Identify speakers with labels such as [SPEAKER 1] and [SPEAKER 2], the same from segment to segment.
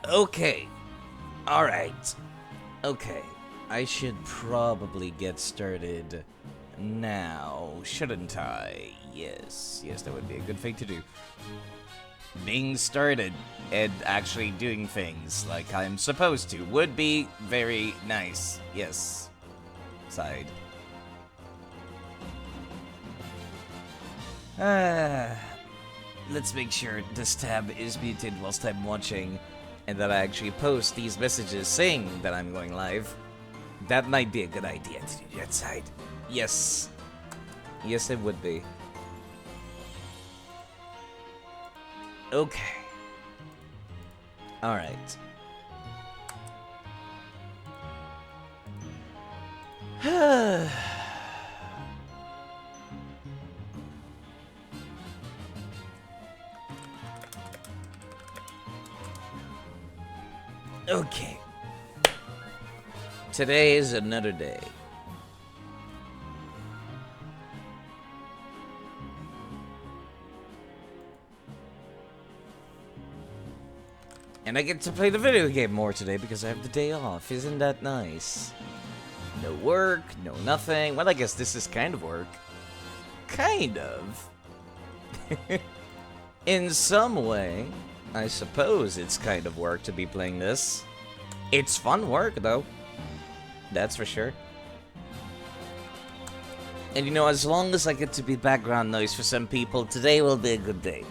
[SPEAKER 1] Okay. Alright. Okay. I should probably get started now, shouldn't I? Yes, that would be a good thing to do. Being started and actually doing things like I'm supposed to would be very nice. Yes. Side. Let's make sure this tab is muted whilst I'm watching and that I actually post these messages saying that I'm going live. That might be a good idea to do that side. Yes. Yes, it would be. Okay. Alright. Okay. Today is another day. And I get to play the video game more today because I have the day off. Isn't that nice? No work, no nothing. Well, I guess this is kind of work. Kind of. In some way, I suppose it's kind of work to be playing this. It's fun work, though. That's for sure. And you know, as long as I get to be background noise for some people, today will be a good day.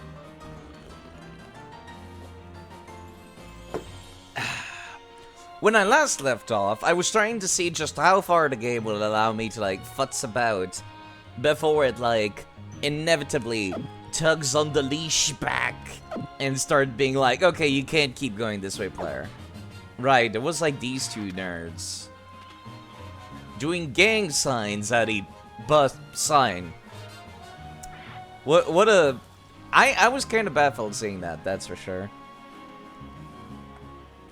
[SPEAKER 1] When I last left off, I was trying to see just how far the game will allow me to, like, futz about before it, like, inevitably tugs on the leash back and start being like, okay, you can't keep going this way, player. Right, it was like these two nerds doing gang signs at a bus sign. What a... I was kind of baffled seeing that, that's for sure.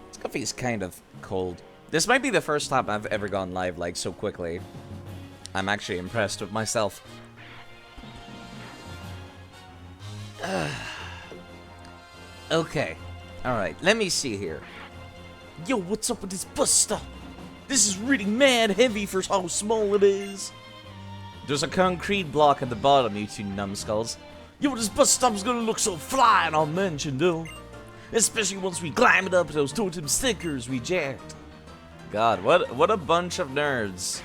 [SPEAKER 1] This coffee is kind of cold. This might be the first time I've ever gone live, like, so quickly. I'm actually impressed with myself. Okay. Alright, let me see here. Yo, what's up with this bus stop? This is really mad heavy for how small it is. There's a concrete block at the bottom, you two numbskulls. Yo, this bus stop's gonna look so fly in our mansion, though. Especially once we climb it up those totem stickers we jacked. God, what a bunch of nerds.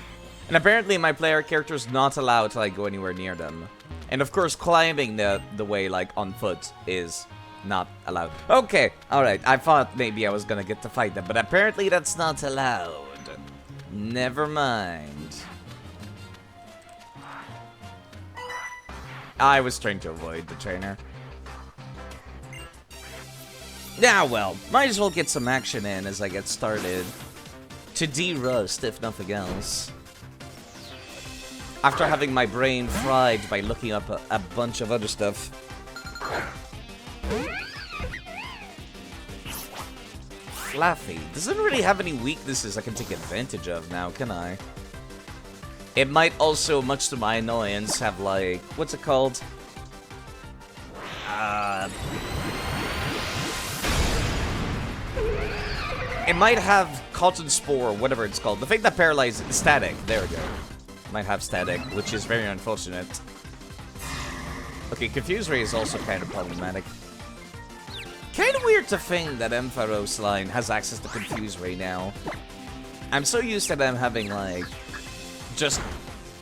[SPEAKER 1] And apparently my player character is not allowed to, like, go anywhere near them. And of course, climbing the way, like, on foot is not allowed. Okay, alright, I thought maybe I was gonna get to fight them, but apparently that's not allowed. Never mind. I was trying to avoid the trainer. Yeah, well, might as well get some action in as I get started. To de-rust, if nothing else. After having my brain fried by looking up a bunch of other stuff. Fluffy doesn't really have any weaknesses I can take advantage of now, can I? It might also, much to my annoyance, have, like, what's it called? It might have cotton spore, whatever it's called. The thing that paralyzes static. There we go. Might have static, which is very unfortunate. Okay, Confuse Ray is also kind of problematic. Kind of weird to think that Ampharos line has access to Confuse Ray now. I'm so used to them having, like, just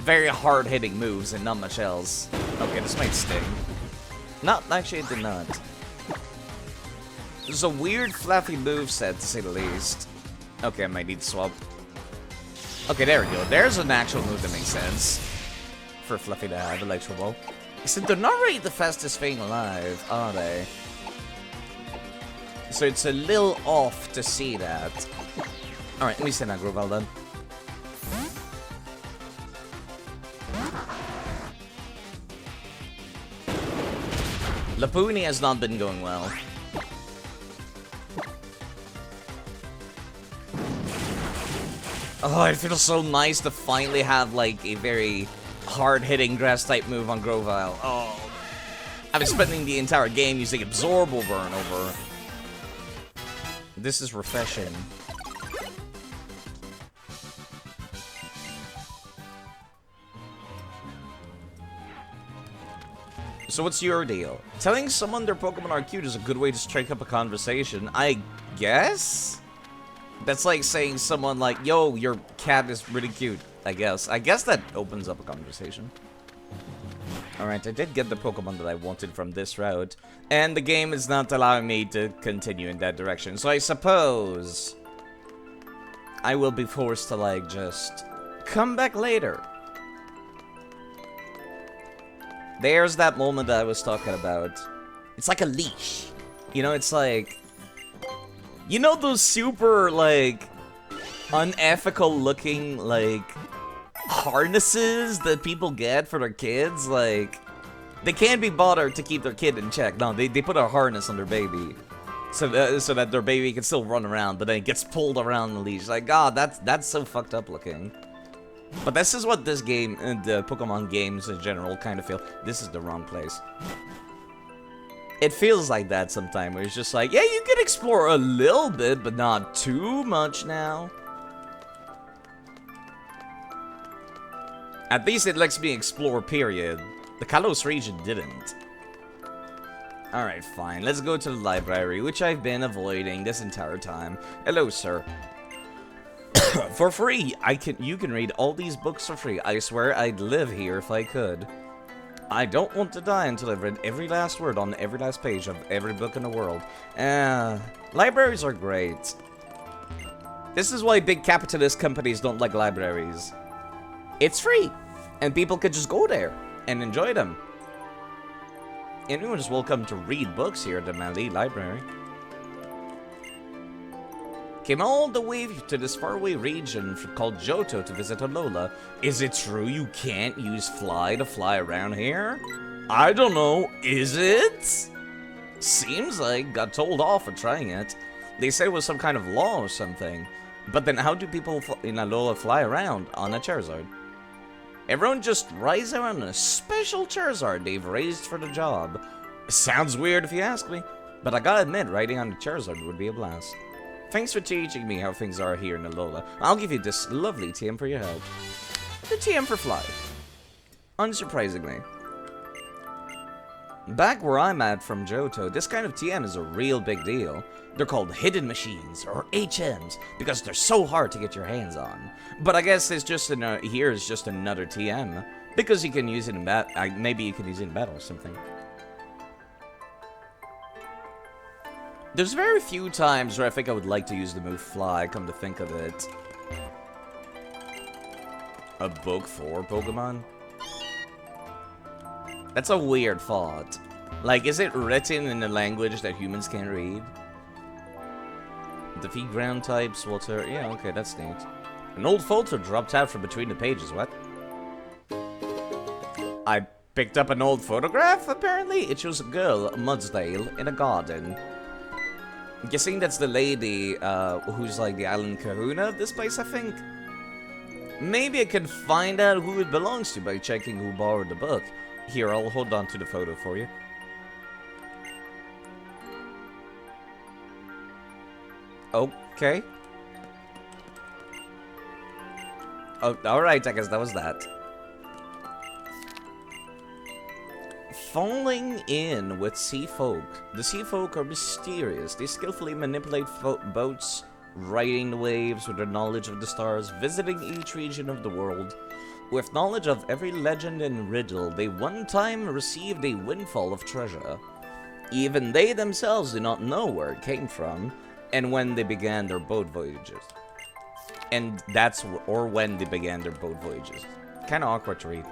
[SPEAKER 1] very hard-hitting moves and not much else. Okay, this might sting. No, actually it did not. There's a weird fluffy moveset, to say the least. Okay, I might need to swap. Okay, there we go. There's an actual move that makes sense for Fluffy to have, Electro Ball. Except they're not really the fastest thing alive, are they? So it's a little off to see that. Alright, let me send that Groval then. Lapuni has not been going well. Oh, it feels so nice to finally have, like, a very hard-hitting grass-type move on Grovyle. Oh. I've been spending the entire game using Absorb over and over. This is refreshing. So what's your deal? Telling someone their Pokemon are cute is a good way to strike up a conversation, I guess? That's like saying someone like, yo, your cat is really cute, I guess. I guess that opens up a conversation. Alright, I did get the Pokemon that I wanted from this route, and the game is not allowing me to continue in that direction, so I suppose I will be forced to, like, just come back later. There's that moment that I was talking about. It's like a leash. You know, it's like... You know those super, like, unethical looking, like, harnesses that people get for their kids? Like, they can't be bothered to keep their kid in check. No, they put a harness on their baby. So that their baby can still run around, but then it gets pulled around the leash. Like, God, that's so fucked up looking. But this is what this game, and the Pokemon games in general, kind of feel. This is the wrong place. It feels like that sometimes, where it's just like, yeah, you can explore a little bit, but not too much now. At least it lets me explore, period. The Kalos region didn't. Alright, fine. Let's go to the library, which I've been avoiding this entire time. Hello, sir. For free! You can read all these books for free. I swear I'd live here if I could. I don't want to die until I've read every last word on every last page of every book in the world. Libraries are great. This is why big capitalist companies don't like libraries. It's free, and people could just go there and enjoy them. Anyone is welcome to read books here at the Mali Library. Came all the way to this faraway region called Johto to visit Alola. Is it true you can't use fly to fly around here? I don't know, is it? Seems like got told off for trying it. They said it was some kind of law or something. But then how do people in Alola fly around on a Charizard? Everyone just rides around on a special Charizard they've raised for the job. Sounds weird if you ask me, but I gotta admit, riding on a Charizard would be a blast. Thanks for teaching me how things are here in Alola. I'll give you this lovely TM for your help. The TM for Fly. Unsurprisingly. Back where I'm at from Johto, this kind of TM is a real big deal. They're called hidden machines, or HMs, because they're so hard to get your hands on. But I guess it's just here is just another TM, because you can use it in maybe you can use it in battle or something. There's very few times where I think I would like to use the move Fly, come to think of it. A book for Pokemon? That's a weird thought. Like, is it written in a language that humans can't read? Defeat ground types, water... Yeah, okay, that's neat. An old photo dropped out from between the pages, what? I picked up an old photograph, apparently? It shows a girl, Mudsdale, in a garden. I'm guessing that's the lady who's like the island kahuna of this place, I think. Maybe I can find out who it belongs to by checking who borrowed the book. Here, I'll hold on to the photo for you. Okay. Oh, alright, I guess that was that. Falling in with sea folk. The sea folk are mysterious. They skillfully manipulate boats, riding the waves with their knowledge of the stars, visiting each region of the world. With knowledge of every legend and riddle, they one time received a windfall of treasure. Even they themselves do not know where it came from, and when they began their boat voyages. Or when they began their boat voyages. Kinda awkward to read.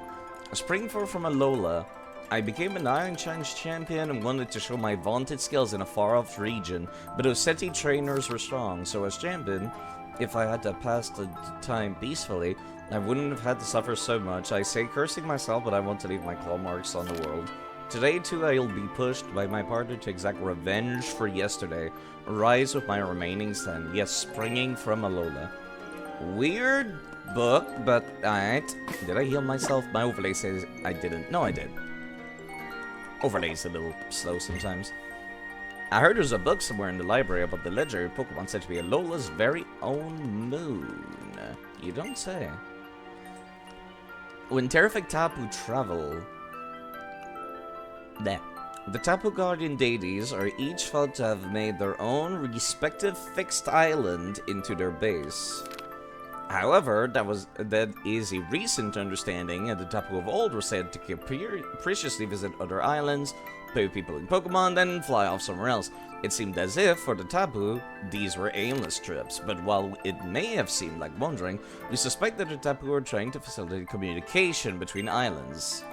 [SPEAKER 1] A Springfall from Alola. I became an Iron Challenge champion and wanted to show my vaunted skills in a far-off region, but Oseti trainers were strong, so as champion, if I had to pass the time peacefully, I wouldn't have had to suffer so much. I say cursing myself, but I want to leave my claw marks on the world. Today, too, I'll be pushed by my partner to exact revenge for yesterday. Rise with my remaining stand. Yes, springing from Alola. Weird book, but alright. Did I heal myself? My overlay says I didn't. No, I did. Overlay's a little slow sometimes. I heard there's a book somewhere in the library about the legendary Pokemon said to be Alola's very own moon. You don't say. When terrific Tapu travel... The Tapu Guardian deities are each thought to have made their own respective fixed island into their base. However, that is a recent understanding, and the Tapu of old were said to capriciously visit other islands, play with people in Pokemon, then fly off somewhere else. It seemed as if, for the Tapu, these were aimless trips, but while it may have seemed like wandering, we suspect that the Tapu are trying to facilitate communication between islands.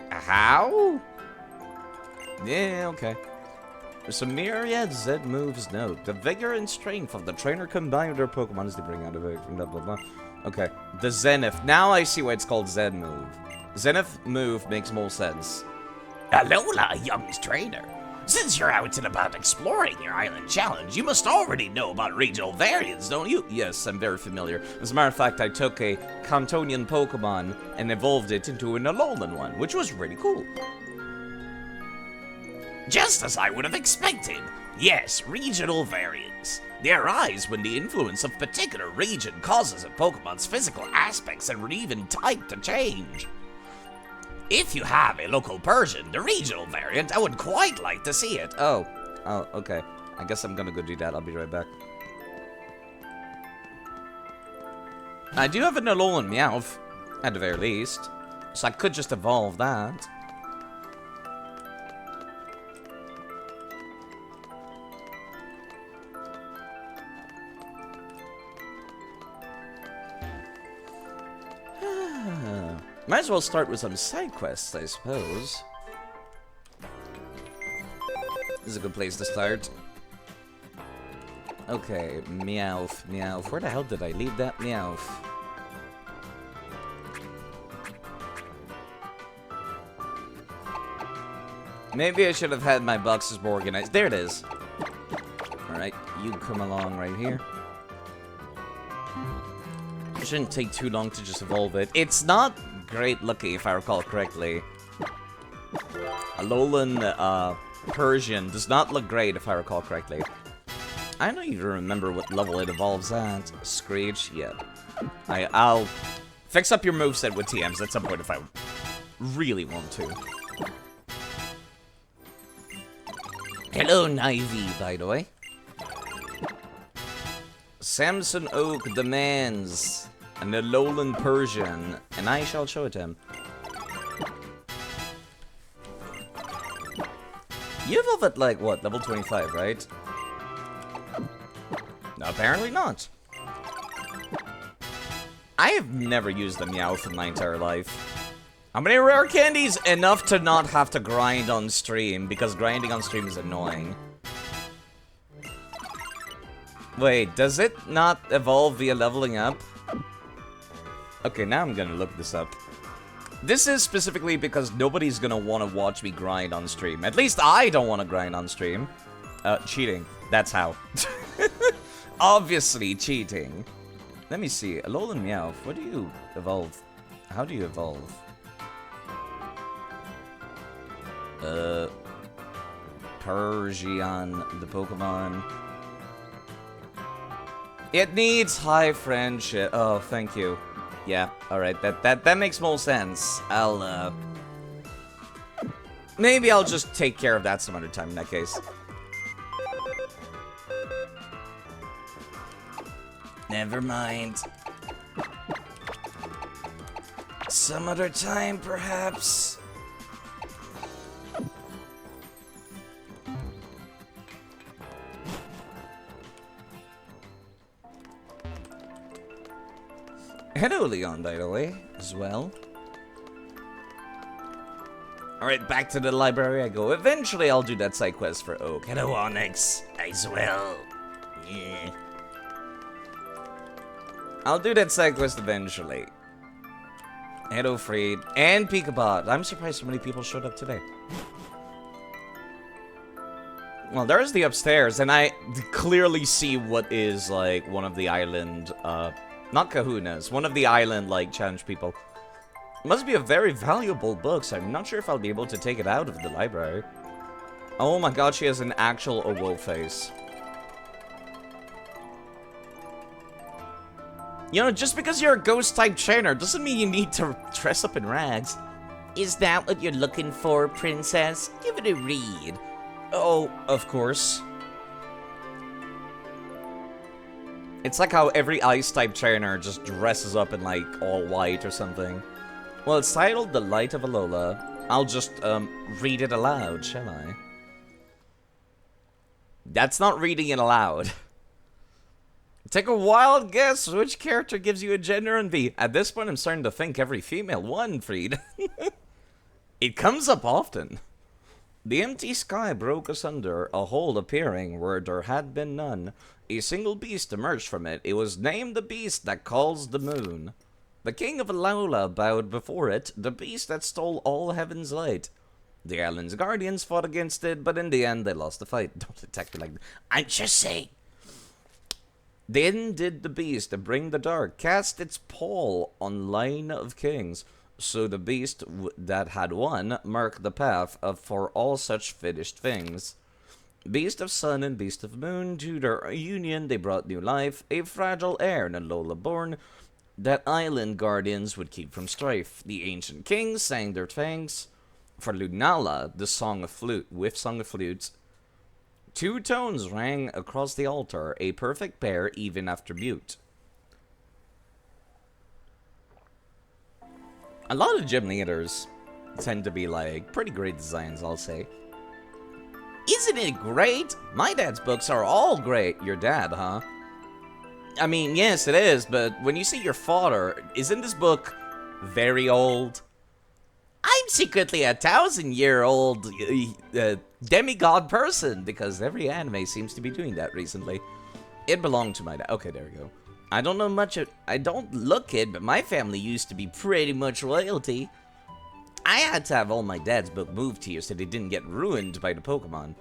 [SPEAKER 1] How? Yeah, okay. So Myriad Z moves note. The vigor and strength of the trainer combined with their Pokemon as they bring out a blah blah blah. Okay. The Zenith. Now I see why it's called Zen move. Zenith move makes more sense.
[SPEAKER 2] Alola, young trainer. Since you're out and about exploring your island challenge, you must already know about regional variants, don't you?
[SPEAKER 1] Yes, I'm very familiar. As a matter of fact, I took a Cantonian Pokemon and evolved it into an Alolan one, which was really cool.
[SPEAKER 2] Just as I would have expected. Yes, regional variants. They arise when the influence of particular region causes a Pokemon's physical aspects and even type to change. If you have a local Persian, the regional variant, I would quite like to see it.
[SPEAKER 1] Oh, okay. I guess I'm gonna go do that. I'll be right back. I do have an Alolan Meowth, at the very least, so I could just evolve that. Might as well start with some side quests, I suppose. This is a good place to start. Okay, Meowth, Meowth. Where the hell did I leave that Meowth? Maybe I should have had my boxes more organized. There it is. Alright, you come along right here. It shouldn't take too long to just evolve it. It's not great looking, if I recall correctly. Alolan Persian does not look great, if I recall correctly. I don't even remember what level it evolves at. Screech? Yeah. I'll fix up your moveset with TMs at some point if I really want to.
[SPEAKER 2] Hello, Nivy,
[SPEAKER 1] By the way. Samson Oak demands an Alolan Persian, and I shall show it to him. You evolve at, like, what, level 25, right? No, apparently not. I have never used a Meowth in my entire life. How many rare candies? Enough to not have to grind on stream, because grinding on stream is annoying. Wait, does it not evolve via leveling up? Okay, now I'm gonna look this up. This is specifically because nobody's gonna want to watch me grind on stream. At least I don't want to grind on stream. Cheating. That's how. Obviously cheating. Let me see. Alolan Meowth. What do you evolve? How do you evolve? Persian, the Pokemon. It needs high friendship. Oh, thank you. Yeah, alright, that makes more sense. Maybe I'll just take care of that some other time in that case. Never mind. Some other time, perhaps. Hello, Leon, by the way, as well. Alright, back to the library I go. Eventually, I'll do that side quest for Oak.
[SPEAKER 2] Hello, Onyx. As well. Yeah.
[SPEAKER 1] I'll do that side quest eventually. Hello, Freed. And Peekabot. I'm surprised so many people showed up today. Well, there's the upstairs, and I clearly see what is, like, one of the island, not kahunas, one of the island, like, challenge people. Must be a very valuable book, so I'm not sure if I'll be able to take it out of the library. Oh my god, she has an actual Owo face. You know, just because you're a ghost-type trainer doesn't mean you need to dress up in rags.
[SPEAKER 2] Is that what you're looking for, princess? Give it a read.
[SPEAKER 1] Oh, of course. It's like how every ice-type trainer just dresses up in, like, all white or something. Well, it's titled The Light of Alola. I'll just, read it aloud, shall I? That's not reading it aloud. Take a wild guess which character gives you a gender envy. At this point, I'm starting to think every female one, Fried. It comes up often. The empty sky broke asunder, a hole appearing where there had been none. A single beast emerged from it. It was named the beast that calls the moon. The king of Alola bowed before it, the beast that stole all heaven's light. The island's guardians fought against it, but in the end they lost the fight. Don't attack me like that. I'm just saying. Then did the beast bring the dark, cast its pall on line of kings. So the beast that had won marked the path for all such finished things. Beast of sun and beast of moon, to their union they brought new life, a fragile heir in Alola born, that island guardians would keep from strife. The ancient kings sang their thanks for Lunala, the song of flute, with song of flutes. Two tones rang across the altar, a perfect pair even after mute. A lot of gym leaders tend to be like pretty great designs, I'll say.
[SPEAKER 2] Isn't it great? My dad's books are all great.
[SPEAKER 1] Your dad, huh? I mean, yes, it is, but when you see your father, isn't this book very old?
[SPEAKER 2] I'm secretly a 1,000-year-old
[SPEAKER 1] demigod person, because every anime seems to be doing that recently. It belonged to my dad. Okay, there we go. I don't know much of... I don't look it, but my family used to be pretty much royalty. I had to have all my dad's book moved here so they didn't get ruined by the Pokemon.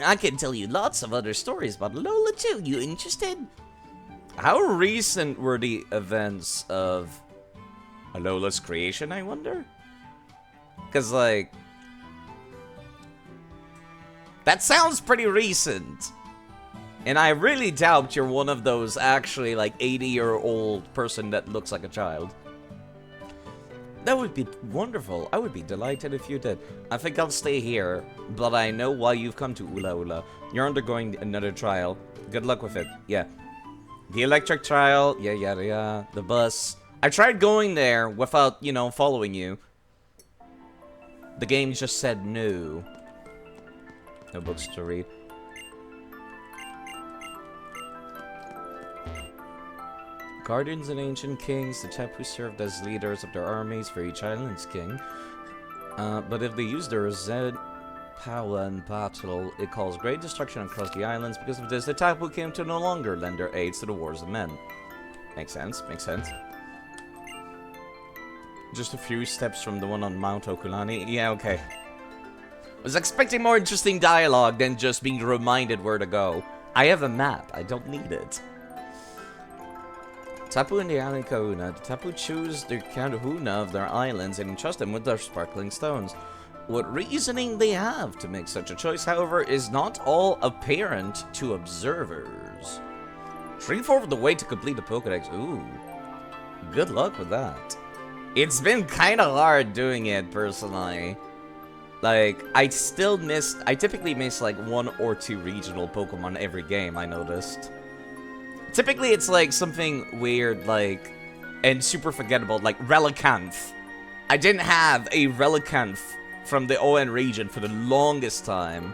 [SPEAKER 2] I can tell you lots of other stories about Lola too. You interested?
[SPEAKER 1] How recent were the events of Alola's creation, I wonder? Because, like... that sounds pretty recent. And I really doubt you're one of those actually, like, 80-year-old person that looks like a child. That would be wonderful. I would be delighted if you did. I think I'll stay here, but I know why you've come to Ula Ula. You're undergoing another trial. Good luck with it. Yeah. The electric trial. Yeah, yeah, yeah. The bus. I tried going there without, you know, following you. The game just said no. No books to read. Guardians and ancient kings, the Tapu served as leaders of their armies for each island's king. But if they use their Zed power in battle, it caused great destruction across the islands. Because of this, the Tapu came to no longer lend their aids to the wars of men. Makes sense, makes sense. Just a few steps from the one on Mount Okulani. Yeah, okay. I was expecting more interesting dialogue than just being reminded where to go. I have a map, I don't need it. Tapu and the island Kahuna. The Tapu choose the Kahuna of their islands and entrust them with their sparkling stones. What reasoning they have to make such a choice, however, is not all apparent to observers. 3/4 of the way to complete the Pokédex. Ooh. Good luck with that. It's been kind of hard doing it, personally. Like, I typically miss like 1 or 2 regional Pokemon every game, I noticed. Typically, it's like something weird, like, and super forgettable, like Relicanth. I didn't have a Relicanth from the ON region for the longest time.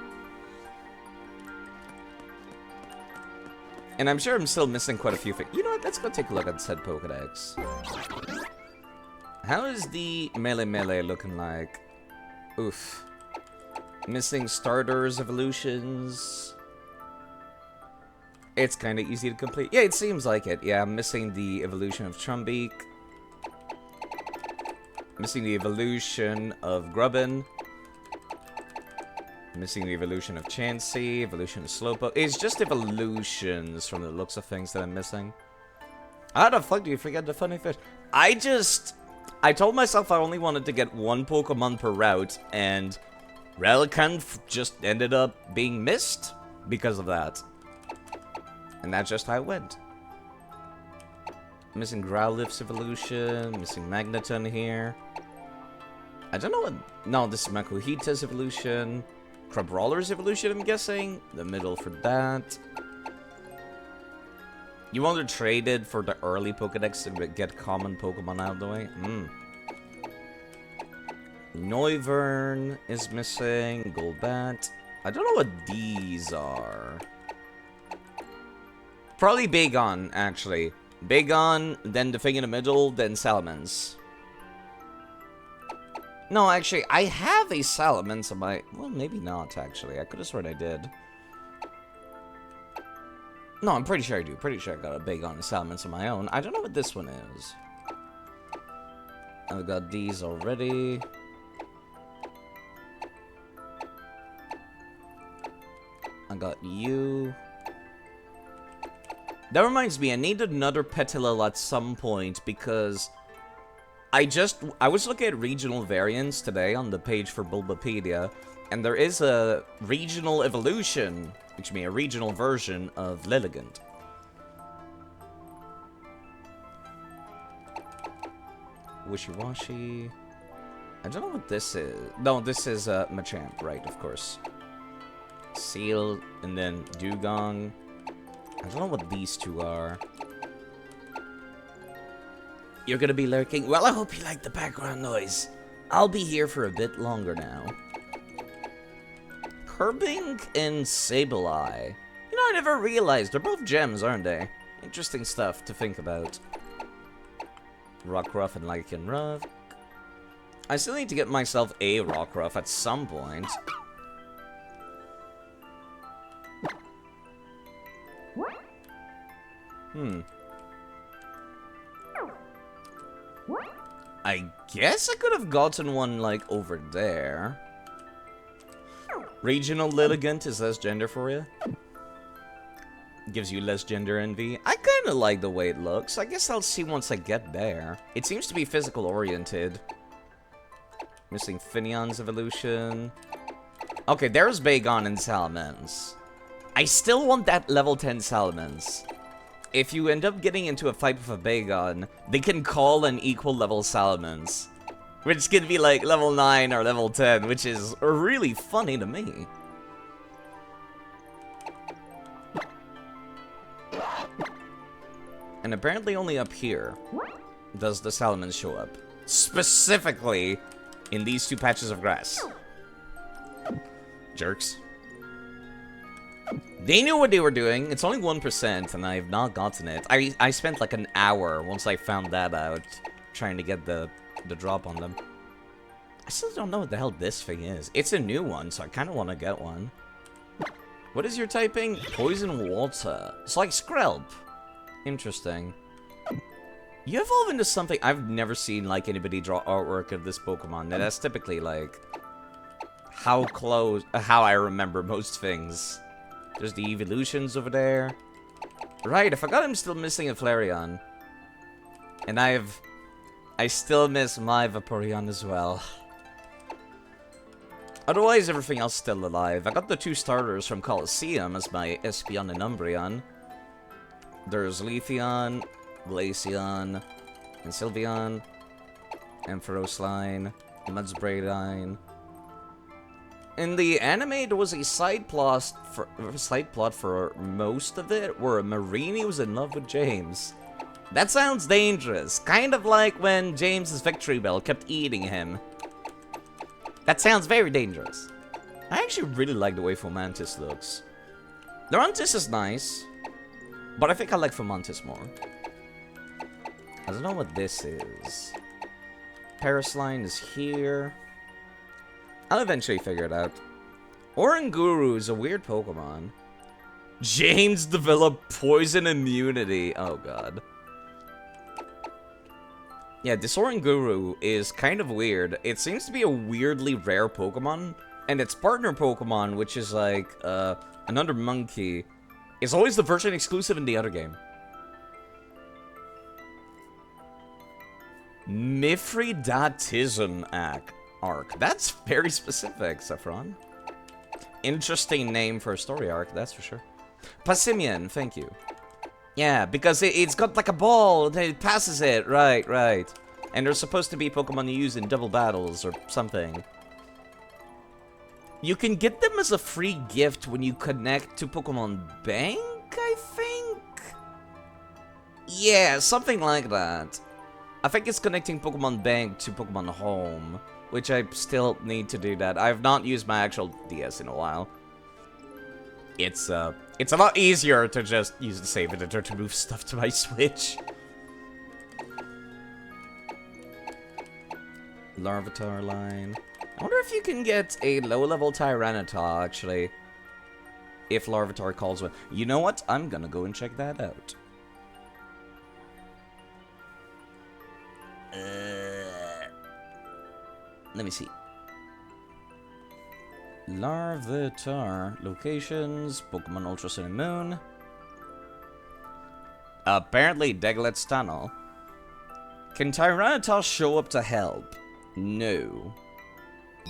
[SPEAKER 1] And I'm sure I'm still missing quite a few things. You know what? Let's go take a look at said Pokedex. How is the Melee looking like? Oof. Missing starters, evolutions. It's kind of easy to complete. Yeah, it seems like it. Yeah, I'm missing the evolution of Trumbeak. Missing the evolution of Grubbin. Missing the evolution of Chansey. Evolution of Slowpoke. It's just evolutions from the looks of things that I'm missing. How the fuck do you forget the funny fish? I told myself I only wanted to get 1 Pokemon per route, and Relicanth just ended up being missed because of that. And that's just how it went. Missing Growlithe's evolution, missing Magneton here. I don't know what... No, this is Makuhita's evolution. Crabrawler's evolution, I'm guessing. The middle for that. You want to trade it for the early Pokedex to get common Pokemon out of the way? Noivern is missing. Golbat. I don't know what these are. Probably Bagon, actually. Bagon, then the thing in the middle, then Salamence. No, actually, I have a Salamence on my... Well, maybe not, actually. I could have sworn I did. No, I'm pretty sure I do. Pretty sure I got a Bagon and Salamence on my own. I don't know what this one is. I've got these already. I got you. That reminds me, I need another Petilil at some point because I was looking at regional variants today on the page for Bulbapedia, and there is a regional evolution, which means a regional version of Lilligant. Wishy-washy. I don't know what this is. No, this is Machamp, right, of course. Seal, and then Dugong. I don't know what these two are. You're gonna be lurking? Well, I hope you like the background noise. I'll be here for a bit longer now. Curbink and Sableye. You know, I never realized. They're both gems, aren't they? Interesting stuff to think about. Rockruff and Lycanroc. I still need to get myself a Rockruff at some point. I guess I could have gotten one, like, over there. Regional Lilligant is less gender for you. Gives you less gender envy. I kind of like the way it looks. I guess I'll see once I get there. It seems to be physical oriented. Missing Finneon's evolution. Okay, there's Bagon and Salamence. I still want that level 10 Salamence. If you end up getting into a fight with a Bagon, they can call an equal level Salamence. Which could be like level 9 or level 10, which is really funny to me. And apparently only up here does the Salamence show up. Specifically in these two patches of grass. Jerks. They knew what they were doing. It's only 1%, and I've not gotten it. I spent like an hour once I found that out, trying to get the drop on them. I still don't know what the hell this thing is. It's a new one, so I kind of want to get one. What is your typing? Poison water. It's like Skrelp. Interesting. You evolve into something I've never seen, like, anybody draw artwork of this Pokemon. That's typically, like, how I remember most things. There's the evolutions over there. Right, I forgot I'm still missing a Flareon. And I still miss my Vaporeon as well. Otherwise, everything else is still alive. I got the two starters from Colosseum as my Espeon and Umbreon. There's Leafeon, Glaceon, and Sylveon, Ampharos, Mudsbraidine. In the anime, there was a side plot for most of it, where Marini was in love with James. That sounds dangerous, kind of like when James's Victory Bell kept eating him. That sounds very dangerous. I actually really like the way Fomantis looks. Lurantis is nice, but I think I like Fomantis more. I don't know what this is. Parasline is here. I'll eventually figure it out. Oranguru is a weird Pokemon. James developed poison immunity. Oh god. Yeah, this Oranguru is kind of weird. It seems to be a weirdly rare Pokemon. And its partner Pokemon, which is like another monkey, is always the version exclusive in the other game. Mithridatism Act. arc. That's very specific, Saffron. Interesting name for a story arc, that's for sure. Passimian, thank you. Yeah, because it's got like a ball, it passes it, right. And they're supposed to be Pokemon you use in double battles or something. You can get them as a free gift when you connect to Pokemon Bank, I think? Yeah, something like that. I think it's connecting Pokemon Bank to Pokemon Home, which I still need to do that. I have not used my actual DS in a while. It's a lot easier to just use the save editor to move stuff to my Switch. Larvitar line. I wonder if you can get a low-level Tyranitar, actually. If Larvitar calls one. You know what? I'm gonna go and check that out. Let me see. Larvitar locations, Pokemon Ultra Sun and Moon. Apparently, Deglet's Tunnel. Can Tyranitar show up to help? No.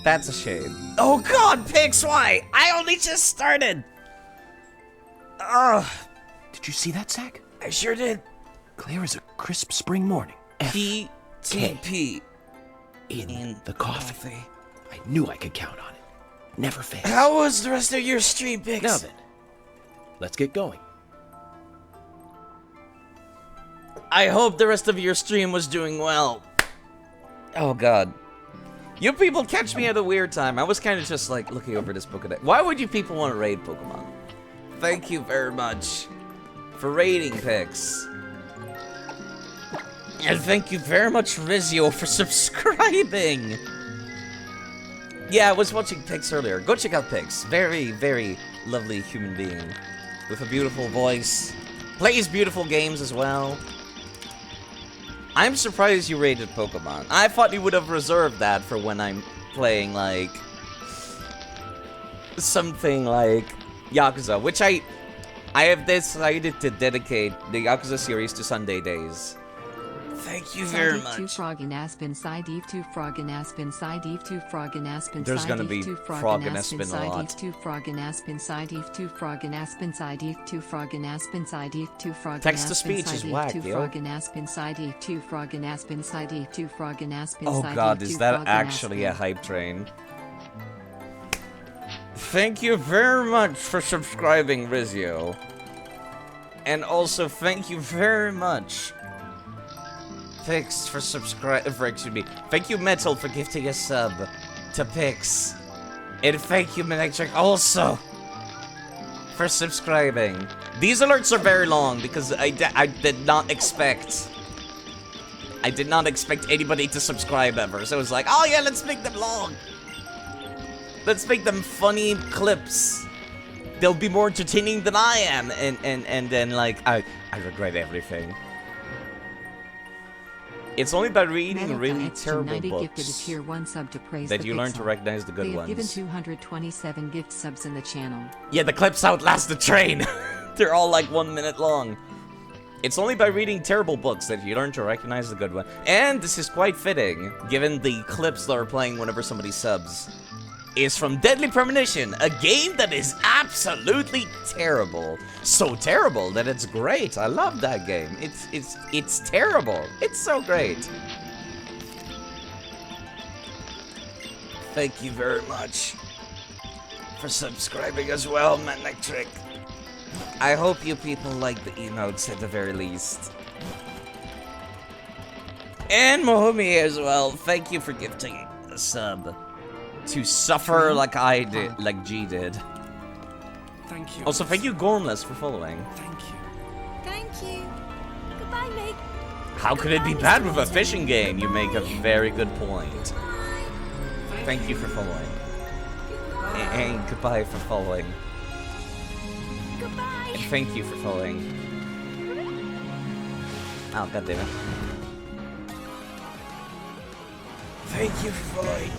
[SPEAKER 1] That's a shame. Oh god, Pix, why? I only just started! Ugh.
[SPEAKER 3] Did you see that, Zach?
[SPEAKER 1] I sure did.
[SPEAKER 3] Clear as a crisp spring morning.
[SPEAKER 1] PTP.
[SPEAKER 3] In the coffee. I knew I could count on it. Never fails.
[SPEAKER 1] How was the rest of your stream, Pix?
[SPEAKER 3] Now then, let's get going.
[SPEAKER 1] I hope the rest of your stream was doing well. Oh god. You people catch me at a weird time. I was kind of just like looking over this book. Why would you people want to raid Pokemon? Thank you very much for raiding, Pix. And thank you very much, Rizio, for subscribing. Yeah, I was watching Pix earlier. Go check out Pix. Very, very lovely human being with a beautiful voice. Plays beautiful games as well. I'm surprised you rated Pokemon. I thought you would have reserved that for when I'm playing, like, something like Yakuza, which I have decided to dedicate the Yakuza series to Sunday days. Thank you very much.
[SPEAKER 4] There's
[SPEAKER 1] gonna be frog and Aspen a lot. Text to speech is whack, yo. Oh god, is that actually a hype train? Thank you very much for subscribing, Rizio. And also thank you very much, Pix, for thank you, Metal, for gifting a sub to Pix. And thank you, Electric, also for subscribing. These alerts are very long because I did not expect anybody to subscribe ever. So it was like, oh yeah, let's make them long. Let's make them funny clips. They'll be more entertaining than I am. And then like, I regret everything. It's only by reading really terrible books that you learn to recognize the good ones.
[SPEAKER 4] Given 227 gift subs in the channel.
[SPEAKER 1] Yeah, the clips outlast the train. They're all like 1 minute long. It's only by reading terrible books that you learn to recognize the good one. And this is quite fitting, given the clips that are playing whenever somebody subs. Is from Deadly Premonition, a game that is absolutely terrible. So terrible that it's great. I love that game. It's terrible. It's so great. Thank you very much for subscribing as well, Manectric. I hope you people like the emotes at the very least. And Mohumi as well. Thank you for gifting a sub. To suffer like I did, like G did.
[SPEAKER 3] Thank you.
[SPEAKER 1] Also, thank you, Gormless, for following.
[SPEAKER 3] Thank you.
[SPEAKER 5] Thank you. Goodbye, mate.
[SPEAKER 1] How could it be bad with a fishing game? You make a very good point. Thank you for following. And goodbye for following.
[SPEAKER 5] Goodbye.
[SPEAKER 1] And thank you for following. Oh, goddammit. Thank you for following.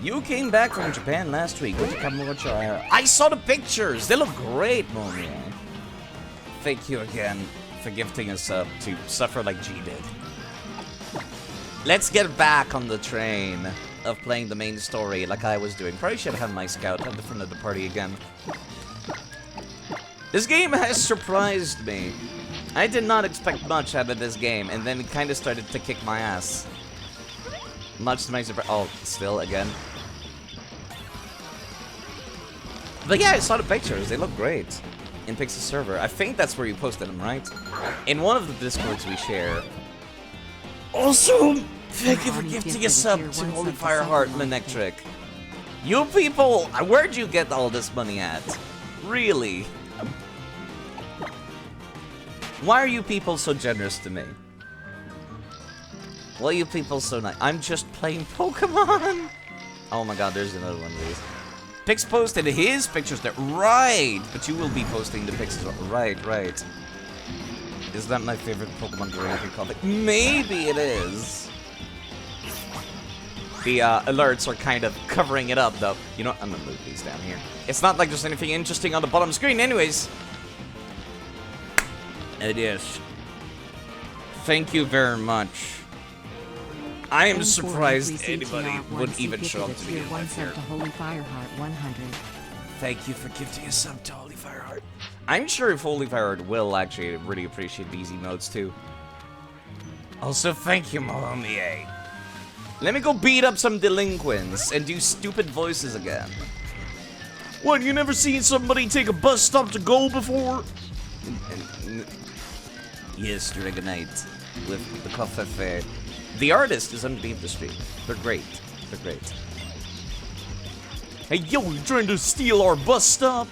[SPEAKER 1] You came back from Japan last week. What did Kamurocho? I saw the pictures. They look great, Momia. Thank you again for gifting us up to suffer like G did. let's get back on the train of playing the main story like I was doing. Probably should have my scout at the front of the party again. This game has surprised me. I did not expect much out of this game, and then it kind of started to kick my ass. Much to my surprise. Oh, still again. But yeah, I saw the pictures. They look great. In Pixel server. I think that's where you posted them, right? In one of the Discords we share. Also, thank you for gifting a sub to Holy Fireheart Manectric. You people, where'd you get all this money at? Really? Why are you people so generous to me? Why are you people so nice? I'm just playing Pokemon! Oh my god, there's another one of these. Pix posted his pictures there. Right! But you will be posting the pictures. Right, right. Is that my favorite Pokemon Dragon comic? Maybe it is. The alerts are kind of covering it up, though. You know what? I'm gonna move these down here. It's not like there's anything interesting on the bottom screen anyways. It is. Thank you very much. I am surprised anybody would even show up to begin with here.
[SPEAKER 4] Holy Fireheart 100.
[SPEAKER 1] Thank you for gifting a sub to Holy Fireheart. I'm sure if Holy Fireheart will actually really appreciate these emotes too. Also, thank you, Molomie. Let me go beat up some delinquents and do stupid voices again. What, you never seen somebody take a bus stop to go before? Yes, Dragonite with the coffee. The artist is underneath the street. They're great. They're great. Hey, yo, you trying to steal our bus stop?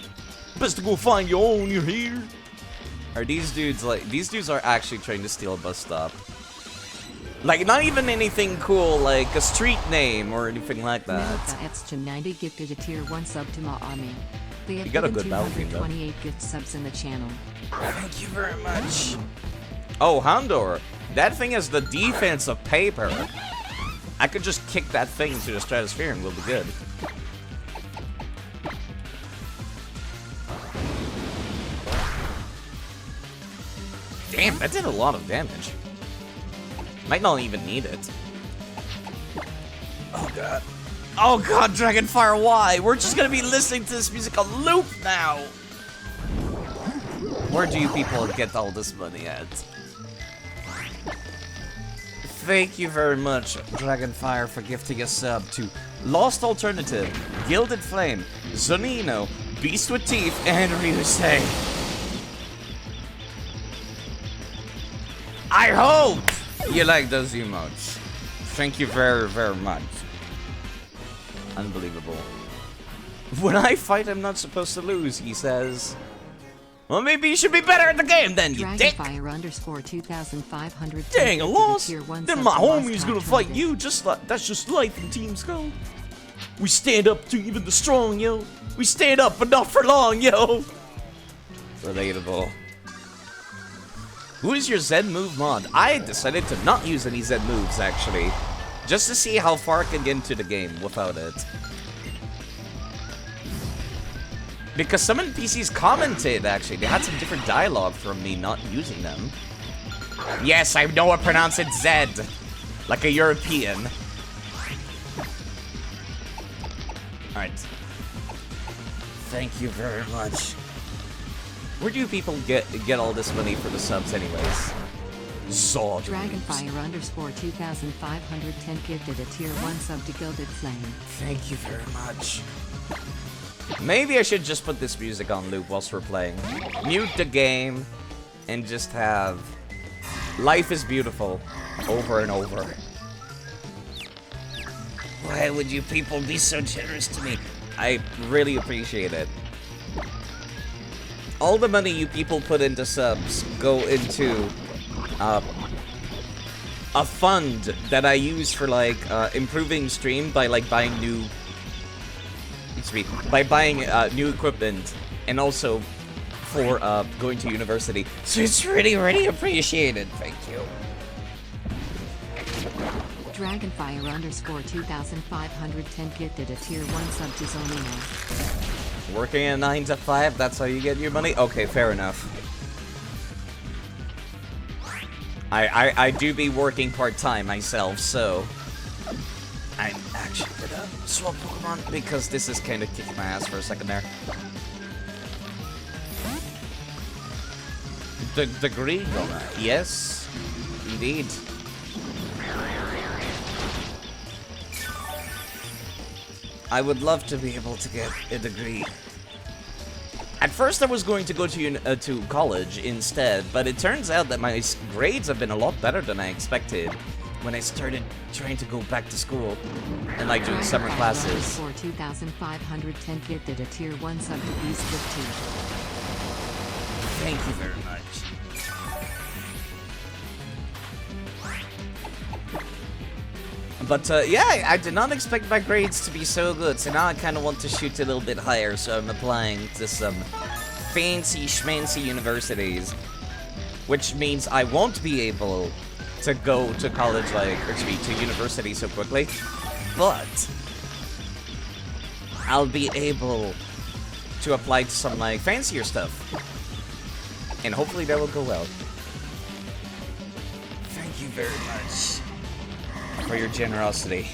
[SPEAKER 1] Best to go find your own, you're here. Are these dudes like... These dudes are actually trying to steal a bus stop. Like, not even anything cool, like a street name or anything like that.
[SPEAKER 4] It's to 90 gifted a tier 1 sub to my army. They have
[SPEAKER 1] You got a good battle team, though.
[SPEAKER 4] 28 gift subs in the channel.
[SPEAKER 1] Thank you very much. Oh, Houndor. That thing is the defense of paper. I could just kick that thing to the stratosphere and we'll be good. Damn, that did a lot of damage. Might not even need it. Oh god. Oh god, Dragonfire, why? We're just gonna be listening to this music on loop now. Where do you people get all this money at? Thank you very much, Dragonfire, for gifting a sub to Lost Alternative, Gilded Flame, Zonino, Beast with Teeth, and Ryusei. I hope you like those emotes. Thank you very, very much. Unbelievable. When I fight, I'm not supposed to lose, he says. Well, maybe you should be better at the game then, you dick!
[SPEAKER 4] Dragonfire _2500.
[SPEAKER 1] Dang, I lost! Then my homie's gonna fight you, just like, that's just life in Team Skull. We stand up to even the strong, yo. We stand up, but not for long, yo. Relatable. Who is your Zen move mod? I decided to not use any Zen moves, actually. Just to see how far I can get into the game without it. Because some NPCs commented, actually. They had some different dialogue from me not using them. Yes, I know I pronounce it Zed. Like a European. Alright. Thank you very much. Where do you people get all this money for the subs anyways? Zod.
[SPEAKER 4] Dragonfire _2510 gifted a tier 1 sub to Gilded Flame.
[SPEAKER 1] Thank you very much. Maybe I should just put this music on loop whilst we're playing. Mute the game and just have Life is Beautiful over and over. Why would you people be so generous to me? I really appreciate it. All the money you people put into subs go into a fund that I use for like improving stream by like buying new new equipment and also for going to university. So it's really, really appreciated. Thank you.
[SPEAKER 4] Dragonfire _2510 gifted a tier 1 sub to Zonino.
[SPEAKER 1] Working a 9 to 5, that's how you get your money? Okay, fair enough. I do be working part-time myself, so I'm actually gonna swap Pokemon because this is kind of kicking my ass for a second there. The green one, yes, indeed. I would love to be able to get a degree. At first I was going to go to college instead, but it turns out that my grades have been a lot better than I expected when I started trying to go back to school and like doing summer classes.
[SPEAKER 4] For 2,510 gifted a tier 1 sub to Beast 15.
[SPEAKER 1] Thank you very much. But yeah, I did not expect my grades to be so good, so now I kind of want to shoot a little bit higher, so I'm applying to some fancy schmancy universities, which means I won't be able to go to college, like, or to university so quickly, but I'll be able to apply to some, like, fancier stuff, and hopefully that will go well. Thank you very much for your generosity.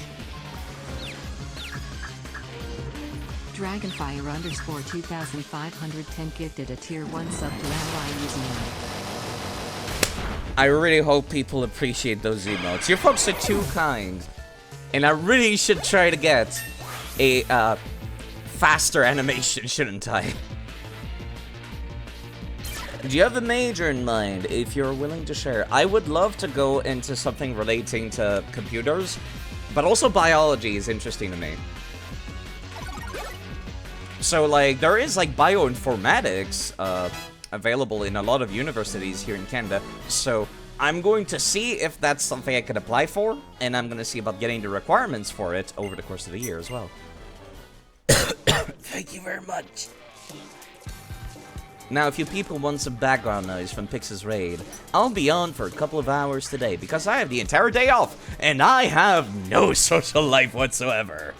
[SPEAKER 4] Dragonfire underscore 2,510 gifted a tier 1 sub to Ally Museum.
[SPEAKER 1] I really hope people appreciate those emotes. You folks are too kind. And I really should try to get a faster animation, shouldn't I? Do you have a major in mind, if you're willing to share? I would love to go into something relating to computers, but also biology is interesting to me. So, like, there is, like, bioinformatics available in a lot of universities here in Canada, so I'm going to see if that's something I could apply for, and I'm going to see about getting the requirements for it over the course of the year as well. Thank you very much. Now, if you people want some background noise from Pix's raid, I'll be on for a couple of hours today because I have the entire day off, and I have no social life whatsoever.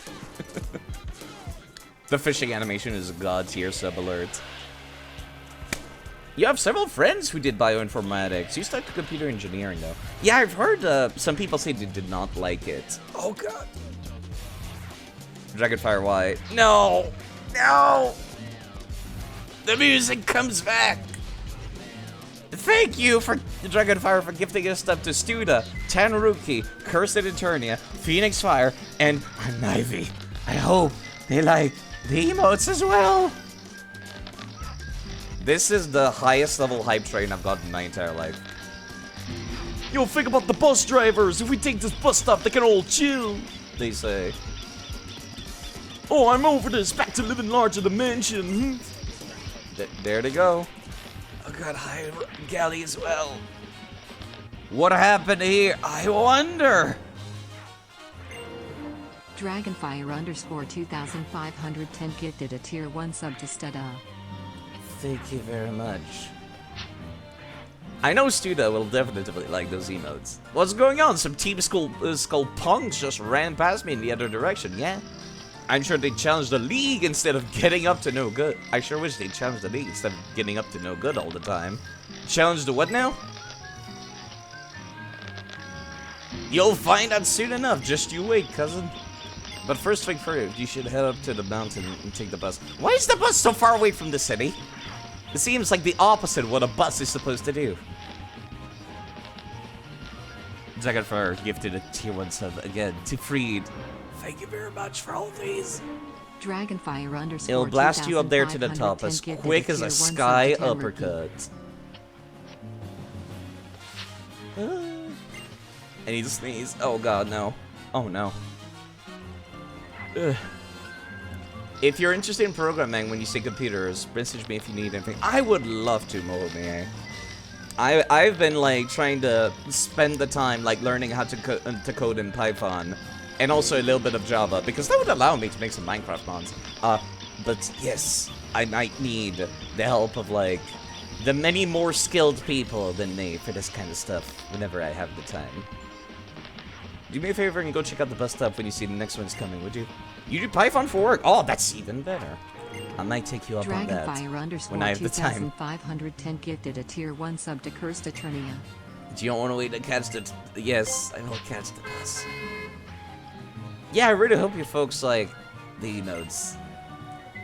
[SPEAKER 1] The fishing animation is a god tier sub alert. You have several friends who did bioinformatics. You stuck to computer engineering, though. Yeah, I've heard some people say they did not like it. Oh, God. Dragonfire White. No! No! The music comes back! Thank you for Dragonfire for gifting us stuff to Studa, Tanaruki, Cursed Eternia, Phoenix Fire, and Ivy. I hope they like the emotes as well. This is the highest level hype train I've gotten in my entire life. Yo, think about the bus drivers. If we take this bus stop, they can all chill, they say. Oh, I'm over this. Back to living larger dimension. There they go. I got high galley as well. What happened here? I wonder.
[SPEAKER 4] Dragonfire underscore 2,510 gifted a tier 1 sub to Studa.
[SPEAKER 1] Thank you very much. I know Studa will definitely like those emotes. What's going on? Some Team Skull punks just ran past me in the other direction, yeah? I'm sure they challenged the league instead of getting up to no good. I sure wish they challenged the league instead of getting up to no good all the time. Challenge the what now? You'll find out soon enough. Just you wait, cousin. But first thing first, you should head up to the mountain and take the bus. Why is the bus so far away from the city? It seems like the opposite of what a bus is supposed to do. Dragonfire gifted a tier 1 sub again to Freed. Thank you very much for all these.
[SPEAKER 4] Dragonfire underscore
[SPEAKER 1] It'll blast you up there to the top as quick as a sky uppercut. I need to sneeze. Oh god, no. Oh no. Ugh. If you're interested in programming when you say computers, message me if you need anything. I would love to, Mohome. I've been like trying to spend the time like learning how to code in Python. And also a little bit of Java, because that would allow me to make some Minecraft mods. But yes, I might need the help of, like, the many more skilled people than me for this kind of stuff whenever I have the time. Do me a favor and go check out the bus stop when you see the next one's coming, would you? You do Python for work? Oh, that's even better. I might take you up on that
[SPEAKER 4] Dragonfire underscore
[SPEAKER 1] when I have the time.
[SPEAKER 4] 2,510 gifted a tier 1 sub to Cursed Eternia.
[SPEAKER 1] Do you want to wait to catch the... Yes, I will catch the bus. Yeah, I really hope you folks like the notes.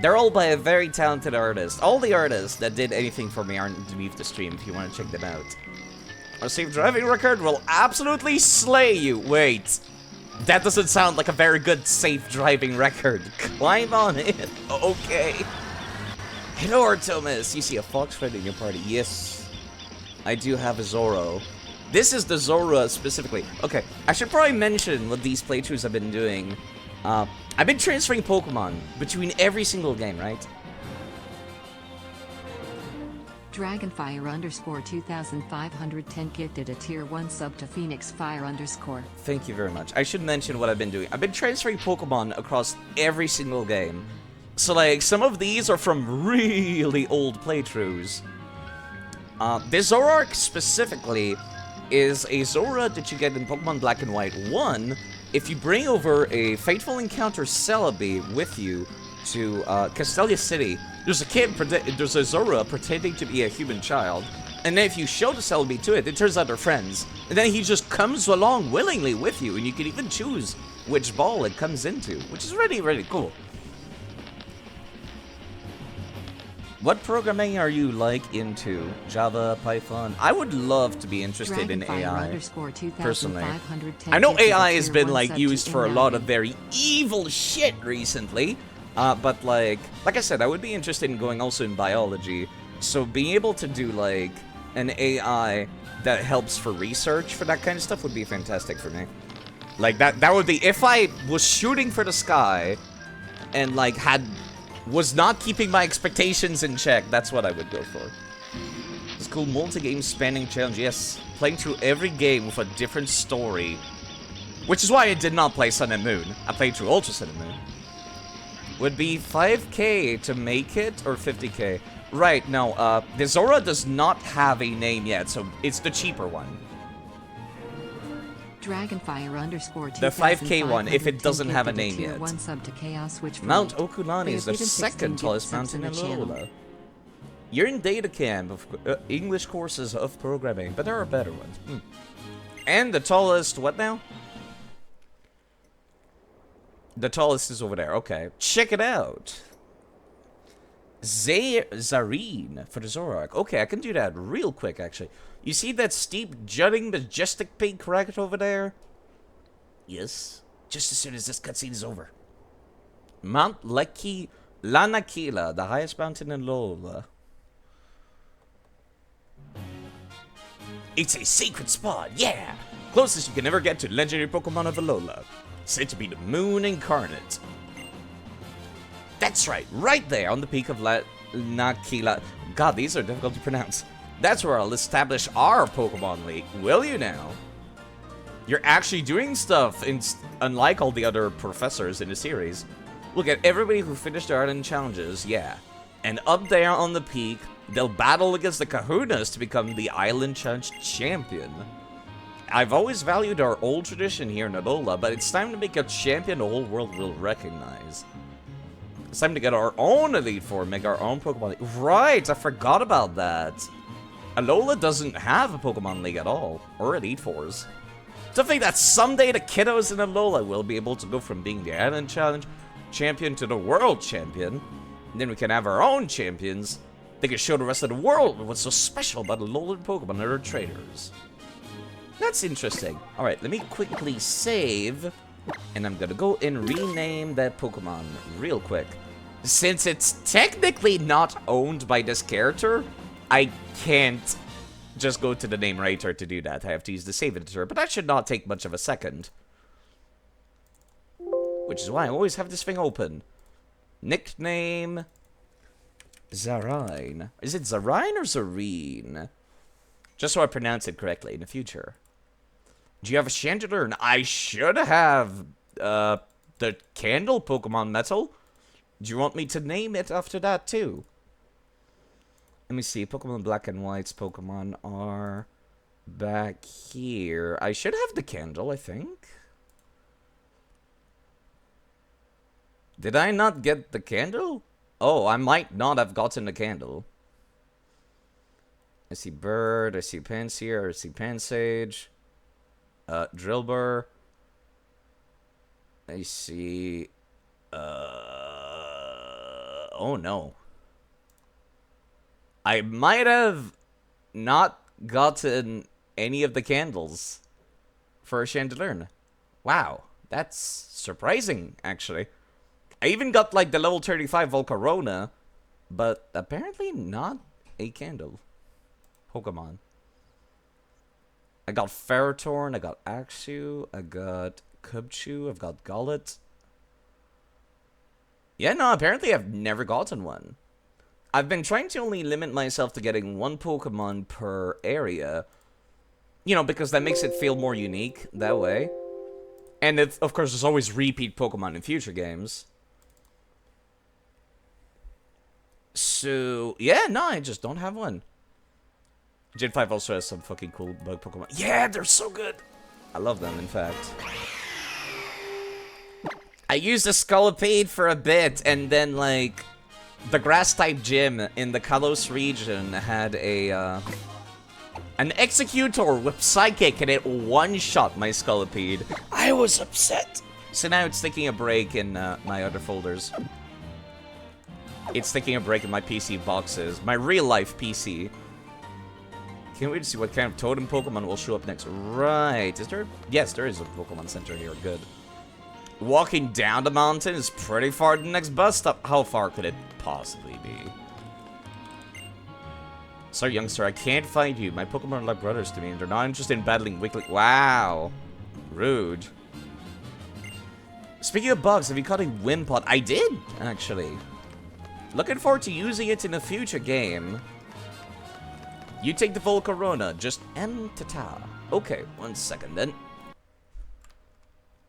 [SPEAKER 1] They're all by a very talented artist. All the artists that did anything for me are underneath the stream if you want to check them out. Our safe driving record will absolutely slay you. Wait. That doesn't sound like a very good safe driving record. Climb on in. Okay. Hello, Artemis. You see a fox friend in your party. Yes. I do have a Zoro. This is the Zora specifically. Okay, I should probably mention what these playthroughs have been doing. I've been transferring Pokemon between every single game, right?
[SPEAKER 4] Dragonfire _ 2510 gifted a tier 1 sub to Phoenix Fire _
[SPEAKER 1] Thank you very much. I should mention what I've been doing. I've been transferring Pokemon across every single game. So, like, some of these are from really old playthroughs. This Zoroark specifically is a Zora that you get in Pokemon Black and White 1 if you bring over a Fateful Encounter Celebi with you to Castelia City. There's a Zora pretending to be a human child, and then if you show the Celebi to it turns out they're friends. And then he just comes along willingly with you, and you can even choose which ball it comes into, which is really, really cool. What programming are you like into? Java, Python? I would love to be interested in AI, personally. I know AI has been like used for a lot of very evil shit recently, but like I said, I would be interested in going also in biology. So being able to do like an AI that helps for research for that kind of stuff would be fantastic for me. Like that would be, if I was shooting for the sky and like was not keeping my expectations in check, that's what I would go for. It's cool multi-game spanning challenge. Yes, playing through every game with a different story. Which is why I did not play Sun and Moon. I played through Ultra Sun and Moon. Would be 5k to make it, or 50k? Right, no, the Zora does not have a name yet, so it's the cheaper one.
[SPEAKER 4] Dragonfire _
[SPEAKER 1] The 5k one, if it doesn't have a name yet. Mount Okulani is the second tallest mountain in Alola. You're in data camp of English courses of programming, but there are better ones. And the tallest, what now? The tallest is over there, okay. Check it out. Zareen for the Zoroark. Okay, I can do that real quick, actually. You see that steep, jutting, majestic peak right over there? Yes. Just as soon as this cutscene is over. Mount Lanakila, the highest mountain in Alola. It's a secret spot, yeah! Closest you can ever get to legendary Pokemon of Alola. Said to be the Moon Incarnate. That's right, right there on the peak of Lanakila. God, these are difficult to pronounce. That's where I'll establish our Pokemon League, will you now? You're actually doing stuff, unlike all the other professors in the series. Look at everybody who finished their island challenges, yeah. And up there on the peak, they'll battle against the Kahunas to become the Island Challenge champion. I've always valued our old tradition here in Alola, but it's time to make a champion the whole world will recognize. It's time to get our own Elite Four, make our own Pokemon League. Right, I forgot about that. Alola doesn't have a Pokemon League at all, or Elite Fours. To think that someday the kiddos in Alola will be able to go from being the Island Challenge champion to the World Champion, and then we can have our own champions. They can show the rest of the world what's so special about Alolan Pokemon and their trainers. That's interesting. Alright, let me quickly save, and I'm gonna go and rename that Pokemon real quick. Since it's technically not owned by this character, I can't just go to the name writer to do that. I have to use the save editor, but that should not take much of a second. Which is why I always have this thing open. Nickname... Zarine. Is it Zarine or Zarine? Just so I pronounce it correctly in the future. Do you have a Chandelure? I should have the Candle Pokemon Metal. Do you want me to name it after that too? Let me see. Pokemon Black and White's Pokemon are back here. I should have the Candle, I think. Did I not get the Candle? Oh, I might not have gotten the Candle. I see Bird, I see Panseer, I see Pansage. Drillbur. I see... oh no. I might have not gotten any of the candles for a Chandelier. Wow, that's surprising, actually. I even got, like, the level 35 Volcarona, but apparently not a candle. Pokemon. I got Ferrothorn, I got Axew, I got Cubchoo, I've got Golett. Yeah, no, apparently I've never gotten one. I've been trying to only limit myself to getting one Pokemon per area. You know, because that makes it feel more unique that way. And, of course, there's always repeat Pokemon in future games. So, yeah, no, I just don't have one. Gen 5 also has some fucking cool bug Pokemon. Yeah, they're so good! I love them, in fact. I used a Scolipede for a bit, and then, like, the Grass-type gym in the Kalos region had a, an Executor with Psychic, and it one-shot my Scolipede. I was upset! So now it's taking a break in, my other folders. It's taking a break in my PC boxes. My real-life PC. Can't wait to see what kind of totem Pokemon will show up next. Right. Is there... Yes, there is a Pokemon Center here. Good. Walking down the mountain is pretty far to the next bus stop. How far could it possibly be? Sorry, youngster. I can't find you. My Pokemon are like brothers to me, and they're not interested in battling weekly... Wow. Rude. Speaking of bugs, have you caught a Wimpod? I did, actually. Looking forward to using it in a future game. You take the Volcarona, just M-Tata. Okay, 1 second then.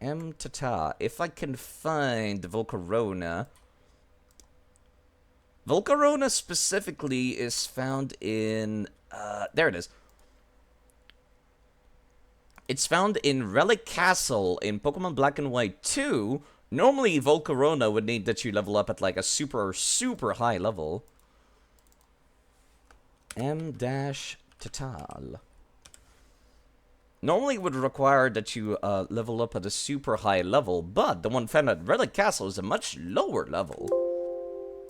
[SPEAKER 1] M-Tata. If I can find the Volcarona. Volcarona specifically is found in... there it is. It's found in Relic Castle in Pokemon Black and White 2. Normally, Volcarona would need that you level up at like a super high level. M-Tatal. Normally it would require that you level up at a super high level, but the one found at Relic Castle is a much lower level.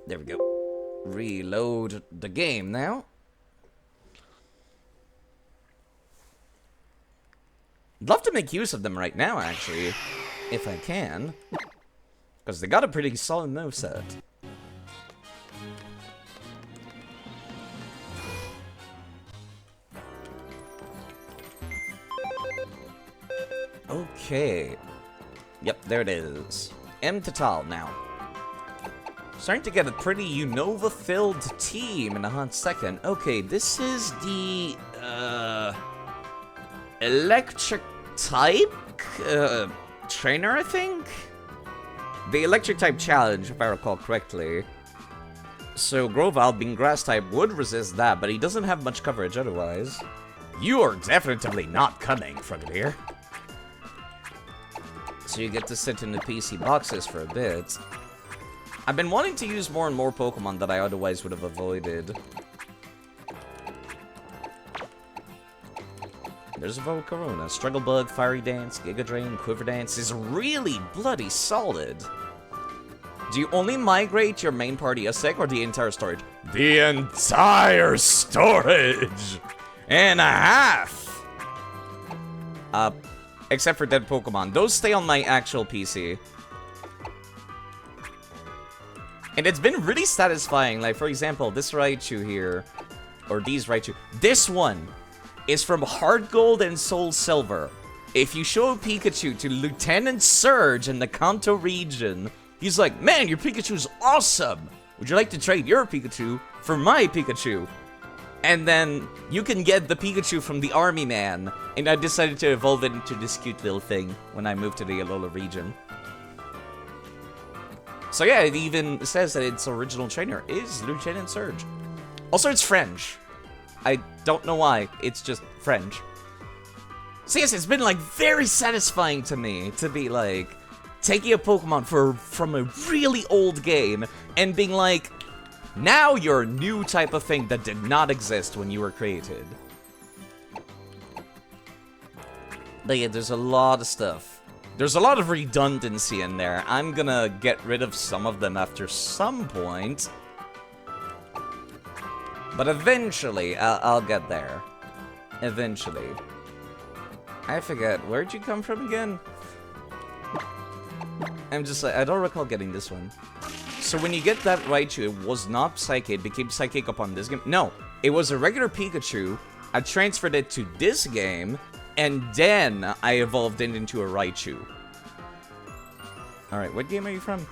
[SPEAKER 1] There we go. Reload the game now. I'd love to make use of them right now, actually, if I can. Because they got a pretty solid moveset. Okay. Yep, there it is. M-Tatal now. Starting to get a pretty Unova-filled team in a hot second. Okay, this is the, electric type? Trainer, I think? The electric type challenge, if I recall correctly. So, Grovyle, being grass type, would resist that, but he doesn't have much coverage otherwise. You are definitely not cunning, Frogadier. So you get to sit in the PC boxes for a bit. I've been wanting to use more and more Pokemon that I otherwise would have avoided. There's a Volcarona. Struggle Bug, Fiery Dance, Giga Drain, Quiver Dance is really bloody solid. Do you only migrate your main party a sec or the entire storage? The entire storage! And a half! Except for dead Pokemon. Those stay on my actual PC. And it's been really satisfying. Like, for example, this Raichu here. Or these Raichu. This one is from Heart Gold and Soul Silver. If you show a Pikachu to Lieutenant Surge in the Kanto region, he's like, man, your Pikachu's awesome! Would you like to trade your Pikachu for my Pikachu? And then you can get the Pikachu from the Army Man. And I decided to evolve it into this cute little thing when I moved to the Alola region. So yeah, it even says that its original trainer is Lieutenant Surge. Also, it's French. I don't know why, it's just French. So yes, it's been like very satisfying to me to be like taking a Pokemon from a really old game and being like, Now you're a new type of thing that did not exist when you were created. But yeah, there's a lot of stuff. There's a lot of redundancy in there. I'm gonna get rid of some of them after some point. But eventually, I'll get there. Eventually. I forget, where'd you come from again? I'm just like, I don't recall getting this one. So when you get that Raichu, it was not Psychic, it became Psychic upon this game. No, it was a regular Pikachu. I transferred it to this game, and then I evolved it into a Raichu. Alright, what game are you from?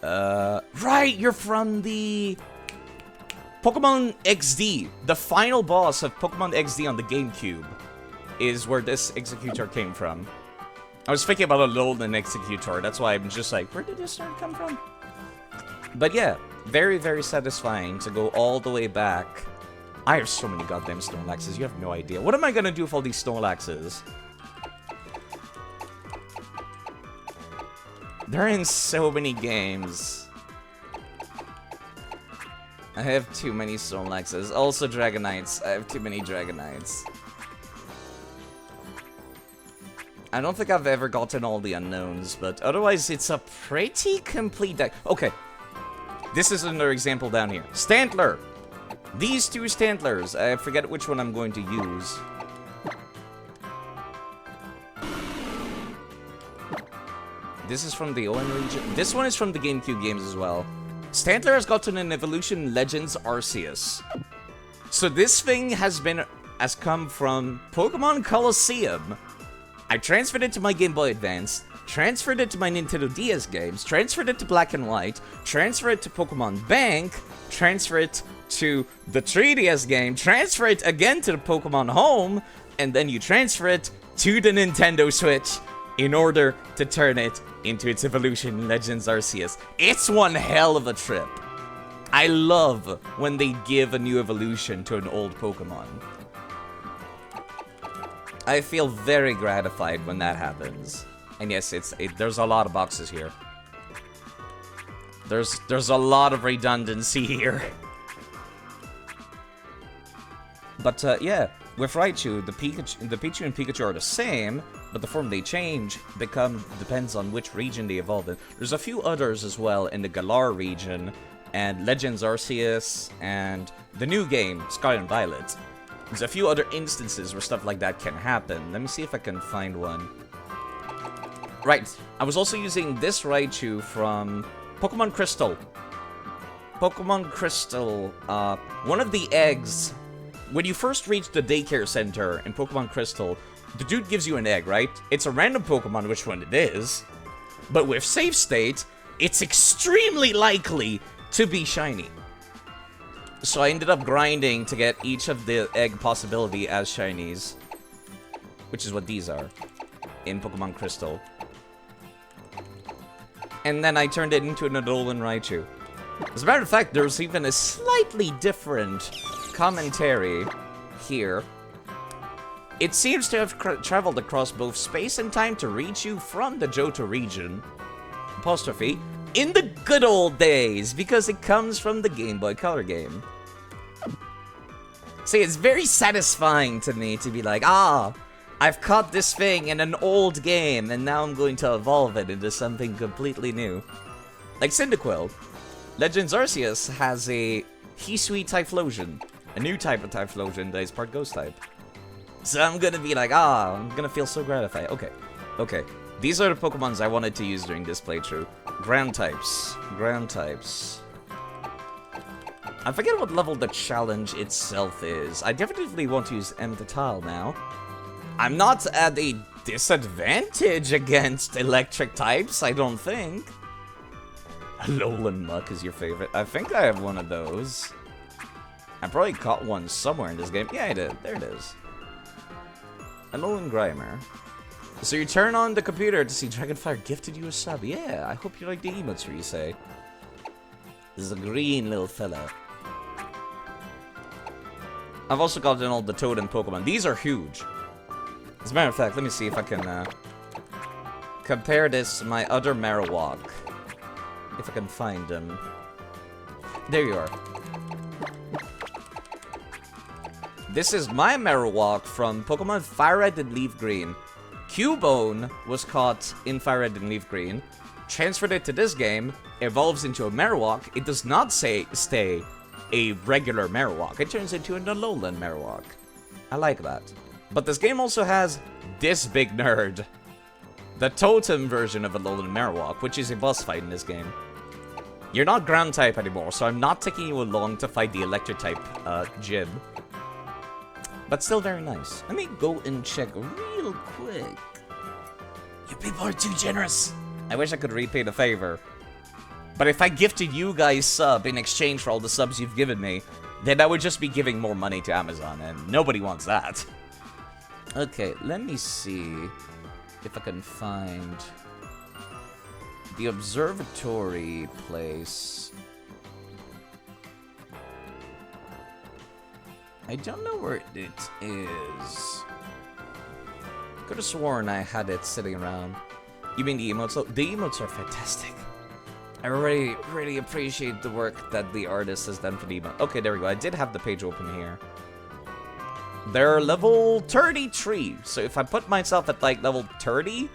[SPEAKER 1] Right, you're from the Pokemon XD. The final boss of Pokemon XD on the GameCube is where this Executor came from. I was thinking about a Alolan Executor, that's why I'm just like, where did this start come from? But yeah, very, very satisfying to go all the way back. I have so many goddamn Snorlaxes, you have no idea. What am I gonna do with all these Snorlaxes? They're in so many games. I have too many Snorlaxes. Also Dragonites. I have too many Dragonites. I don't think I've ever gotten all the unknowns, but otherwise it's a pretty complete deck. Okay. This is another example down here. Stantler! These two Stantlers. I forget which one I'm going to use. This is from the ON region. This one is from the GameCube games as well. Stantler has gotten an evolution Legends Arceus. So this thing has come from Pokemon Colosseum. I transferred it to my Game Boy Advance, transferred it to my Nintendo DS games, transferred it to Black and White, transferred it to Pokemon Bank, transfer it to the 3DS game, transfer it again to the Pokemon Home, and then you transfer it to the Nintendo Switch in order to turn it into its evolution Legends Arceus. It's one hell of a trip. I love when they give a new evolution to an old Pokemon. I feel very gratified when that happens. And yes, there's a lot of boxes here. There's a lot of redundancy here. But yeah, with Raichu, the Pichu and Pikachu are the same, but the form they change depends on which region they evolve in. There's a few others as well in the Galar region, and Legends Arceus, and the new game, Scarlet and Violet. There's a few other instances where stuff like that can happen. Let me see if I can find one. Right, I was also using this Raichu from Pokemon Crystal. Pokemon Crystal, one of the eggs, when you first reach the daycare center in Pokemon Crystal, the dude gives you an egg, right? It's a random Pokemon which one it is, but with Save State, it's extremely likely to be shiny. So I ended up grinding to get each of the egg possibility as shinies, which is what these are in Pokemon Crystal. And then I turned it into an Alolan Raichu. As a matter of fact, there's even a slightly different commentary here. It seems to have traveled across both space and time to reach you from the Johto region, apostrophe, in the good old days, because it comes from the Game Boy Color game. See, it's very satisfying to me to be like, I've caught this thing in an old game, and now I'm going to evolve it into something completely new. Like Cyndaquil. Legends Arceus has a Hisui Typhlosion, a new type of Typhlosion that is part Ghost type. So I'm gonna be like, I'm gonna feel so gratified. Okay. These are the Pokemons I wanted to use during this playthrough. Ground types. I forget what level the challenge itself is. I definitely want to use Mtotile now. I'm not at a disadvantage against electric types, I don't think. Alolan Muck is your favorite. I think I have one of those. I probably caught one somewhere in this game. Yeah, I did. There it is. Alolan Grimer. So you turn on the computer to see Dragonfire gifted you a sub. Yeah, I hope you like the emotes where you say. This is a green little fella. I've also gotten all the Totem Pokemon. These are huge. As a matter of fact, let me see if I can compare this to my other Marowak. If I can find them. There you are. This is my Marowak from Pokemon Fire Red and Leaf Green. Cubone was caught in Fire Red and Leaf Green, transferred it to this game, evolves into a Marowak. It does not stay a regular Marowak. It turns into an Alolan Marowak. I like that. But this game also has this big nerd. The Totem version of Alolan Marowak, which is a boss fight in this game. You're not ground type anymore, so I'm not taking you along to fight the electric type gym. But still very nice. Let me go and check real quick. You people are too generous. I wish I could repay the favor. But if I gifted you guys sub in exchange for all the subs you've given me, then I would just be giving more money to Amazon, and nobody wants that. Okay, let me see if I can find the observatory place. I don't know where it is. Could have sworn I had it sitting around. You mean the emotes? Oh, the emotes are fantastic. I really appreciate the work that the artist has done for the emote. Okay, there we go. I did have the page open here. They're level 33, so if I put myself at like level 30,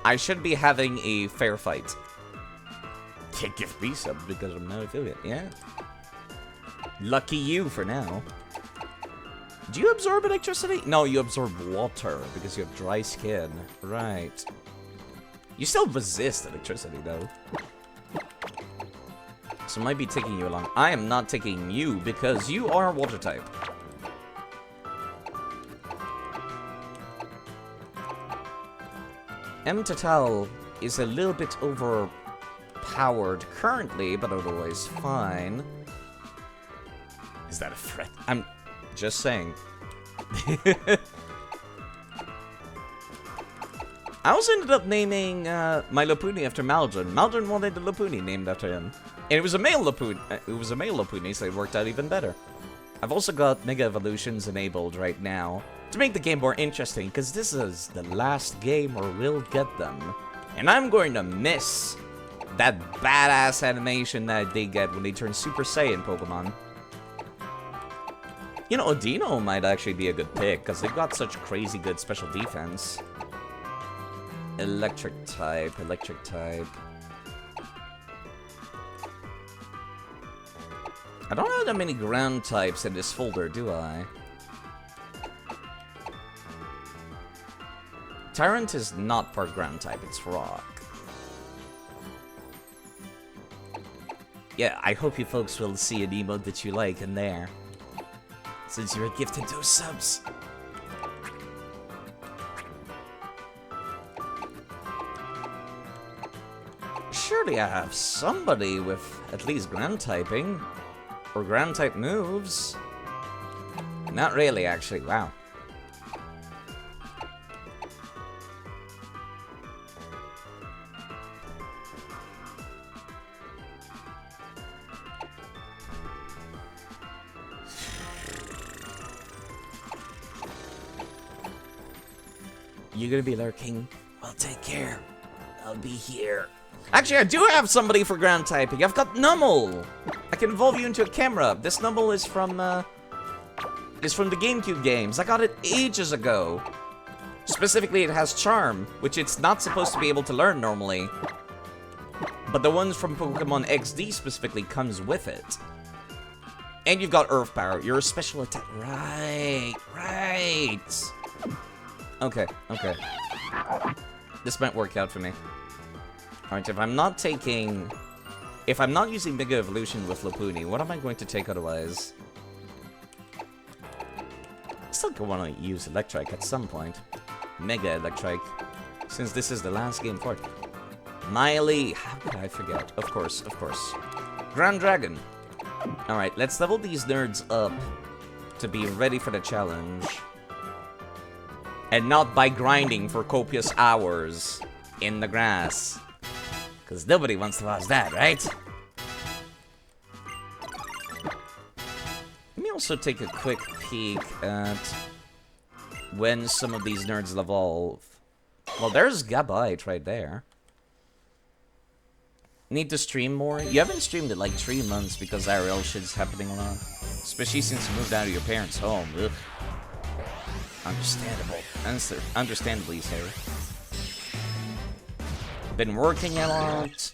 [SPEAKER 1] I should be having a fair fight. Can't give me subs because I'm not an affiliate, yeah. Lucky you for now. Do you absorb electricity? No, you absorb water because you have dry skin. Right. You still resist electricity though. So I might be taking you along. I am not taking you because you are water type. M. Total is a little bit overpowered currently, but otherwise fine. Is that a threat? I'm just saying. I also ended up naming my Lopunny after Maldron. Maldron wanted the Lopunny named after him. And it was a male Lopunny, so it worked out even better. I've also got Mega Evolutions enabled right now to make the game more interesting, because this is the last game where we'll get them. And I'm going to miss that badass animation that they get when they turn Super Saiyan Pokemon. You know, Odino might actually be a good pick, because they've got such crazy good special defense. Electric type, electric type. I don't have that many ground types in this folder, do I? Tyrant is not part ground type, it's rock. Yeah, I hope you folks will see an emote that you like in there, since you were gifted those subs. Surely I have somebody with at least ground typing, or ground type moves. Not really, actually, wow. You gonna be lurking? Well, take care. I'll be here. Actually, I do have somebody for ground typing. I've got Numel. I can evolve you into a camera. This Numel is from the GameCube games. I got it ages ago. Specifically, it has Charm, which it's not supposed to be able to learn normally. But the ones from Pokemon XD specifically comes with it. And you've got Earth Power. You're a special attack. Right. Okay. This might work out for me. Alright, if I'm not using Mega Evolution with Lopunny, what am I going to take otherwise? I still want to use Electrike at some point. Mega Electrike. Since this is the last game for it. Miley! How could I forget? Of course. Grand Dragon. Alright, let's level these nerds up to be ready for the challenge. And not by grinding for copious hours in the grass. Because nobody wants to watch that, right? Let me also take a quick peek at when some of these nerds evolve. Well, there's Gabite right there. Need to stream more? You haven't streamed in like 3 months because IRL shit's happening a lot. Especially since you moved out of your parents' home. Ugh. Understandable. Understandably so. Been working a lot.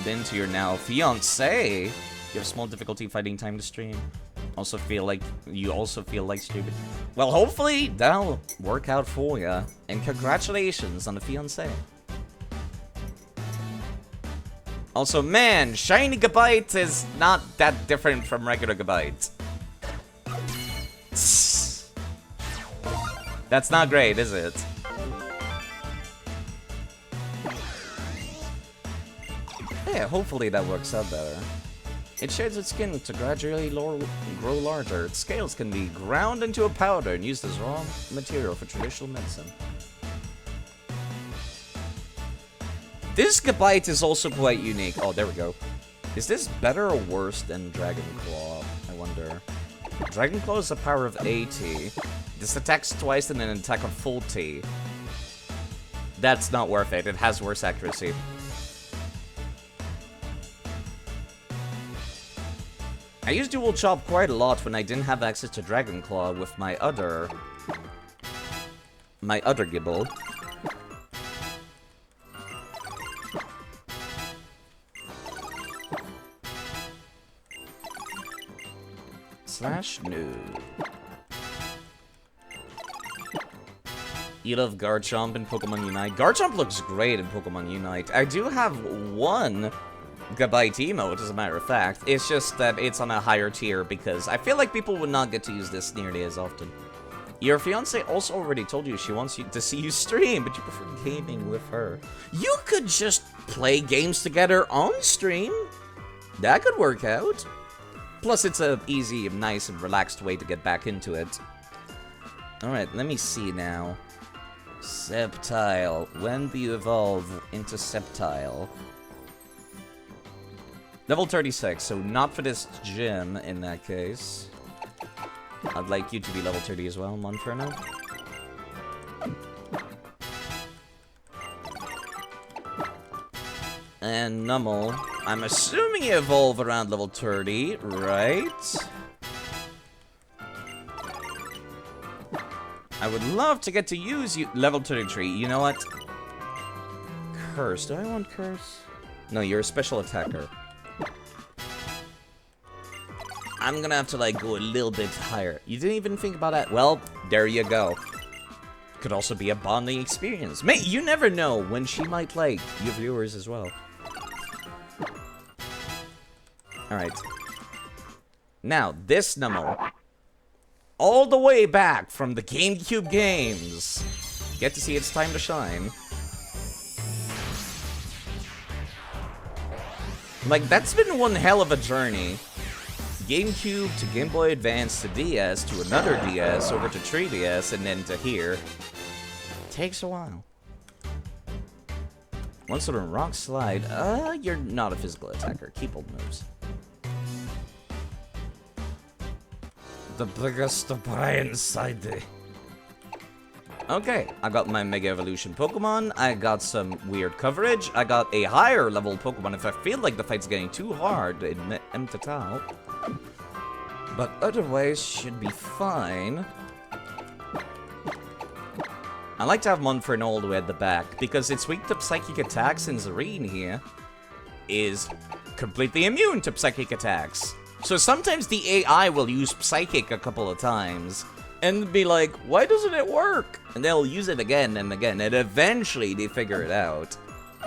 [SPEAKER 1] Been to your now fiancé. You have small difficulty finding time to stream. You also feel like streaming. Well, hopefully that'll work out for ya. And congratulations on the fiancé. Also, man, shiny Gabite is not that different from regular Gabite. That's not great, is it? Yeah, hopefully that works out better. It shades its skin to gradually grow larger. Its scales can be ground into a powder and used as raw material for traditional medicine. This Gabite is also quite unique. Oh, there we go. Is this better or worse than Dragon Claw? I wonder. Dragon Claw is a power of 80. This attacks twice and an attack of full T. That's not worth it. It has worse accuracy. I used Dual Chop quite a lot when I didn't have access to Dragon Claw with my other Gibble. Slash new. You love Garchomp in Pokemon Unite. Garchomp looks great in Pokemon Unite. I do have one Gabite emote, as a matter of fact. It's just that it's on a higher tier because I feel like people would not get to use this nearly as often. Your fiance also already told you she wants you to see you stream, but you prefer gaming with her. You could just play games together on stream. That could work out. Plus, it's a easy, nice, and relaxed way to get back into it. Alright, let me see now. Sceptile. When do you evolve into Sceptile? Level 36, so not for this gym in that case. I'd like you to be level 30 as well, Monferno. And Numel. I'm assuming you evolve around level 30, right? I would love to get to use you. Level 33, you know what? Curse. Do I want Curse? No, you're a special attacker. I'm gonna have to, like, go a little bit higher. You didn't even think about that? Well, there you go. Could also be a bonding experience. Mate, you never know when she might like your viewers as well. Alright. Now, this Numel. All the way back from the GameCube games. Get to see its time to shine. Like, that's been one hell of a journey. GameCube to Game Boy Advance to DS to another DS over to 3DS and then to here. Takes a while. Once on a rock slide, you're not a physical attacker. Keep old moves. The biggest brain inside the... Okay, I got my Mega Evolution Pokemon, I got some weird coverage, I got a higher level Pokemon if I feel like the fight's getting too hard in Mtotao. But otherwise, should be fine. I like to have Monferno all the way at the back, because its weak to Psychic attacks in Zareen here is completely immune to Psychic attacks. So sometimes the AI will use Psychic a couple of times, and be like, why doesn't it work? And they'll use it again and again, and eventually they figure it out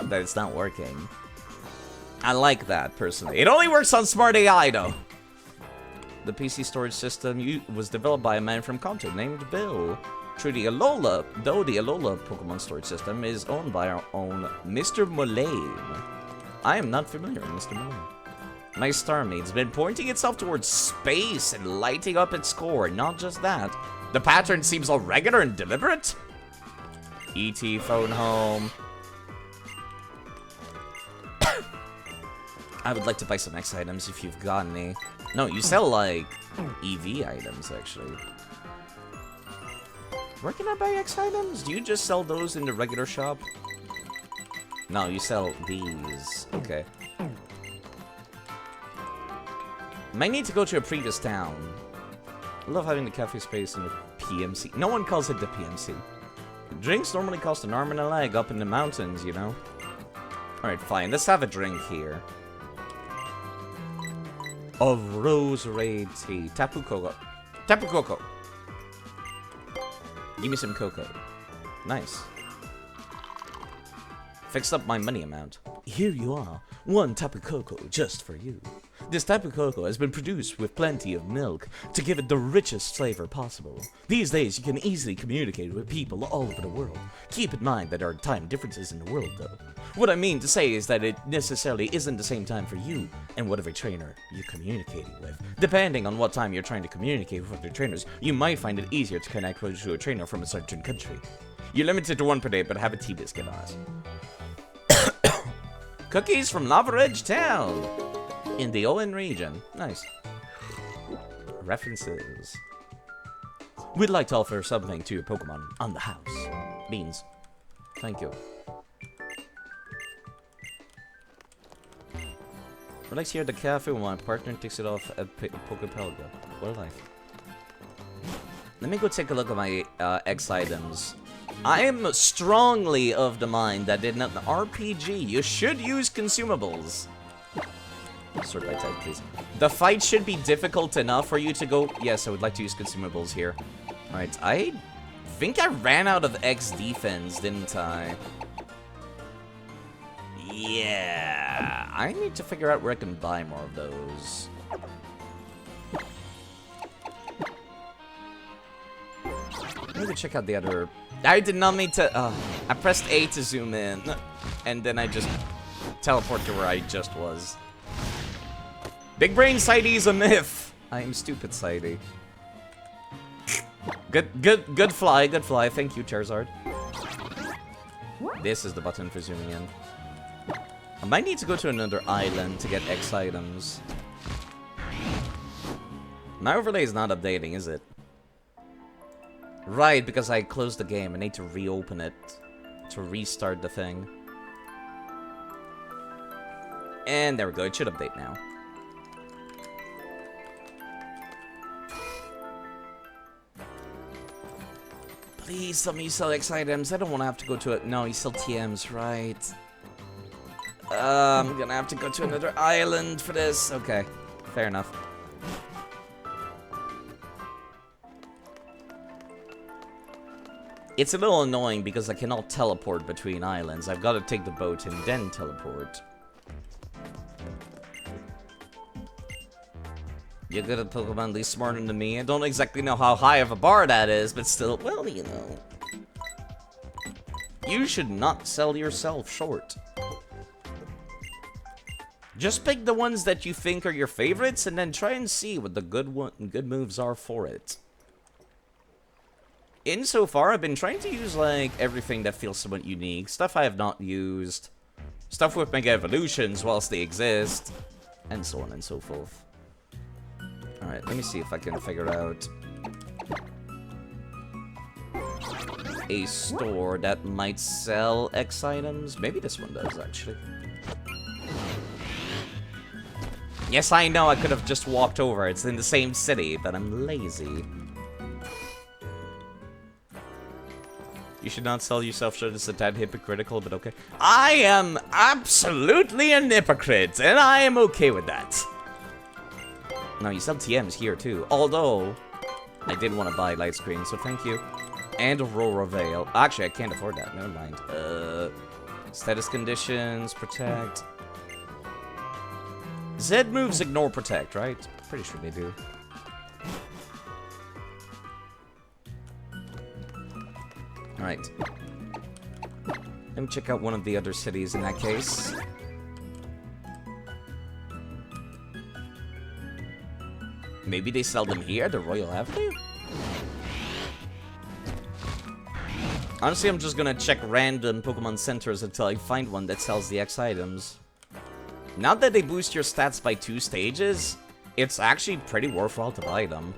[SPEAKER 1] that it's not working. I like that, personally. It only works on smart AI, though. The PC storage system was developed by a man from Kanto named Bill. Though the Alola Pokemon storage system is owned by our own Mr. Mullane. I am not familiar with Mr. Mullane. My Starmie's been pointing itself towards space and lighting up its core. Not just that. The pattern seems all regular and deliberate. E.T. phone home. I would like to buy some X items if you've got any. No, you sell, like, EV items, actually. Where can I buy X items? Do you just sell those in the regular shop? No, you sell these. Okay. Might need to go to a previous town. I love having the cafe space in the PMC. No one calls it the PMC. Drinks normally cost an arm and a leg up in the mountains, you know? Alright, fine. Let's have a drink here. Of rose red tea. Tapu Koko. Tapu Koko. Give me some cocoa. Nice. Fixed up my money amount. Here you are. 1 Tapu Koko just for you. This Tapu Koko has been produced with plenty of milk to give it the richest flavor possible. These days, you can easily communicate with people all over the world. Keep in mind that there are time differences in the world, though. What I mean to say is that it necessarily isn't the same time for you and whatever trainer you're communicating with. Depending on what time you're trying to communicate with other trainers, you might find it easier to connect with a trainer from a certain country. You're limited to 1 per day, but have a tea biscuit on us. Cookies from Lava Ridge Town in the Owen region. Nice. References. We'd like to offer something to your Pokemon on the house. Beans. Thank you. Relax here at the cafe when my partner takes it off at Pokepelga. What a life. Let me go take a look at my X items. I am strongly of the mind that in an RPG, you should use consumables. Sort by type, please. The fight should be difficult enough for you to go, yes, I would like to use consumables here. Alright, I think I ran out of X defense, didn't I? Yeah, I need to figure out where I can buy more of those. Maybe check out the other... I did not mean to... I pressed A to zoom in, and then I just teleport to where I just was. Big Brain Sidey is a myth! I am stupid, Sidey. Good fly, good fly. Thank you, Charizard. This is the button for zooming in. I might need to go to another island to get X items. My overlay is not updating, is it? Right, because I closed the game. I need to reopen it to restart the thing. And there we go. It should update now. Please let me sell X items. I don't want to have to go to it. No, you sell TMs, right? I'm gonna have to go to another island for this. Okay, fair enough. It's a little annoying because I cannot teleport between islands. I've got to take the boat and then teleport. You're good at Pokemon, at least smarter than me. I don't exactly know how high of a bar that is, but still, well, you know. You should not sell yourself short. Just pick the ones that you think are your favorites, and then try and see what the good moves are for it. Insofar, I've been trying to use, like, everything that feels somewhat unique. Stuff I have not used. Stuff with Mega Evolutions whilst they exist. And so on and so forth. Alright, let me see if I can figure out a store that might sell X items. Maybe this one does, actually. Yes, I know I could have just walked over. It's in the same city, but I'm lazy. You should not sell yourself short. It's a tad hypocritical, but okay. I am absolutely an hypocrite, and I am okay with that. No, you sell TMs here, too. Although, I did want to buy light screen, so thank you. And Aurora Veil. Actually, I can't afford that. Never mind. Status conditions, protect. Z moves ignore protect, right? Pretty sure they do. Alright. Let me check out one of the other cities in that case. Maybe they sell them here, the Royal Avenue? Honestly, I'm just gonna check random Pokemon centers until I find one that sells the X items. Now that they boost your stats by 2 stages, it's actually pretty worthwhile to buy them.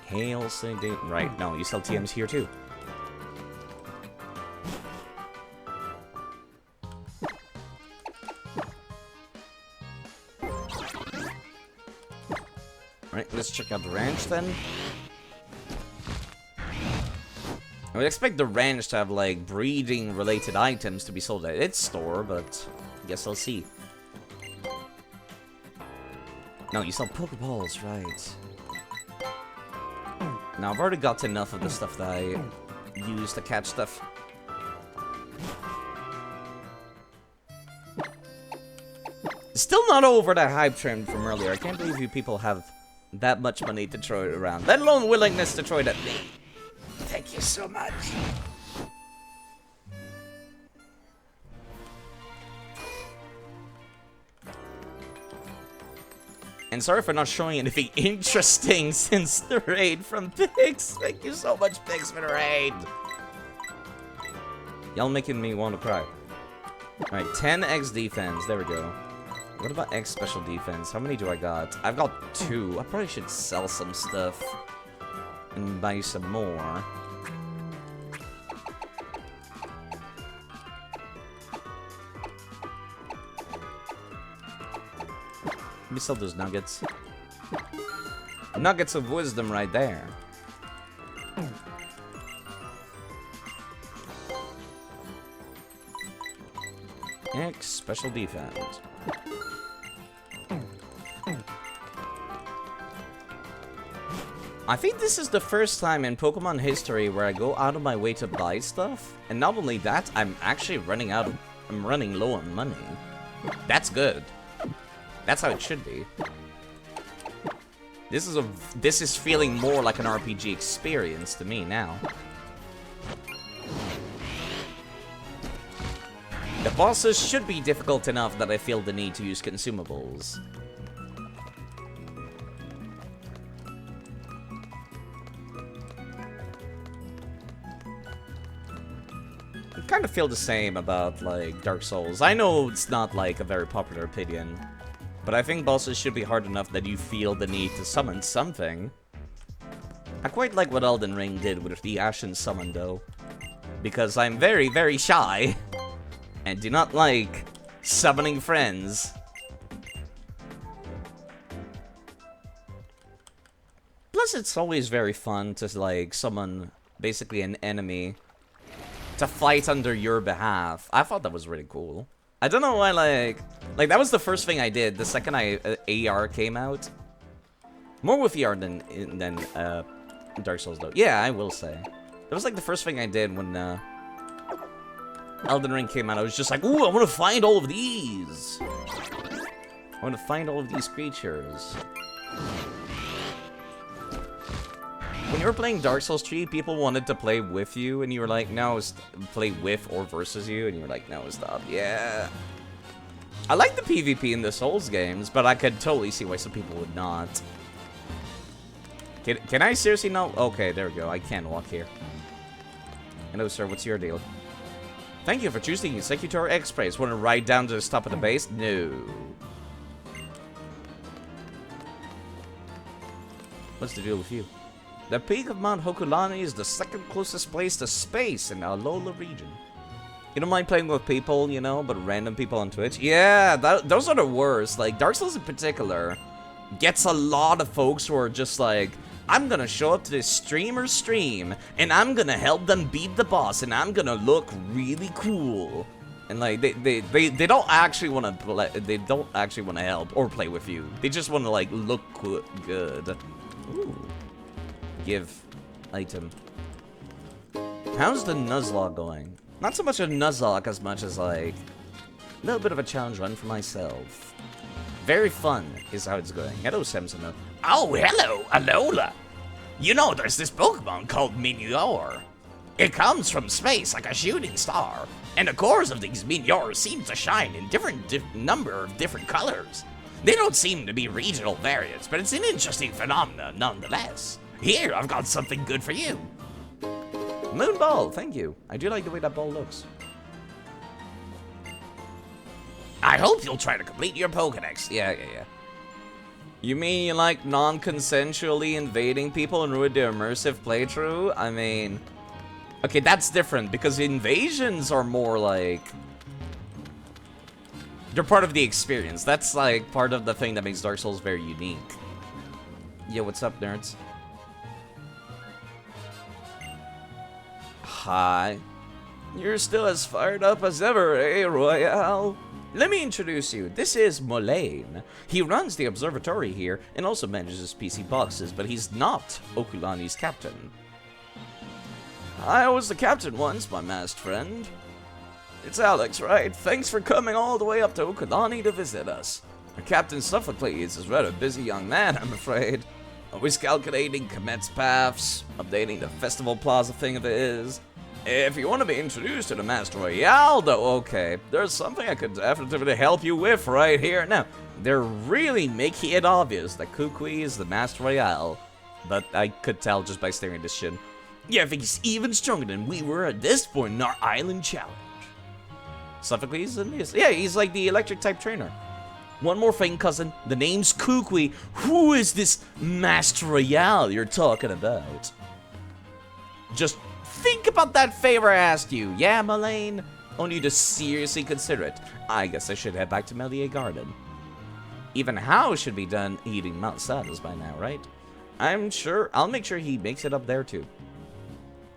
[SPEAKER 1] Hail City. Right, no, you sell TMs here too. Let's check out the ranch then. I would expect the ranch to have like breeding related items to be sold at its store, but I guess I'll see. No, you sell Pokeballs, right? Now I've already got enough of the stuff that I use to catch stuff. Still not over that hype trend from earlier. I can't believe you people have that much money to throw it around, let alone willingness to throw it at me. Thank you so much. And sorry for not showing anything interesting since the raid from Pix. Thank you so much, Pix, for the raid. Y'all making me want to cry. Alright, 10x defense. There we go. What about X special defense? How many do I got? I've got 2. I probably should sell some stuff and buy some more. Let me sell those nuggets. Nuggets of wisdom right there. X special defense. I think this is the first time in Pokemon history where I go out of my way to buy stuff, and not only that, I'm actually running low on money. That's good. That's how it should be. This is feeling more like an RPG experience to me now. The bosses should be difficult enough that I feel the need to use consumables. I kind of feel the same about, like, Dark Souls. I know it's not, like, a very popular opinion, but I think bosses should be hard enough that you feel the need to summon something. I quite like what Elden Ring did with the Ashen Summon, though, because I'm very, very shy, and do not like summoning friends. Plus, it's always very fun to, like, summon basically an enemy to fight under your behalf. I thought that was really cool. I don't know why, like that was the first thing I did the second AR came out. More with ER than Dark Souls, though. Yeah, I will say. That was like the first thing I did when Elden Ring came out. I was just like, ooh, I want to find all of these. I want to find all of these creatures. When you were playing Dark Souls 3, people wanted to play with you, and you were like, no, play with or versus you, and you were like, no, stop. Yeah. I like the PvP in the Souls games, but I could totally see why some people would not. Can I seriously not? Okay, there we go. I can walk here. Hello, sir. What's your deal? Thank you for choosing Secutor Express. Want to ride down to the top of the base? No. What's the deal with you? The peak of Mount Hokulani is the second closest place to space in the Alola region. You don't mind playing with people, you know, but random people on Twitch? Yeah, those are the worst. Like, Dark Souls in particular gets a lot of folks who are just like, I'm gonna show up to this streamer's stream, and I'm gonna help them beat the boss, and I'm gonna look really cool. And like, they don't actually want to play, they don't actually want to help or play with you. They just want to, like, look good. Ooh. Give item. How's the Nuzlocke going? Not so much a Nuzlocke as much as, like, a little bit of a challenge run for myself. Very fun is how it's going. Hello, Samson.
[SPEAKER 2] Oh, hello, Alola. You know, there's this Pokemon called Meteor. It comes from space like a shooting star, and the cores of these meteors seem to shine in number of different colors. They don't seem to be regional variants, but it's an interesting phenomenon nonetheless. Here, I've got something good for you.
[SPEAKER 1] Moon Ball, thank you. I do like the way that ball looks.
[SPEAKER 2] I hope you'll try to complete your Pokedex.
[SPEAKER 1] Yeah. You mean you like non-consensually invading people and ruin the immersive playthrough? I mean... Okay, that's different, because invasions are more like... They're part of the experience. That's like part of the thing that makes Dark Souls very unique. Yo, what's up, nerds? Hi. You're still as fired up as ever, eh, Royale? Let me introduce you. This is Mullane. He runs the observatory here and also manages PC boxes, but he's not Okulani's captain. I was the captain once, my masked friend. It's Alex, right? Thanks for coming all the way up to Okulani to visit us. Our Captain Sophocles is rather busy young man, I'm afraid. Always calculating Komet's paths, updating the festival plaza thing of his. If you want to be introduced to the Master Royale, though, okay, there's something I could definitely help you with right here. Now, they're really making it obvious that Kukui is the Master Royale, but I could tell just by staring at this shit. Yeah, I think he's even stronger than we were at this point in our island challenge. Sophocles, yeah, he's like the electric type trainer. One more thing, cousin, the name's Kukui. Who is this Master Royale you're talking about? Just think about that favor I asked you, yeah, Mullane? I want you to seriously consider it. I guess I should head back to Melier Garden. Even How should be done eating Mount Saddles by now, right? I'll make sure he makes it up there too.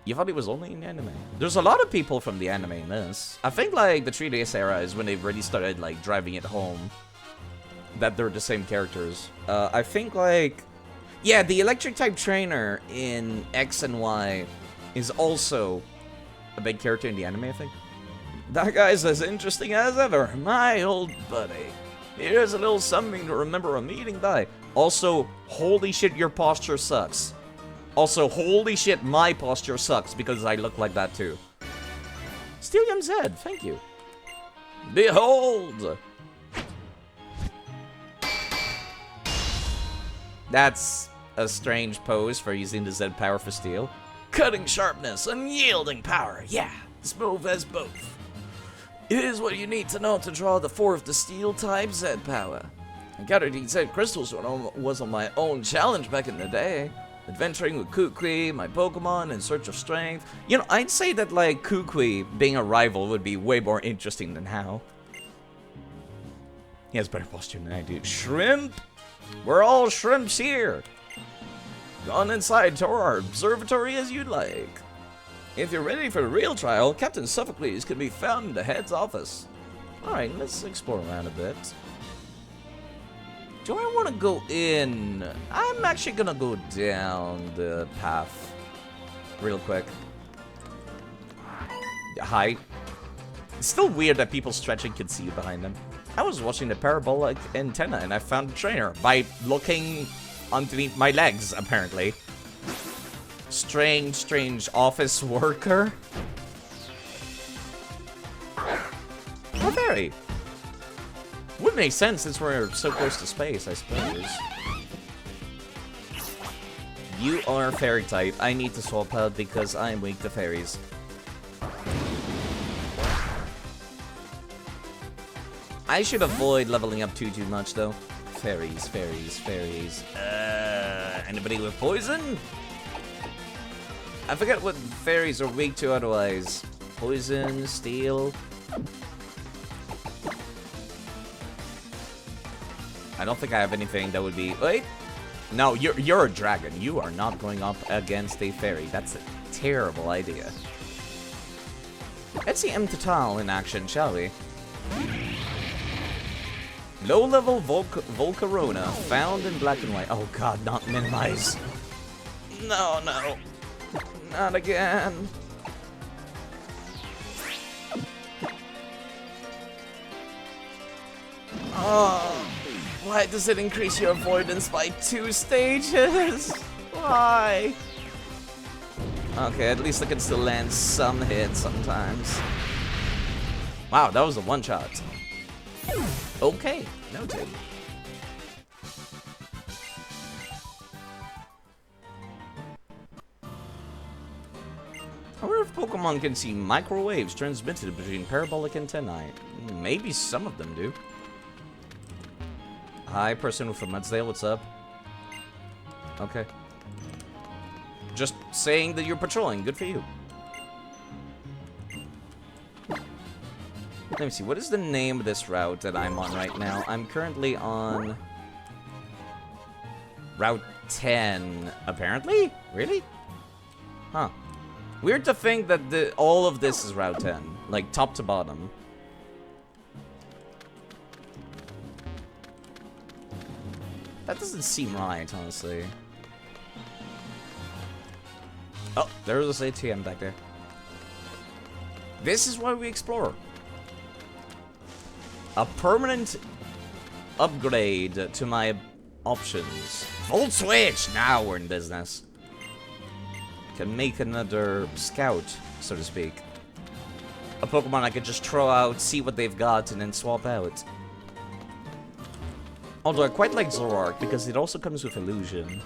[SPEAKER 1] You thought he was only in the anime? There's a lot of people from the anime in this. I think like the 3DS era is when they really started like driving it home that they're the same characters. I think like, yeah, the electric type trainer in X and Y is also a big character in the anime, I think. That guy's as interesting as ever, my old buddy. Here's a little something to remember a meeting by. Also, holy shit, your posture sucks. Also, holy shit, my posture sucks because I look like that too. Steelium Zed, thank you. Behold! That's a strange pose for using the Z power for steel. Cutting sharpness, unyielding power. Yeah, this move has both. It is what you need to know to draw the 4 of the steel type Z power. I gathered these Z crystals was on my own challenge back in the day. Adventuring with Kukui, my Pokemon, in search of strength. You know, I'd say that, like, Kukui being a rival would be way more interesting than How. He has better posture than I do. Shrimp? We're all shrimps here. Gone inside to our observatory as you'd like. If you're ready for the real trial, Captain Sophocles can be found in the head's office. Alright, let's explore around a bit. Do I want to go in? I'm actually gonna go down the path real quick. Hi. It's still weird that people stretching can see you behind them. I was watching the parabolic antenna and I found a trainer by looking underneath my legs, apparently. Strange office worker. Oh, very. Would make sense since we're so close to space, I suppose. You are fairy type. I need to swap out because I'm weak to fairies. I should avoid leveling up too much though. Fairies. Anybody with poison? I forget what fairies are weak to otherwise. Poison, steel. I don't think I have anything that would be... Wait. No, you're a dragon. You are not going up against a fairy. That's a terrible idea. Let's see M. Total in action, shall we? Low-level Volcarona found in black and white. Oh god, not minimize. No. Not again. Oh, why does it increase your avoidance by 2 stages? Why? Okay, at least I can still land some hits sometimes. Wow, that was a one-shot. Okay, noted. I wonder if Pokemon can see microwaves transmitted between parabolic antennae. Maybe some of them do. Hi, person with a Mudsdale, what's up? Okay. Just saying that you're patrolling, good for you. Let me see, what is the name of this route that I'm on right now? I'm currently on Route 10, apparently? Really? Huh. Weird to think that all of this is Route 10. Like, top to bottom. That doesn't seem right, honestly. Oh, there's this ATM back there. This is why we explore. A permanent upgrade to my options. Full switch! Now we're in business. Can make another scout, so to speak. A Pokemon I could just throw out, see what they've got, and then swap out. Although I quite like Zoroark because it also comes with Illusion.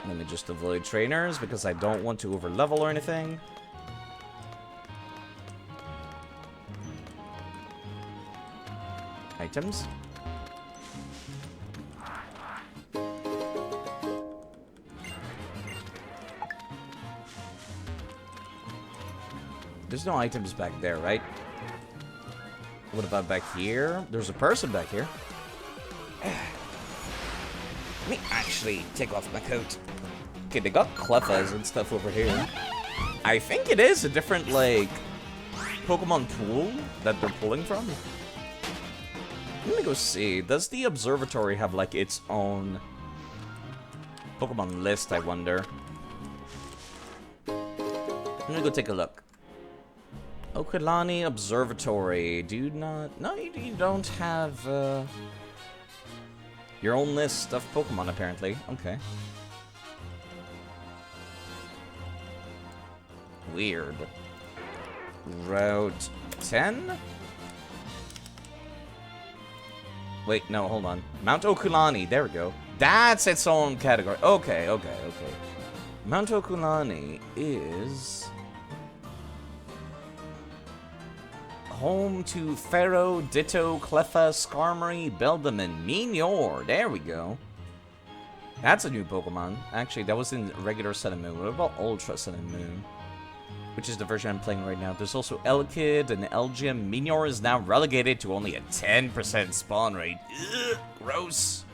[SPEAKER 1] Let me just avoid trainers because I don't want to overlevel or anything. Items. There's no items back there, right? What about back here? There's a person back here. Let me actually take off my coat. Okay, they got Clefas and stuff over here. I think it is a different, like, Pokemon pool that they're pulling from. Let me go see. Does the observatory have, like, its own Pokemon list, I wonder? Let me go take a look. Okalani Observatory. Do you not... No, you don't have, your own list of Pokemon, apparently. Okay. Weird. Route 10? Wait, no, hold on. Mount Okulani, there we go. That's its own category. Okay. Mount Okulani is home to Pharaoh, Ditto, Cleffa, Skarmory, Beldam, Meteor. There we go. That's a new Pokemon. Actually, that was in regular Sun and Moon. What about Ultra Sun and Moon? Which is the version I'm playing right now. There's also Elekid and Elgyem. Meteor is now relegated to only a 10% spawn rate. Ugh, gross.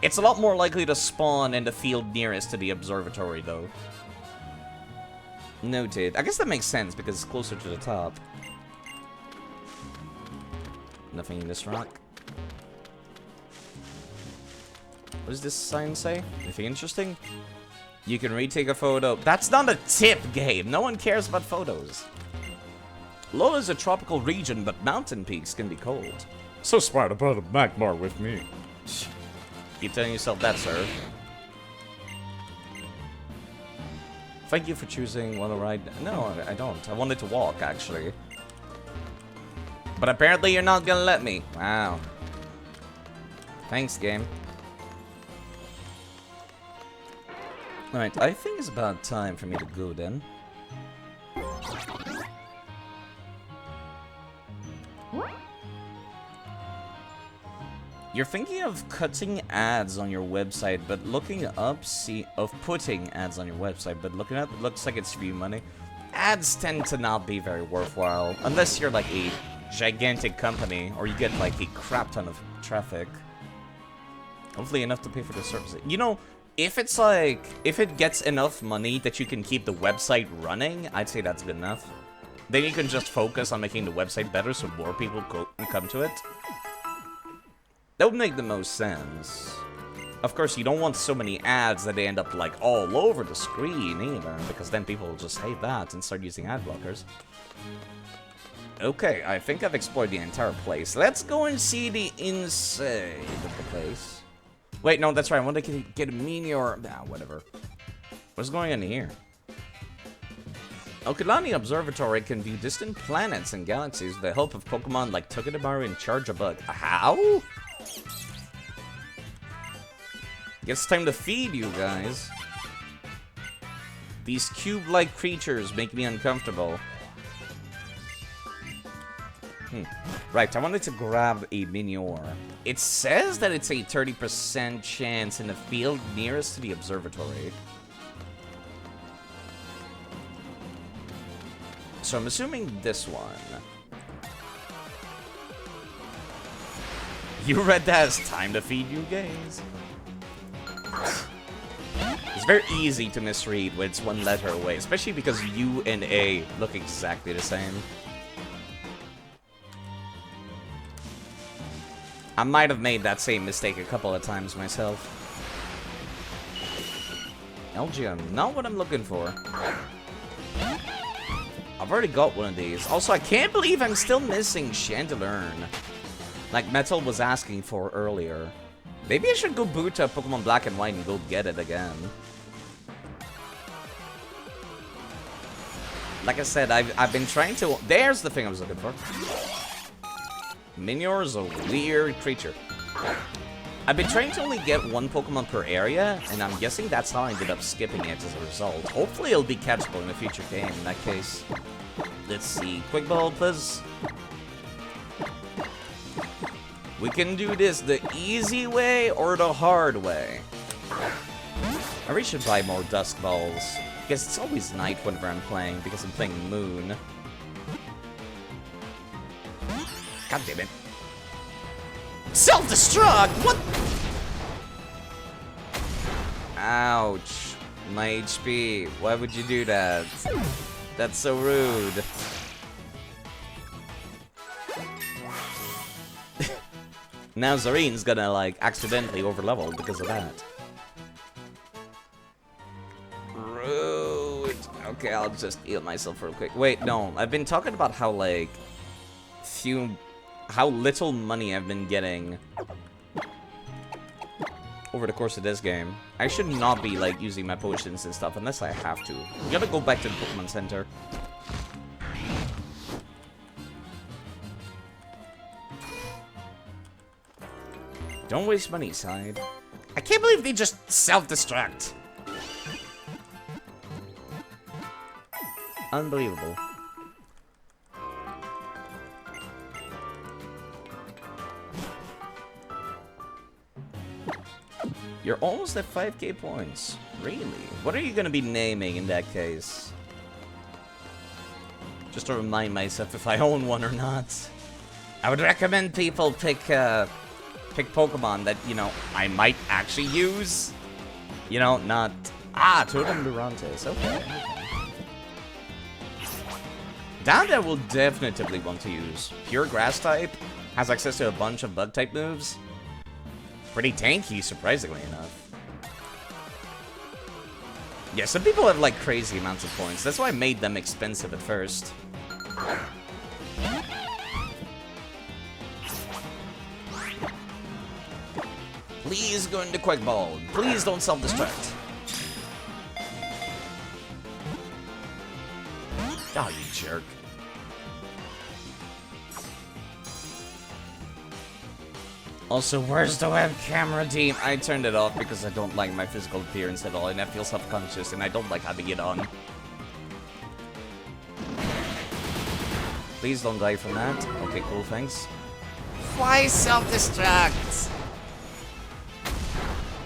[SPEAKER 1] It's a lot more likely to spawn in the field nearest to the observatory, though. Noted. I guess that makes sense because it's closer to the top. Nothing in this rock. What does this sign say? Anything interesting? You can retake a photo. That's not a tip, Gabe. No one cares about photos. Lola is a tropical region, but mountain peaks can be cold.
[SPEAKER 6] So smart about a Magmar with me.
[SPEAKER 1] Keep telling yourself that, sir. Thank you for choosing want to ride. No, I don't. I wanted to walk, actually. But apparently you're not gonna let me. Wow. Thanks, game. Alright, I think it's about time for me to go then. You're thinking of cutting ads on your website, but looking up, putting ads on your website, but looking up, it looks like it's free money. Ads tend to not be very worthwhile, unless you're like a gigantic company, or you get like a crap ton of traffic. Hopefully enough to pay for the service. You know, if it's like, if it gets enough money that you can keep the website running, I'd say that's good enough. Then you can just focus on making the website better so more people come to it. That would make the most sense. Of course, you don't want so many ads that they end up like all over the screen either, because then people will just hate that and start using ad blockers. Okay, I think I've explored the entire place. Let's go and see the inside of the place. Wait, no, that's right. I want to get a Meteor. Nah, whatever. What's going on here? Okalani Observatory can view distant planets and galaxies with the help of Pokemon like Togedemaru and Charjabug. How? Guess it's time to feed you guys. These cube-like creatures make me uncomfortable. Right, I wanted to grab a Meteor. It says that it's a 30% chance in the field nearest to the observatory. So I'm assuming this one. You read that as time to feed you gays. It's very easy to misread when it's one letter away, especially because U and A look exactly the same. I might have made that same mistake a couple of times myself. LGM, not what I'm looking for. I've already got one of these. Also, I can't believe I'm still missing Chandelurn, like Metal was asking for earlier. Maybe I should go boot up Pokemon Black and White and go get it again. Like I said, I've been trying to... There's the thing I was looking for. Minior is a weird creature. I've been trying to only get one Pokemon per area, and I'm guessing that's how I ended up skipping it as a result. Hopefully it'll be catchable in a future game in that case. Let's see. Quick Ball, please. We can do this the easy way or the hard way. I really should buy more Dusk Balls. Because it's always night whenever I'm playing, because I'm playing Moon. God damn it. Self-destruct! What? Ouch. My HP. Why would you do that? That's so rude. Now Zarene's gonna, like, accidentally overlevel because of that. Rude. Okay, I'll just heal myself real quick. Wait, no. I've been talking about how, like, how little money I've been getting over the course of this game. I should not be, like, using my potions and stuff unless I have to. I'm gonna go back to the Pokemon Center. Don't waste money, Side. I can't believe they just self-destruct. Unbelievable. You're almost at 5k points. Really? What are you gonna be naming in that case? Just to remind myself if I own one or not. I would recommend people pick Pokemon that, you know, I might actually use. You know, not... Ah, Totem Lurantis. Okay. Down there will definitely want to use. Pure Grass type. Has access to a bunch of Bug type moves. Pretty tanky, surprisingly enough. Yeah, some people have, like, crazy amounts of points. That's why I made them expensive at first. Please go into Quick Ball. Please don't self-destruct. Oh, you jerk. Also, where's the webcam redeem? I turned it off because I don't like my physical appearance at all, and I feel self-conscious, and I don't like having it on. Please don't die from that. Okay, cool, thanks. Why self-destruct?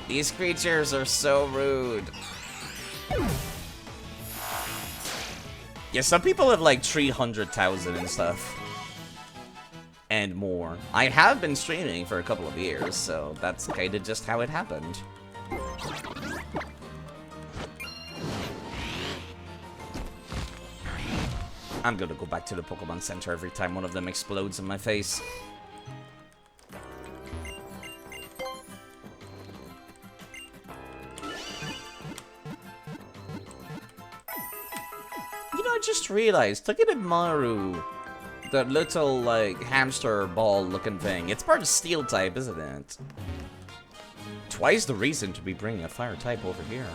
[SPEAKER 1] These creatures are so rude. Yeah, some people have like 300,000 and stuff. And more. I have been streaming for a couple of years, so that's kinda just how it happened. I'm gonna go back to the Pokemon Center every time one of them explodes in my face. You know, I just realized, look at Maru. That little, like, hamster ball looking thing. It's part of Steel type, isn't it? Twice the reason to be bringing a Fire type over here.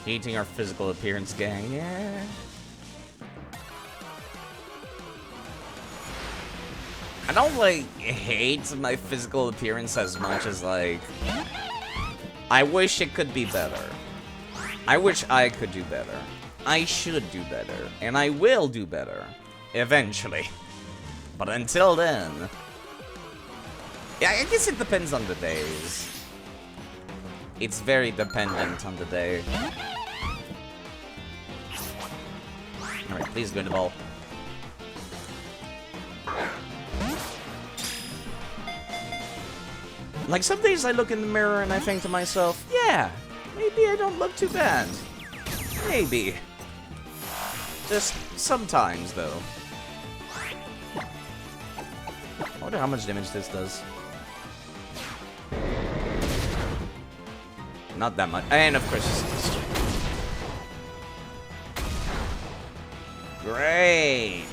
[SPEAKER 1] Hating our physical appearance, gang. Yeah. I don't, like, hate my physical appearance as much as, like... I wish it could be better. I wish I could do better. I should do better, and I will do better, eventually. But until then... Yeah, I guess it depends on the days. It's very dependent on the day. Alright, please go in the ball. Like, some days I look in the mirror and I think to myself, yeah, maybe I don't look too bad. Maybe. Just sometimes, though. I wonder how much damage this does. Not that much. And, of course, it's great!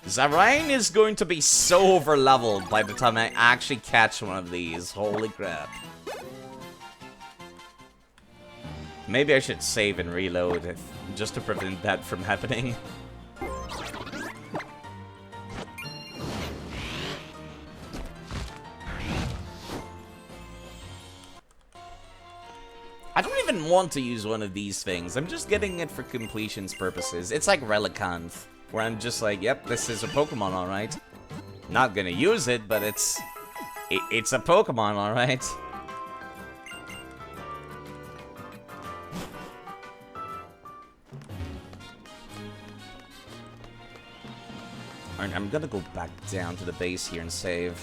[SPEAKER 1] Zarine is going to be so over-leveled by the time I actually catch one of these. Holy crap. Maybe I should save and reload just to prevent that from happening. I don't even want to use one of these things. I'm just getting it for completion's purposes. It's like Relicanth, where I'm just like, yep, this is a Pokemon, alright. Not gonna use it, but it's a Pokemon, alright. Alright, I'm gonna go back down to the base here and save.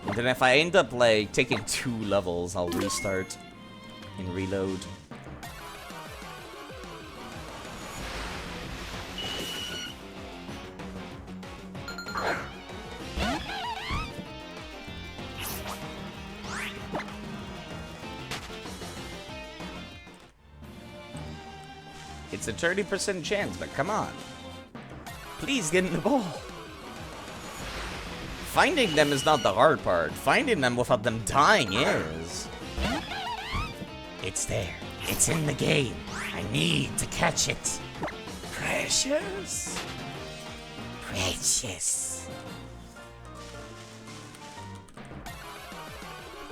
[SPEAKER 1] And then if I end up, like, taking 2 levels, I'll restart and reload. It's a 30% chance, but come on. Please get in the ball. Finding them is not the hard part. Finding them without them dying is. It's there. It's in the game. I need to catch it. Precious. Precious.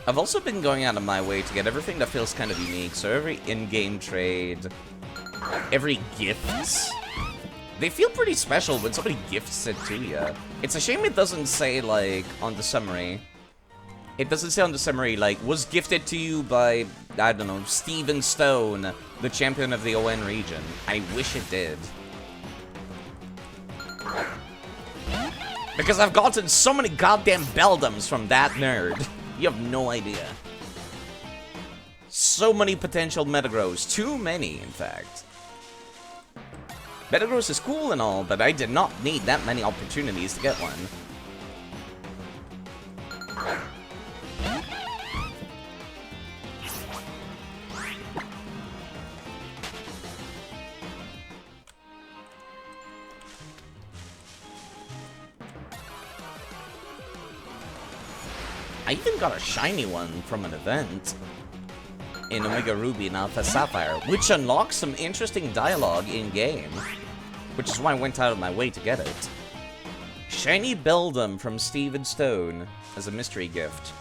[SPEAKER 1] I've also been going out of my way to get everything that feels kind of unique. So every in-game trade, every gifts, they feel pretty special when somebody gifts it to you. It's a shame it doesn't say, like, on the summary. It doesn't say on the summary, like, was gifted to you by, I don't know, Steven Stone, the champion of the ON region. I wish it did. Because I've gotten so many goddamn Beldums from that nerd. You have no idea. So many potential Metagrows. Too many, in fact. Metagross is cool and all, but I did not need that many opportunities to get one. I even got a shiny one from an event in Omega Ruby and Alpha Sapphire, which unlocks some interesting dialogue in-game, which is why I went out of my way to get it. Shiny Beldum from Steven Stone as a mystery gift.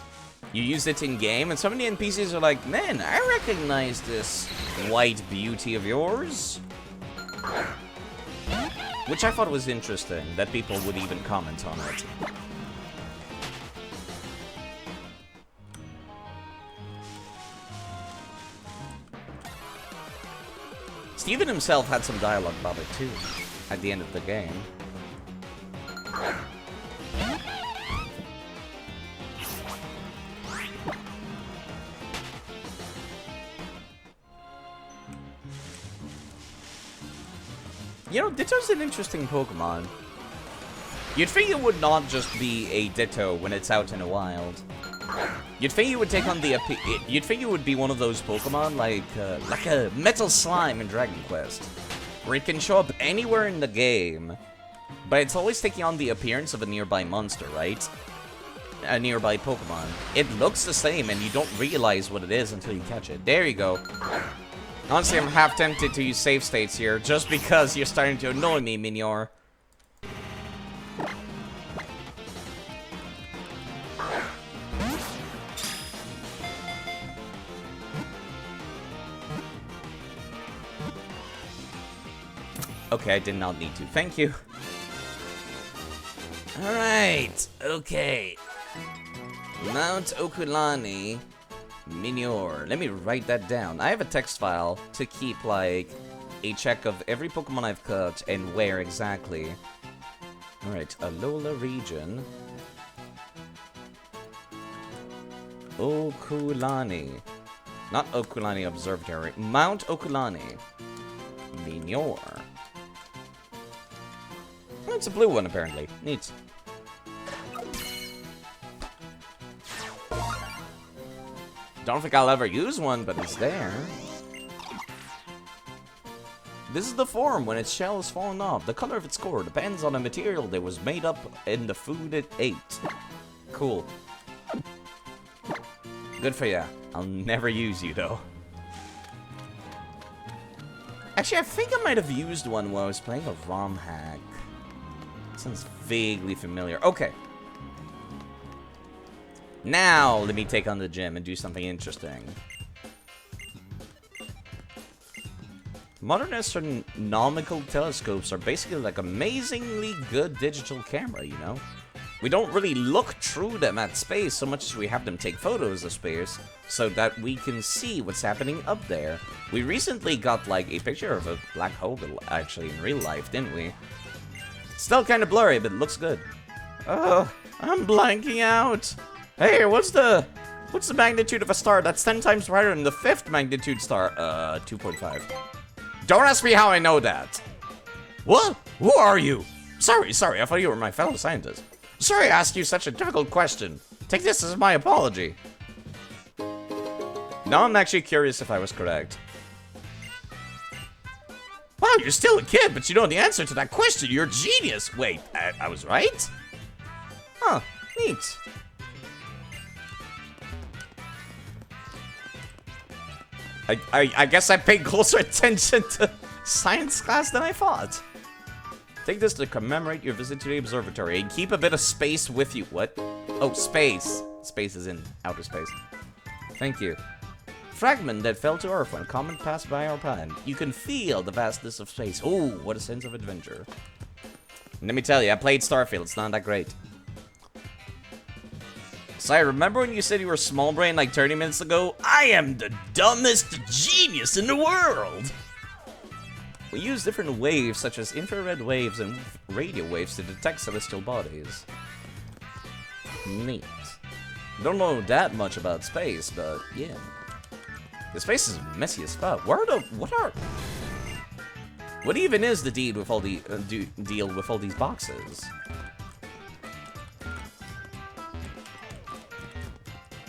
[SPEAKER 1] You use it in-game, and so many NPCs are like, man, I recognize this white beauty of yours. Which I thought was interesting, that people would even comment on it. Steven himself had some dialogue about it too, at the end of the game. You know, Ditto's an interesting Pokemon. You'd think it would not just be a Ditto when it's out in the wild. You'd think you would take on the you'd think it would be one of those Pokemon like a Metal Slime in Dragon Quest, where it can show up anywhere in the game, but it's always taking on the appearance of a nearby monster, right? A nearby Pokemon. It looks the same, and you don't realize what it is until you catch it. There you go. Honestly, I'm half tempted to use save states here, just because you're starting to annoy me, Minior. Okay, I did not need to. Thank you. Alright, okay. Mount Okulani, Minior. Let me write that down. I have a text file to keep, like, a check of every Pokemon I've caught and where exactly. Alright, Alola region. Okulani. Not Okulani Observatory. Mount Okulani. Minor. Oh, it's a blue one, apparently. Neat. Don't think I'll ever use one, but it's there. This is the form when its shell has fallen off. The color of its core depends on the material that was made up in the food it ate. Cool. Good for ya. I'll never use you, though. Actually, I think I might have used one while I was playing a ROM hack. Sounds vaguely familiar. Okay. Now, let me take on the gym and do something interesting. Modern astronomical telescopes are basically like amazingly good digital camera, you know? We don't really look through them at space so much as we have them take photos of space so that we can see what's happening up there. We recently got like a picture of a black hole actually in real life, didn't we? Still kind of blurry, but it looks good. Oh, I'm blanking out. Hey, what's the magnitude of a star that's 10 times brighter than the 5th magnitude star? 2.5. Don't ask me how I know that. What? Who are you? Sorry, I thought you were my fellow scientist. Sorry I asked you such a difficult question. Take this as my apology. Now I'm actually curious if I was correct. Wow, you're still a kid, but you know the answer to that question. You're a genius. Wait, I was right? Huh, neat. I guess I paid closer attention to science class than I thought. Take this to commemorate your visit to the observatory and keep a bit of space with you. What? Oh, space. Space is in outer space. Thank you. Fragment that fell to Earth when a comet passed by our planet. You can feel the vastness of space. Oh, what a sense of adventure. And let me tell you, I played Starfield. It's not that great. So I remember when you said you were small brain like 30 minutes ago? I am the dumbest genius in the world! We use different waves, such as infrared waves and radio waves, to detect celestial bodies. Neat. Don't know that much about space, but yeah. The space is messy as fuck. What even is the deal with all these boxes?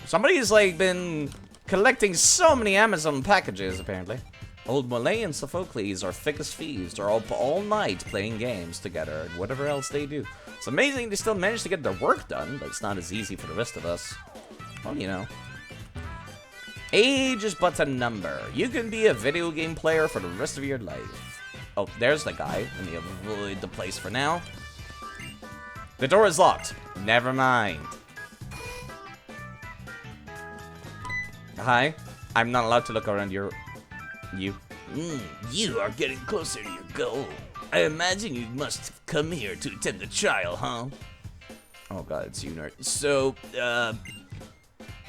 [SPEAKER 1] Somebody's like been collecting so many Amazon packages, apparently. Old Malay and Sophocles are thick as thieves. They're up all night playing games together and whatever else they do. It's amazing they still manage to get their work done, but it's not as easy for the rest of us. Well, you know. Age is but a number. You can be a video game player for the rest of your life. Oh, there's the guy. Let me avoid the place for now. The door is locked. Never mind. Hi. I'm not allowed to look around you.
[SPEAKER 2] You are getting closer to your goal. I imagine you must have come here to attend the trial, huh?
[SPEAKER 1] Oh god, it's you, nerd.
[SPEAKER 2] So,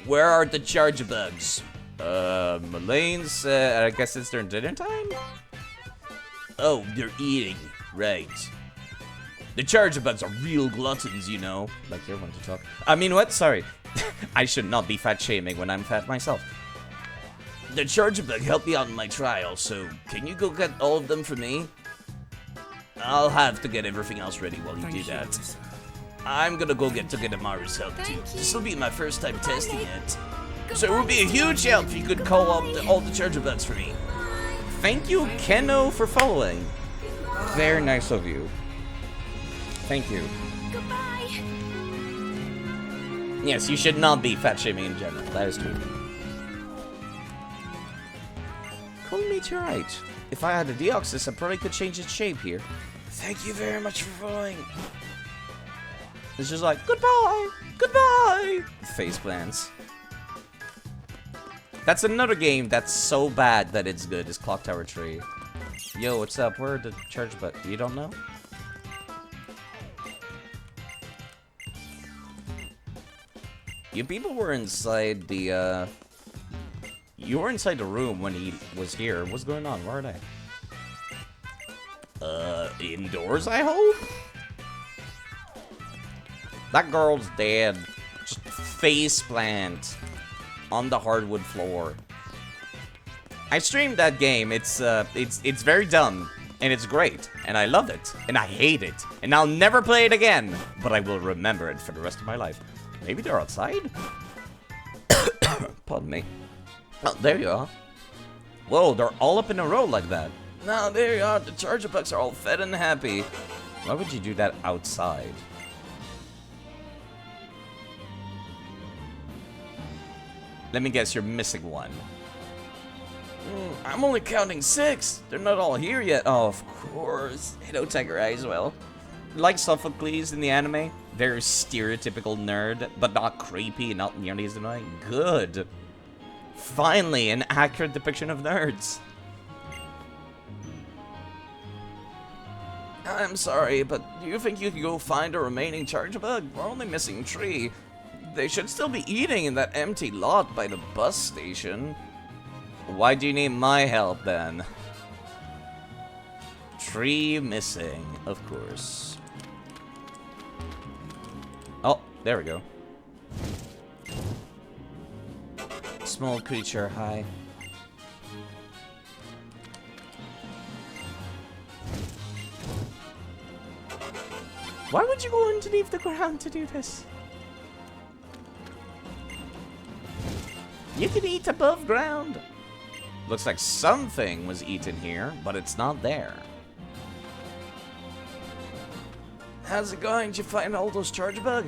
[SPEAKER 2] where are the charge bugs?
[SPEAKER 1] Malane's, I guess it's their dinner time?
[SPEAKER 2] Oh, they're eating. Right. The charge bugs are real gluttons, you know.
[SPEAKER 1] Like you're one to talk. I mean, what? Sorry. I should not be fat shaming when I'm fat myself.
[SPEAKER 2] The charge bug helped me out in my trial, so can you go get all of them for me? I'll have to get everything else ready while you do that. I'm gonna go get Togedemaru's help too. This will be my first time testing it. So it would be a huge help if you could call up all the charge bugs for me.
[SPEAKER 1] Thank you, Keno, for following. Very nice of you. Thank you.
[SPEAKER 5] Goodbye.
[SPEAKER 1] Yes, you should not be fat shaming in general. That is true. Cool meteorite. If I had a Deoxys, I probably could change its shape here. Thank you very much for following. It's just like, goodbye, goodbye. Face plants. That's another game that's so bad that it's good, is Clock Tower Tree. Yo, what's up? Where are the charge buttons? You don't know? You people were inside the, you were inside the room when he was here. What's going on? Where are they?
[SPEAKER 2] Indoors, I hope?
[SPEAKER 1] That girl's dead. Just face plant on the hardwood floor. I streamed that game. It's very dumb. And it's great. And I love it. And I hate it. And I'll never play it again. But I will remember it for the rest of my life. Maybe they're outside? Pardon me. Oh, there you are. Whoa, they're all up in a row like that. Now, there you are. The charger bugs are all fed and happy. Why would you do that outside? Let me guess, you're missing one. I'm only counting 6. They're not all here yet. Oh, of course. Hello, Tiger Eyes. Well, like Sophocles in the anime, very stereotypical nerd, but not creepy and not nearly as annoying. Good. Finally, an accurate depiction of nerds. I'm sorry, but do you think you could go find a remaining charge bug? We're only missing 3. They should still be eating in that empty lot by the bus station. Why do you need my help, then? 3 missing, of course. Oh, there we go. Small creature, hi. Why would you go underneath the ground to do this? You can eat above ground. Looks like something was eaten here, but it's not there. How's it going? Did you find all those charge bug?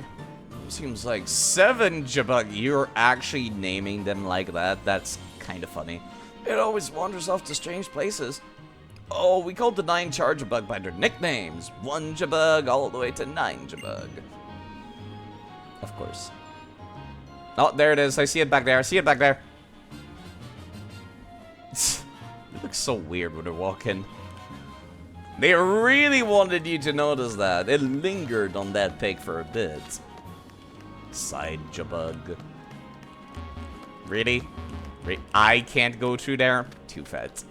[SPEAKER 1] Seems like 7 jabug. You're actually naming them like that? That's kind of funny. It always wanders off to strange places. Oh, we called the 9 charge bug by their nicknames. 1 jabug all the way to 9 jabug. Of course. Oh, there it is. I see it back there. I see it back there. It looks so weird when they're walking. They really wanted you to notice that. It lingered on that pig for a bit. Side jabug. Really? I can't go through there? Too fat.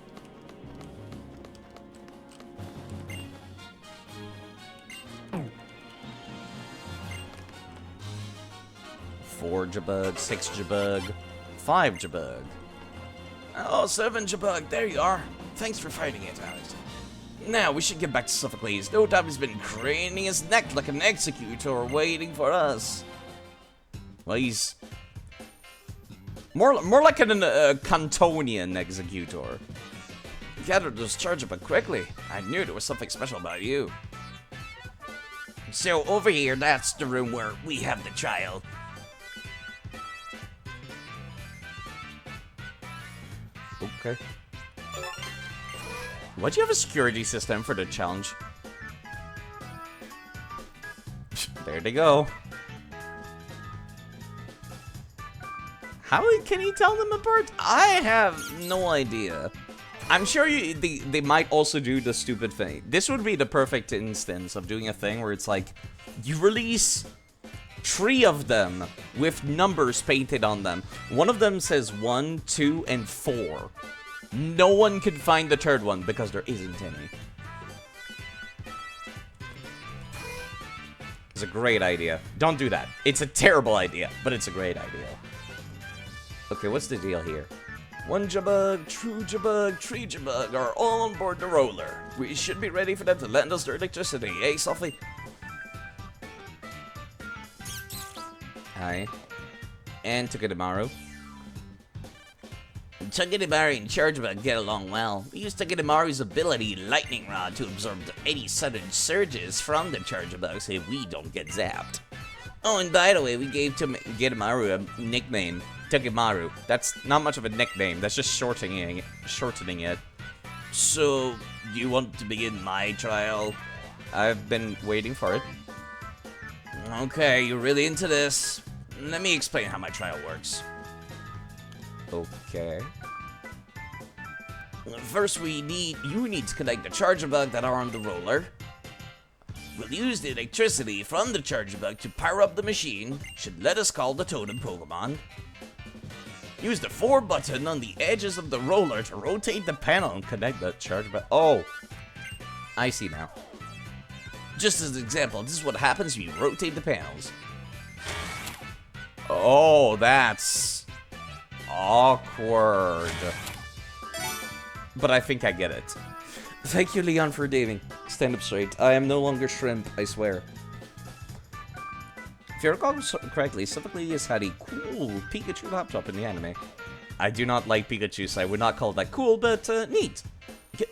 [SPEAKER 1] Four jabug, 6 jabug, 5 jabug. Oh, 7 jabug, there you are. Thanks for fighting it out. Now, we should get back to Sophocles. No doubt he's been craning his neck like an executor waiting for us. Well, he's more like an Cantonian executor. Gather those charge up quickly. I knew there was something special about you.
[SPEAKER 2] So, over here, that's the room where we have the trial.
[SPEAKER 1] Okay. Why'd you have a security system for the challenge? There they go. How can you tell them apart? I have no idea. I'm sure they might also do the stupid thing. This would be the perfect instance of doing a thing where it's like, you release 3 of them with numbers painted on them. One of them says 1, 2, and 4. No one can find the 3rd one because there isn't any. It's a great idea. Don't do that. It's a terrible idea, but it's a great idea. Okay, what's the deal here? 1 jabug, 2 jabug, 3 jabug are all on board the roller. We should be ready for them to lend us their electricity, eh, Sophie? Hi. And Togedemaru.
[SPEAKER 2] Togedemaru and Chargebug get along well. We use Togedemaru's ability, Lightning Rod, to absorb any sudden surges from the Chargebug so we don't get zapped. Oh, and by the way, we gave Togedemaru a nickname, Togedemaru. That's not much of a nickname, that's just shortening it. So, do you want to begin my trial?
[SPEAKER 1] I've been waiting for it.
[SPEAKER 2] Okay, you're really into this. Let me explain how my trial works.
[SPEAKER 1] Okay.
[SPEAKER 2] First, you need to connect the charger bug that are on the roller. We'll use the electricity from the charger bug to power up the machine, should let us call the totem Pokemon. Use the 4 button on the edges of the roller to rotate the panel and connect the charger bug. Oh, I see now. Just as an example, this is what happens when you rotate the panels.
[SPEAKER 1] Oh, that's awkward. But I think I get it. Thank you, Leon, for redeeming. Stand up straight. I am no longer shrimp, I swear. If you recall correctly, Sophocles had a cool Pikachu laptop in the anime. I do not like Pikachu, so I would not call that cool, but neat.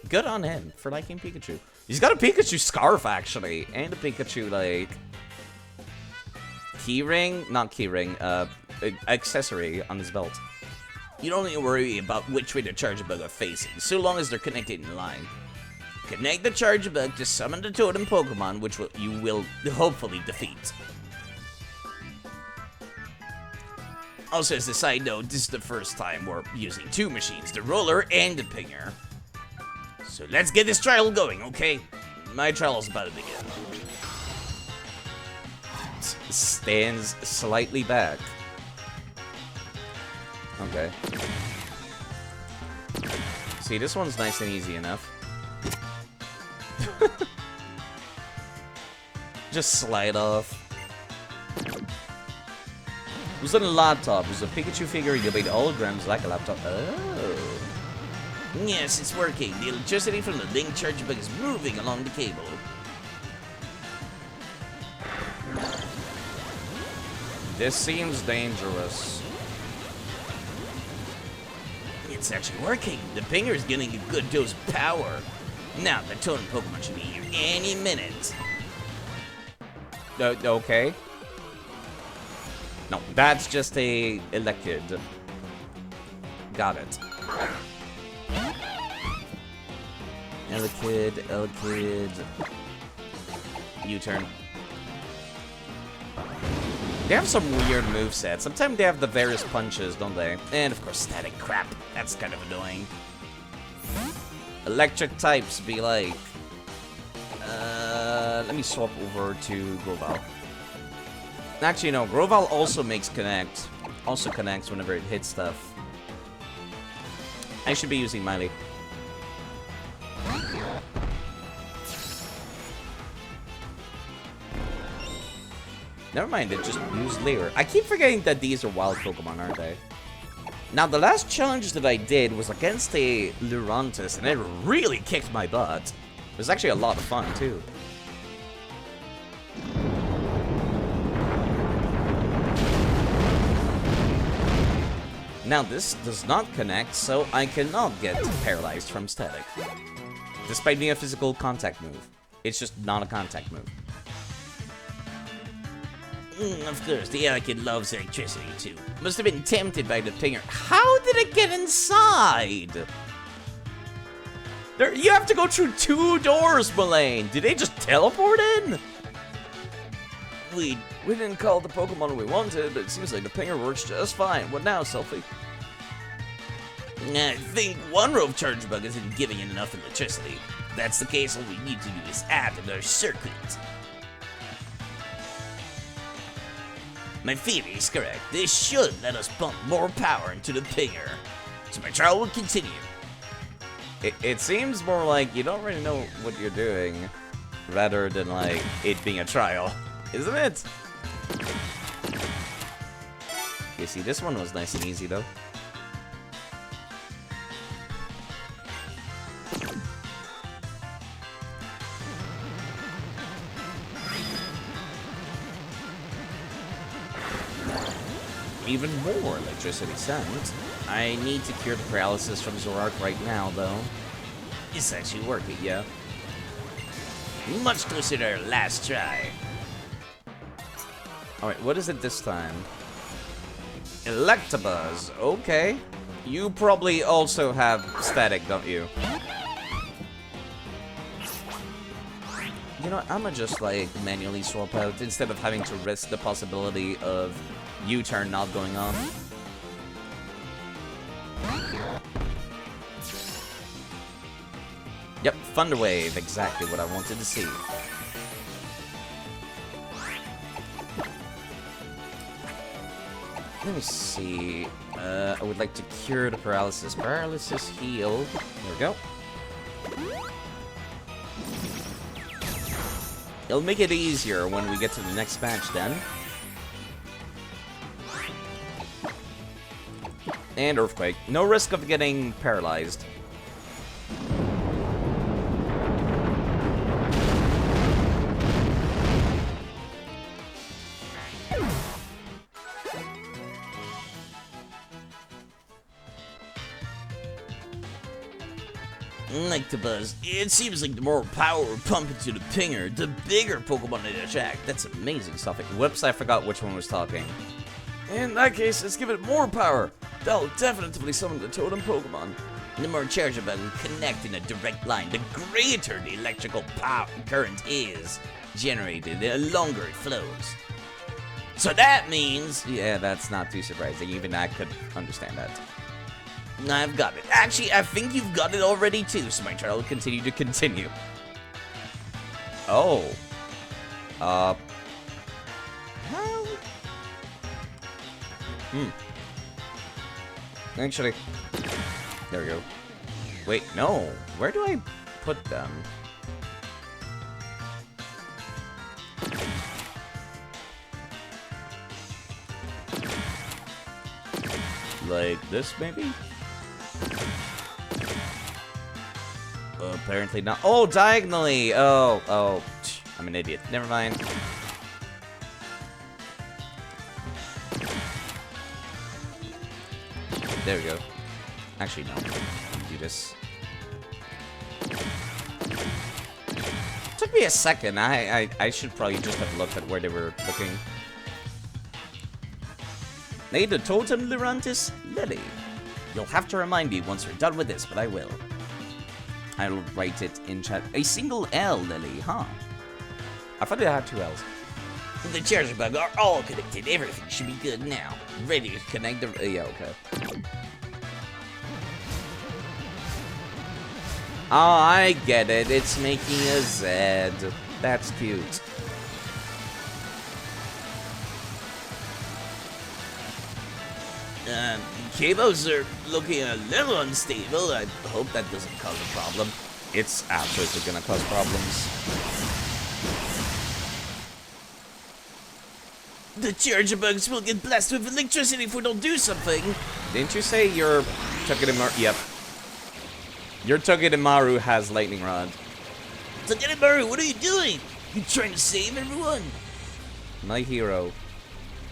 [SPEAKER 1] Good on him for liking Pikachu. He's got a Pikachu scarf, actually, and a Pikachu, like, keyring? Not keyring, accessory on his belt.
[SPEAKER 2] You don't need to worry about which way the Charge Bug are facing, so long as they're connected in line. Connect the Charge Bug to summon the Totem Pokemon, which you will hopefully defeat. Also, as a side note, this is the first time we're using two machines, the roller and the pinger. So let's get this trial going, okay? My trial is about to begin.
[SPEAKER 1] Stands slightly back. Okay. See, this one's nice and easy enough. Just slide off. It was a laptop. It was a Pikachu figure. You made holograms like a laptop. Oh.
[SPEAKER 2] Yes, it's working. The electricity from the Link Charge Bug is moving along the cable.
[SPEAKER 1] This seems dangerous.
[SPEAKER 2] It's actually working. The pinger is getting a good dose of power. Now, the Totem Pokemon should be here any minute.
[SPEAKER 1] Okay. No, that's just a Elected. Got it. Elected. U-turn. They have some weird movesets. Sometimes they have the various punches, don't they?
[SPEAKER 2] And of course, static crap. That's kind of annoying.
[SPEAKER 1] Electric types be like... let me swap over to Grovyle. Actually, no. Grovyle also makes connect. Also connects whenever it hits stuff. I should be using Miley. Never mind, it just used Leer. I keep forgetting that these are wild Pokemon, aren't they? Now, the last challenge that I did was against a Lurantis, and it really kicked my butt. It was actually a lot of fun, too. Now, this does not connect, so I cannot get paralyzed from static. Despite being a physical contact move. It's just not a contact move.
[SPEAKER 2] Of course, the Elekid loves electricity too. Must have been tempted by the pinger. How did it get inside?
[SPEAKER 1] You have to go through 2 doors, Mullane. Did they just teleport in?
[SPEAKER 2] We
[SPEAKER 1] didn't call the Pokemon we wanted, but it seems like the pinger works just fine. What now, Selfie?
[SPEAKER 2] I think one row of Charge Bug isn't giving it enough electricity. If that's the case, all we need to do is add another circuit. My theory is correct. This should let us pump more power into the pinger. So my trial will continue.
[SPEAKER 1] It seems more like you don't really know what you're doing, rather than like it being a trial, isn't it? You see, this one was nice and easy though. Even more electricity sent. I need to cure the paralysis from Zorark right now, though.
[SPEAKER 2] It's actually working.
[SPEAKER 1] Yeah.
[SPEAKER 2] Much closer to our last try.
[SPEAKER 1] Alright, what is it this time? Electabuzz. Okay. You probably also have static, don't you? You know, I'ma just, like, manually swap out instead of having to risk the possibility of U-turn not going on. Yep, Thunder Wave, exactly what I wanted to see. Let me see. I would like to cure the paralysis. Paralysis heal. There we go. It'll make it easier when we get to the next match then. And Earthquake. No risk of getting paralyzed.
[SPEAKER 2] Like the buzz, it seems like the more power we pump into the pinger, the bigger Pokemon it attract.
[SPEAKER 1] That's amazing stuff. Whoops, I forgot which one was talking. In that case, let's give it more power. That'll definitely summon the totem Pokemon.
[SPEAKER 2] The more charge bug we connect in a direct line, the greater the electrical power current is generated, the longer it flows. So that means...
[SPEAKER 1] Yeah, that's not too surprising. Even I could understand that.
[SPEAKER 2] I've got it. Actually, I think you've got it already too, so my trial will continue to continue.
[SPEAKER 1] Oh. Actually, there we go. Wait, no. Where do I put them? Like this, maybe? Apparently not. Oh, diagonally! Oh, I'm an idiot. Never mind. There we go. Actually, no. Do this. Took me a second. I should probably just have looked at where they were looking. Need a totem, Lurantis? Lily. You'll have to remind me once we're done with this, but I will. I'll write it in chat. A single L, Lily, huh? I thought it had 2 L's.
[SPEAKER 2] The charger bug are all connected. Everything should be good now. Ready to connect the...
[SPEAKER 1] yeah, okay. Oh, I get it. It's making a Z. That's cute.
[SPEAKER 2] Cables are looking a little unstable. I hope that doesn't cause a problem.
[SPEAKER 1] It's absolutely gonna cause problems.
[SPEAKER 2] The charger bugs will get blasted with electricity if we don't do something.
[SPEAKER 1] Didn't you say your Togedemaru? Yep. Your Togedemaru has lightning rod.
[SPEAKER 2] Togedemaru, what are you doing? You trying to save everyone?
[SPEAKER 1] My hero.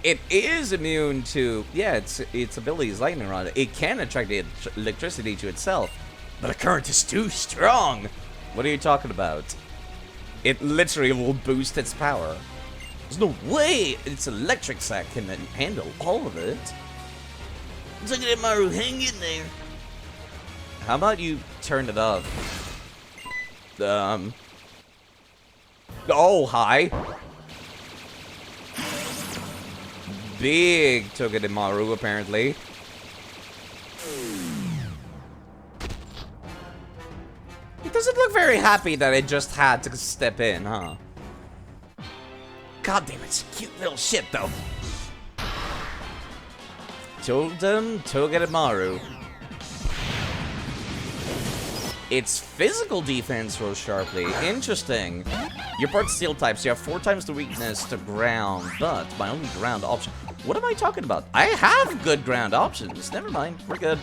[SPEAKER 1] It is immune to, yeah, its ability is lightning rod. It can attract the electricity to itself, but the current is too strong. What are you talking about? It literally will boost its power. There's no way its electric sac can handle all of it.
[SPEAKER 2] Togedemaru, hang in there.
[SPEAKER 1] How about you turn it off? Oh, hi. Big Togedemaru, apparently. It doesn't look very happy that it just had to step in, huh?
[SPEAKER 2] God damn, it's a cute little shit, though.
[SPEAKER 1] Totem Togedemaru. Its physical defense rose sharply. Interesting. Your part's steel type, so you have 4 times the weakness to ground, but my only ground option... What am I talking about? I have good ground options. Never mind. We're good.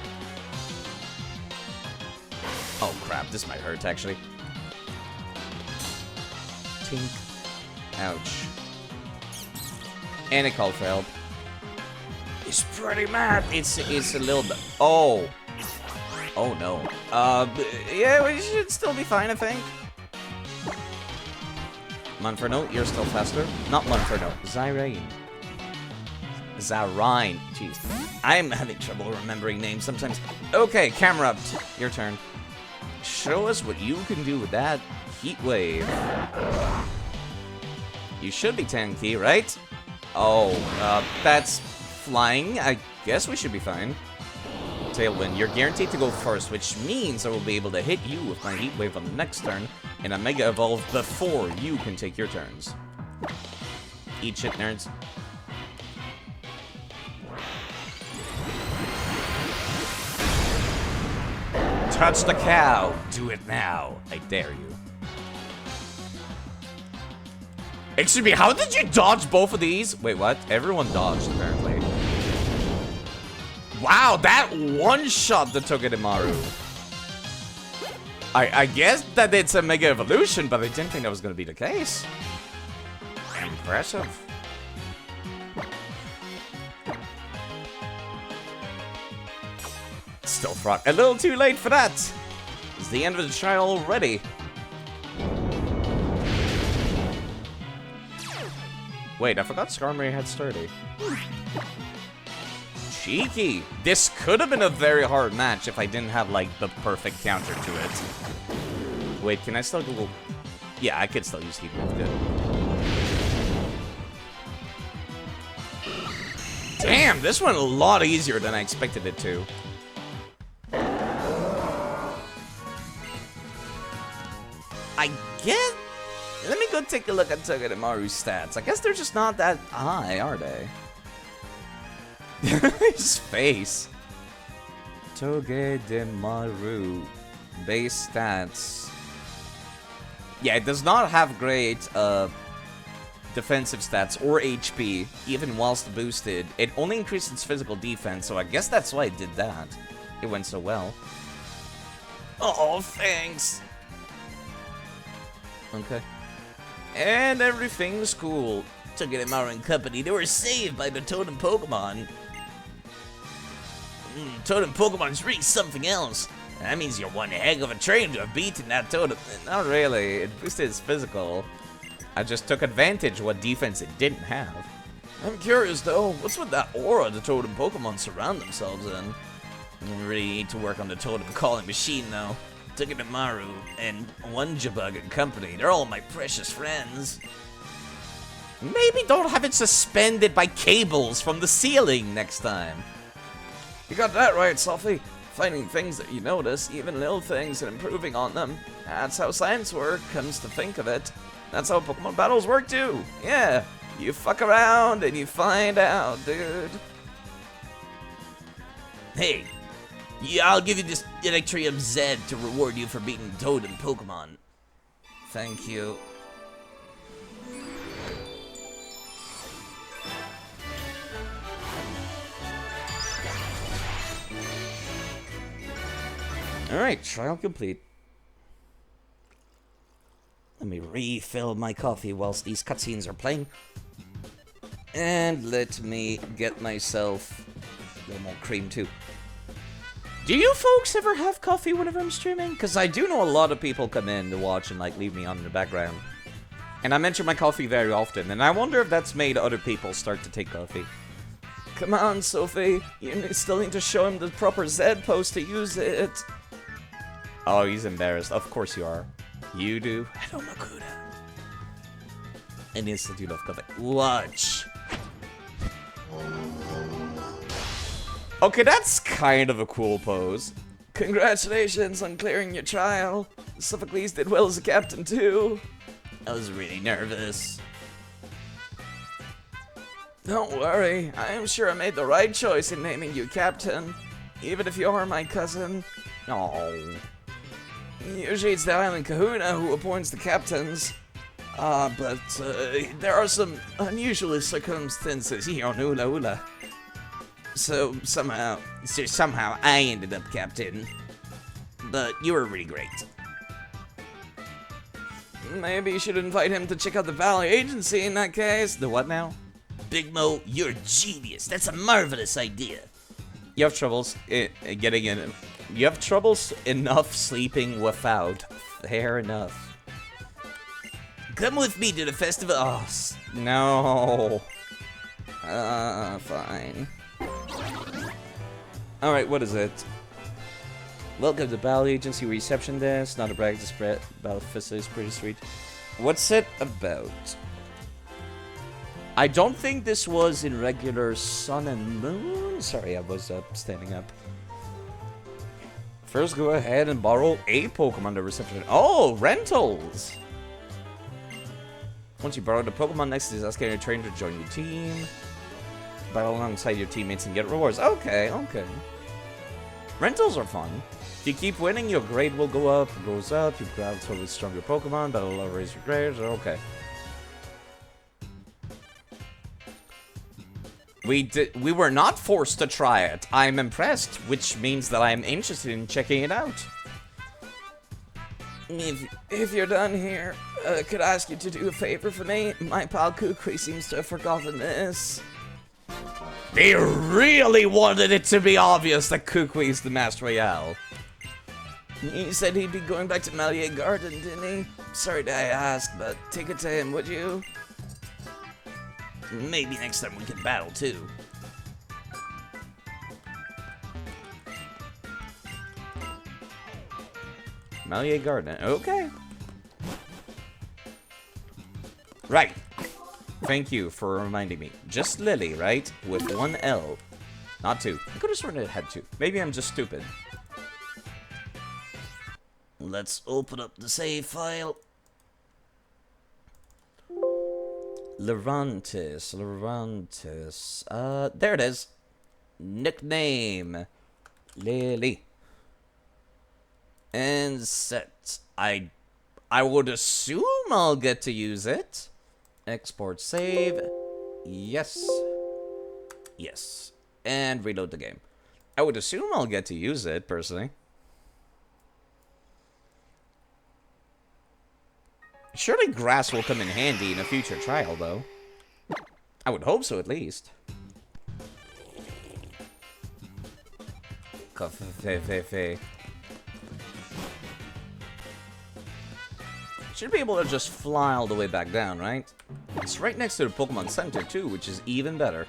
[SPEAKER 1] Oh, crap. This might hurt, actually. Tink. Ouch. And it called for help. It's pretty mad. It's a little bit... Oh. Oh, no. Yeah, we should still be fine, I think. Monferno, you're still faster. Not Monferno. Zyrine. Zarine. Jeez. I'm having trouble remembering names sometimes. Okay, camera up. Your turn. Show us what you can do with that heat wave. You should be 10 key, right? Oh, that's flying. I guess we should be fine. Tailwind, you're guaranteed to go first, which means I will be able to hit you with my Heat Wave on the next turn, and a Mega Evolve before you can take your turns. Eat shit, nerds. Touch the cow! Do it now! I dare you. Excuse me, how did you dodge both of these? Wait, what? Everyone dodged, apparently. Wow, that one shot that took Togedemaru. I guess that it's a Mega Evolution, but I didn't think that was going to be the case. Impressive. Still frog. A little too late for that. It's the end of the trial already. Wait, I forgot Skarmory had sturdy. Cheeky. This could have been a very hard match if I didn't have, like, the perfect counter to it. Wait, can I still go? Yeah, I could still use Heat Wave. Good. Damn, this went a lot easier than I expected it to. I guess... Let me go take a look at Togedemaru's stats. I guess they're just not that high, are they? His face. Togedemaru. Base stats. Yeah, it does not have great defensive stats or HP, even whilst boosted. It only increased its physical defense, so I guess that's why it did that. It went so well. Oh, thanks. Okay. And everything's cool. Togedemaru and company, they were saved by the Totem Pokemon. Totem Pokemon's really something else. That means you're one heck of a trainer to have beaten that Totem. Not really, it boosted its physical. I just took advantage of what defense it didn't have. I'm curious though, what's with that aura the Totem Pokemon surround themselves in? We really need to work on the Totem Calling Machine though. Togedemaru and Wunjabug and company, they're all my precious friends. Maybe don't have it suspended by cables from the ceiling next time. You got that right, Sophie. Finding things that you notice, even little things, and improving on them. That's how science works, comes to think of it. That's how Pokemon battles work too. Yeah, you fuck around and you find out, dude. Hey. Yeah, I'll give you this Electrium Z to reward you for beating Totem Pokemon. Thank you. Alright, trial complete. Let me refill my coffee whilst these cutscenes are playing. And let me get myself a little more cream too. Do you folks ever have coffee whenever I'm streaming? Because I do know a lot of people come in to watch and like leave me on in the background. And I mention my coffee very often, and I wonder if that's made other people start to take coffee. Come on, Sophie. You still need to show him the proper Z pose to use it. Oh, he's embarrassed. Of course you are. You do. Hello, Makuda. And Institute of Coffee. Watch. Okay, that's kind of a cool pose. Congratulations on clearing your trial. Sophocles did well as a captain too. I was really nervous. Don't worry, I am sure I made the right choice in naming you captain, even if you are my cousin. Oh. Usually it's the Island Kahuna who appoints the captains. But there are some unusual circumstances here on Ula Ula. So somehow I ended up captain. But you were really great. Maybe you should invite him to check out the Valley Agency in that case. The what now?
[SPEAKER 2] Big Mo, you're a genius. That's a marvelous idea.
[SPEAKER 1] You have troubles getting in. You have troubles enough sleeping without. Fair enough.
[SPEAKER 2] Come with me to the festival.
[SPEAKER 1] Oh, no. Fine. Alright, what is it? Welcome to Battle Agency Reception Desk. Not a brag to spread. Battle facility is pretty sweet. What's it about? I don't think this was in regular Sun and Moon. Sorry, I was standing up. First, go ahead and borrow a Pokemon to reception. Oh, rentals! Once you borrow the Pokemon next to this, ask your trainer to join your team. Battle alongside your teammates and get rewards. Okay, okay. Rentals are fun. If you keep winning, your grade will go up, goes up. You grab totally stronger Pokemon, that'll raise your grade. Okay. We were not forced to try it. I'm impressed, which means that I'm interested in checking it out. If you're done here, could I ask you to do a favor for me? My pal Kukri seems to have forgotten this. They really wanted it to be obvious that Kukri's the Master Royale. He said he'd be going back to Malier Garden, didn't he? Sorry to ask, but take it to him, would you? Maybe next time we can battle, too. Malier Garden, okay. Right. Thank you for reminding me. Just Lily, right? With one L. Not two. I could have sworn it had two. Maybe I'm just stupid. Let's open up the save file. Lerantis. There it is. Nickname. Lily. And set. I would assume I'll get to use it. Export save. Yes. Yes. And reload the game. I would assume I'll get to use it, personally. Surely grass will come in handy in a future trial, though. I would hope so, at least. Should be able to just fly all the way back down, right? It's right next to the Pokemon Center, too, which is even better.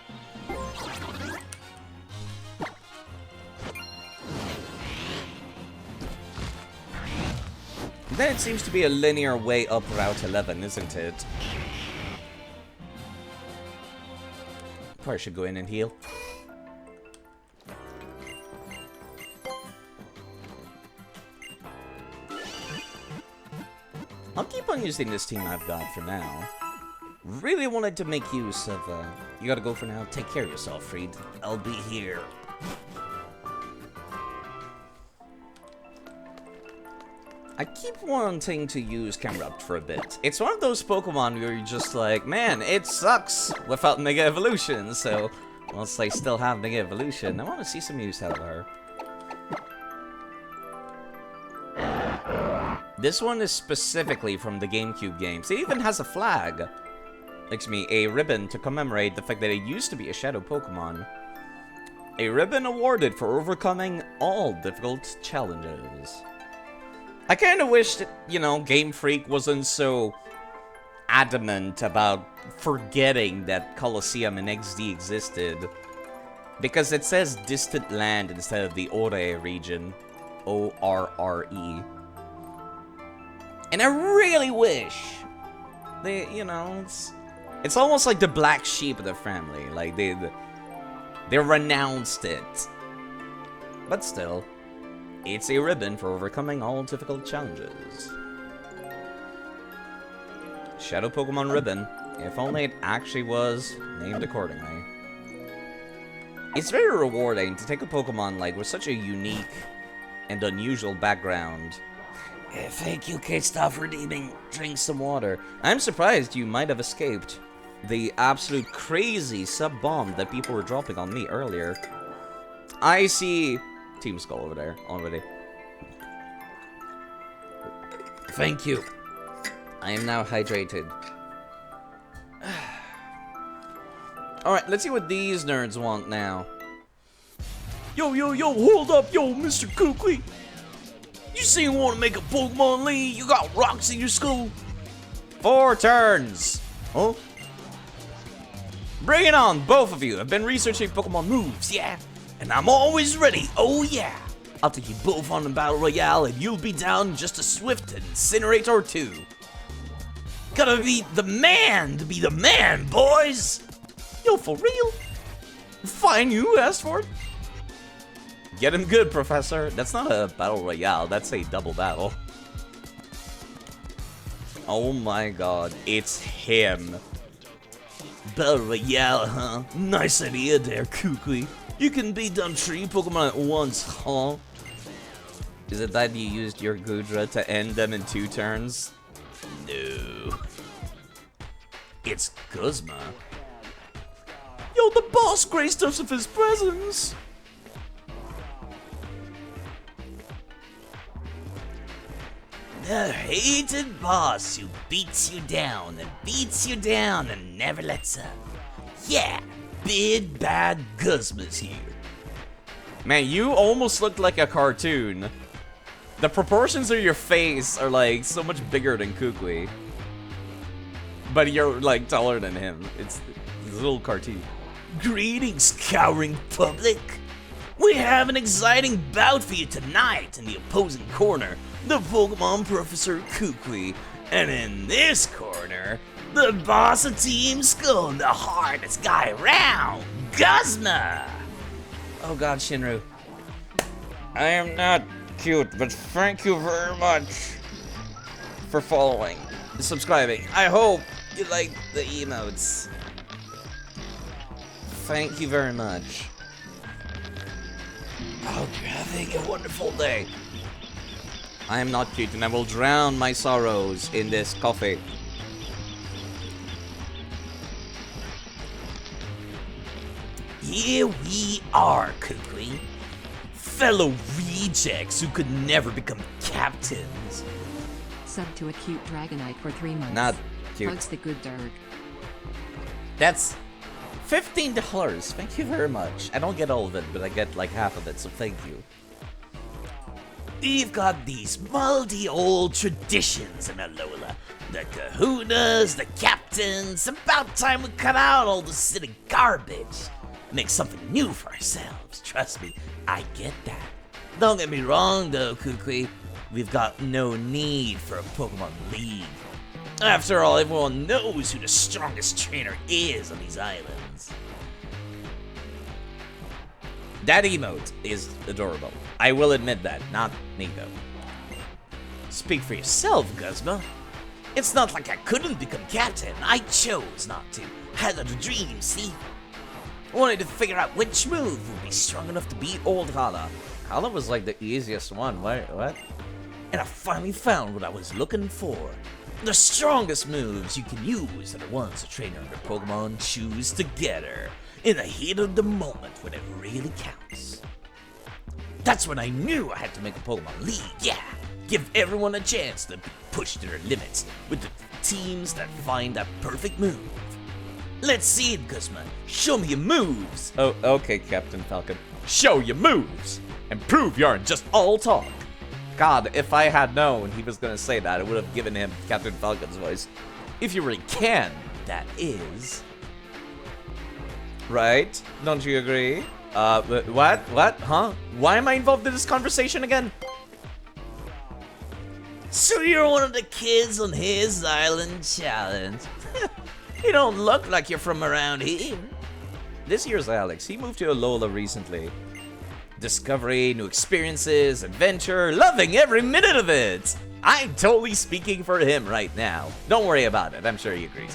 [SPEAKER 1] Then it seems to be a linear way up Route 11, isn't it? Probably should go in and heal. I'll keep on using this team I've got for now. Really wanted to make use of, you gotta go for now. Take care of yourself, Fried. I'll be here. I keep wanting to use Camerupt for a bit. It's one of those Pokemon where you're just like, man, it sucks without Mega Evolution, so whilst I still have Mega Evolution, I want to see some use out of her. This one is specifically from the GameCube games. It even has a flag. Excuse me, a ribbon to commemorate the fact that it used to be a Shadow Pokemon. A ribbon awarded for overcoming all difficult challenges. I kind of wish that, you know, Game Freak wasn't so adamant about forgetting that Colosseum in XD existed. Because it says Distant Land instead of the Ore region. O-R-R-E. And I really wish they, you know, it's almost like the black sheep of the family. Like, they renounced it. But still, it's a ribbon for overcoming all difficult challenges. Shadow Pokemon ribbon. If only it actually was named accordingly. It's very rewarding to take a Pokemon like with such a unique and unusual background. Thank you, K-Stop, for redeeming. Drink some water. I'm surprised you might have escaped the absolute crazy sub-bomb that people were dropping on me earlier. I see Team Skull over there already. Thank you. I am now hydrated. Alright, let's see what these nerds want now.
[SPEAKER 2] Yo, hold up, yo, Mr. Kukri. You say you want to make a Pokemon League? You got rocks in your school?
[SPEAKER 1] 4 turns! Huh? Bring it on, both of you. I've been researching Pokemon moves, yeah?
[SPEAKER 2] And I'm always ready, oh yeah. I'll take you both on the Battle Royale and you'll be down in just a swift Incinerate or two. Gotta be the man to be the man, boys! Yo, for real? Fine, you asked for it.
[SPEAKER 1] Get him good, Professor. That's not a Battle Royale, that's a double battle. Oh my god, it's him.
[SPEAKER 2] Battle Royale, huh? Nice idea there, Kukri. You can beat down 3 Pokemon at once, huh?
[SPEAKER 1] Is it that you used your Gudra to end them in 2 turns?
[SPEAKER 2] No. It's Guzma. Yo,
[SPEAKER 1] Yo, the boss graced us with his presence.
[SPEAKER 2] The hated boss who beats you down and never lets up. Yeah, big bad Guzma's here.
[SPEAKER 1] Man, you almost look like a cartoon. The proportions of your face are like so much bigger than Kukui. But you're like taller than him. It's a little cartoon.
[SPEAKER 2] Greetings, cowering public. We have an exciting bout for you tonight in the opposing corner. The Pokemon Professor Kukui, and in this corner, the boss of Team Skull and the hardest guy around, Guzma!
[SPEAKER 1] Oh god, Shinru. I am not cute, but thank you very much for following and subscribing. I hope you like the emotes. Thank you very much. I hope you're having a wonderful day. I am not cute, and I will drown my sorrows in this coffee.
[SPEAKER 2] Here we are, Kukui. Fellow rejects who could never become captains.
[SPEAKER 4] Sub to a cute Dragonite for 3 months.
[SPEAKER 1] Not cute.
[SPEAKER 4] Hugs the good Dirk.
[SPEAKER 1] That's $15. Thank you very much. I don't get all of it, but I get like half of it, so thank you.
[SPEAKER 2] We've got these multi-old traditions in Alola. The kahunas, the captains. About time we cut out all the silly garbage. Make something new for ourselves. Trust me, I get that. Don't get me wrong though, Kukui. We've got no need for a Pokemon League. After all, everyone knows who the strongest trainer is on these islands.
[SPEAKER 1] That emote is adorable. I will admit that. Not me, though.
[SPEAKER 2] Speak for yourself, Guzma. It's not like I couldn't become captain. I chose not to. Had a dream, see? Wanted to figure out which move would be strong enough to beat old Hala.
[SPEAKER 1] Hala was like the easiest one. What?
[SPEAKER 2] And I finally found what I was looking for. The strongest moves you can use are the ones a trainer and their Pokemon choose together in the heat of the moment when it really counts. That's when I knew I had to make a Pokemon League, yeah! Give everyone a chance to push their limits with the teams that find that perfect move. Let's see it, Guzma. Show me your moves.
[SPEAKER 1] Oh, okay, Captain Falcon. Show your moves and prove you aren't just all talk. God, if I had known he was gonna say that, I would have given him Captain Falcon's voice. If you really can,
[SPEAKER 2] That is...
[SPEAKER 1] right? Don't you agree? What? Huh? Why am I involved in this conversation again?
[SPEAKER 2] So you're one of the kids on his island challenge. You don't look like you're from around here.
[SPEAKER 1] This year's Alex. He moved to Alola recently. Discovery, new experiences, adventure, loving every minute of it. I'm totally speaking for him right now. Don't worry about it. I'm sure he agrees.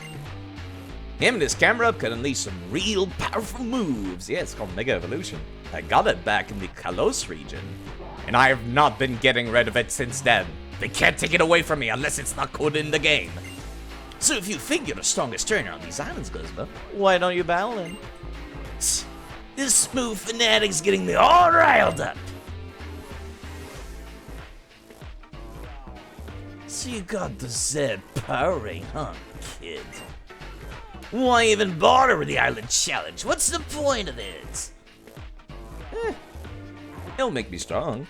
[SPEAKER 1] Him and his camera can unleash some real powerful moves. Yeah, it's called Mega Evolution. I got it back in the Kalos region. And I have not been getting rid of it since then. They can't take it away from me unless it's not coded in the game.
[SPEAKER 2] So if you think you're the strongest trainer on these islands, Guzma,
[SPEAKER 1] Why don't you battle him?
[SPEAKER 2] this smooth fanatic's getting me all riled up. So you got the Zed powering, huh, kid? Why even bother with the island challenge? What's the point of it?
[SPEAKER 1] He'll make me strong.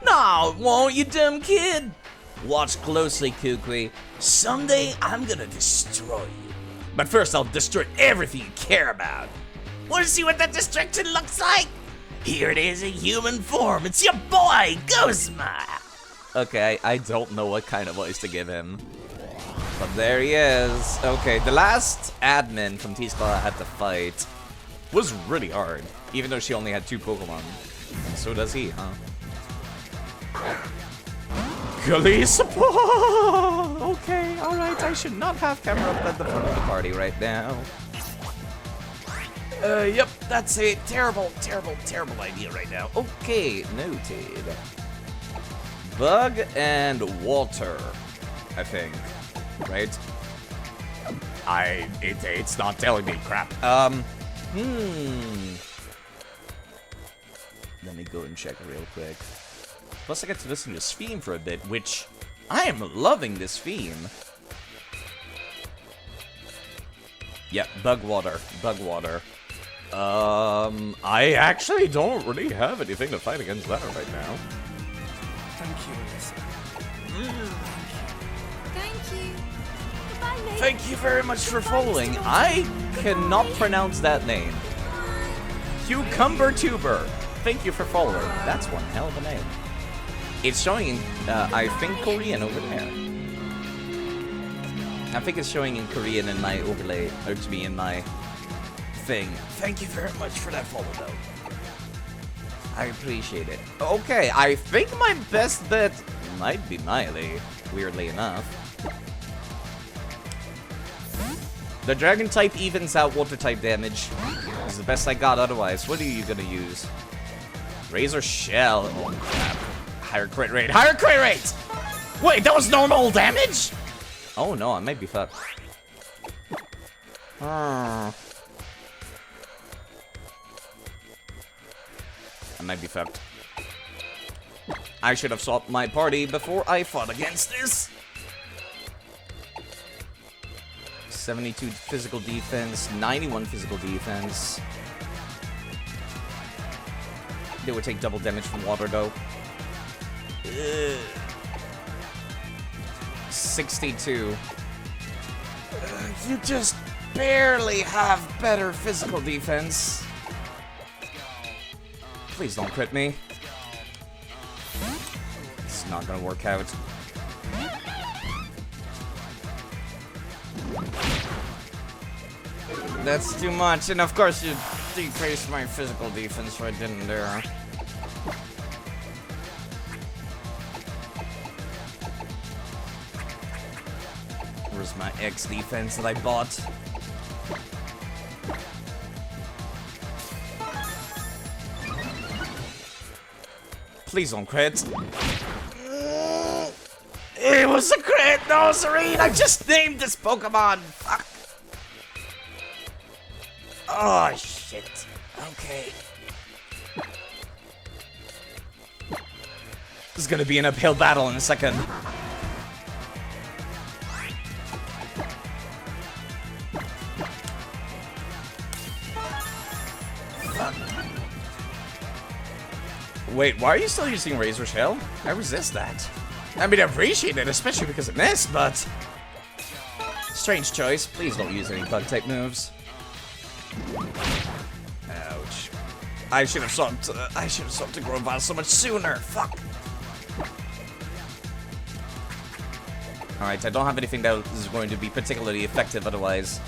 [SPEAKER 2] No, it won't, you dumb kid. Watch closely, Kukui. Someday I'm gonna destroy you. But first I'll destroy everything you care about. Wanna see what that destruction looks like? Here it is in human form. It's your boy, Guzma.
[SPEAKER 1] Okay, I don't know what kind of voice to give him. But there he is. Okay, the last admin from T-Spa I had to fight was really hard. Even though she only had 2 Pokemon. And so does he, huh? Kalisapa! Okay, alright, I should not have camera up at the front of the party right now.
[SPEAKER 2] Yep, that's a terrible, terrible, terrible idea right now.
[SPEAKER 1] Okay, noted. Bug and water, I think. Right? It's not telling me crap. Let me go and check real quick. Plus, I get to listen to this theme for a bit, which I am loving this theme. Yep, bug water. I actually don't really have anything to fight against that right now.
[SPEAKER 3] Thank you, Alyssa.
[SPEAKER 5] Thank you. Goodbye, mate.
[SPEAKER 1] Thank you very much for following. I cannot pronounce that name. Cucumber Tuber. Thank you for following. That's one hell of a name. It's showing in, I think, Korean over there. I think it's showing in Korean in my overlay, or to me in my thing. Thank you very much for that follow, though. I appreciate it. Okay, I think my best bet might be Miley, weirdly enough. The dragon type evens out water type damage. This is the best I got otherwise. What are you gonna use? Razor Shell. Oh crap. Higher crit rate. Higher crit rate! Wait, that was normal damage? Oh no, I might be fucked. I might be fucked. I should have sought my party before I fought against this. 72 physical defense, 91 physical defense. They would take double damage from water, though. 62. You just barely have better physical defense. Please don't crit me. It's not gonna work out. That's too much, and of course you decreased my physical defense right then and there. Where's my X defense that I bought? Please don't crit. It was a crit! No, Serene! I just named this Pokemon! Fuck! Oh, shit. Okay. This is gonna be an uphill battle in a second. Fuck. Wait, why are you still using Razor Shell? I resist that. I mean, I appreciate it, especially because of this, but... Strange choice. Please don't use any bug-type moves. Ouch. I should have sought to Grovile so much sooner. Fuck. Alright, I don't have anything that is going to be particularly effective otherwise.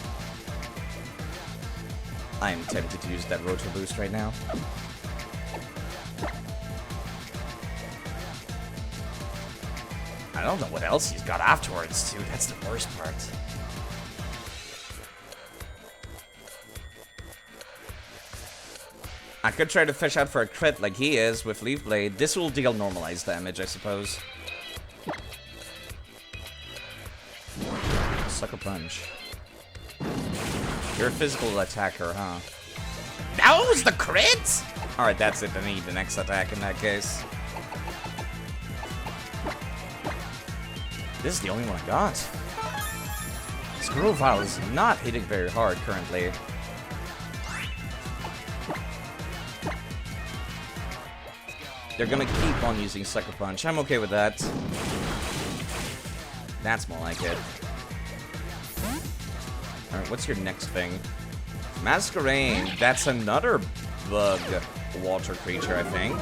[SPEAKER 1] I am tempted to use that Rotor Boost right now. I don't know what else he's got afterwards, too. That's the worst part. I could try to fish out for a crit like he is with Leaf Blade. This will deal normalized damage, I suppose. Sucker Punch. You're a physical attacker, huh?
[SPEAKER 2] That was the crit?
[SPEAKER 1] Alright, that's it. I need the next attack in that case. This is the only one I got. Grovile is not hitting very hard currently. They're gonna keep on using Sucker Punch. I'm okay with that. That's more like it. Alright, what's your next thing? Masquerain. That's another bug water creature, I think.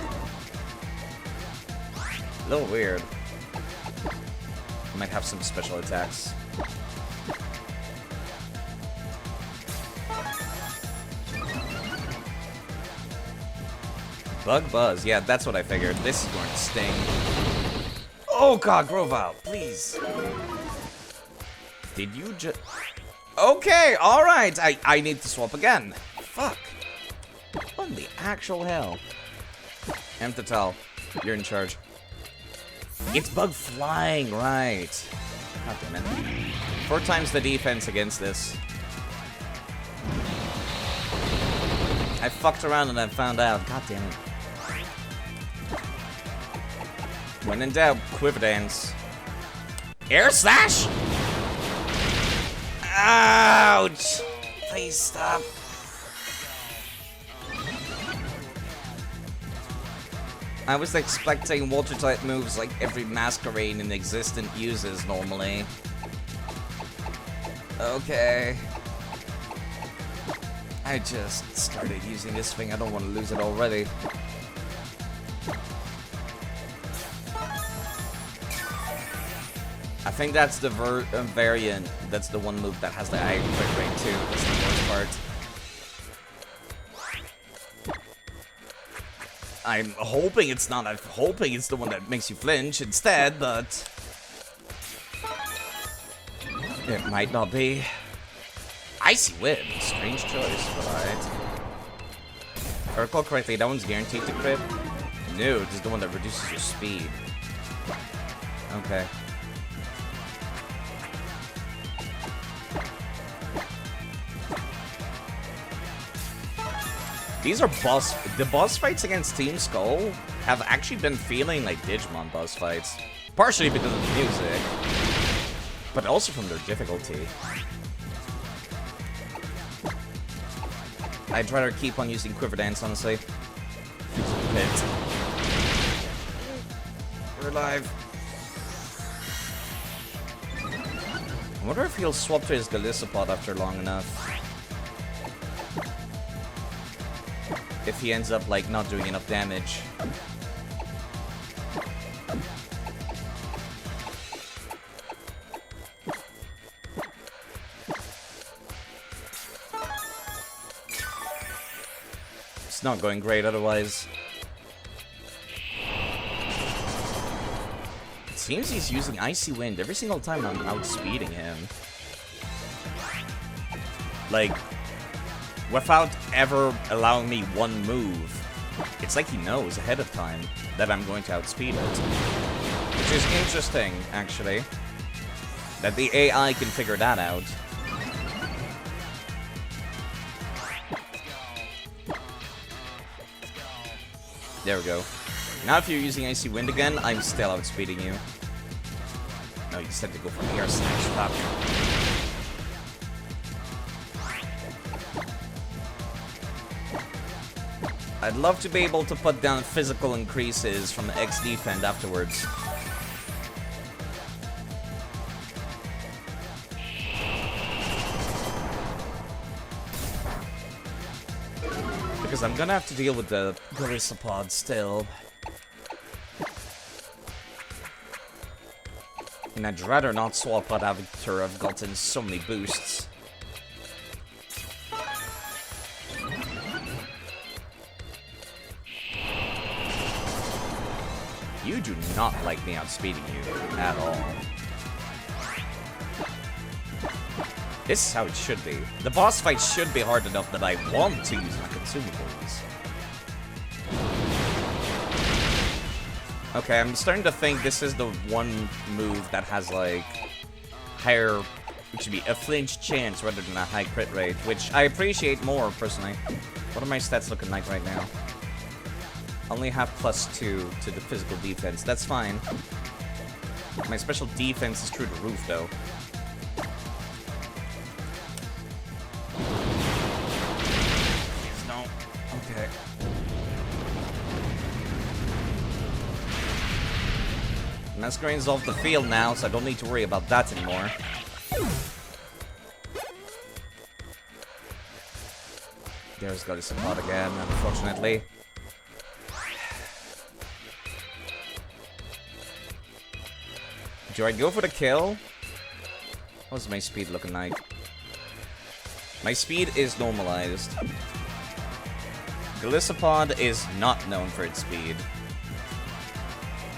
[SPEAKER 1] A little weird. Might have some special attacks. Bug Buzz. Yeah, that's what I figured. This is going to sting. Oh god, Grovile, please. Did you just... Okay, alright. I need to swap again. Fuck. What in the actual hell? Emtatal, you're in charge. It's Bug Flying, right. God damn it. 4 times the defense against this. I fucked around and I found out. God damn it. When in doubt, quiver dance. Air slash! Ouch! Please stop. I was expecting water-type moves like every Masquerade in existence uses normally. Okay. I just started using this thing. I don't want to lose it already. I think that's the variant. That's the one move that has the high crit rate too. That's the worst part. I'm hoping it's not. I'm hoping it's the one that makes you flinch instead, but it might not be. Icy Wind. Strange choice, but alright. If I recall correctly, that one's guaranteed to crit. No, this is the one that reduces your speed. Okay. These are the boss fights against Team Skull have actually been feeling like Digimon boss fights. Partially because of the music, but also from their difficulty. I'd rather keep on using Quiver Dance, honestly. We're alive. I wonder if he'll swap to his Galissapod after long enough. If he ends up, like, not doing enough damage. It's not going great otherwise. It seems he's using Icy Wind every single time I'm outspeeding him. Like, without ever allowing me one move. It's like he knows ahead of time that I'm going to outspeed it. Which is interesting, actually. That the AI can figure that out. There we go. Now if you're using Icy Wind again, I'm still outspeeding you. No, you just have to go for air slash. Stop. I'd love to be able to put down physical increases from the X defend afterwards. Because I'm gonna have to deal with the Galissapod still. And I'd rather not swap out after I've gotten so many boosts. You do not like me outspeeding you at all. This is how it should be. The boss fight should be hard enough that I want to use my consumables. Okay, I'm starting to think this is the one move that has, like, higher... It should be a flinch chance rather than a high crit rate, which I appreciate more, personally. What are my stats looking like right now? Only have +2 to the physical defense. That's fine. My special defense is through the roof, though. Please don't. Okay. Masquerade's off the field now, so I don't need to worry about that anymore. There's Galissapod again, unfortunately. Do I go for the kill? What's my speed looking like? My speed is normalized. Galissapod is not known for its speed.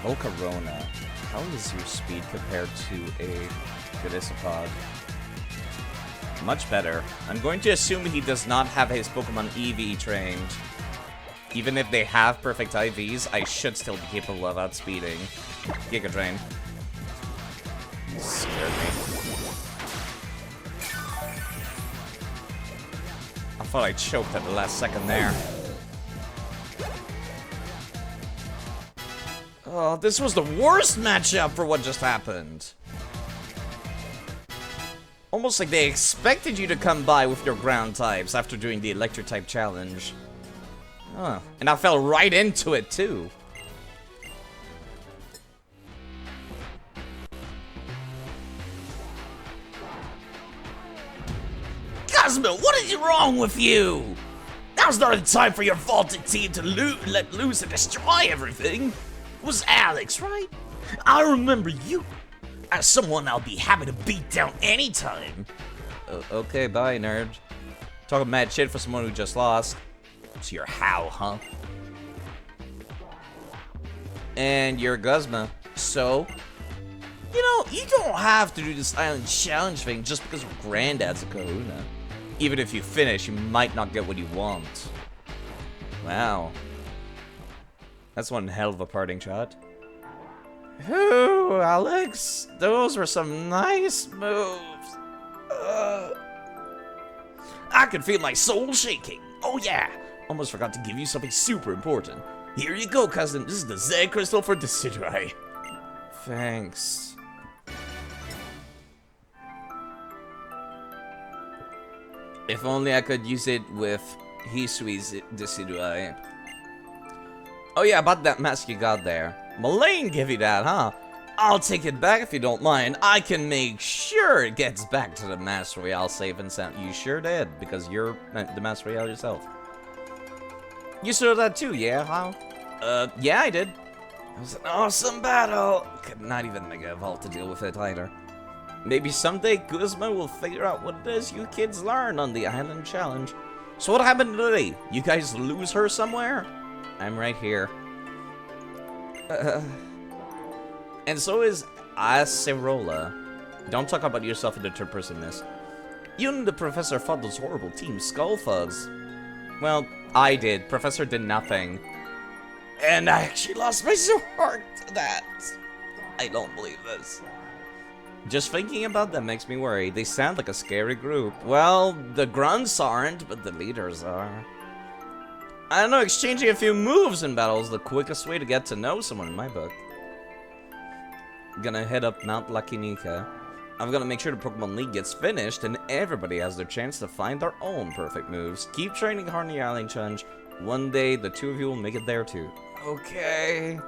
[SPEAKER 1] Volcarona. How is your speed compared to a Galissapod? Much better. I'm going to assume he does not have his Pokemon EV trained. Even if they have perfect IVs, I should still be capable of outspeeding. Giga Drain. Scared me. thought I choked at the last second there. Oh, this was the worst matchup for what just happened. Almost like they expected you to come by with your ground types after doing the electric type challenge. Oh, and I fell right into it too.
[SPEAKER 2] Cosmo, what is wrong with you? Now's not the time for your vaulted team to let loose and destroy everything. It was Alex, right? I remember you. As someone I'll be happy to beat down anytime.
[SPEAKER 1] Okay, bye, nerd. Talking mad shit for someone who just lost.
[SPEAKER 2] It's your how, huh?
[SPEAKER 1] And you're Guzma. So? You know, you don't have to do this island challenge thing just because your granddad's a kahuna. Even if you finish, you might not get what you want. Wow. That's one hell of a parting shot. Ooh, Alex, those were some nice moves.
[SPEAKER 2] I can feel my soul shaking. Oh yeah, almost forgot to give you something super important. Here you go, cousin. This is the Z crystal for Decideri.
[SPEAKER 1] Thanks. If only I could use it with Hisui's Decideri. Oh yeah, about that mask you got there. Mullane gave you that, huh? I'll take it back if you don't mind. I can make sure it gets back to the Master Royale safe and sound. You sure did, because you're the Master Royale yourself. You saw that too, yeah, huh? Yeah, I did. It was an awesome battle. Could not even make a vault to deal with it either. Maybe someday Guzma will figure out what it is you kids learn on the Island Challenge. So what happened today? You guys lose her somewhere? I'm right here. And so is Acerola. Don't talk about yourself in the third person, miss. You and the professor fought those horrible team Skullfuds. Well, I did. Professor did nothing. And I actually lost my sword to that. I don't believe this. Just thinking about them makes me worry. They sound like a scary group. Well, the grunts aren't, but the leaders are. I don't know, exchanging a few moves in battle is the quickest way to get to know someone in my book. Gonna head up Mount Lakinika. I'm gonna make sure the Pokemon League gets finished and everybody has their chance to find their own perfect moves. Keep training hard in the Island Challenge. One day, the two of you will make it there too. Okay.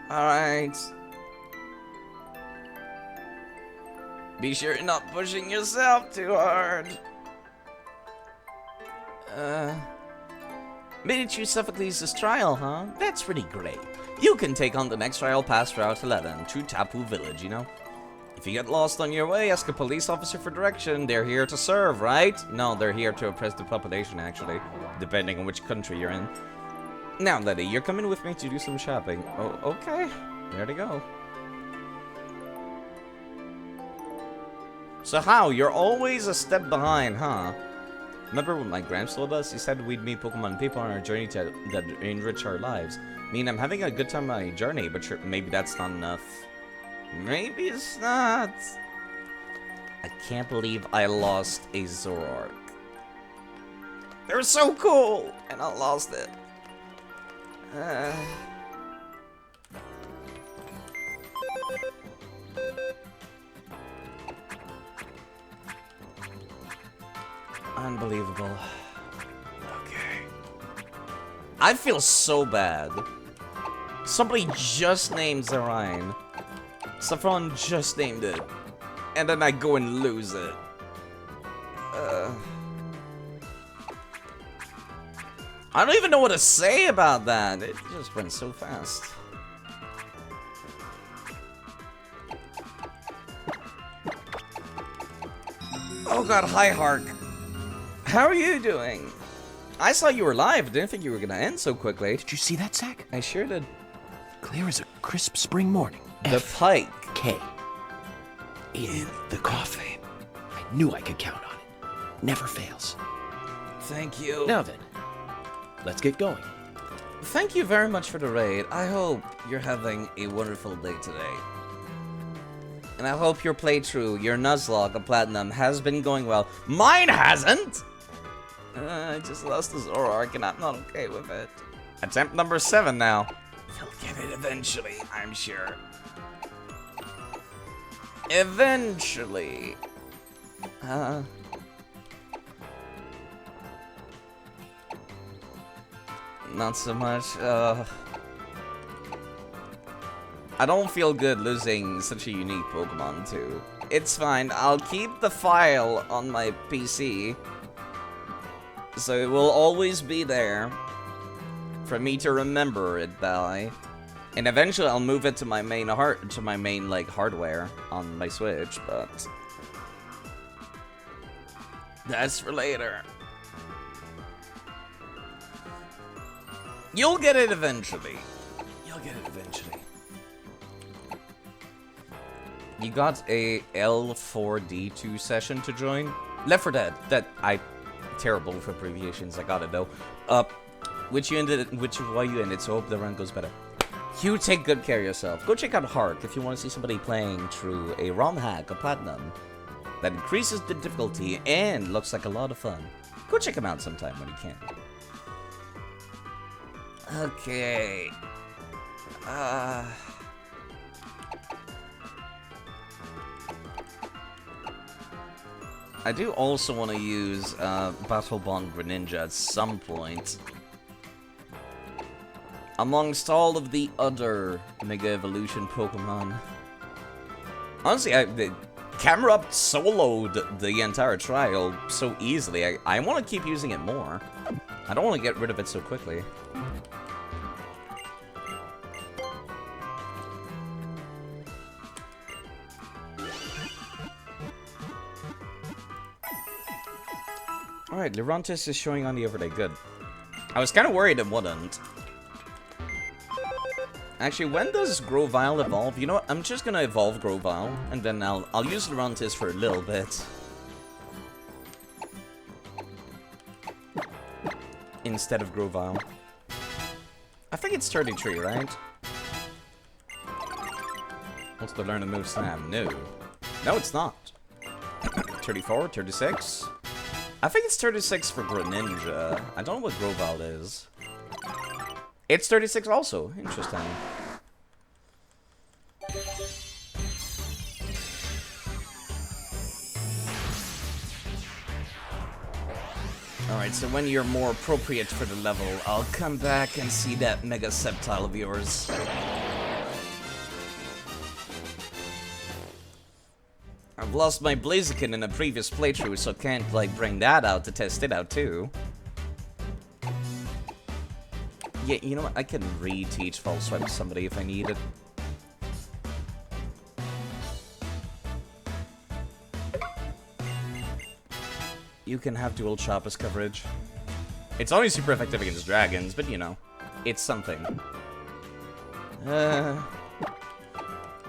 [SPEAKER 1] Alright. Be sure you're not pushing yourself too hard. Made it through Sophocles' trial, huh? That's pretty great. You can take on the next trial past Route 11 through Tapu Village, you know? If you get lost on your way, ask a police officer for direction. They're here to serve, right? No, they're here to oppress the population, actually, depending on which country you're in. Now, Letty, you're coming with me to do some shopping. Oh, okay. There to go. So how? You're always a step behind, huh? Remember when my gramps told us? He said we'd meet Pokemon people on our journey that enrich our lives. I mean, I'm having a good time on my journey, but sure, maybe that's not enough. Maybe it's not. I can't believe I lost a Zoroark. They were so cool, and I lost it. Unbelievable. Okay. I feel so bad. Somebody just named Zerine. Saffron just named it. And then I go and lose it. I don't even know what to say about that. It just went so fast. Oh god, hi Hark. How are you doing? I saw you were live. Didn't think you were gonna end so quickly.
[SPEAKER 3] Did you see that, Zach?
[SPEAKER 1] I sure did.
[SPEAKER 3] Clear as a crisp spring morning.
[SPEAKER 1] The pike.
[SPEAKER 3] K. In the coffee. I knew I could count on it. Never fails.
[SPEAKER 1] Thank you.
[SPEAKER 3] Now then, let's get going.
[SPEAKER 1] Thank you very much for the raid. I hope you're having a wonderful day today. And I hope your playthrough, your Nuzlocke of Platinum, has been going well. Mine hasn't! I just lost the Zoroark and I'm not okay with it. Attempt number 7 now. He'll get it eventually, I'm sure. Eventually. Not so much. I don't feel good losing such a unique Pokemon too. It's fine, I'll keep the file on my PC. So it will always be there for me to remember it by. And eventually I'll move it to my main like hardware on my Switch, but that's for later. You'll get it eventually. You'll get it eventually. You got a L4D2 session to join? Left 4 Dead. Terrible with abbreviations, I got it though. Which is why you ended, so hope the run goes better. You take good care of yourself. Go check out Hark if you want to see somebody playing through a ROM hack of Platinum that increases the difficulty and looks like a lot of fun. Go check him out sometime when you can. Okay. I do also want to use Battle Bond Greninja at some point. Amongst all of the other Mega Evolution Pokemon. Honestly, the camera up soloed the entire trial so easily. I want to keep using it more. I don't want to get rid of it so quickly. Alright, Lurantis is showing on the overlay. Good. I was kind of worried it wouldn't. Actually, when does Grovyle evolve? You know what? I'm just gonna evolve Grovyle, and then I'll use Lurantis for a little bit. Instead of Grovyle. I think it's 33, right? What's the learn a move slam? No. No, it's not. 34, 36? I think it's 36 for Greninja. I don't know what Grovyle is. It's 36 also. Interesting. Alright, so when you're more appropriate for the level, I'll come back and see that Mega Sceptile of yours. I've lost my Blaziken in a previous playthrough, so can't, like, bring that out to test it out, too. Yeah, you know what? I can re-teach False Swipe to somebody if I need it. You can have dual Choppas coverage. It's only super effective against dragons, but you know, it's something.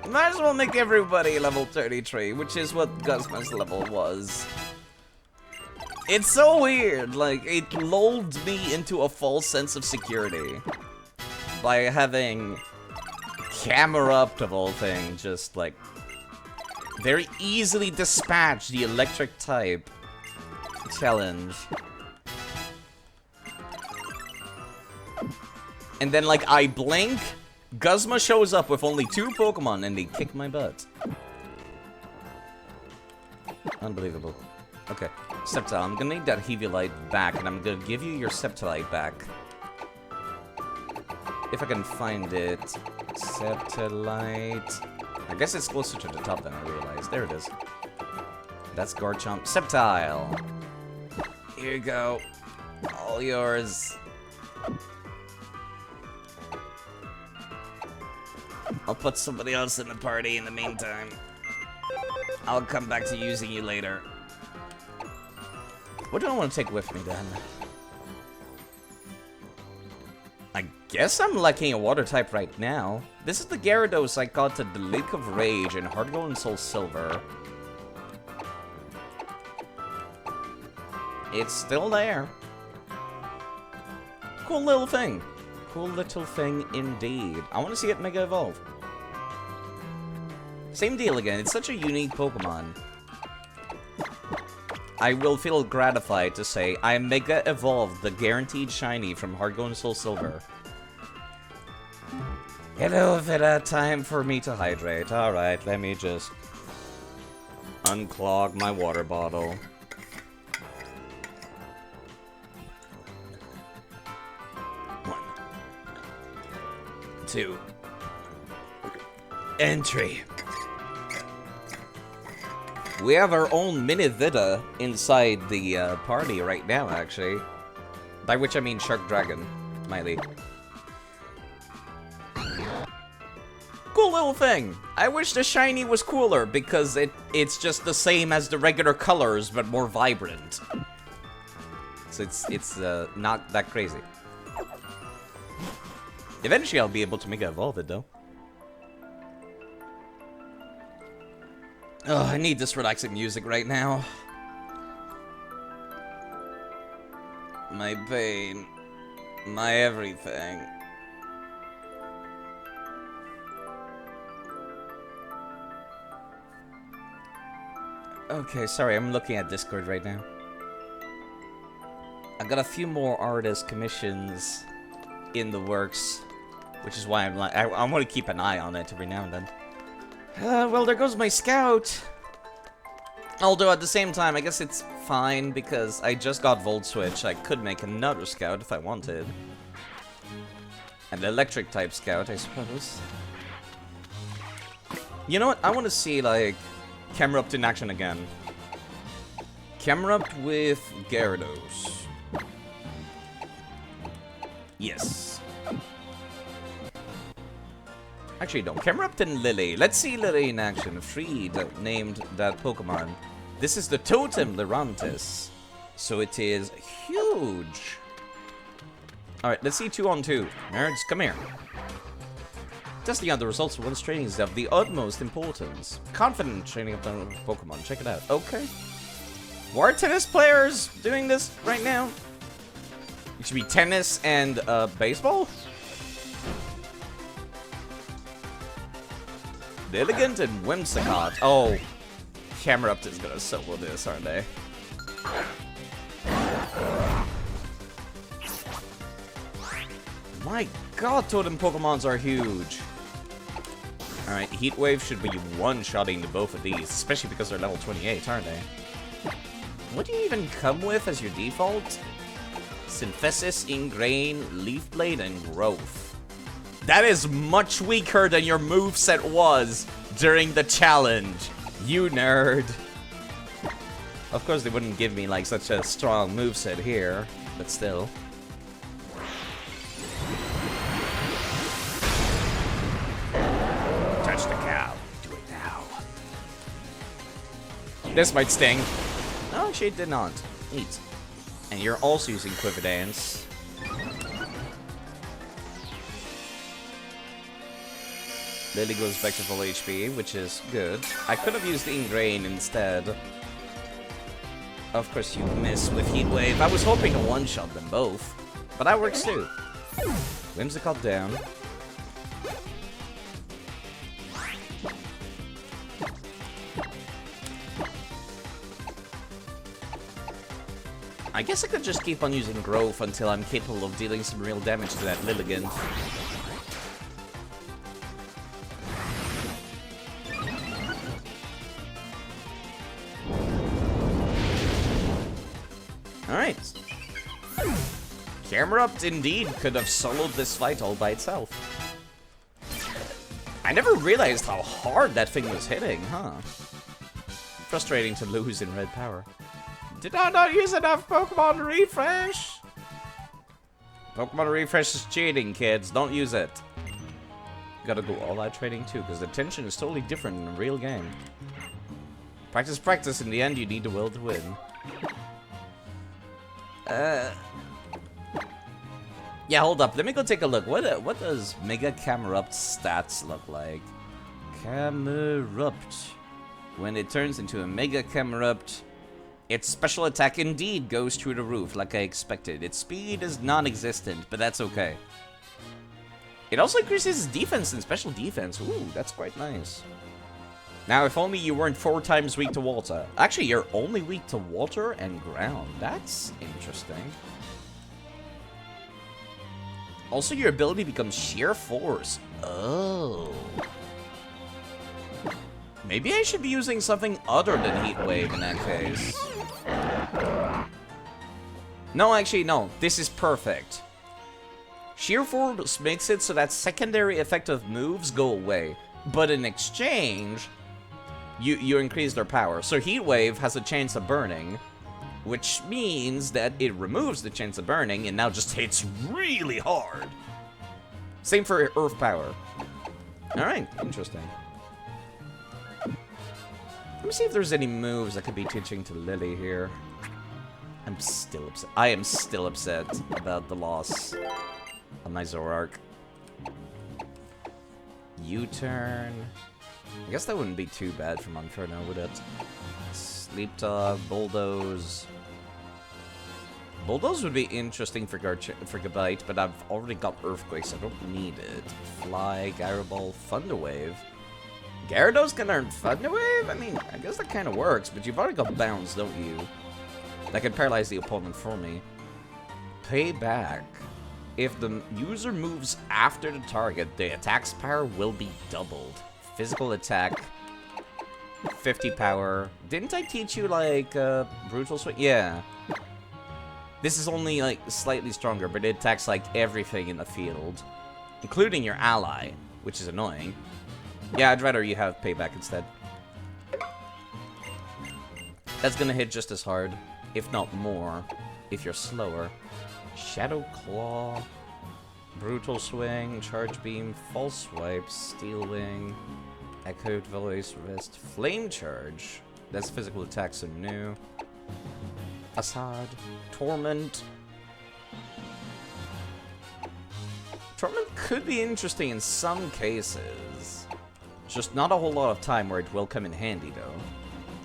[SPEAKER 1] Might as well make everybody level 33, which is what Guzma's level was. It's so weird, like, it lulled me into a false sense of security by having camera up of all things, just like very easily dispatch the electric type challenge. And then, like, I blink, Guzma shows up with only 2 Pokemon and they kick my butt. Unbelievable. Okay, Sceptile, I'm gonna need that Heaviolite back, and I'm gonna give you your Sceptilite back. If I can find it. Sceptilite. I guess it's closer to the top than I realized. There it is. That's Garchomp. Sceptile. Here you go. All yours. I'll put somebody else in the party in the meantime. I'll come back to using you later. What do I want to take with me, then? I guess I'm lacking a water type right now. This is the Gyarados I caught at the Lake of Rage in Heart Gold and Soul Silver. It's still there. Cool little thing. Cool little thing indeed. I want to see it Mega Evolve. Same deal again. It's such a unique Pokemon. I will feel gratified to say I Mega Evolved the guaranteed shiny from Heart Gold and Soul Silver. Hello, Vita. Time for me to hydrate. Alright, let me just unclog my water bottle. One. Two. Entry. We have our own mini Vita inside the party right now, actually. By which I mean Shark Dragon, Miley. Cool little thing. I wish the shiny was cooler because it's just the same as the regular colors but more vibrant. So it's not that crazy. Eventually I'll be able to Mega Evolve it though. Oh, I need this relaxing music right now. My pain. My everything. Okay, sorry, I'm looking at Discord right now. I got a few more artist commissions in the works, which is why I'm like, I want to keep an eye on it every now and then. Well, there goes my scout. Although at the same time, I guess it's fine because I just got Volt Switch. I could make another scout if I wanted. An electric type scout, I suppose. You know what? I want to see, like, Camerupt in action again. Camerupt with Gyarados. Yes. Actually, no. Camerupt and Lily. Let's see Lily in action. Freed named that Pokemon. This is the Totem Lurantis. So it is huge. Alright, let's see 2-on-2. Nerds, come here. Testing out the results of one's training is of the utmost importance. Confident training of the Pokemon. Check it out. Okay. Why are tennis players doing this right now? It should be tennis and baseball? Elegant and Whimsicott. Oh, Camerupt is gonna solo this, aren't they? My god, Totem Pokemons are huge. Alright, Heat Wave should be one-shotting to both of these, especially because they're level 28, aren't they? What do you even come with as your default? Synthesis, Ingrain, Leaf Blade, and Growth. That is much weaker than your moveset was during the challenge, you nerd. Of course, they wouldn't give me like such a strong moveset here, but still. Touch the cow. Do it now. This might sting. No, actually it did not. Neat. And you're also using Quiver-Dance. Lily goes back to full HP, which is good. I could have used Ingrain instead. Of course you miss with Heat Wave. I was hoping to one-shot them both. But that works too. Whimsicott down. I guess I could just keep on using Growth until I'm capable of dealing some real damage to that Lilligant. Alright. Camerupt indeed could have soloed this fight all by itself. I never realized how hard that thing was hitting, huh? Frustrating to lose in red power. Did I not use enough Pokemon Refresh? Pokemon Refresh is cheating, kids. Don't use it. Gotta go all-out training too, because the tension is totally different in a real game. Practice, practice. In the end, you need the will to win. Yeah, hold up. Let me go take a look. What does Mega Camerupt's stats look like? Camerupt. When it turns into a Mega Camerupt, its special attack indeed goes through the roof, like I expected. Its speed is non-existent, but that's okay. It also increases defense and special defense. Ooh, that's quite nice. Now, if only you weren't 4 times weak to water. Actually, you're only weak to water and ground. That's interesting. Also, your ability becomes sheer force. Oh. Maybe I should be using something other than Heat Wave in that case. No, actually, no. This is perfect. Sheer force makes it so that secondary effective moves go away. But in exchange, you increase their power. So Heat Wave has a chance of burning, which means that it removes the chance of burning and now just hits really hard. Same for Earth Power. Alright, interesting. Let me see if there's any moves I could be teaching to Lily here. I'm still upset. I am still upset about the loss of my Zoroark. U-turn. I guess that wouldn't be too bad for Monferno, would it? Sleep Talk, Bulldoze. Bulldoze would be interesting for Gabite, but I've already got Earthquake, so I don't need it. Fly, Gyro Ball, Thunder Wave. Gyarados can learn Thunder Wave? I mean, I guess that kind of works, but you've already got Bounce, don't you? That can paralyze the opponent for me. Payback. If the user moves after the target, the attack's power will be doubled. Physical attack, 50 power. Didn't I teach you, like, Brutal Swing? Yeah. This is only, like, slightly stronger, but it attacks, like, everything in the field. Including your ally, which is annoying. Yeah, I'd rather you have Payback instead. That's gonna hit just as hard, if not more, if you're slower. Shadow Claw, Brutal Swing, Charge Beam, False Swipe, Steel Wing, Echoed Voice, Rest, Flame Charge. That's physical attack, so new. Assad, Torment. Torment could be interesting in some cases. Just not a whole lot of time where it will come in handy, though.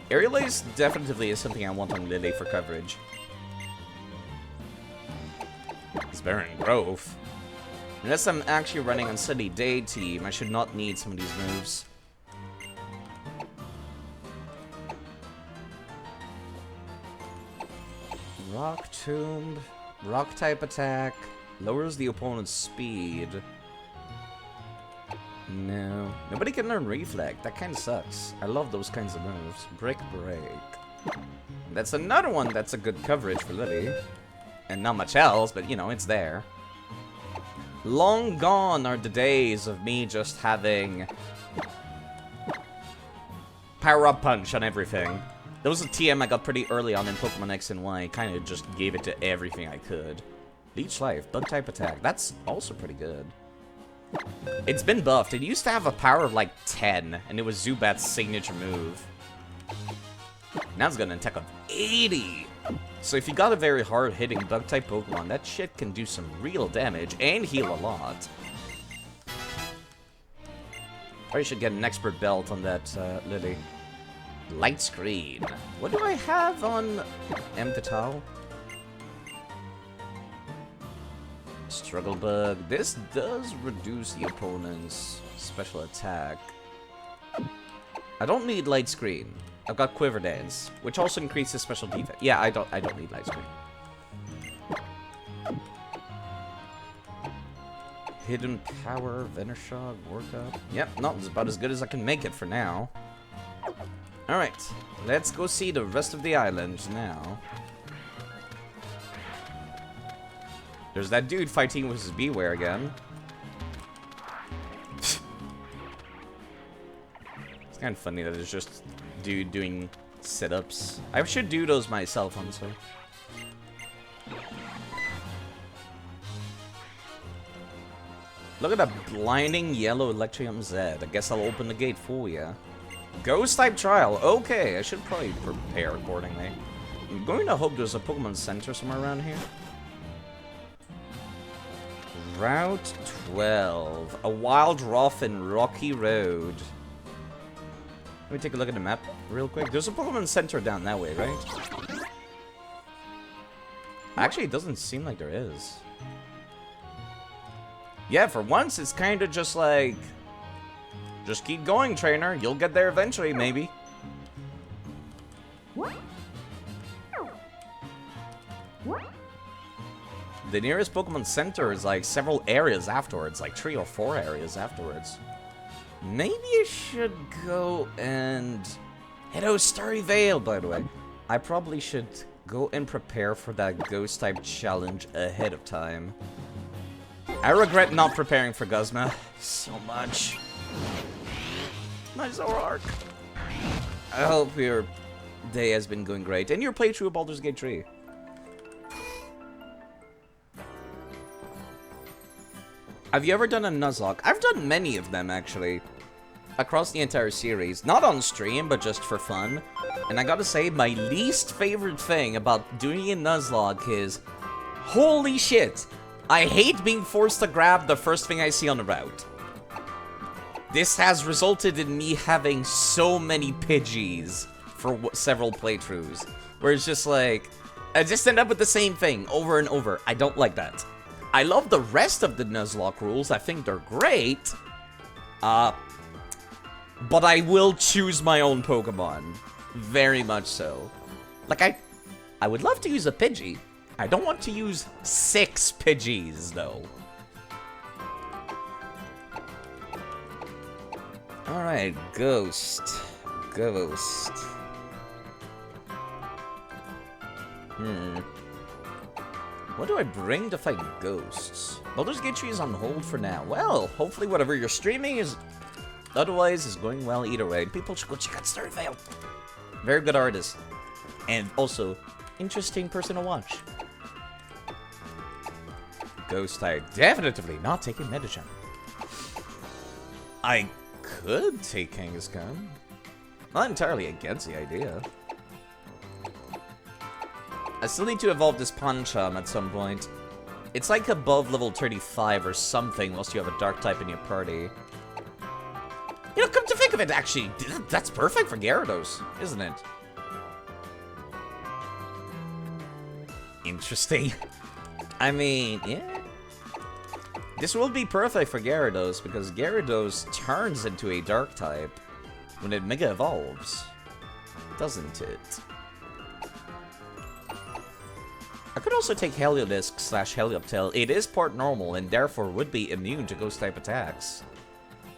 [SPEAKER 1] Aerial Ace definitely is something I want on Lily for coverage. It's better in Growth. Unless I'm actually running on Sunny Day team, I should not need some of these moves. Rock Tomb, Rock type attack, lowers the opponent's speed. No, nobody can learn Reflect. That kind of sucks. I love those kinds of moves. Break. That's another one that's a good coverage for Lily. And not much else, but you know, it's there. Long gone are the days of me just having Power-Up Punch on everything. That was a TM I got pretty early on in Pokemon X and Y. Kind of just gave it to everything I could. Leech Life, Bug type attack. That's also pretty good. It's been buffed. It used to have a power of like 10, and it was Zubat's signature move. Now it's got an attack of 80. So if you got a very hard-hitting Bug-type Pokemon, that shit can do some real damage and heal a lot. Or you should get an expert belt on that, Lily. Light Screen. What do I have on Mtatao? Struggle Bug. This does reduce the opponent's special attack. I don't need Light Screen. I've got Quiver Dance, which also increases special defense. Yeah, I don't need Light Screen. Hidden Power, Venoshock, Workup. Yep, not about as good as I can make it for now. Alright, let's go see the rest of the island now. There's that dude fighting with his Beware again. It's kind of funny that it's just dude doing sit-ups. I should do those myself, honestly. Look at that blinding yellow Electrium Z. I guess I'll open the gate for ya. Ghost-type trial. Okay, I should probably prepare accordingly. I'm going to hope there's a Pokemon Center somewhere around here. Route 12. A Wild Rough and Rocky Road. Let me take a look at the map real quick. There's a Pokemon Center down that way, right? Actually, it doesn't seem like there is. Yeah, for once, it's kind of just like Just keep going, trainer. You'll get there eventually, maybe. The nearest Pokemon Center is like several areas afterwards, like 3 or 4 areas afterwards. Maybe I should go and... Hello, Starry Vale, by the way. I probably should go and prepare for that Ghost-type challenge ahead of time. I regret not preparing for Guzma so much. My Zoroark. I hope your day has been going great, and your playthrough of Baldur's Gate 3. Have you ever done a Nuzlocke? I've done many of them, actually. Across the entire series. Not on stream, but just for fun. And I gotta say, my least favorite thing about doing a Nuzlocke is... Holy shit! I hate being forced to grab the first thing I see on the route. This has resulted in me having so many Pidgeys for several playthroughs. Where it's just like... I just end up with the same thing over and over. I don't like that. I love the rest of the Nuzlocke rules. I think they're great. But I will choose my own Pokemon. Very much so. Like, I would love to use a Pidgey. I don't want to use 6 Pidgeys, though. Alright, Ghost. Ghost. What do I bring to fight ghosts? Baldur's Gate 3 is on hold for now. Well, hopefully whatever you're streaming is... Otherwise, is going well either way. People should go check out Starry Vale. Very good artist. And also, interesting person to watch. Ghost type. Definitively not taking Medicham. I could take Kangaskhan. Not entirely against the idea. I still need to evolve this Pancham at some point. It's like above level 35 or something whilst you have a dark type in your party. You know, come to think of it, actually, that's perfect for Gyarados, isn't it? Interesting. I mean, yeah. This will be perfect for Gyarados because Gyarados turns into a dark type when it Mega Evolves. Doesn't it? I could also take Heliodisc / Helioptile. It is part normal and therefore would be immune to ghost type attacks.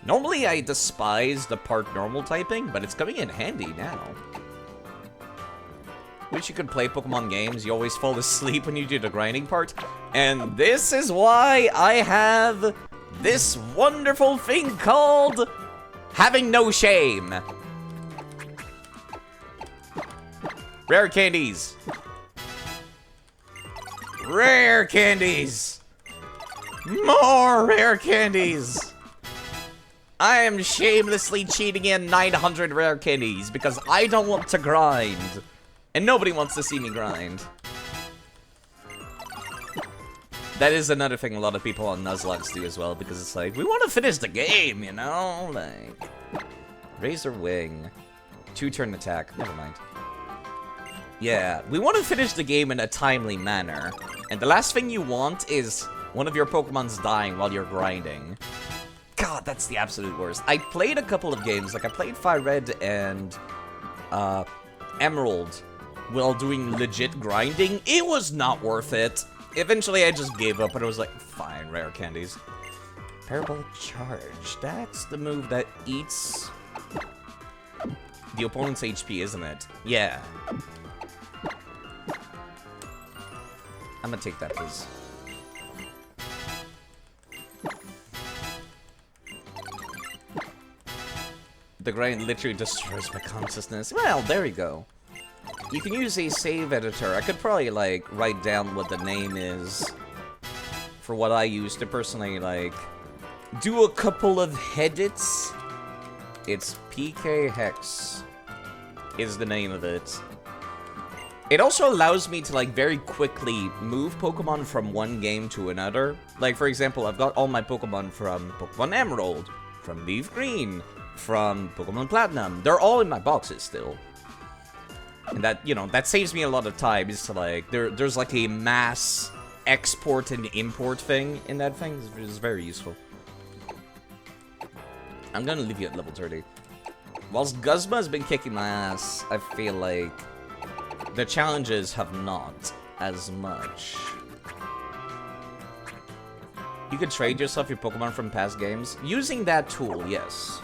[SPEAKER 1] Normally I despise the part normal typing, but it's coming in handy now. Wish you could play Pokemon games, you always fall asleep when you do the grinding part. And this is why I have this wonderful thing called having no shame. Rare candies. Rare candies! More rare candies! I am shamelessly cheating in 900 rare candies because I don't want to grind. And nobody wants to see me grind. That is another thing a lot of people on Nuzlocke do as well, because it's like, we want to finish the game, you know? Like, Razor Wing. 2-turn attack. Never mind. Yeah, we want to finish the game in a timely manner. And the last thing you want is one of your Pokemon's dying while you're grinding. God, that's the absolute worst. I played a couple of games, like I played Fire Red and Emerald while doing legit grinding. It was not worth it. Eventually I just gave up and I was like, fine, rare candies. Parabolic Charge. That's the move that eats the opponent's HP, isn't it? Yeah. I'm gonna take that, please. The grind literally destroys my consciousness. Well, there we go. You can use a save editor. I could probably, like, write down what the name is for what I use to personally, like, do a couple of edits. It's PK Hex is the name of it. It also allows me to, like, very quickly move Pokemon from one game to another. Like, for example, I've got all my Pokemon from Pokemon Emerald, from Leaf Green, from Pokemon Platinum. They're all in my boxes still. And that, you know, that saves me a lot of time. It's like, there's like a mass export and import thing in that thing. It's very useful. I'm gonna leave you at level 30. Whilst Guzma has been kicking my ass, I feel like the challenges have not as much. You could trade yourself your Pokemon from past games. Using that tool, yes.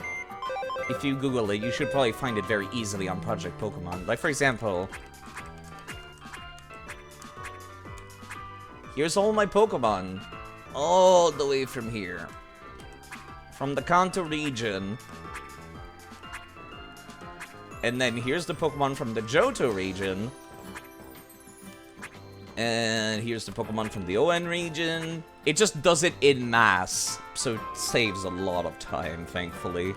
[SPEAKER 1] If you Google it, you should probably find it very easily on Project Pokemon. Like, for example, here's all my Pokemon. All the way from here. From the Kanto region. And then here's the Pokemon from the Johto region. And here's the Pokemon from the ON region. It just does it in mass, so it saves a lot of time, thankfully.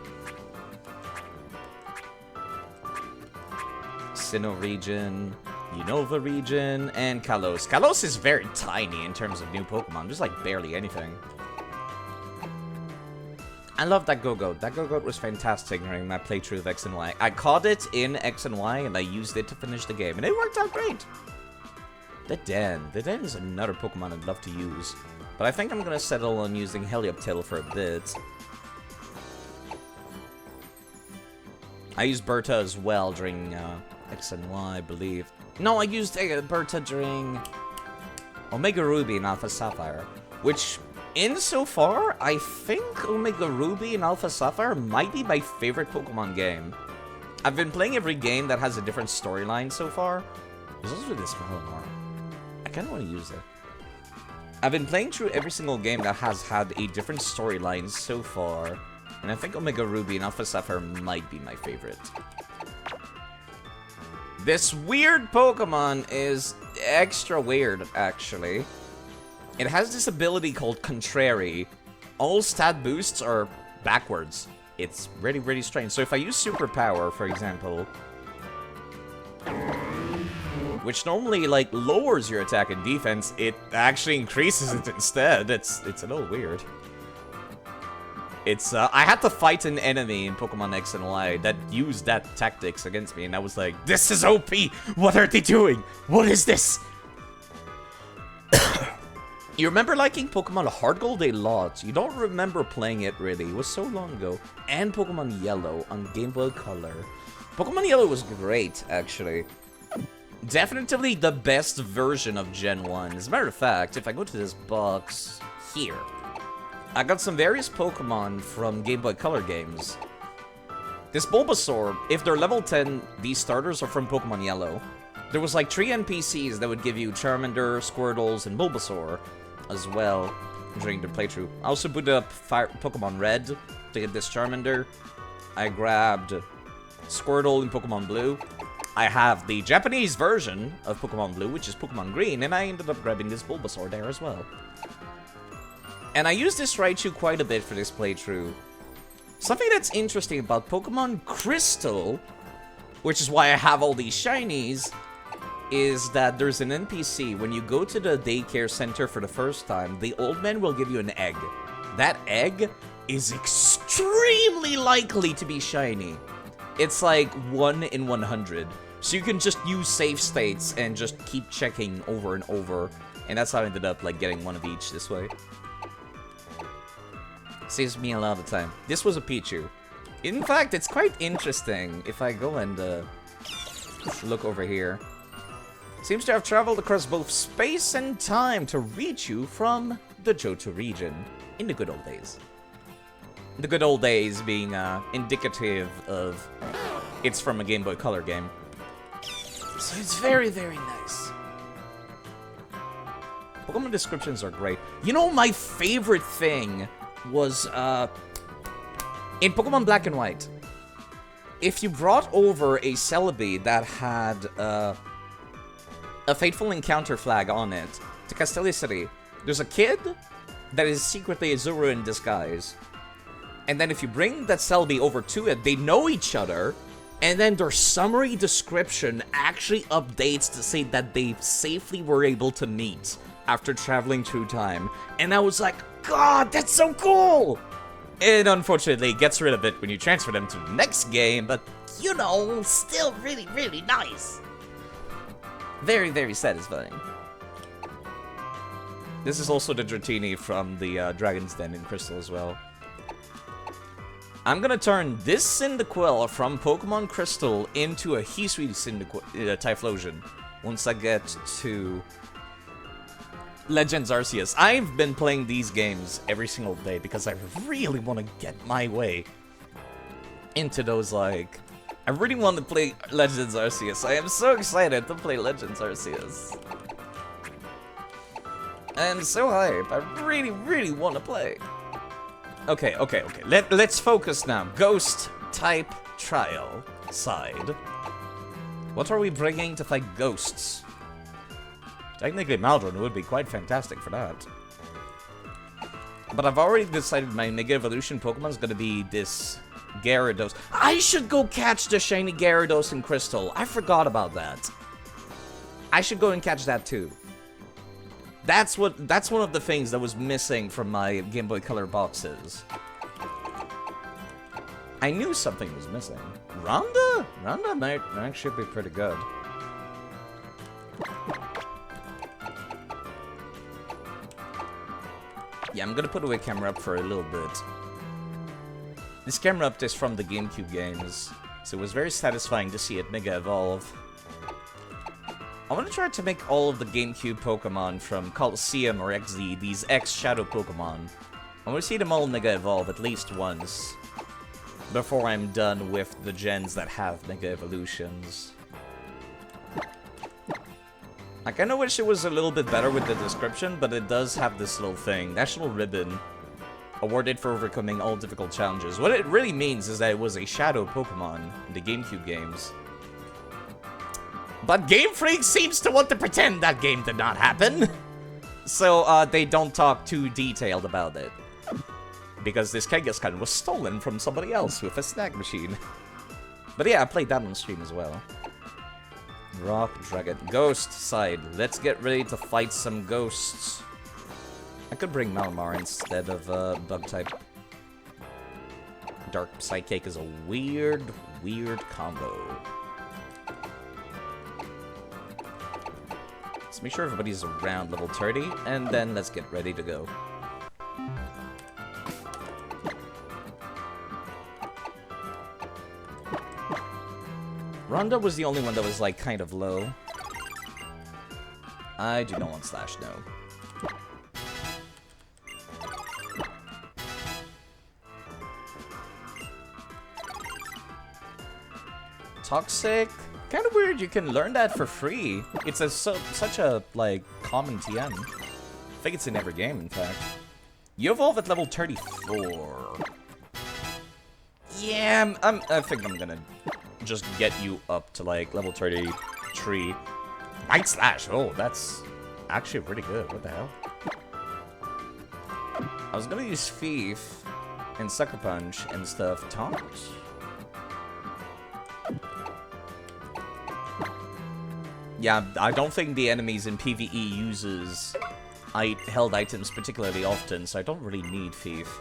[SPEAKER 1] Sinnoh region, Unova region, and Kalos. Kalos is very tiny in terms of new Pokemon. There's like barely anything. I love that Go-Goat. That Go-Goat was fantastic during my playthrough of X and Y. I caught it in X and Y, and I used it to finish the game, and it worked out great. The Den. The Den is another Pokemon I'd love to use, but I think I'm gonna settle on using Helioptile for a bit. I used Berta as well during X and Y, I believe. No, I used Berta during Omega Ruby and Alpha Sapphire, which, insofar, I think Omega Ruby and Alpha Sapphire might be my favorite Pokemon game. I've been playing every game that has a different storyline so far. There's also this Malamar. I kind of want to use it. I've been playing through every single game that has had a different storyline so far, and I think Omega Ruby and Alpha Sapphire might be my favorite. This weird Pokemon is extra weird, actually. It has this ability called Contrary. All stat boosts are backwards. It's really, really strange. So if I use Superpower, for example, which normally, like, lowers your attack and defense, it actually increases it instead. It's a little weird. It's, I had to fight an enemy in Pokemon X and Y that used that tactics against me, and I was like, this is OP! What are they doing? What is this? You remember liking Pokemon Heart Gold a lot. You don't remember playing it, really. It was so long ago. And Pokemon Yellow on Game Boy Color. Pokemon Yellow was great, actually. Definitely the best version of Gen 1. As a matter of fact, if I go to this box here, I got some various Pokemon from Game Boy Color games. This Bulbasaur, if they're level 10, these starters are from Pokemon Yellow. There was like 3 NPCs that would give you Charmander, Squirtles, and Bulbasaur as well during the playthrough. I also put up Pokemon Red to get this Charmander. I grabbed Squirtle in Pokemon Blue. I have the Japanese version of Pokemon Blue, which is Pokemon Green, and I ended up grabbing this Bulbasaur there as well. And I used this Raichu quite a bit for this playthrough. Something that's interesting about Pokemon Crystal, which is why I have all these shinies, is that there's an NPC. When you go to the daycare center for the first time, the old man will give you an egg. That egg is extremely likely to be shiny. It's like 1 in 100. So you can just use save states and just keep checking over and over. And that's how I ended up like getting one of each this way. Saves me a lot of time. This was a Pichu. In fact, it's quite interesting if I go and look over here. Seems to have traveled across both space and time to reach you from the Johto region in the good old days. The good old days being indicative of it's from a Game Boy Color game. So it's very, very nice. Pokemon descriptions are great. You know, my favorite thing was in Pokemon Black and White. If you brought over a Celebi that had a Fateful Encounter flag on it to Castelia City, there's a kid that is secretly a Zuru in disguise. And then if you bring that Celebi over to it, they know each other, and then their summary description actually updates to say that they safely were able to meet after traveling through time. And I was like, God, that's so cool! It unfortunately gets rid of it when you transfer them to the next game, but, you know, still really, really nice. Very, very satisfying. This is also the Dratini from the Dragon's Den in Crystal as well. I'm gonna turn this Cyndaquil from Pokemon Crystal into a Hisui Typhlosion once I get to Legends Arceus. I've been playing these games every single day because I really want to get my way into those, like... I really want to play Legends Arceus. I am so excited to play Legends Arceus. I am so hyped. I really, really want to play. Okay. Let's focus now. Ghost type trial side. What are we bringing to fight ghosts? Technically, Maldron would be quite fantastic for that. But I've already decided my Mega Evolution Pokemon is going to be this Gyarados. I should go catch the shiny Gyarados in Crystal. I forgot about that. I should go and catch that too. That's one of the things that was missing from my Game Boy Color boxes. I knew something was missing. Rhonda? Rhonda might actually be pretty good. Yeah, I'm gonna put away camera up for a little bit. This camera up is from the GameCube games, so it was very satisfying to see it Mega Evolve. I want to try to make all of the GameCube Pokemon from Colosseum or XD, these X-Shadow Pokemon. I want to see them all Mega Evolve at least once before I'm done with the gens that have Mega Evolutions. I kind of wish it was a little bit better with the description, but it does have this little thing. National Ribbon. Awarded for overcoming all difficult challenges. What it really means is that it was a Shadow Pokemon in the GameCube games. But Game Freak seems to want to pretend that game did not happen. So, they don't talk too detailed about it. Because this Kangaskhan was stolen from somebody else with a snack machine. But yeah, I played that on stream as well. Rock Dragon. Ghost side. Let's get ready to fight some ghosts. I could bring Malamar instead of Bug type. Dark Psychic is a weird combo. Let's make sure everybody's around level 30, and then let's get ready to go. Rhonda was the only one that was, like, kind of low. I do not want Slash, no. Toxic? Kind of weird you can learn that for free. It's such a, like, common TM. I think it's in every game, in fact. You evolve at level 34. Yeah, I think I'm gonna just get you up to, like, level 33. Night Slash! Oh, that's actually pretty good. What the hell? I was gonna use Thief and Sucker Punch and stuff. Taunt? Yeah, I don't think the enemies in PvE uses held items particularly often, so I don't really need Thief.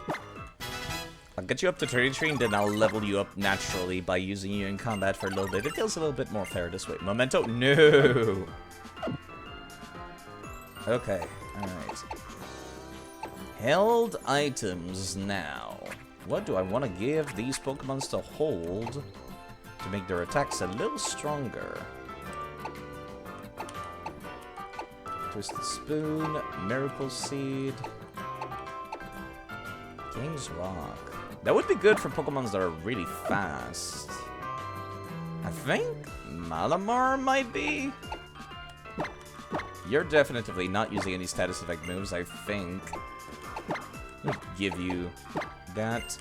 [SPEAKER 1] I'll get you up to 33 and then I'll level you up naturally by using you in combat for a little bit. It feels a little bit more fair this way. Memento? No! Okay, alright. Held items now. What do I want to give these Pokemons to hold to make their attacks a little stronger? Twisted Spoon, Miracle Seed, King's Rock. That would be good for Pokemons that are really fast. I think Malamar might be. You're definitively not using any status effect moves, I think. I'll give you that.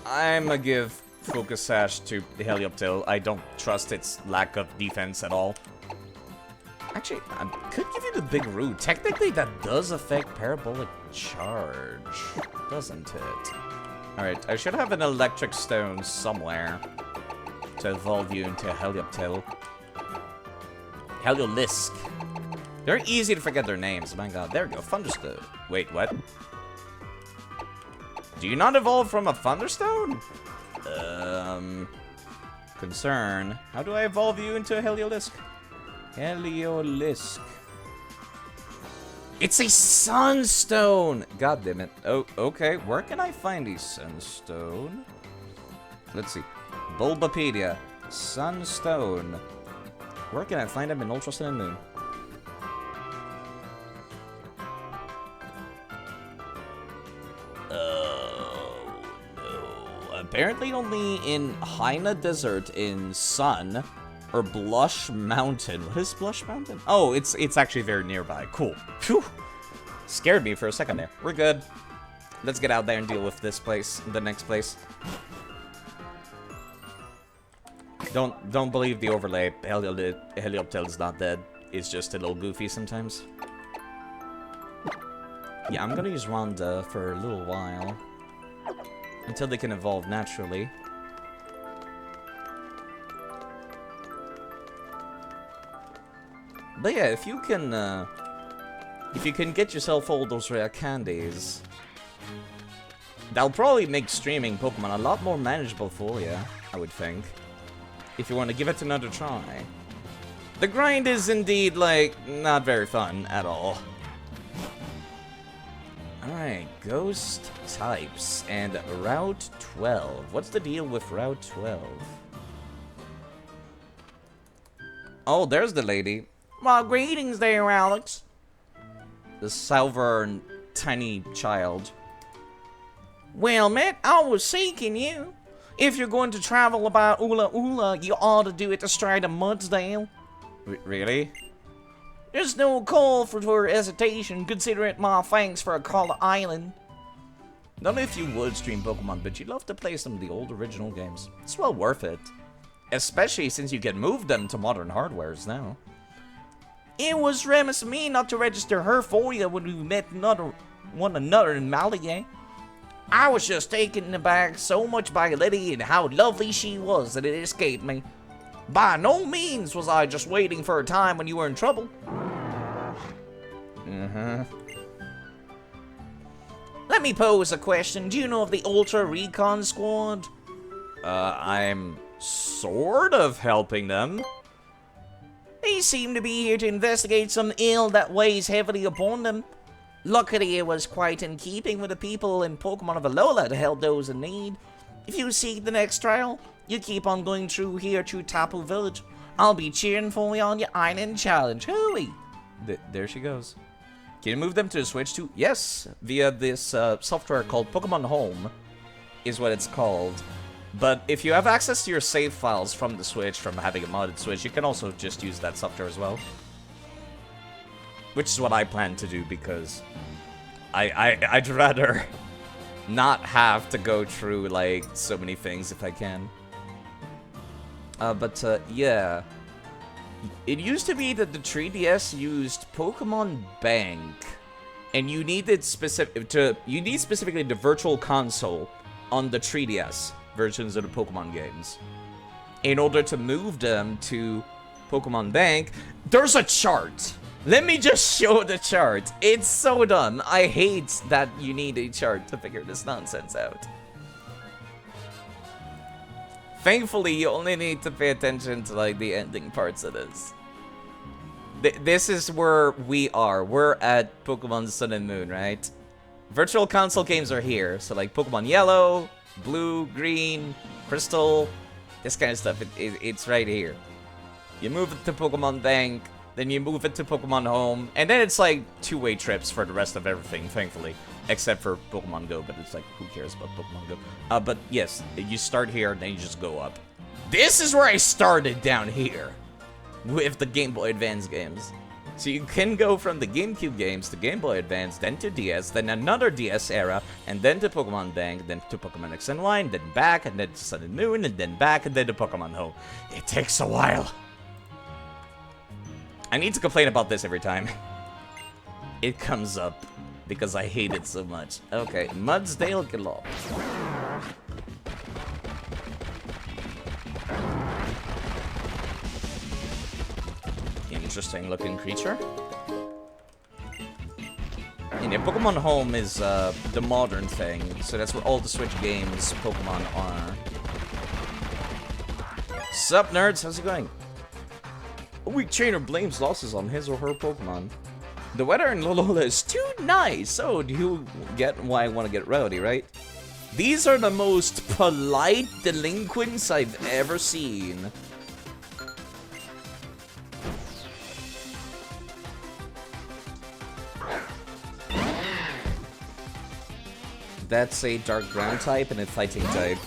[SPEAKER 1] I'm gonna give Focus Sash to Helioptile. I don't trust its lack of defense at all. Actually, I could give you the Big Root. Technically, that does affect Parabolic Charge, doesn't it? Alright, I should have an Electric Stone somewhere to evolve you into Helioptile. Heliolisk. They're easy to forget their names. My god, there we go. Thunderstone. Wait, what? Do you not evolve from a Thunderstone? Concern. How do I evolve you into a Heliolisk? Heliolisk. It's a sunstone! God damn it. Oh, okay. Where can I find a sunstone? Let's see. Bulbapedia. Sunstone. Where can I find them in Ultra Sun and Moon? Oh, no. Apparently only in Haina Desert in Sun. Or Blush Mountain. What is Blush Mountain? Oh, it's actually very nearby. Cool. Phew. Scared me for a second there. We're good. Let's get out there and deal with this place, the next place. Don't believe the overlay. Helioptil's not dead. It's just a little goofy sometimes. Yeah, I'm gonna use Rhonda for a little while. Until they can evolve naturally. But yeah, if you can get yourself all those rare candies, that'll probably make streaming Pokemon a lot more manageable for you, I would think. If you want to give it another try. The grind is indeed, like, not very fun at all. Alright, Ghost types and Route 12. What's the deal with Route 12? Oh, there's the lady. Well, greetings there, Alex. The Salver tiny child. Well, Matt, I was seeking you. If you're going to travel about Ula Ula, you ought to do it astride of Mudsdale. Really? There's no call for hesitation, consider it my thanks for a call to Island. Not if you would stream Pokemon, but you'd love to play some of the old original games. It's well worth it. Especially since you can move them to modern hardwares now. It was remiss of me not to register her for you when we met one another in Malaya. I was just taken aback so much by Letty and how lovely she was that it escaped me. By no means was I just waiting for a time when you were in trouble. Let me pose a question. Do you know of the Ultra Recon Squad? I'm sort of helping them. They seem to be here to investigate some ill that weighs heavily upon them. Luckily, it was quite in keeping with the people in Pokemon of Alola to help those in need. If you seek the next trial, you keep on going through here to Tapu Village. I'll be cheering for you on your Island Challenge. Hooey! There she goes. Can you move them to the Switch too? Yes, via this software called Pokemon Home, is what it's called. But if you have access to your save files from the Switch, from having a modded Switch, you can also just use that software as well. Which is what I plan to do, because I'd rather not have to go through, like, so many things if I can. Yeah. It used to be that the 3DS used Pokemon Bank, and you needed specifically the Virtual Console on the 3DS versions of the Pokemon games in order to move them to Pokemon Bank. There's a chart. Let me just show the chart. It's so dumb. I hate that you need a chart to figure this nonsense out. Thankfully, you only need to pay attention to, like, the ending parts of this. This is where we are. We're at Pokemon Sun and Moon, right? Virtual Console games are here. So, like, Pokemon Yellow, Blue, Green, Crystal, this kind of stuff. It's right here. You move it to Pokemon Bank, then you move it to Pokemon Home, and then it's like two-way trips for the rest of everything, thankfully. Except for Pokemon Go, but it's like, who cares about Pokemon Go? But yes, you start here, and then you just go up. This is where I started, down here, with the Game Boy Advance games. So you can go from the GameCube games to Game Boy Advance, then to DS, then another DS era, and then to Pokemon Bank, then to Pokemon X and Y, and then back, and then to Sun and Moon, and then back, and then to Pokemon Home. It takes a while. I need to complain about this every time it comes up, because I hate it so much. Okay, Mudsdale Galore. Interesting looking creature. And yeah, Pokemon Home is the modern thing, so that's where all the Switch games Pokemon are. Sup, nerds? How's it going? A weak trainer blames losses on his or her Pokemon. The weather in Lolola is too nice. So, do you get why I want to get rowdy, right? These are the most polite delinquents I've ever seen. That's a dark ground type and a fighting type.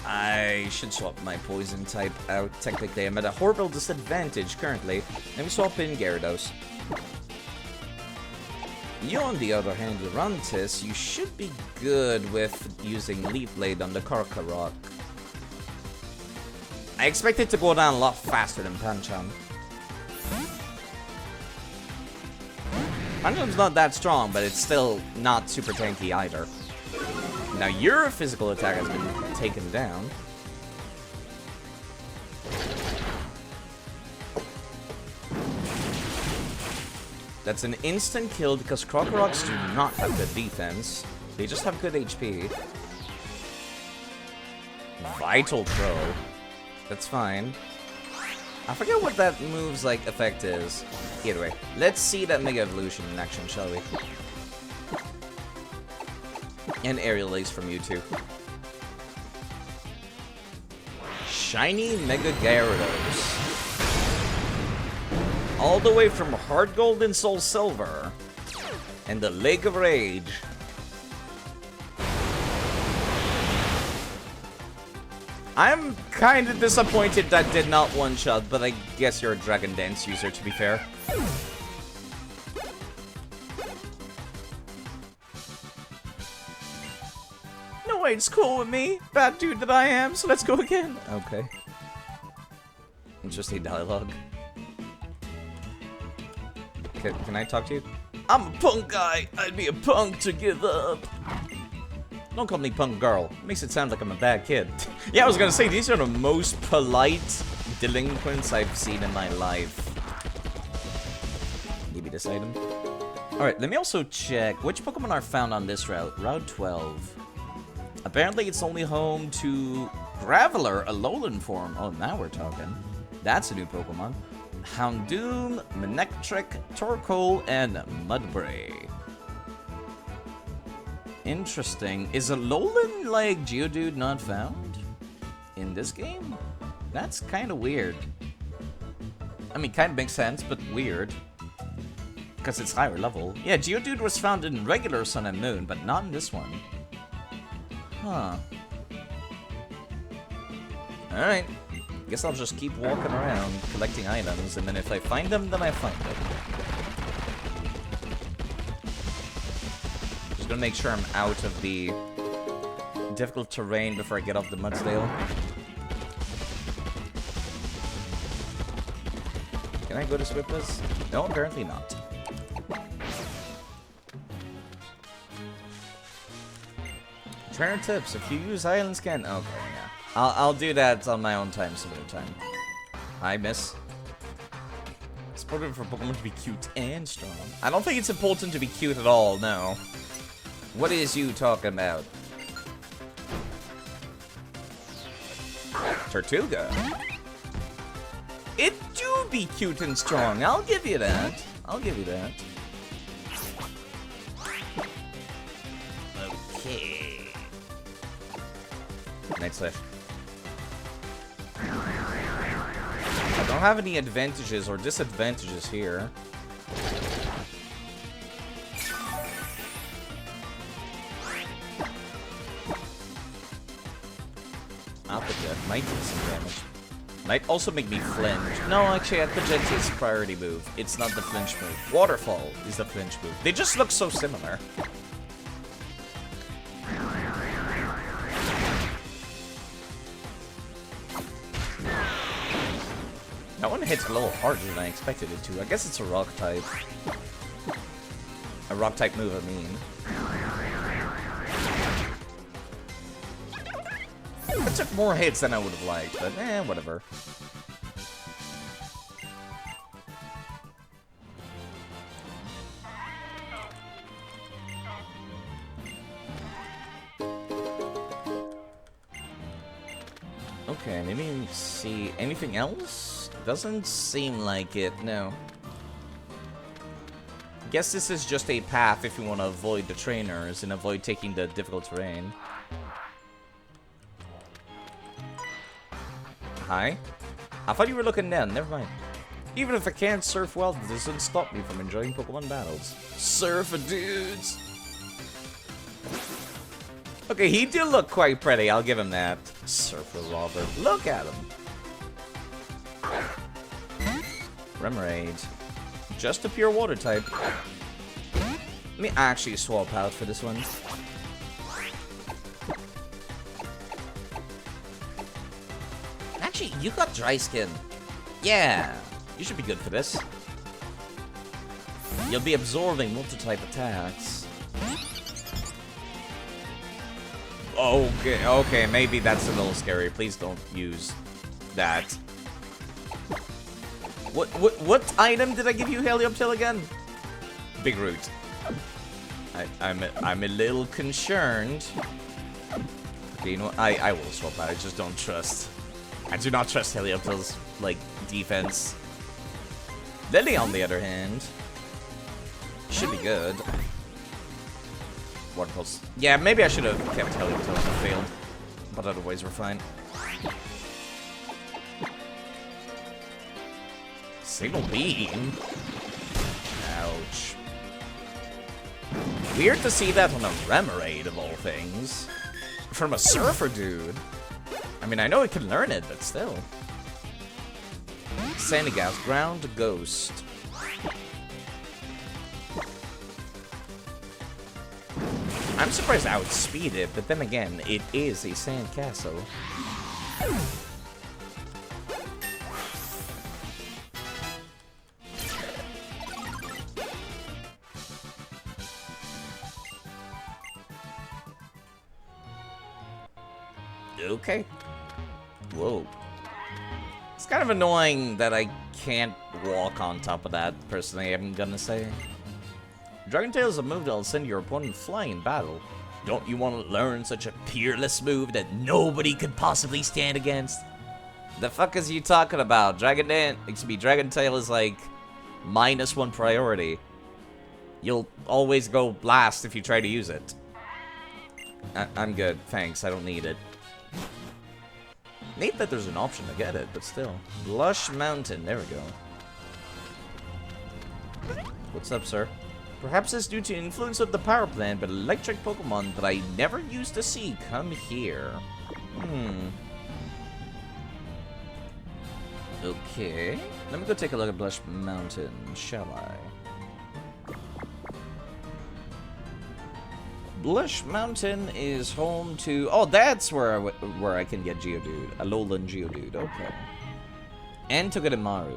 [SPEAKER 1] I should swap my poison type out. Technically, I'm at a horrible disadvantage currently. Let me swap in Gyarados. You, on the other hand, Urantis, you should be good with using Leaf Blade on the Karkarock. I expect it to go down a lot faster than Pancham. Pancham's not that strong, but it's still not super tanky either. Now your physical attack has been taken down. That's an instant kill because Crocoroks do not have good defense. They just have good HP. Vital Throw. That's fine. I forget what that move's like effect is. Either way, let's see that Mega Evolution in action, shall we? And Aerial Ace from you too. Shiny Mega Gyarados. All the way from Heart Gold and Soul Silver. And the Lake of Rage. I'm kind of disappointed that did not one-shot, but I guess you're a Dragon Dance user, to be fair. No, it's cool with me. Bad dude that I am, so let's go again. Okay. Interesting dialogue. Can I talk to you? I'm a punk guy. I'd be a punk to give up. Don't call me punk girl. It makes it sound like I'm a bad kid. Yeah, I was gonna say, these are the most polite delinquents I've seen in my life. Give me this item. Alright, let me also check which Pokemon are found on this route. Route 12. Apparently it's only home to Graveler, a lowland form. Oh, now we're talking. That's a new Pokemon. Houndoom, Manectric, Torkoal, and Mudbray. Interesting. Is a lowland like Geodude not found in this game? That's kind of weird. I mean, kind of makes sense, but weird. Because it's higher level. Yeah, Geodude was found in regular Sun and Moon, but not in this one. Huh. Alright. Guess I'll just keep walking around, collecting items, and then if I find them, then I find them. Just gonna make sure I'm out of the difficult terrain before I get off the Mudsdale. Can I go to Swiftness? No, apparently not. Trainer tips, if you use Island Scan... Okay, yeah. I'll do that on my own time some other time. Hi, miss. It's important for Pokemon to be cute and strong. I don't think it's important to be cute at all, no. What is you talking about? Tortuga. It do be cute and strong. I'll give you that. I'll give you that. Okay. Night Slash. I don't have any advantages or disadvantages here. Aquajet might do some damage. Might also make me flinch. No, actually, Aquajet is priority move. It's not the flinch move. Waterfall is the flinch move. They just look so similar. That one hits a little harder than I expected it to. I guess it's a rock type. A rock type move, I mean. It took more hits than I would have liked, but whatever. Okay, let me see. Anything else? Doesn't seem like it, no. Guess this is just a path if you want to avoid the trainers and avoid taking the difficult terrain. Hi? I thought you were looking down, never mind. Even if I can't surf well, this doesn't stop me from enjoying Pokemon battles. Surfer dudes! Okay, he did look quite pretty, I'll give him that. Surfer Robert, look at him. Remoraid. Just a pure water type. Let me actually swap out for this one. Actually, you got dry skin. Yeah, you should be good for this. You'll be absorbing multi-type attacks. Okay, maybe that's a little scary. Please don't use that. What item did I give you, Helioptile, again? Big Root. I'm a little concerned. Okay, you know what? I will swap out. I just don't trust. I do not trust Helioptile's, like, defense. Lily, on the other hand, should be good. Water Pulse. Yeah, maybe I should have kept Helioptile if I failed. But otherwise, we're fine. Signal Beam? Ouch. Weird to see that on a Remoraid, of all things. From a Surfer dude. I mean, I know it can learn it, but still. Sandygast, Ground Ghost. I'm surprised I outspeed it, but then again, it is a sand castle. Okay. Whoa. It's kind of annoying that I can't walk on top of that, personally, I'm gonna say. Dragon Tail is a move that'll send your opponent flying in battle. Don't you want to learn such a peerless move that nobody could possibly stand against? The fuck is you talking about? Dragon Tail is like -1 priority. You'll always go blast if you try to use it. I'm good, thanks, I don't need it. Neat that there's an option to get it, but still. Blush Mountain, there we go. What's up, sir? Perhaps it's due to influence of the power plant, but electric Pokemon that I never used to see come here. Okay. Let me go take a look at Blush Mountain, shall I? Blush Mountain is home to... Oh, that's where I can get Geodude. Alolan Geodude, okay. And Togedemaru.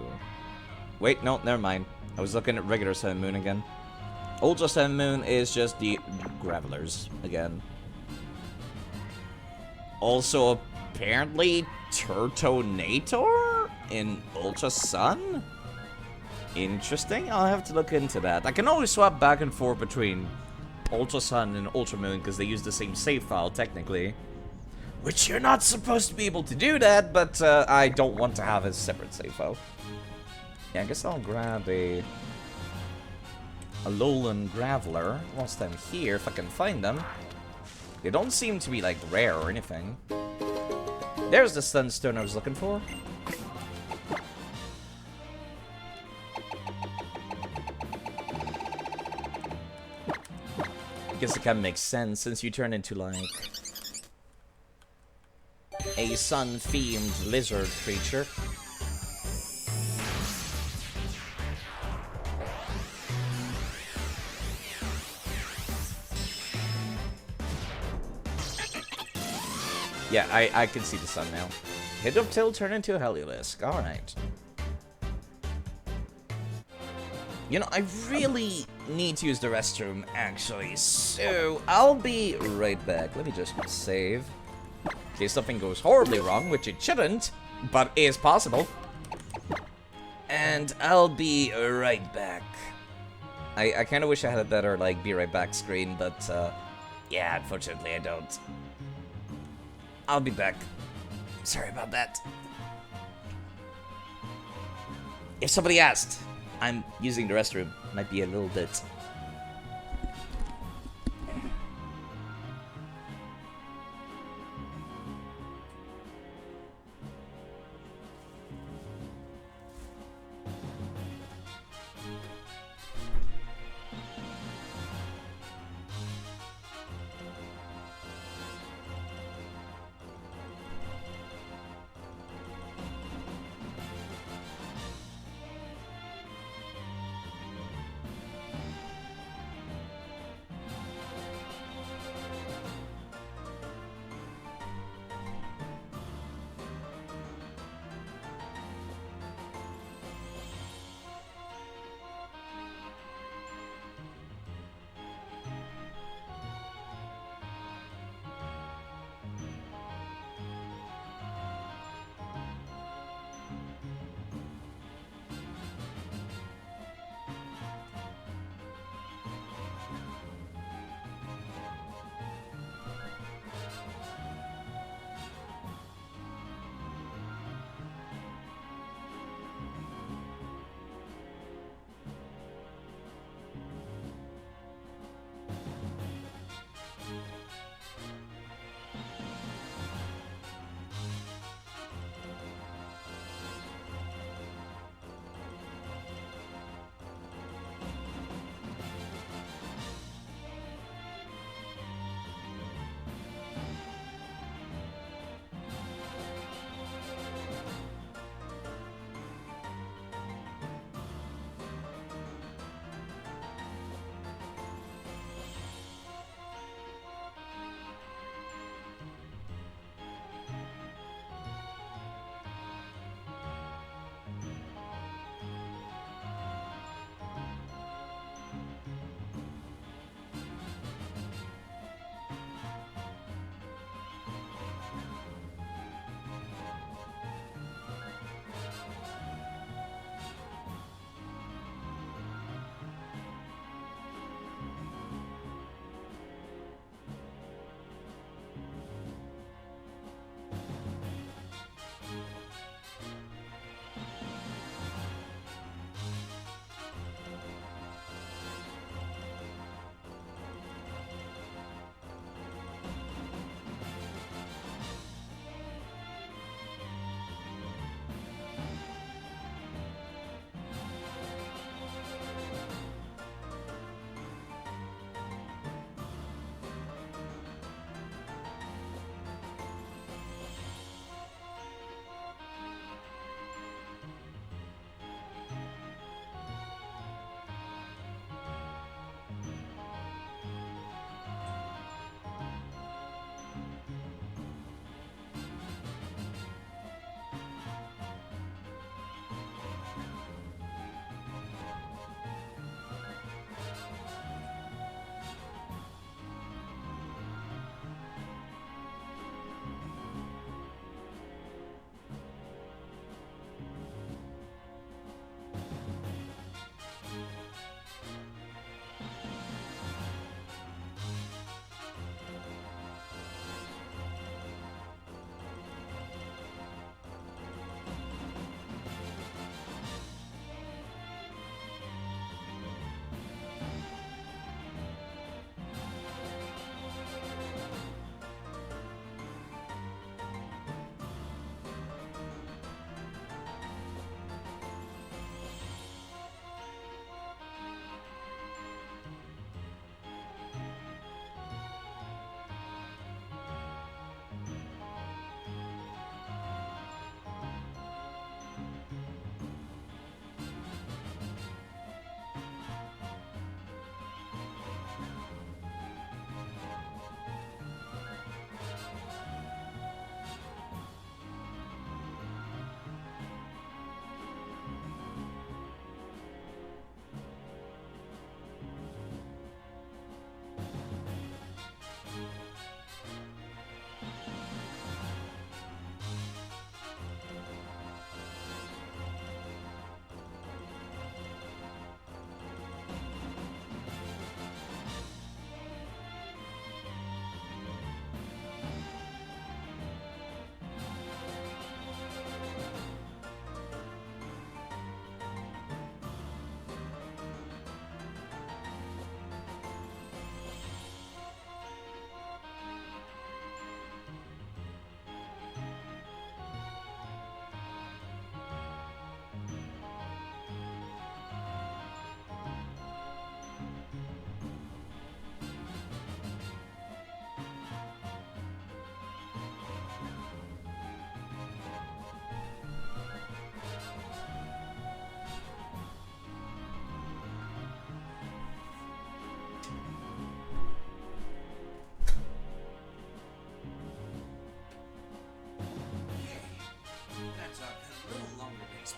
[SPEAKER 1] Wait, no, never mind. I was looking at regular Sun and Moon again. Ultra Sun and Moon is just the Gravelers again. Also, apparently, Turtonator in Ultra Sun? Interesting, I'll have to look into that. I can always swap back and forth between Ultra Sun and Ultra Moon because they use the same save file, technically. Which you're not supposed to be able to do that, but I don't want to have a separate save file. Yeah, I guess I'll grab a Alolan Graveler whilst I'm here, if I can find them. They don't seem to be, like, rare or anything. There's the Sunstone I was looking for. I guess it kind of makes sense since you turn into, like, a sun-themed lizard creature. Yeah, I can see the sun now. Hit up till turn into a Heliolisk. Alright. You know, I really need to use the restroom, actually. So, I'll be right back. Let me just save. In case something goes horribly wrong, which it shouldn't, but is possible. And I'll be right back. I kind of wish I had a better, like, be right back screen, but, yeah, unfortunately I don't. I'll be back. Sorry about that. If somebody asked, I'm using the restroom. Might be a little bit.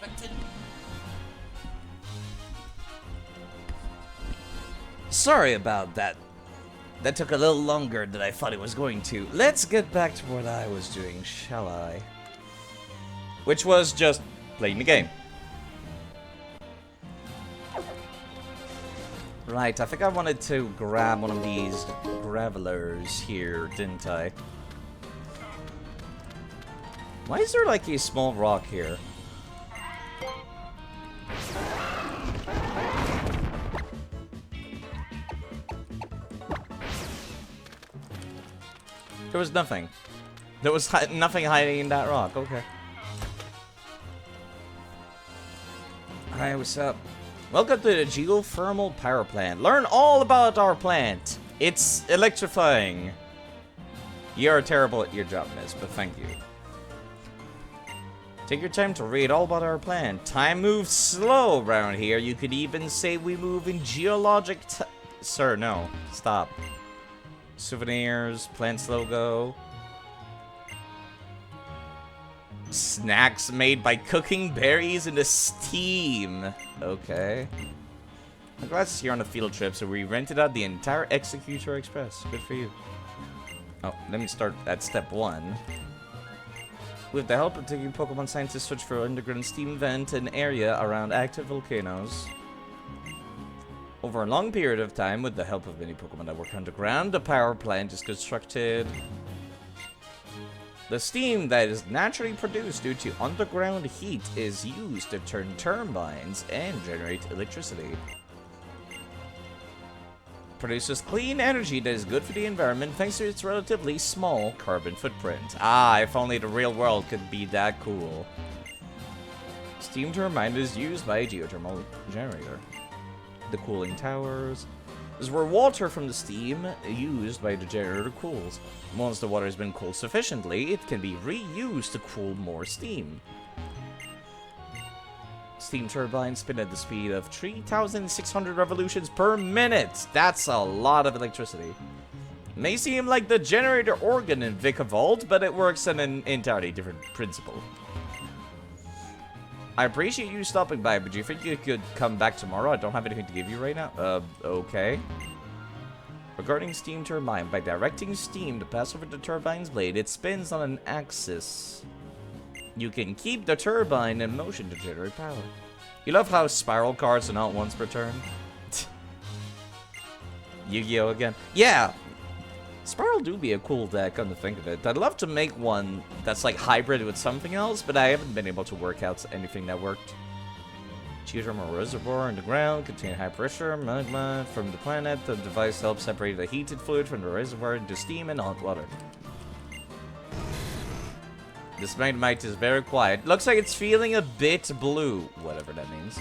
[SPEAKER 2] expected.
[SPEAKER 1] Sorry about that. That took a little longer than I thought it was going to. Let's get back to what I was doing, shall I? Which was just playing the game. Right, I think I wanted to grab one of these gravelers here, didn't I? Why is there like a small rock here? There was nothing. There was nothing hiding in that rock. Okay. Hi, what's up? Welcome to the geothermal power plant. Learn all about our plant. It's electrifying. You're terrible at your job, miss, but thank you. Take your time to read all about our plant. Time moves slow around here. You could even say we move in geologic Sir, no. Stop. Souvenirs, plant's logo. Snacks made by cooking berries into steam. Okay. I'm glad to see you're on a field trip, so we rented out the entire Executor Express. Good for you. Oh, let me start at step 1. With the help of taking Pokemon scientists search for underground steam vent and area around active volcanoes. Over a long period of time, with the help of many Pokemon that work underground, the power plant is constructed. The steam that is naturally produced due to underground heat is used to turn turbines and generate electricity. Produces clean energy that is good for the environment thanks to its relatively small carbon footprint. Ah, if only the real world could be that cool. Steam turbine is used by a geothermal generator. The cooling towers is where water from the steam used by the generator cools. Once the water has been cooled sufficiently, it can be reused to cool more steam. Steam turbines spin at the speed of 3,600 revolutions per minute. That's a lot of electricity. May seem like the generator organ in Vikavolt, but it works on an entirely different principle. I appreciate you stopping by, but do you think you could come back tomorrow? I don't have anything to give you right now. Okay. Regarding steam turbine, by directing steam to pass over the turbine's blade, it spins on an axis. You can keep the turbine in motion to generate power. You love how spiral cards are not once per turn? Yu-Gi-Oh again. Yeah! Spiral do be a cool deck, come to think of it. I'd love to make one that's like hybrid with something else, but I haven't been able to work out anything that worked. Geothermal reservoir underground, contain high pressure magma from the planet. The device helps separate the heated fluid from the reservoir into steam and hot water. This magnemite is very quiet. Looks like it's feeling a bit blue, whatever that means.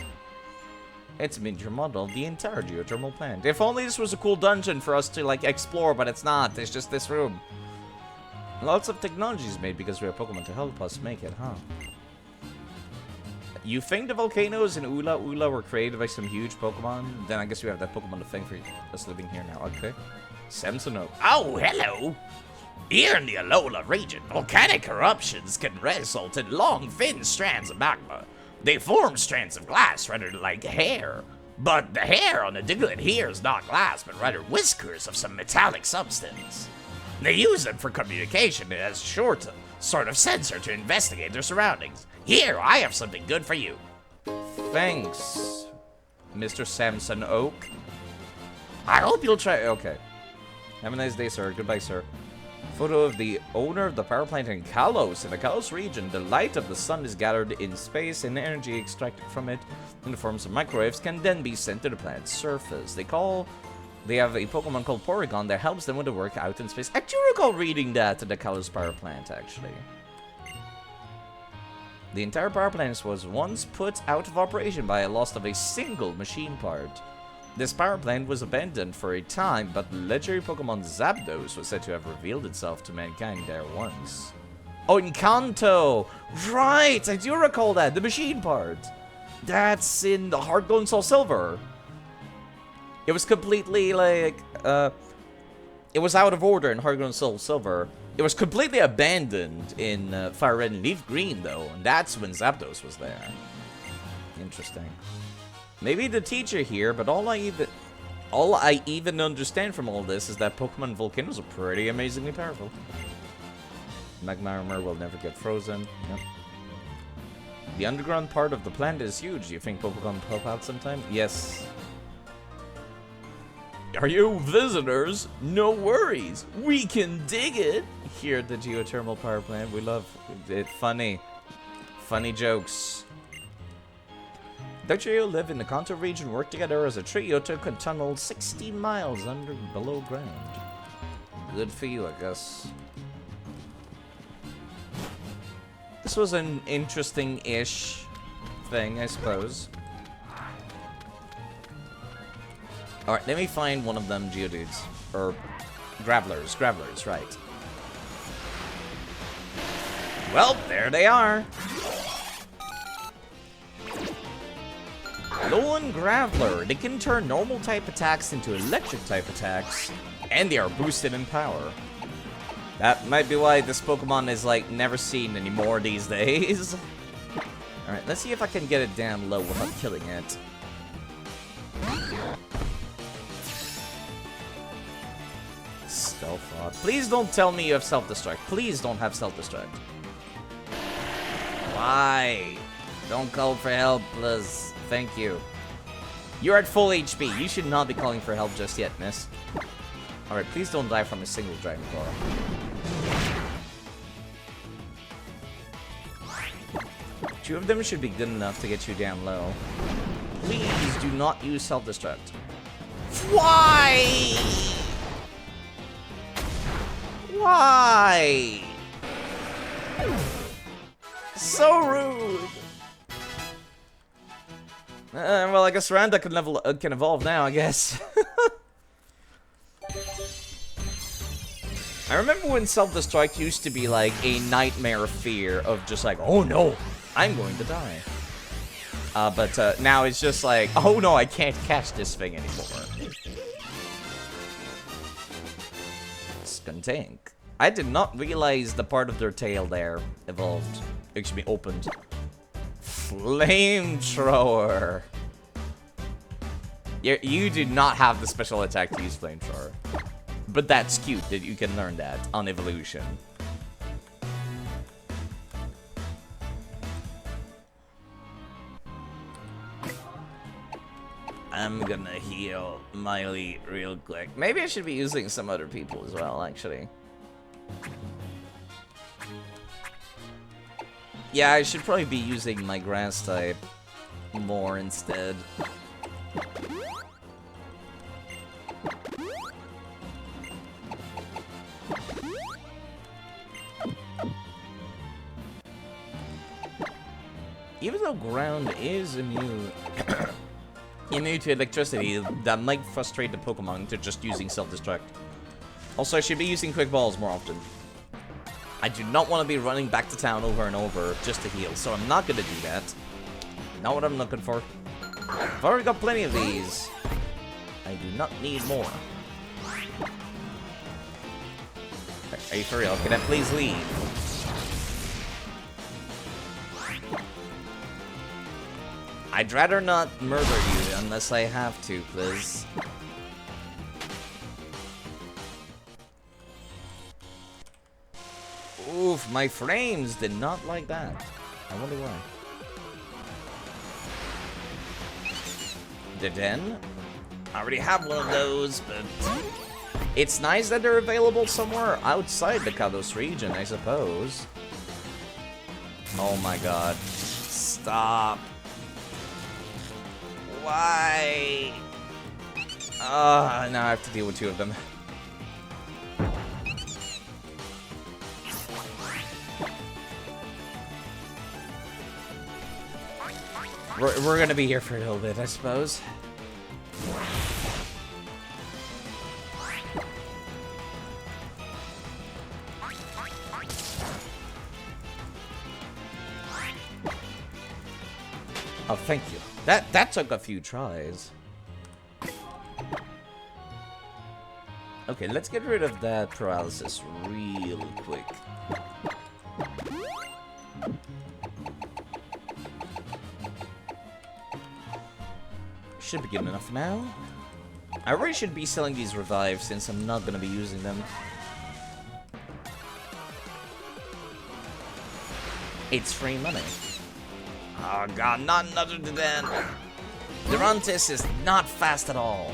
[SPEAKER 1] It's a miniature model of the entire geothermal plant. If only this was a cool dungeon for us to, like, explore, but it's not. It's just this room. Lots of technology is made because we have Pokemon to help us make it, huh? You think the volcanoes in Ula Ula were created by some huge Pokemon? Then I guess we have that Pokemon to thank for us living here now. Okay. Samsonite.
[SPEAKER 2] Oh, hello! Here in the Alola region, volcanic eruptions can result in long, thin strands of magma. They form strands of glass rather like hair. But the hair on the Diglett here is not glass, but rather whiskers of some metallic substance. They use them for communication as a short sort of sensor to investigate their surroundings. Here, I have something good for you.
[SPEAKER 1] Thanks, Mr. Samson Oak. I hope you'll try. Okay. Have a nice day, sir. Goodbye, sir. Photo of the owner of the power plant in Kalos. In the Kalos region, the light of the sun is gathered in space and energy extracted from it in the forms of microwaves can then be sent to the planet's surface. They have a Pokemon called Porygon that helps them with the work out in space. I do recall reading that at the Kalos power plant, actually. The entire power plant was once put out of operation by a loss of a single machine part. This power plant was abandoned for a time, but the legendary Pokemon Zapdos was said to have revealed itself to mankind there once. Oh, in Kanto! Right! I do recall that! The machine part! That's in the Heart Gold and Soul Silver! It was completely, like, it was out of order in Heart Gold and Soul Silver. It was completely abandoned in Fire Red and Leaf Green, though, and that's when Zapdos was there. Interesting. Maybe the teacher here, but all I even understand from all this is that Pokemon volcanoes are pretty amazingly powerful. Magma armor will never get frozen. Yep. The underground part of the plant is huge. Do you think Pokemon pop out sometime? Yes. Are you visitors? No worries. We can dig it. Here at the geothermal power plant. We love it. Funny. Funny jokes. The trio live in the Kanto region, work together as a trio to tunnel 60 miles below ground. Good for you, I guess. This was an interesting-ish thing, I suppose. Alright, let me find one of them Geodudes. Or Gravelers. Gravelers, right. Well, there they are. Lone Graveler. They can turn normal type attacks into electric type attacks. And they are boosted in power. That might be why this Pokemon is, like, never seen anymore these days. Alright, let's see if I can get it down low without killing it. Stealth Rod. Please don't tell me you have self-destruct. Please don't have self-destruct. Why? Don't call for help, please. Thank you. You're at full HP. You should not be calling for help just yet, miss. Alright, please don't die from a single Dragon Claw. Two of them should be good enough to get you down low. Please do not use self-destruct. Why? Why? So rude. Well, I guess Randa can evolve now, I guess. I remember when self-destruct used to be like a nightmare fear of just like, oh no, I'm going to die. But now it's just like, oh no, I can't catch this thing anymore. Skuntank. I did not realize the part of their tail there evolved. Actually opened. Flamethrower. You do not have the special attack to use Flamethrower. But that's cute that you can learn that on evolution. I'm gonna heal Miley real quick. Maybe I should be using some other people as well, actually. Yeah, I should probably be using my grass type more instead. Even though ground is immune to electricity, that might frustrate the Pokemon to just using self-destruct. Also, I should be using quick balls more often. I do not want to be running back to town over and over just to heal, so I'm not going to do that. Not what I'm looking for. I've already got plenty of these. I do not need more. Are you for real? Can I please leave? I'd rather not murder you unless I have to, please. Oof, my frames did not like that. I wonder why. The Den? I already have one of those, but it's nice that they're available somewhere outside the Kalos region, I suppose. Oh my god. Stop. Why? Now I have to deal with two of them. We're gonna be here for a little bit, I suppose. Oh, thank you. That took a few tries. Okay, let's get rid of that paralysis real quick. should be good enough now. I really should be selling these revives since I'm not gonna be using them. It's free money. Oh god, not another Dedan. Durantis is not fast at all.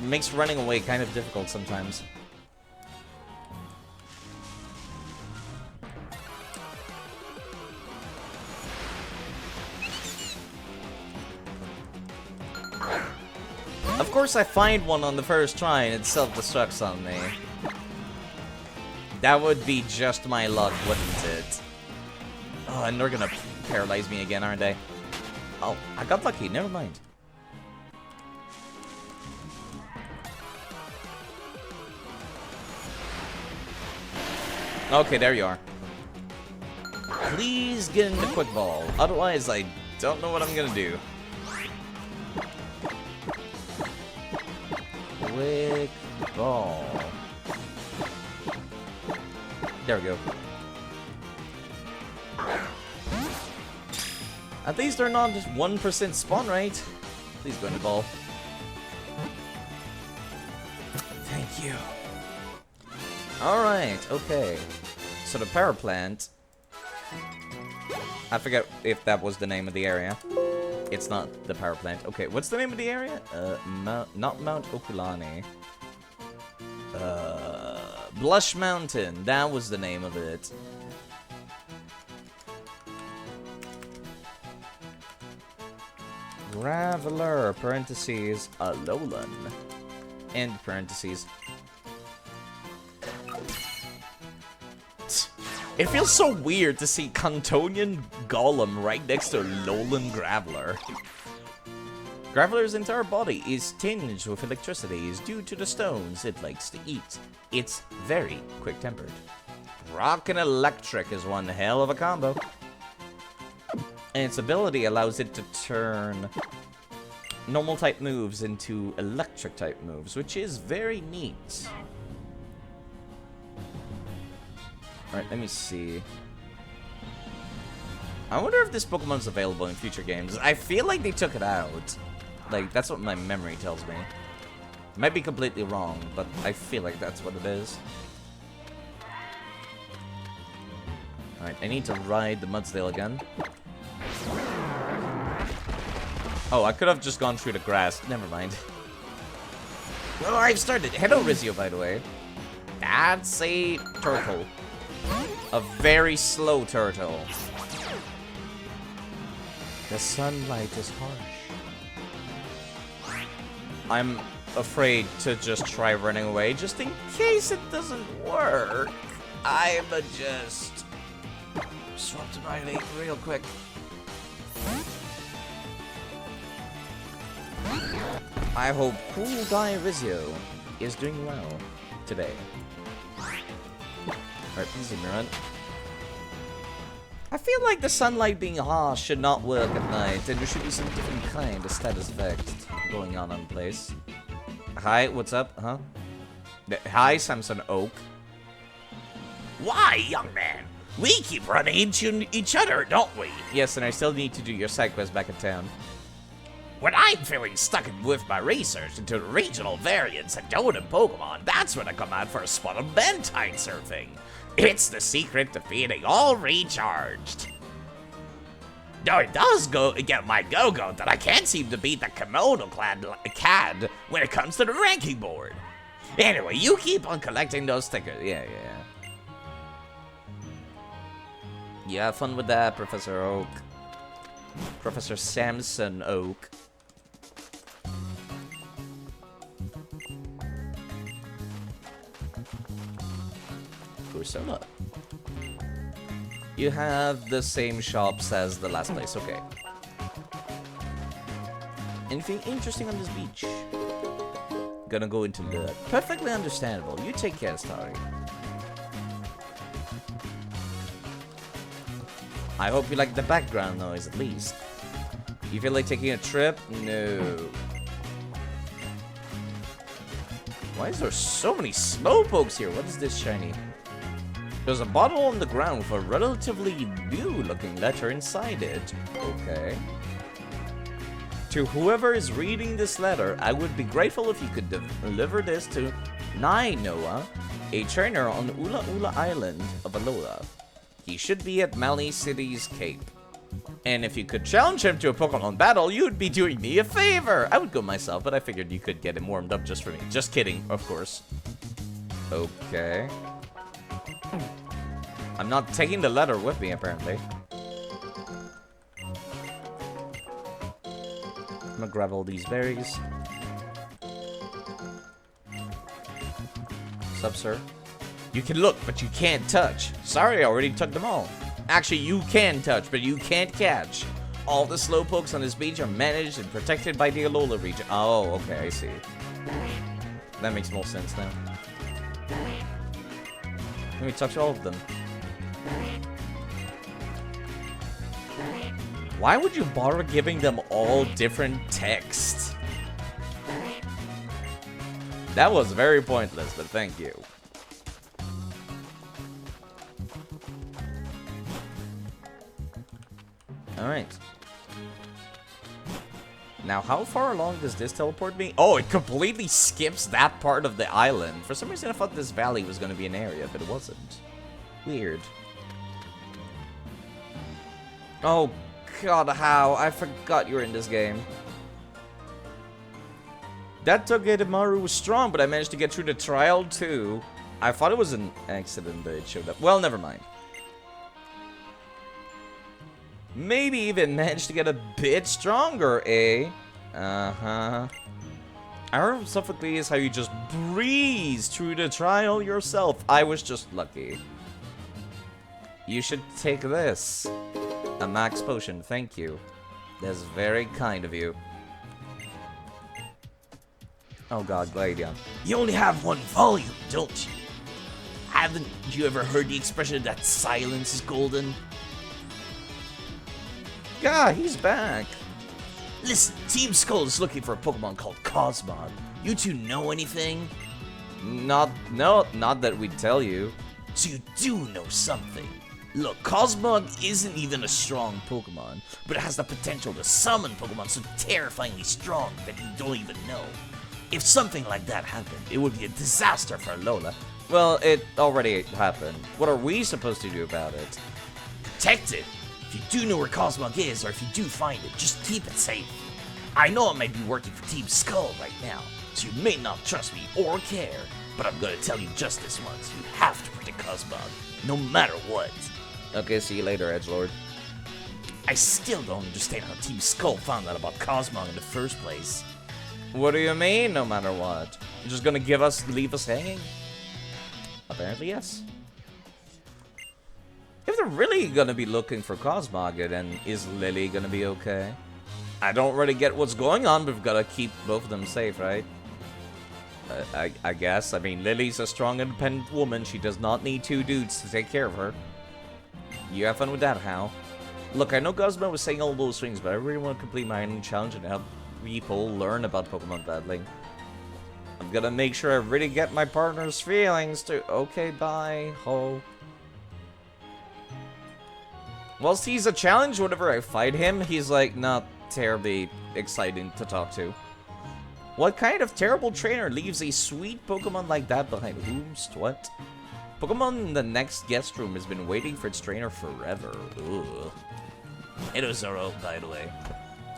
[SPEAKER 1] Makes running away kind of difficult sometimes. Of course I find one on the first try and it self-destructs on me. That would be just my luck, wouldn't it? Oh, and they're gonna paralyze me again, aren't they? Oh, I got lucky, never mind. Okay, there you are. Please get into quick ball, otherwise I don't know what I'm gonna do. Quick ball. There we go. At least they're not just 1% spawn rate. Please go into ball. Thank you. Alright, okay. So the power plant. I forget if that was the name of the area. It's not the power plant. Okay, what's the name of the area? Not Mount Okulani. Blush Mountain. That was the name of it. Graveler, parentheses, Alolan. End parentheses. It feels so weird to see Cantonian Golem right next to Alolan Graveler. Graveler's entire body is tinged with electricity due to the stones it likes to eat. It's very quick-tempered. Rock and Electric is one hell of a combo. And its ability allows it to turn normal type moves into electric type moves, which is very neat. Alright, let me see. I wonder if this Pokemon's available in future games. I feel like they took it out. Like, that's what my memory tells me. Might be completely wrong, but I feel like that's what it is. Alright, I need to ride the Mudsdale again. Oh, I could have just gone through the grass. Never mind. Well, I've started. Hello, Rizio, by the way. That's a turtle. A very slow turtle. The sunlight is harsh. I'm afraid to just try running away, just in case it doesn't work. I'ma just swap to Annihilate real quick. I hope Cool Guy Rizio is doing well today. Alright, please leave me run. I feel like the sunlight being harsh should not work at night, and there should be some different kind of status effect going on in place. Hi, what's up? Huh? Hi, Samson Oak.
[SPEAKER 2] Why, young man? We keep running into each other, don't we?
[SPEAKER 1] Yes, and I still need to do your side quest back in town.
[SPEAKER 2] When I'm feeling stuck with my research into the regional variants and totem Pokemon, that's when I come out for a spot of Bentine surfing. It's the secret to feeling all recharged. Though it does get my go-go that I can't seem to beat the kimono-clad Cad when it comes to the ranking board. Anyway, you keep on collecting those stickers.
[SPEAKER 1] Yeah. You have fun with that, Professor Oak. Professor Samson Oak. Persona. You have the same shops as the last place, okay. Anything interesting on this beach? Gonna go into the... Perfectly understandable. You take care, Starry. I hope you like the background noise, at least. You feel like taking a trip? No. Why is there so many Slowpokes here? What is this shiny? There's a bottle on the ground with a relatively new-looking letter inside it. Okay. To whoever is reading this letter, I would be grateful if you could deliver this to Nainoa, a trainer on Ula Ula Island of Alola. He should be at Mali City's Cape. And if you could challenge him to a Pokemon battle, you'd be doing me a favor. I would go myself, but I figured you could get him warmed up just for me. Just kidding, of course. Okay. I'm not taking the letter with me, apparently. I'm gonna grab all these berries. What's up, sir? You can look, but you can't touch. Sorry, I already took them all. Actually, you can touch, but you can't catch. All the slowpokes on this beach are managed and protected by the Alola region. Oh, okay, I see. That makes more sense now. Let me touch all of them. Why would you bother giving them all different text? That was very pointless, but thank you. Alright. Now, how far along does this teleport me? Oh, it completely skips that part of the island. For some reason, I thought this valley was going to be an area, but it wasn't. Weird. Oh, God, how? I forgot you were in this game. That Togedemaru was strong, but I managed to get through the trial, too. I thought it was an accident that it showed up. Well, never mind. Maybe even managed to get a bit stronger, eh? Uh-huh. I heard Sophocles how you just breeze through the trial yourself. I was just lucky. You should take this. A max potion, thank you. That's very kind of you. Oh god, Gladion.
[SPEAKER 2] You only have one volume, don't you? Haven't you ever heard the expression that silence is golden?
[SPEAKER 1] God, he's back.
[SPEAKER 2] Listen, Team Skull is looking for a Pokemon called Cosmog. You two know anything?
[SPEAKER 1] Not that we'd tell you.
[SPEAKER 2] So you do know something. Look, Cosmog isn't even a strong Pokemon, but it has the potential to summon Pokemon so terrifyingly strong that you don't even know. If something like that happened, it would be a disaster for Alola.
[SPEAKER 1] Well, it already happened. What are we supposed to do about it?
[SPEAKER 2] Protect it. If you do know where Cosmog is, or if you do find it, just keep it safe. I know I might be working for Team Skull right now, so you may not trust me or care, but I'm gonna tell you just this once. You have to protect Cosmog, no matter what.
[SPEAKER 1] Okay, see you later, Edgelord.
[SPEAKER 2] I still don't understand how Team Skull found out about Cosmog in the first place.
[SPEAKER 1] What do you mean, no matter what? You're just gonna leave us hanging? Apparently, yes. If they're really gonna be looking for Cosmog, then is Lily gonna be okay? I don't really get what's going on, but we've gotta keep both of them safe, right? I guess. I mean, Lily's a strong, independent woman. She does not need two dudes to take care of her. You have fun with that, Hal. Look, I know Guzman was saying all those things, but I really want to complete my own challenge and help people learn about Pokemon battling. I'm gonna make sure I really get my partner's feelings too. Okay, bye, ho. Whilst he's a challenge, whenever I fight him, he's like not terribly exciting to talk to. What kind of terrible trainer leaves a sweet Pokemon like that behind? Whomst? What? Pokemon in the next guest room has been waiting for its trainer forever. Ugh.
[SPEAKER 2] It was Zoro, by the way.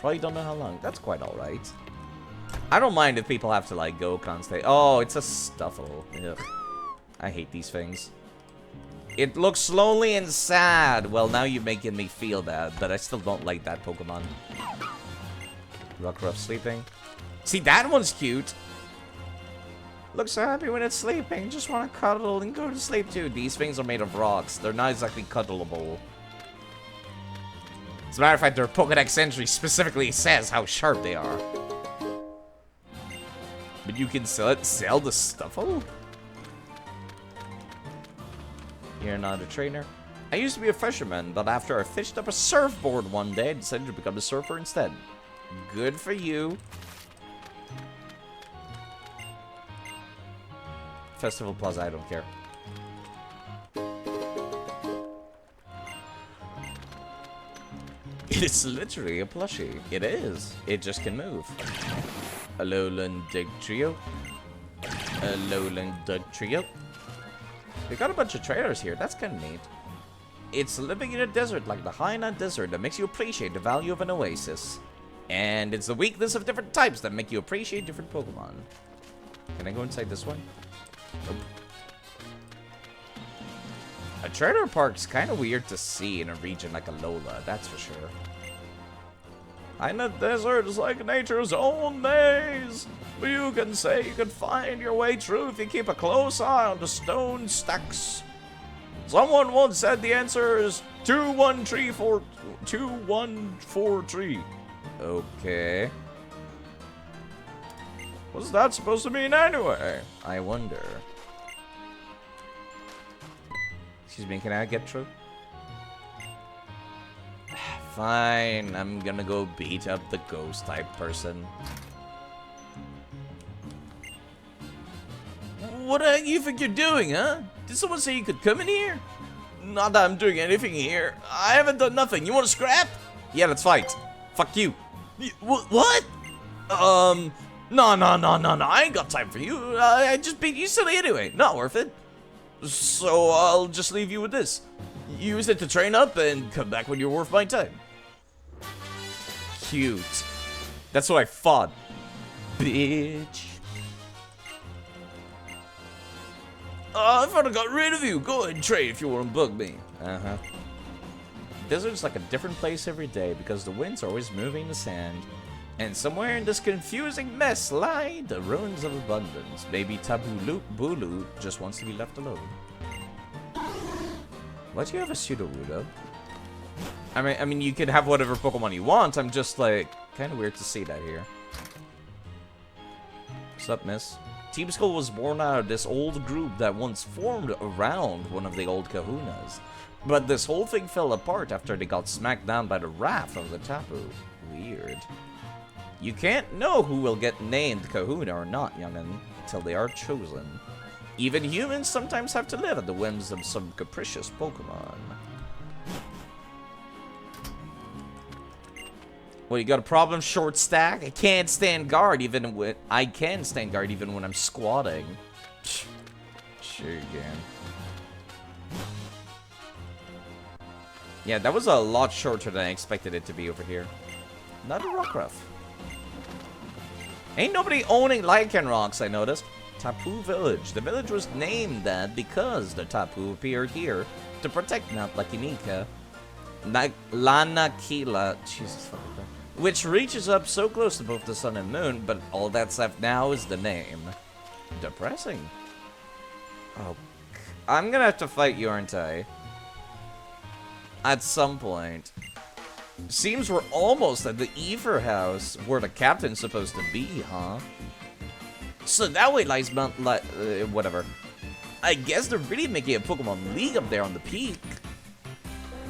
[SPEAKER 1] Probably don't know how long. That's quite alright. I don't mind if people have to like go constantly. Oh, it's a Stuffle. Ugh. I hate these things. It looks lonely and sad. Well, now you're making me feel bad, but I still don't like that Pokemon. Rockruff sleeping. See, that one's cute. Looks so happy when it's sleeping. Just want to cuddle and go to sleep too. These things are made of rocks. They're not exactly cuddleable. As a matter of fact, their Pokedex entry specifically says how sharp they are. But you can sell the Stuffle? You're not a trainer. I used to be a fisherman, but after I fished up a surfboard one day, I decided to become a surfer instead. Good for you. Festival Plaza, I don't care. It's literally a plushie. It is. It just can move. A lowland dig trio. A lowland dig trio. We got a bunch of trailers here. That's kind of neat. It's living in a desert like the Hainan Desert that makes you appreciate the value of an oasis. And it's the weakness of different types that make you appreciate different Pokemon. Can I go inside this one? Nope. A trailer park's kind of weird to see in a region like Alola, that's for sure. Hainan Desert is like nature's own maze. You can say you can find your way through if you keep a close eye on the stone stacks. Someone once said the answer is 2143. Okay. What's that supposed to mean anyway? I wonder. Excuse me, can I get through? Fine, I'm gonna go beat up the ghost type person. What do you think you're doing, huh? Did someone say you could come in here? Not that I'm doing anything here. I haven't done nothing. You want to scrap? Yeah, let's fight. Fuck you. What? No. I ain't got time for you. I just beat you silly anyway. Not worth it. So I'll just leave you with this. Use it to train up and come back when you're worth my time. Cute. That's what I thought. Bitch. I thought I got rid of you. Go ahead and trade if you want to bug me. Uh-huh. Desert's like a different place every day because the winds are always moving the sand. And somewhere in this confusing mess lie the ruins of abundance. Maybe Tabulu Bulu just wants to be left alone. Why do you have a Sudowoodo? I mean, you can have whatever Pokemon you want. I'm just like, kind of weird to see that here. What's up, miss? Team Skull was born out of this old group that once formed around one of the old Kahunas. But this whole thing fell apart after they got smacked down by the wrath of the Tapu. Weird. You can't know who will get named Kahuna or not, young'un, until they are chosen. Even humans sometimes have to live at the whims of some capricious Pokemon. Well, you got a problem, short stack? I can't stand guard even when I'm squatting. Sure you can. Yeah, that was a lot shorter than I expected it to be over here. Not a Rockruff. Ain't nobody owning Lycanrocs, I noticed. Tapu Village. The village was named that because the Tapu appeared here to protect Mount Lakinika. Lanakila. Jesus fucking Christ. Which reaches up so close to both the sun and moon, but all that's left now is the name. Depressing. Oh, I'm gonna have to fight you, aren't I? At some point. Seems we're almost at the Ether House, where the captain's supposed to be, huh? So that way lies Mount whatever. I guess they're really making a Pokemon League up there on the peak.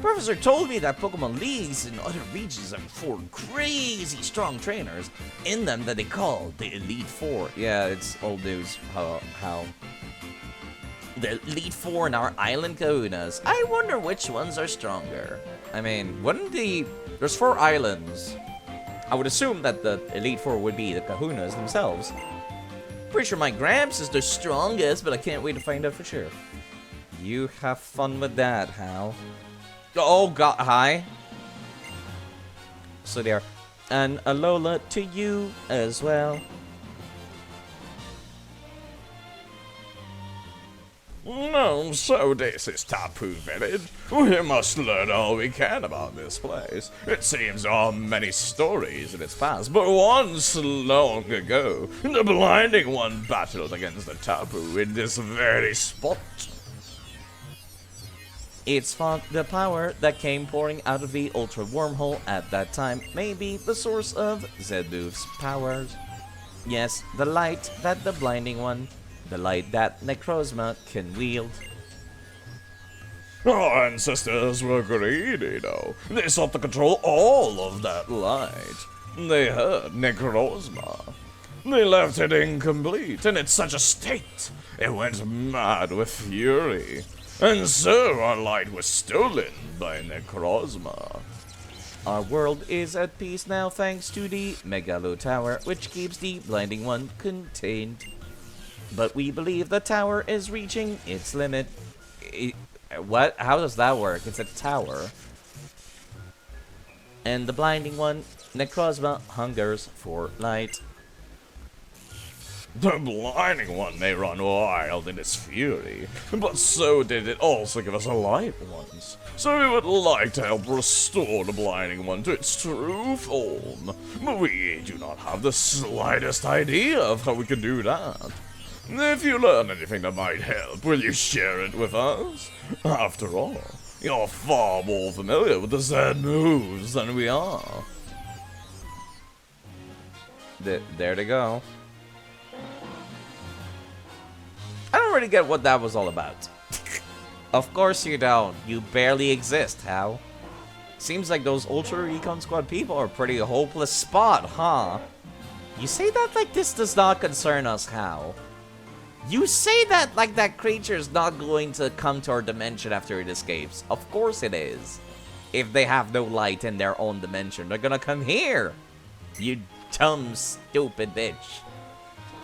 [SPEAKER 1] Professor told me that Pokemon Leagues in other regions have 4 crazy strong trainers in them that they call the Elite Four. Yeah, it's old news. How? The Elite Four in our island Kahunas. I wonder which ones are stronger. I mean, there's 4 islands. I would assume that the Elite Four would be the Kahunas themselves. Pretty sure my Gramps is the strongest, but I can't wait to find out for sure. You have fun with that, Hal. Oh god, hi. So there. And Alola to you as well.
[SPEAKER 6] No, so this is Tapu Village. We must learn all we can about this place. It seems there are many stories in its past, but once long ago, the Blinding One battled against the Tapu in this very spot.
[SPEAKER 1] It's thought the power that came pouring out of the Ultra Wormhole at that time may be the source of Zebuth's powers. Yes, the light that the Blinding One, the light that Necrozma can wield.
[SPEAKER 6] Our ancestors were greedy, though. They sought to control all of that light. They heard Necrozma. They left it incomplete, and in such a state, it went mad with fury. And so our light was stolen by Necrozma.
[SPEAKER 1] Our world is at peace now thanks to the Megalo Tower, which keeps the Blinding One contained. But we believe the tower is reaching its limit. What? How does that work? It's a tower. And the Blinding One, Necrozma, hungers for light.
[SPEAKER 6] The Blinding One may run wild in its fury, but so did it also give us a light once. So we would like to help restore the Blinding One to its true form. But we do not have the slightest idea of how we can do that. If you learn anything that might help, will you share it with us? After all, you're far more familiar with the Zen moves than we are.
[SPEAKER 1] There they go. I don't really get what that was all about. Of course you don't. You barely exist, Hal. Seems like those Ultra Recon Squad people are a pretty hopeless spot, huh? You say that like this does not concern us, Hal. You say that like that creature's not going to come to our dimension after it escapes. Of course it is. If they have no light in their own dimension, they're gonna come here. You dumb, stupid bitch.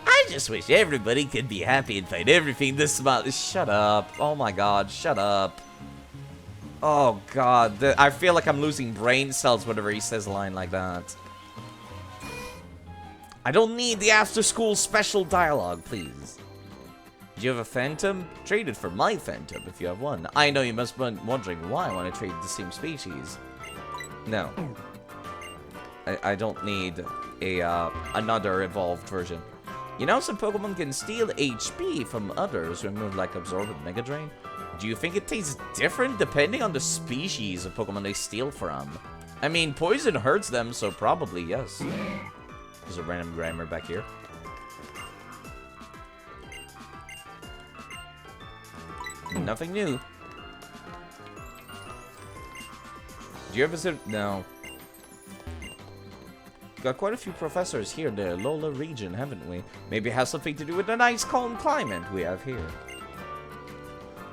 [SPEAKER 1] I just wish everybody could be happy and find everything this small. Shut up. Oh my god, shut up. Oh god, I feel like I'm losing brain cells whenever he says a line like that. I don't need the after-school special dialogue, please. Do you have a Phantom? Trade it for my Phantom if you have one. I know you must be wondering why I want to trade the same species. No. I don't need another evolved version. You know, some Pokemon can steal HP from others when moved like Absorb and Mega Drain. Do you think it tastes different depending on the species of Pokemon they steal from? I mean, poison hurts them, so probably yes. There's a random grammar back here. Nothing new. Do you ever visit? No. Got quite a few professors here in the Lola region, haven't we? Maybe it has something to do with the nice calm climate we have here.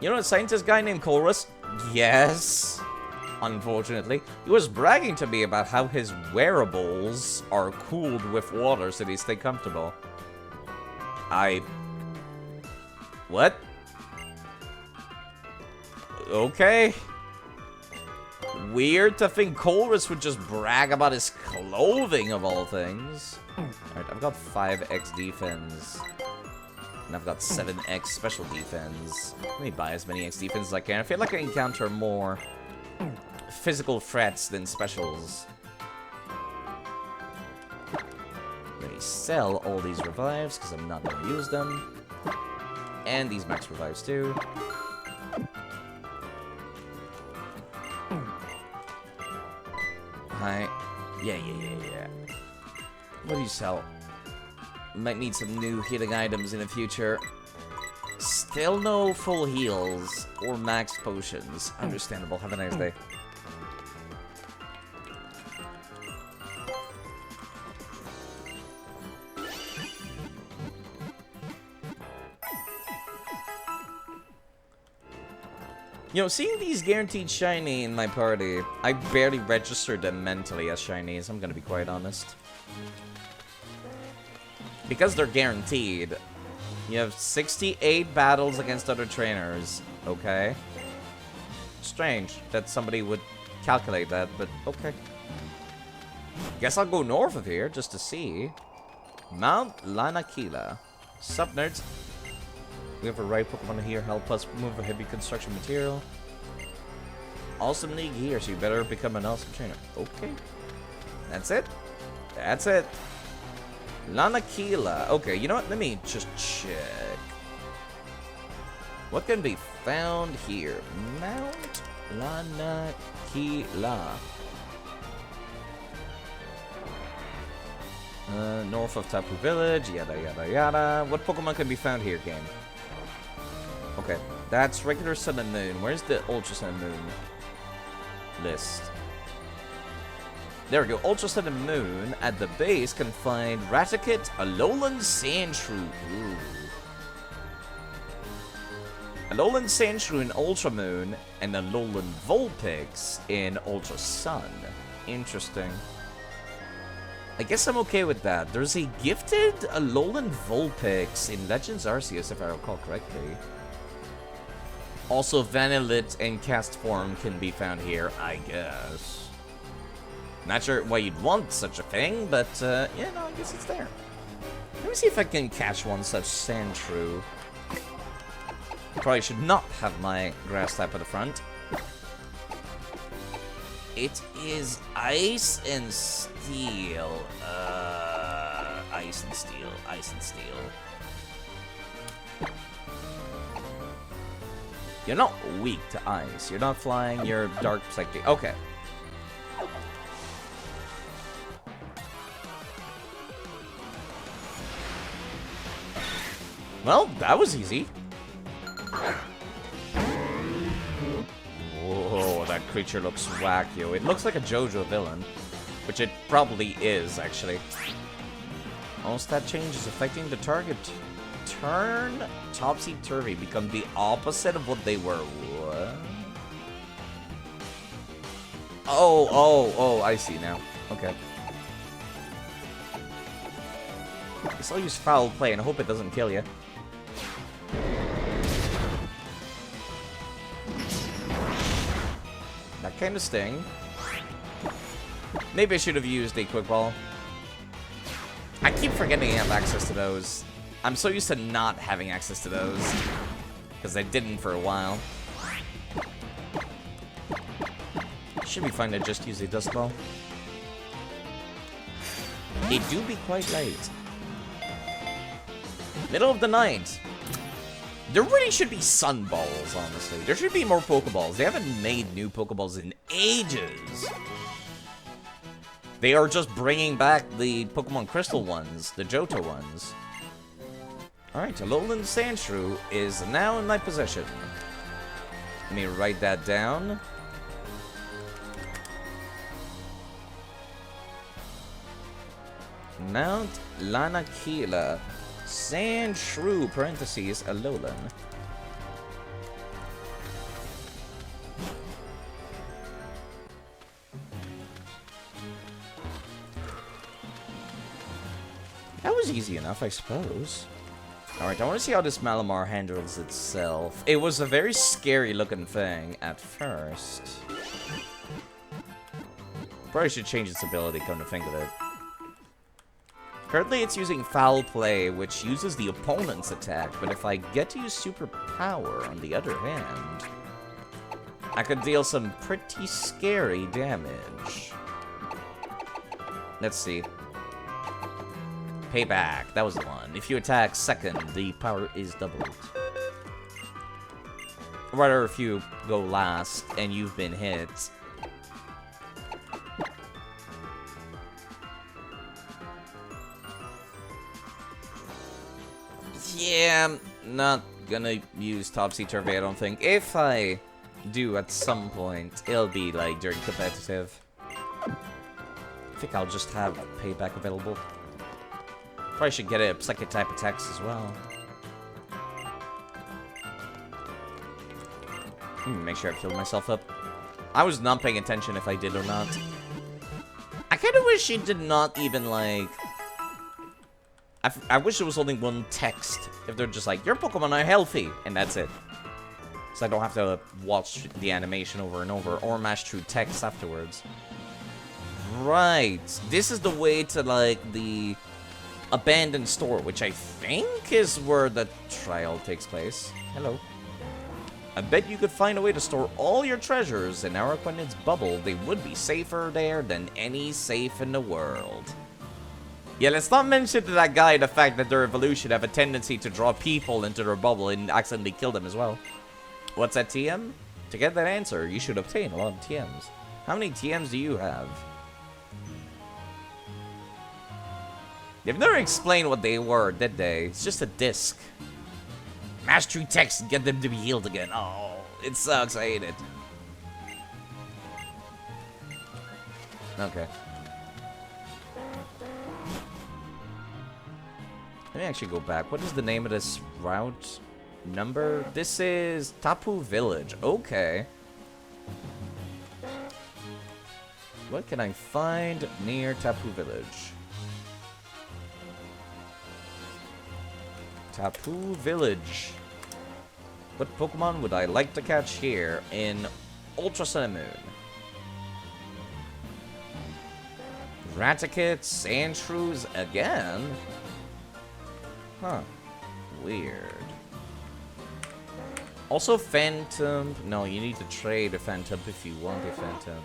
[SPEAKER 1] You know a scientist guy named Chorus? Yes. Unfortunately, he was bragging to me about how his wearables are cooled with water so they stay comfortable. What? Okay. Weird to think Colress would just brag about his clothing of all things. Alright, I've got 5x defense. And I've got 7x special defense. Let me buy as many x defense as I can. I feel like I encounter more physical threats than specials. Let me sell all these revives because I'm not going to use them. And these max revives too. Hi. Yeah. What do you sell? Might need some new healing items in the future. Still no full heals or max potions. Understandable. Have a nice day. You know, seeing these guaranteed shiny in my party, I barely registered them mentally as shinies, I'm gonna be quite honest. Because they're guaranteed, you have 68 battles against other trainers, okay? Strange that somebody would calculate that, but okay. Guess I'll go north of here just to see. Mount Lanakila. Sup, nerds? We have a right Pokemon here, help us move a heavy construction material. Awesome league here, so you better become an awesome trainer. Okay. That's it. That's it. Lanakila. Okay, you know what? Let me just check. What can be found here? Mount Lanakila. North of Tapu Village, yada yada yada. What Pokemon can be found here, game? Okay, that's regular Sun and Moon. Where's the Ultra Sun and Moon list? There we go. Ultra Sun and Moon at the base can find Raticate, Alolan Sandshrew. Ooh. Alolan Sandshrew in Ultra Moon and Alolan Vulpix in Ultra Sun. Interesting. I guess I'm okay with that. There's a gifted Alolan Vulpix in Legends Arceus, if I recall correctly. Also, Vanillit and Cast Form can be found here, I guess. Not sure why you'd want such a thing, but, yeah, no, I guess it's there. Let me see if I can catch one such Sandshrew. Probably should not have my grass type at the front. It is Ice and Steel. Ice and Steel. Ice and Steel. You're not weak to ice. You're not flying. You're dark psychic. Okay. Well, that was easy. Whoa, that creature looks wacky. It looks like a JoJo villain, which it probably is, actually. All stat changes affecting the target. Turn topsy-turvy, become the opposite of what they were. What? Oh, I see now. Okay. I guess I'll use foul play and hope it doesn't kill you. That kind of sting. Maybe I should have used a quick ball. I keep forgetting I have access to those. I'm so used to not having access to those. Because I didn't for a while. Should be fine to just use a dust ball. It do be quite late. Middle of the night. There really should be sun balls, honestly. There should be more Pokeballs. They haven't made new Pokeballs in ages. They are just bringing back the Pokemon Crystal ones, the Johto ones. Alright, Alolan Sandshrew is now in my possession. Let me write that down. Mount Lanakila. Sandshrew, parentheses, Alolan. That was easy enough, I suppose. Alright, I want to see how this Malamar handles itself. It was a very scary looking thing at first. Probably should change its ability, come to think of it. Currently, it's using Foul Play, which uses the opponent's attack, but if I get to use Super Power, on the other hand, I could deal some pretty scary damage. Let's see. Payback, that was the one. If you attack second, the power is doubled. Or rather, if you go last and you've been hit. Yeah, I'm not gonna use Topsy-Turvy, I don't think. If I do at some point, it'll be like during competitive. I think I'll just have Payback available. Probably should get a Psychic type attacks as well. Make sure I filled myself up. I was not paying attention if I did or not. I kind of wish it did not even like... I wish it was only one text. If they're just like, your Pokemon are healthy, and that's it. So I don't have to watch the animation over and over, or mash through text afterwards. Right. This is the way to, like, the abandoned store, which I think is where the trial takes place. Hello. I bet you could find a way to store all your treasures in Araquanid's bubble. They would be safer there than any safe in the world. Yeah, let's not mention to that guy the fact that their evolution have a tendency to draw people into their bubble and accidentally kill them as well. What's that TM? To get that answer, you should obtain a lot of TMs. How many TMs do you have? They've never explained what they were, did they? It's just a disc. Mash through text and get them to be healed again. Oh, it sucks. I hate it. Okay. Let me actually go back. What is the name of this route number? This is Tapu Village. Okay. What can I find near Tapu Village? Tapu Village. What Pokemon would I like to catch here in Ultra Sun and Moon? Raticate, Sandshrews again? Huh. Weird. Also Phantom. No, you need to trade a Phantom if you want a Phantom.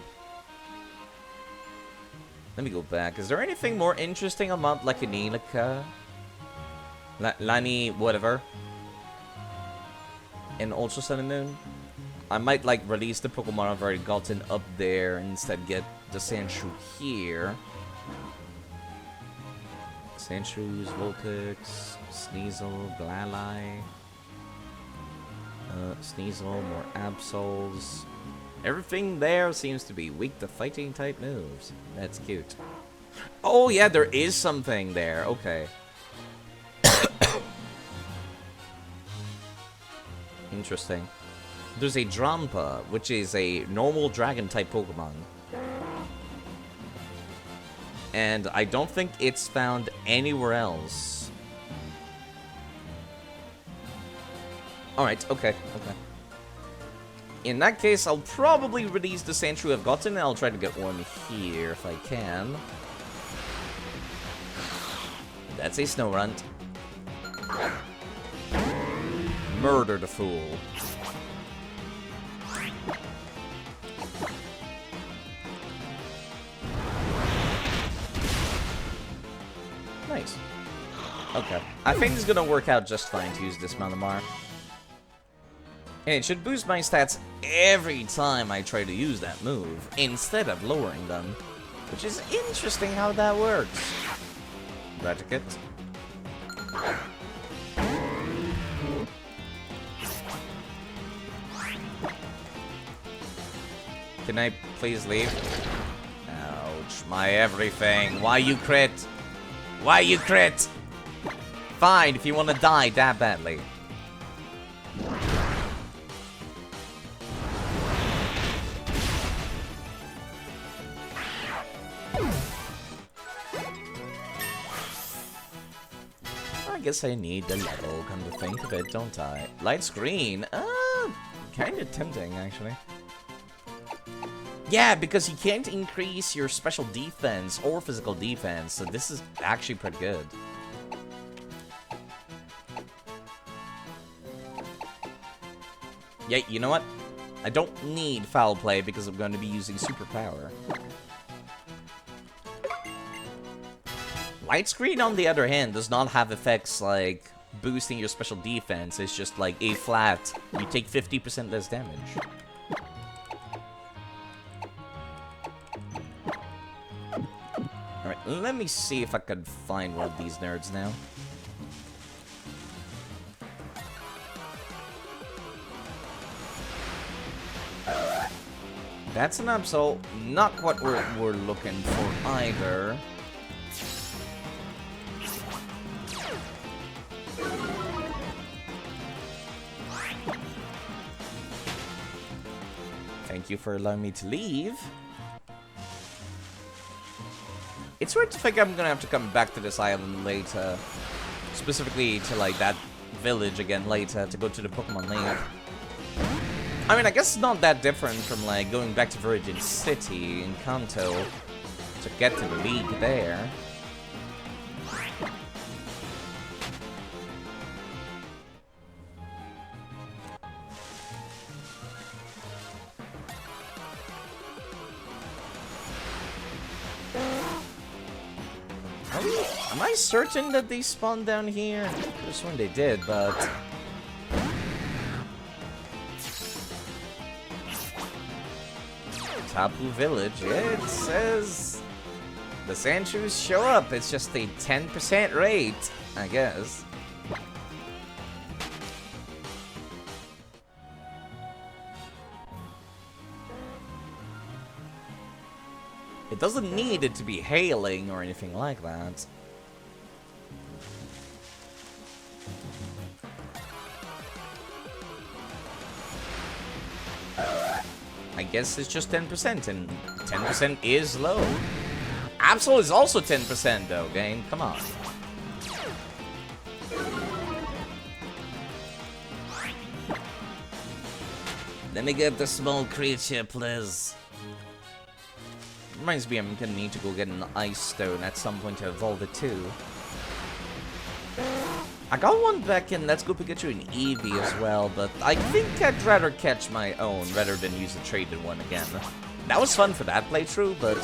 [SPEAKER 1] Let me go back. Is there anything more interesting on Mount Lakinika? Lani, whatever. In Ultra Sun and Moon? I might, like, release the Pokemon I've already gotten up there and instead get the Sandshrew here. Sandshrews, Vulpix, Sneasel, Glalie. Sneasel, more Absols. Everything there seems to be weak to fighting type moves. That's cute. Oh yeah, there is something there. Okay. Interesting. There's a Drampa, which is a normal dragon type Pokemon. And I don't think it's found anywhere else. Alright, okay. In that case, I'll probably release the Sandshrew I've gotten, and I'll try to get one here if I can. That's a Snorunt. Murder the fool. Nice. Okay. I think it's gonna work out just fine to use this Malamar. And it should boost my stats every time I try to use that move, instead of lowering them. Which is interesting how that works. Raticate. Can I please leave? Ouch, my everything. Why you crit? Why you crit? Fine, if you want to die that badly. I guess I need the level, come to think of it, don't I? Light screen? Kinda tempting, actually. Yeah, because you can't increase your special defense or physical defense, so this is actually pretty good. Yeah, you know what? I don't need Foul Play because I'm going to be using Superpower. Light Screen, on the other hand, does not have effects like boosting your special defense. It's just like a flat. You take 50% less damage. Alright, let me see if I can find one of these nerds now. That's an Absol. Not what we're looking for either. Thank you for allowing me to leave. It's weird to think I'm gonna have to come back to this island later. Specifically to, like, that village again later to go to the Pokemon League. I mean, I guess it's not that different from, like, going back to Virgin City in Kanto to get to the League there. Am I certain that they spawned down here? This one they did, but... Tapu Village, yeah, it says... the Sandshrews show up, it's just a 10% rate, I guess. It doesn't need it to be hailing or anything like that. I guess it's just 10%, and 10% is low. Absol is also 10% though, game. Come on. Let me get the small creature, please. Reminds me I'm gonna need to go get an ice stone at some point to evolve it too. I got one back in Let's Go Pikachu and Eevee as well, but I think I'd rather catch my own rather than use a traded one again. That was fun for that playthrough, but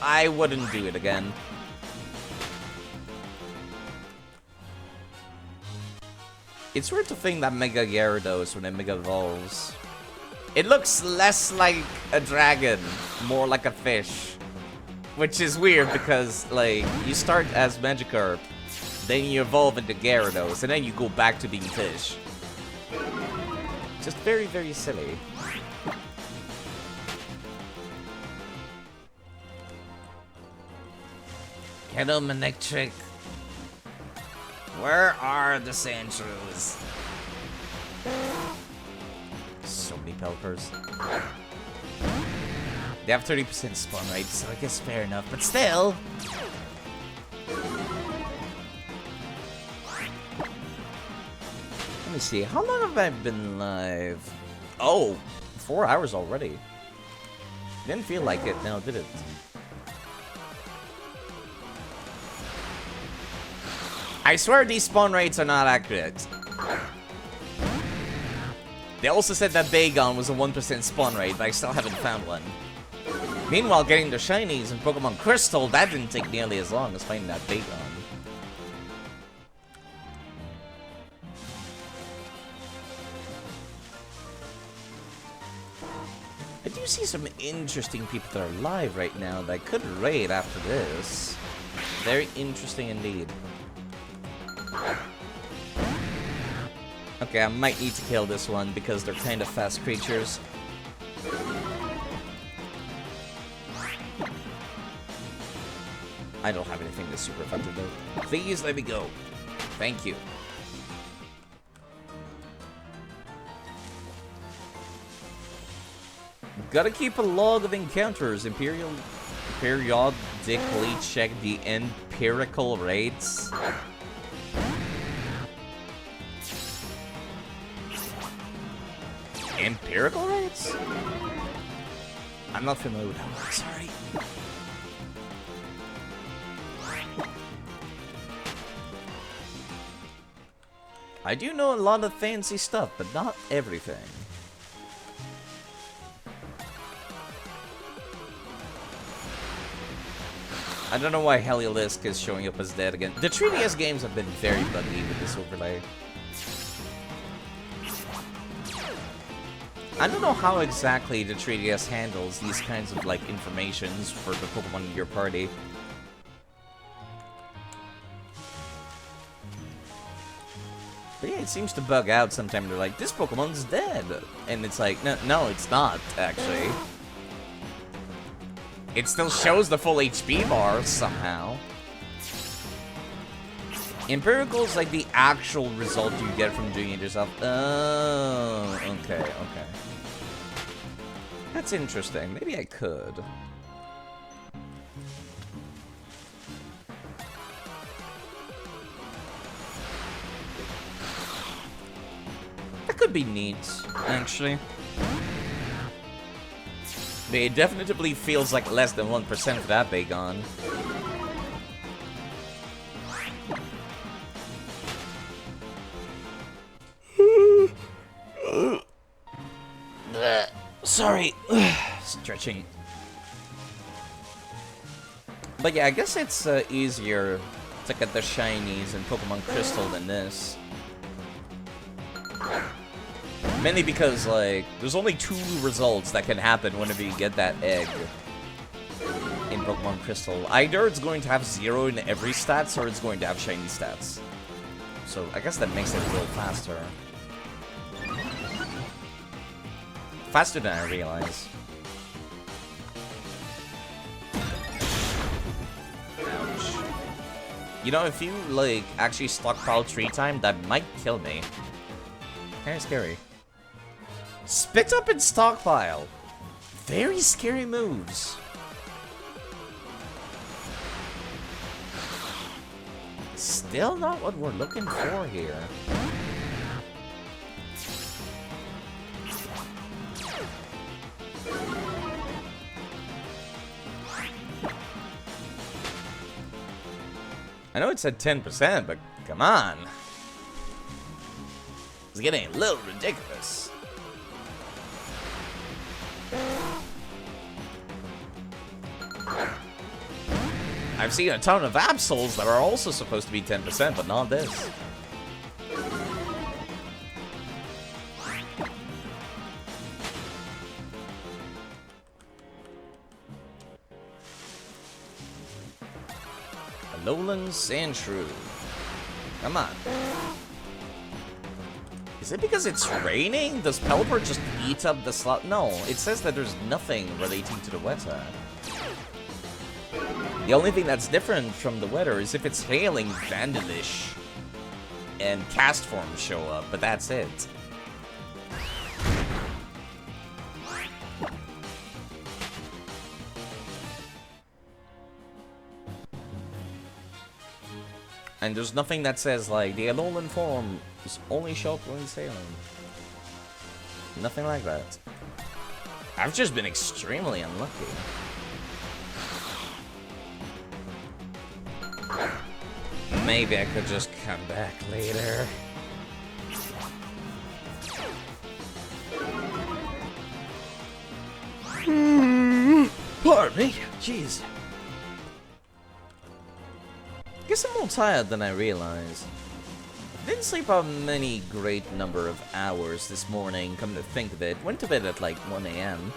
[SPEAKER 1] I wouldn't do it again. It's weird to think that Mega Gyarados when it Mega Evolves. It looks less like a dragon, more like a fish. Which is weird because, like, you start as Magikarp, then you evolve into Gyarados, and then you go back to being fish. Just very, very silly. Hello, Manectric. Where are the Sandshrews? So many Pelipers. They have 30% spawn rate, so I guess fair enough, but still! Let me see, how long have I been live? Oh, 4 hours already. Didn't feel like it now, did it? I swear these spawn rates are not accurate. They also said that Bagon was a 1% spawn rate, but I still haven't found one. Meanwhile, getting the shinies in Pokemon Crystal, that didn't take nearly as long as finding that Bagon. I do see some interesting people that are live right now that I could raid after this. Very interesting indeed. Okay, I might need to kill this one because they're kind of fast creatures. I don't have anything that's super effective though. Please let me go. Thank you. Gotta keep a log of encounters. Periodically check the empirical rates. Empirical rates? I'm not familiar with that word, sorry. I do know a lot of fancy stuff, but not everything. I don't know why Heliolisk is showing up as dead again. The 3DS games have been very buggy with this overlay. I don't know how exactly the 3DS handles these kinds of, like, informations for the Pokemon in your party. But yeah, it seems to bug out sometimes. They're like, this Pokemon's dead. And it's like, no, it's not, actually. It still shows the full HP bar somehow. Empirical is like the actual result you get from doing it yourself. Oh, okay, okay. That's interesting. Maybe I could. That could be neat, actually. But it definitely feels like less than 1% for that Bagon. Sorry. Stretching. But yeah, I guess it's easier to get the shinies in Pokemon Crystal than this. Mainly because, like, there's only 2 results that can happen whenever you get that egg in Pokemon Crystal. Either it's going to have 0 in every stats, or it's going to have shiny stats. So I guess that makes it a little faster. Faster than I realize. Ouch. You know, if you, like, actually stockpile 3 times, that might kill me. Kinda scary. Spit up and stockpile. Very scary moves. Still not what we're looking for here. I know it said 10%, but come on. It's getting a little ridiculous. I've seen a ton of Absols that are also supposed to be 10%, but not this. Alolan Sandshrew. Come on. Is it because it's raining? Does Pelipper just eat up the slot? No, it says that there's nothing relating to the weather. The only thing that's different from the weather is if it's hailing, Vandalish and cast forms show up, but that's it. And there's nothing that says, like, the Alolan form is only show up when it's hailing. Nothing like that. I've just been extremely unlucky. Maybe I could just come back later. Pardon me. Jeez. Guess I'm more tired than I realized. Didn't sleep a many great number of hours this morning, come to think of it. Went to bed at like 1 AM.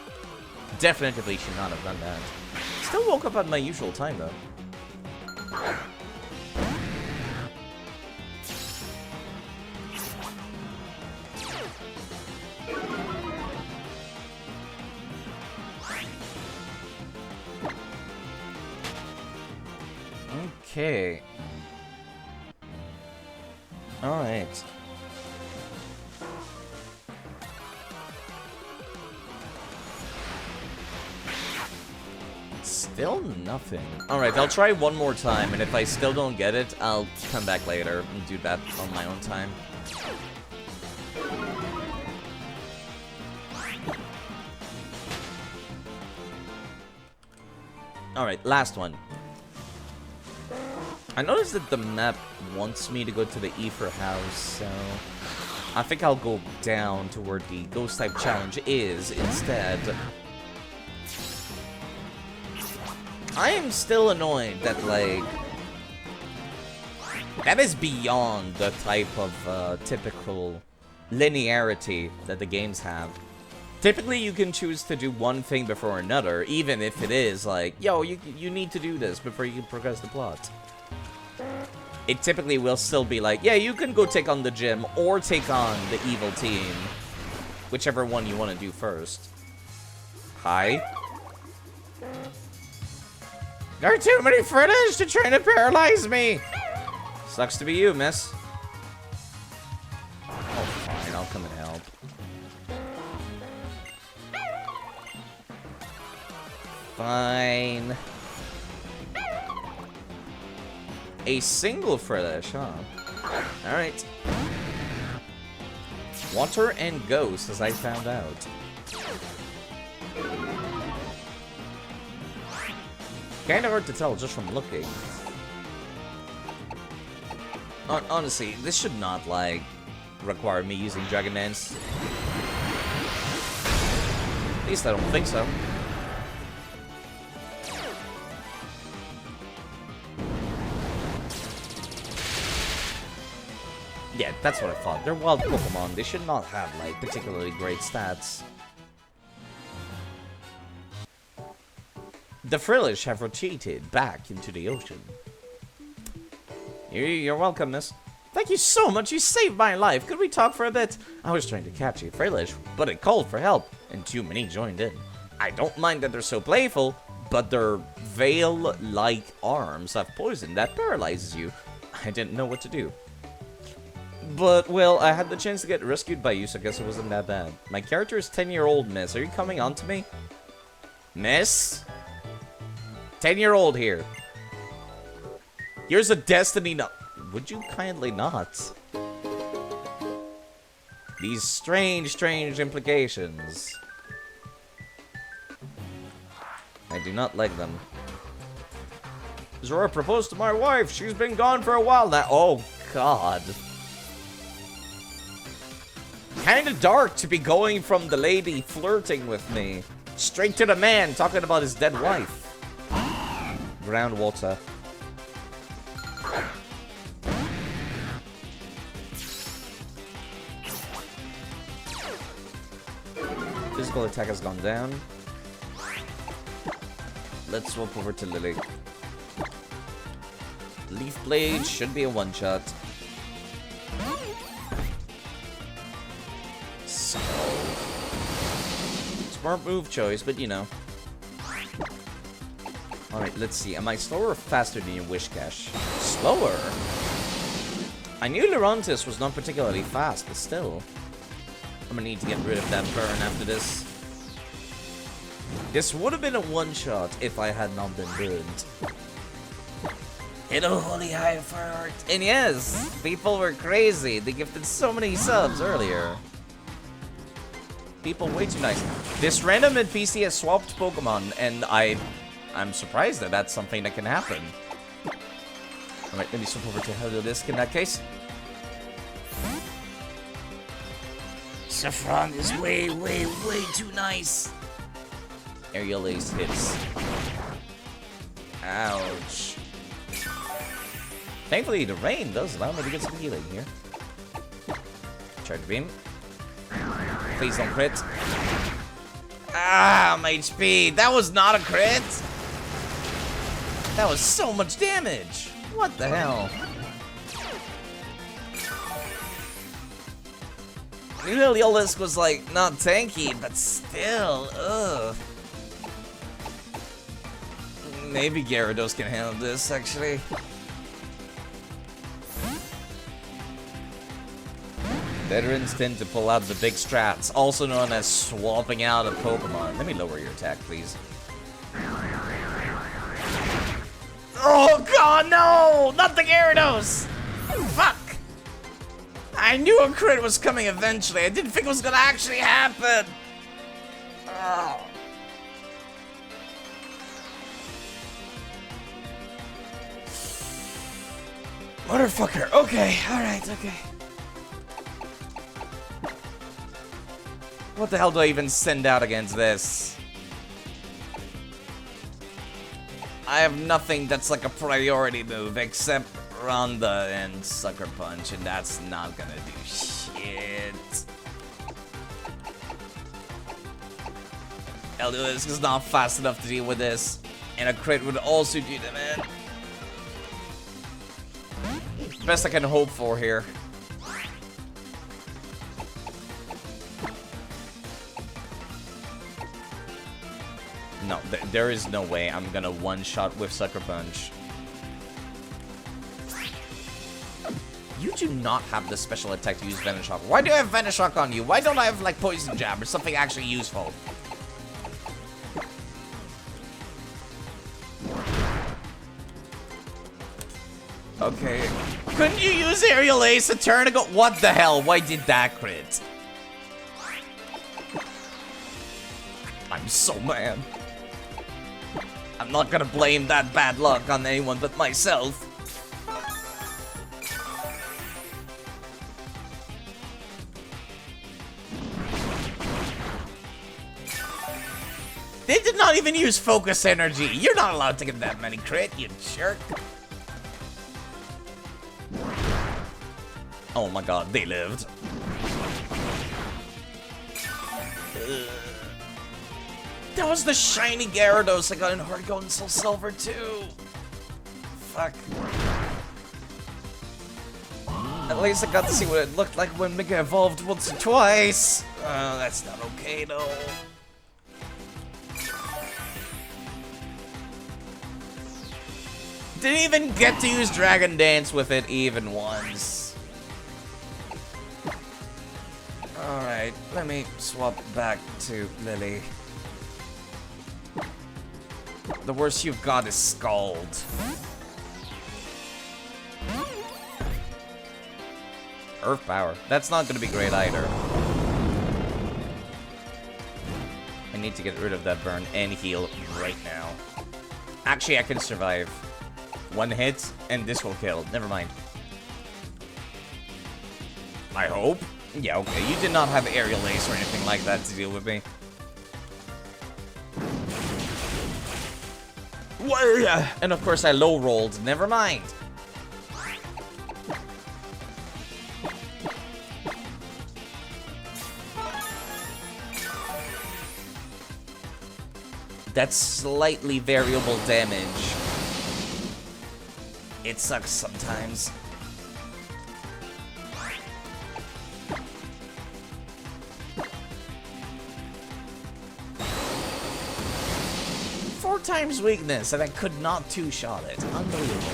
[SPEAKER 1] Definitely should not have done that. Still woke up at my usual time though. Okay. Alright. Still nothing. Alright, I'll try one more time, and if I still don't get it, I'll come back later and do that on my own time. Alright, last one. I noticed that the map wants me to go to the Aether house, so I think I'll go down to where the ghost type challenge is instead. I am still annoyed that, like, that is beyond the type of typical linearity that the games have. Typically, you can choose to do one thing before another, even if it is like, yo, you need to do this before you can progress the plot. It typically will still be like, yeah, you can go take on the gym or take on the evil team. Whichever one you want to do first. Hi. There are too many fritters to try to paralyze me. Sucks to be you, miss. Oh, fine, I'll come and help. Fine. A single Frillish, huh? Alright. Water and Ghost, as I found out. Kinda hard to tell just from looking. Honestly, this should not, like, require me using Dragon Dance. At least I don't think so. Yeah, that's what I thought. They're wild Pokemon. They should not have, like, particularly great stats. The Frillish have retreated back into the ocean. You're welcome, miss. Thank you so much. You saved my life. Could we talk for a bit? I was trying to catch a Frillish, but it called for help, and too many joined in. I don't mind that they're so playful, but their veil-like arms have poison that paralyzes you. I didn't know what to do. But, well, I had the chance to get rescued by you, so I guess it wasn't that bad. My character is 10-year-old Miss. Are you coming on to me? Miss? 10-year-old here. Here's a destiny no- Would you kindly not? These strange, strange implications. I do not like them. Zora proposed to my wife. She's been gone for a while now. Oh, God. Kinda dark to be going from the lady flirting with me straight to the man talking about his dead wife. Groundwater. Physical attack has gone down. Let's swap over to Lily. Leaf Blade should be a one-shot. So... smart move choice, but you know. Alright, let's see. Am I slower or faster than your Wish Cache? Slower? I knew Lurantis was not particularly fast, but still. I'm gonna need to get rid of that burn after this. This would have been a one-shot if I had not been burned. Hello, Holy High Fart. And yes, people were crazy. They gifted so many subs earlier. People way too nice. This random NPC has swapped Pokemon, and I'm surprised that that's something that can happen. Alright, let me swap over to Hello Disc in that case. Saffron is way too nice. Aerial Ace hits. Ouch. Thankfully, the rain does allow me to get some healing here. Charge Beam. Please don't crit. Ah, my HP. That was not a crit. That was so much damage. What the hell? Aerial was like not tanky, but still, ugh. Maybe Gyarados can handle this, actually. Veterans tend to pull out the big strats, also known as swapping out a Pokemon. Let me lower your attack, please. Oh god, no! Not the Gyarados! Fuck! I knew a crit was coming eventually. I didn't think it was gonna actually happen. Oh. Motherfucker. Okay, alright, okay. What the hell do I even send out against this? I have nothing that's like a priority move except Ronda and Sucker Punch, and that's not gonna do shit. Elduis is not fast enough to deal with this, and a crit would also do them in. Best I can hope for here. No, there is no way I'm gonna one-shot with Sucker Punch. You do not have the special attack to use Venoshock. Why do I have Venoshock on you? Why don't I have, like, Poison Jab or something actually useful? Okay. Couldn't you use Aerial Ace a turn ago? What the hell? Why did that crit? I'm so mad. I'm not gonna blame that bad luck on anyone but myself. They did not even use Focus Energy. You're not allowed to get that many crit, you jerk. Oh my god, they lived. That was the shiny Gyarados I got in Heart Gold and Soul Silver too. Fuck. At least I got to see what it looked like when Mega evolved once or twice. That's not okay though. Didn't even get to use Dragon Dance with it even once. Alright, let me swap back to Lily. The worst you've got is Scald. Earth Power. That's not gonna be great either. I need to get rid of that burn and heal right now. Actually, I can survive. One hit, and this will kill. Never mind. I hope. Yeah, okay. You did not have aerial ace or anything like that to deal with me. And of course I low rolled. Never mind. That's slightly variable damage. It sucks sometimes. Four times weakness, and I could not two-shot it. Unbelievable.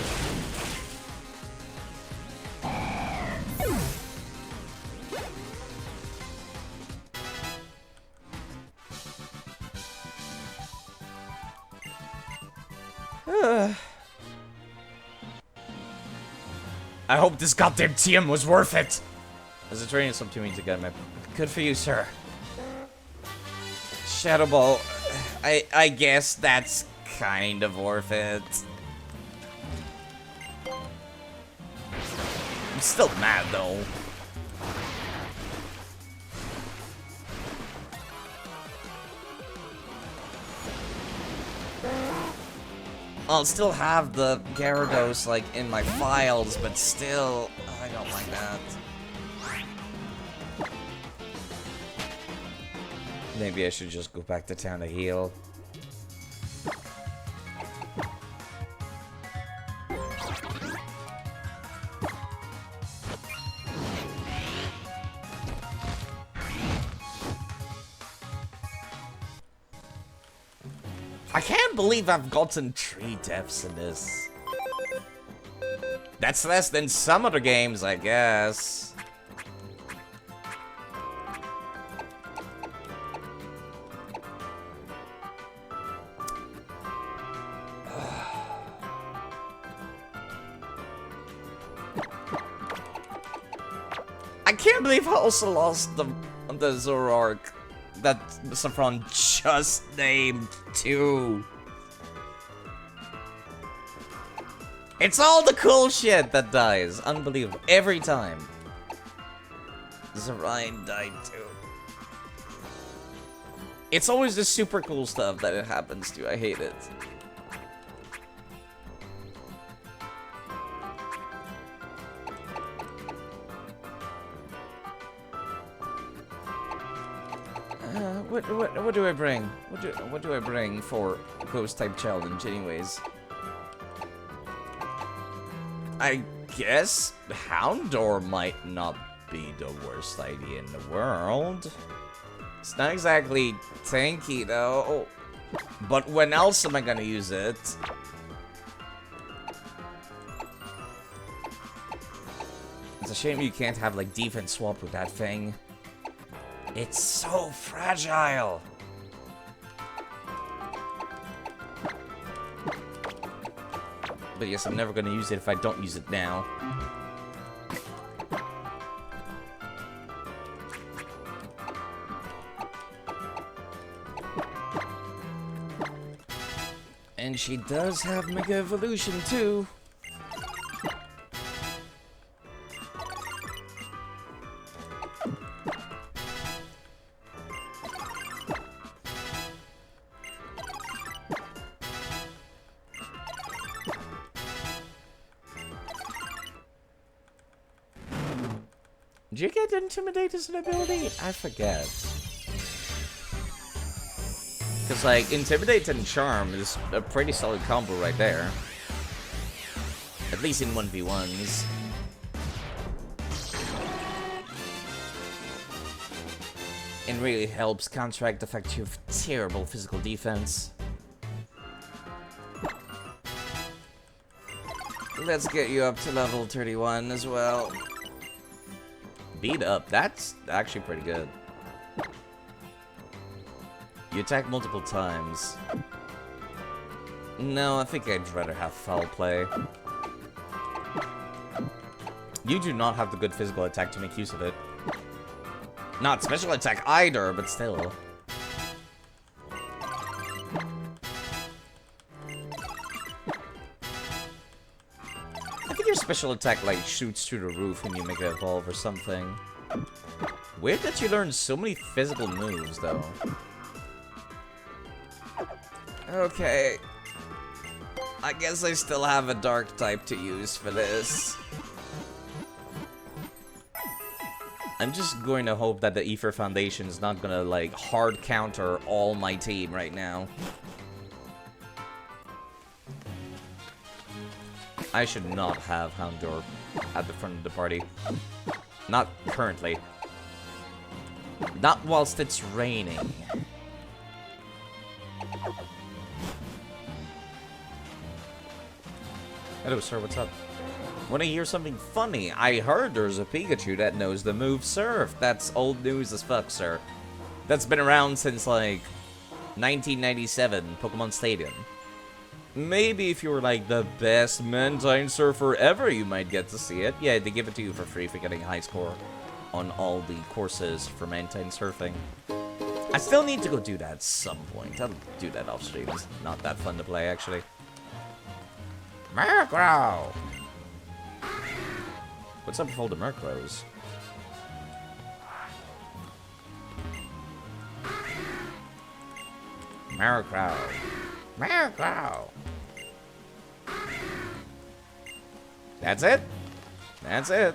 [SPEAKER 1] I hope this goddamn TM was worth it. As a training sub to me to get my... Good for you, sir. Shadow Ball. I guess that's kind of worth it. I'm still mad, though. I'll still have the Gyarados, like, in my files, but still, I don't like that. Maybe I should just go back to town to heal. I can't believe I've gotten 3 deaths in this. That's less than some other games, I guess. I can't believe I also lost the Zoroark that Saffron just named too. It's all the cool shit that dies. Unbelievable. Every time. Zarine died too. It's always the super cool stuff that it happens to. I hate it. What do I bring? What do I bring for Ghost type challenge, anyways? I guess Houndour might not be the worst idea in the world. It's not exactly tanky though. But when else am I gonna use it? It's a shame you can't have like defense swap with that thing. It's so fragile. But yes, I'm never gonna use it if I don't use it now. And she does have Mega Evolution too. Did you get Intimidate as an ability? I forget. Because, like, Intimidate and Charm is a pretty solid combo right there. At least in 1v1s. It really helps counteract the fact you have terrible physical defense. Let's get you up to level 31 as well. Speed up. That's actually pretty good. You attack multiple times. No, I think I'd rather have foul play. You do not have the good physical attack to make use of it. Not special attack either, but still. I think your special attack, like, shoots through the roof when you make it evolve or something. Weird that you learn so many physical moves, though. Okay. I guess I still have a dark type to use for this. I'm just going to hope that the Ether Foundation is not gonna, like, hard counter all my team right now. I should not have Houndour at the front of the party. Not currently. Not whilst it's raining. Hello, sir, what's up? Wanna hear something funny? I heard there's a Pikachu that knows the move Surf. That's old news as fuck, sir. That's been around since, like, 1997, Pokemon Stadium. Maybe if you were, like, the best Mantine surfer ever, you might get to see it. Yeah, they give it to you for free for getting a high score on all the courses for Mantine surfing. I still need to go do that at some point. I'll do that off stream. It's not that fun to play, actually. Murkrow! What's up with all the Murkrows? Murkrow. Murkrow. That's it? That's it.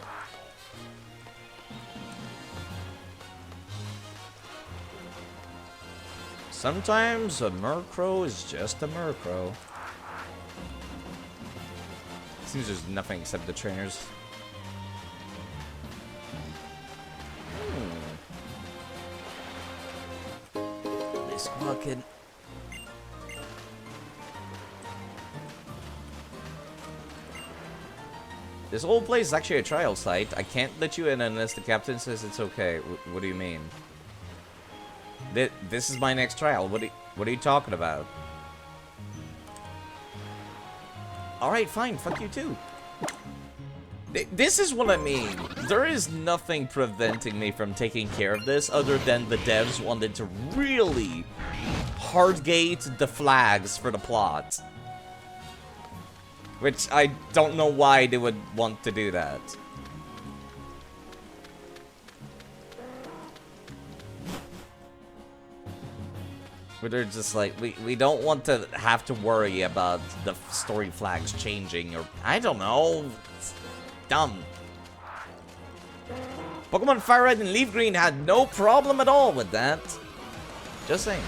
[SPEAKER 1] Sometimes a Murkrow is just a Murkrow. Seems there's nothing except the trainers. This fucking... This whole place is actually a trial site. I can't let you in unless the captain says it's okay. What do you mean? This is my next trial. What are you talking about? Alright, fine. Fuck you too. This is what I mean. There is nothing preventing me from taking care of this other than the devs wanted to really hardgate the flags for the plot. Which I don't know why they would want to do that. Where they're just like, we don't want to have to worry about the story flags changing, or I don't know. It's dumb. Pokemon Fire Red and Leaf Green had no problem at all with that. Just saying.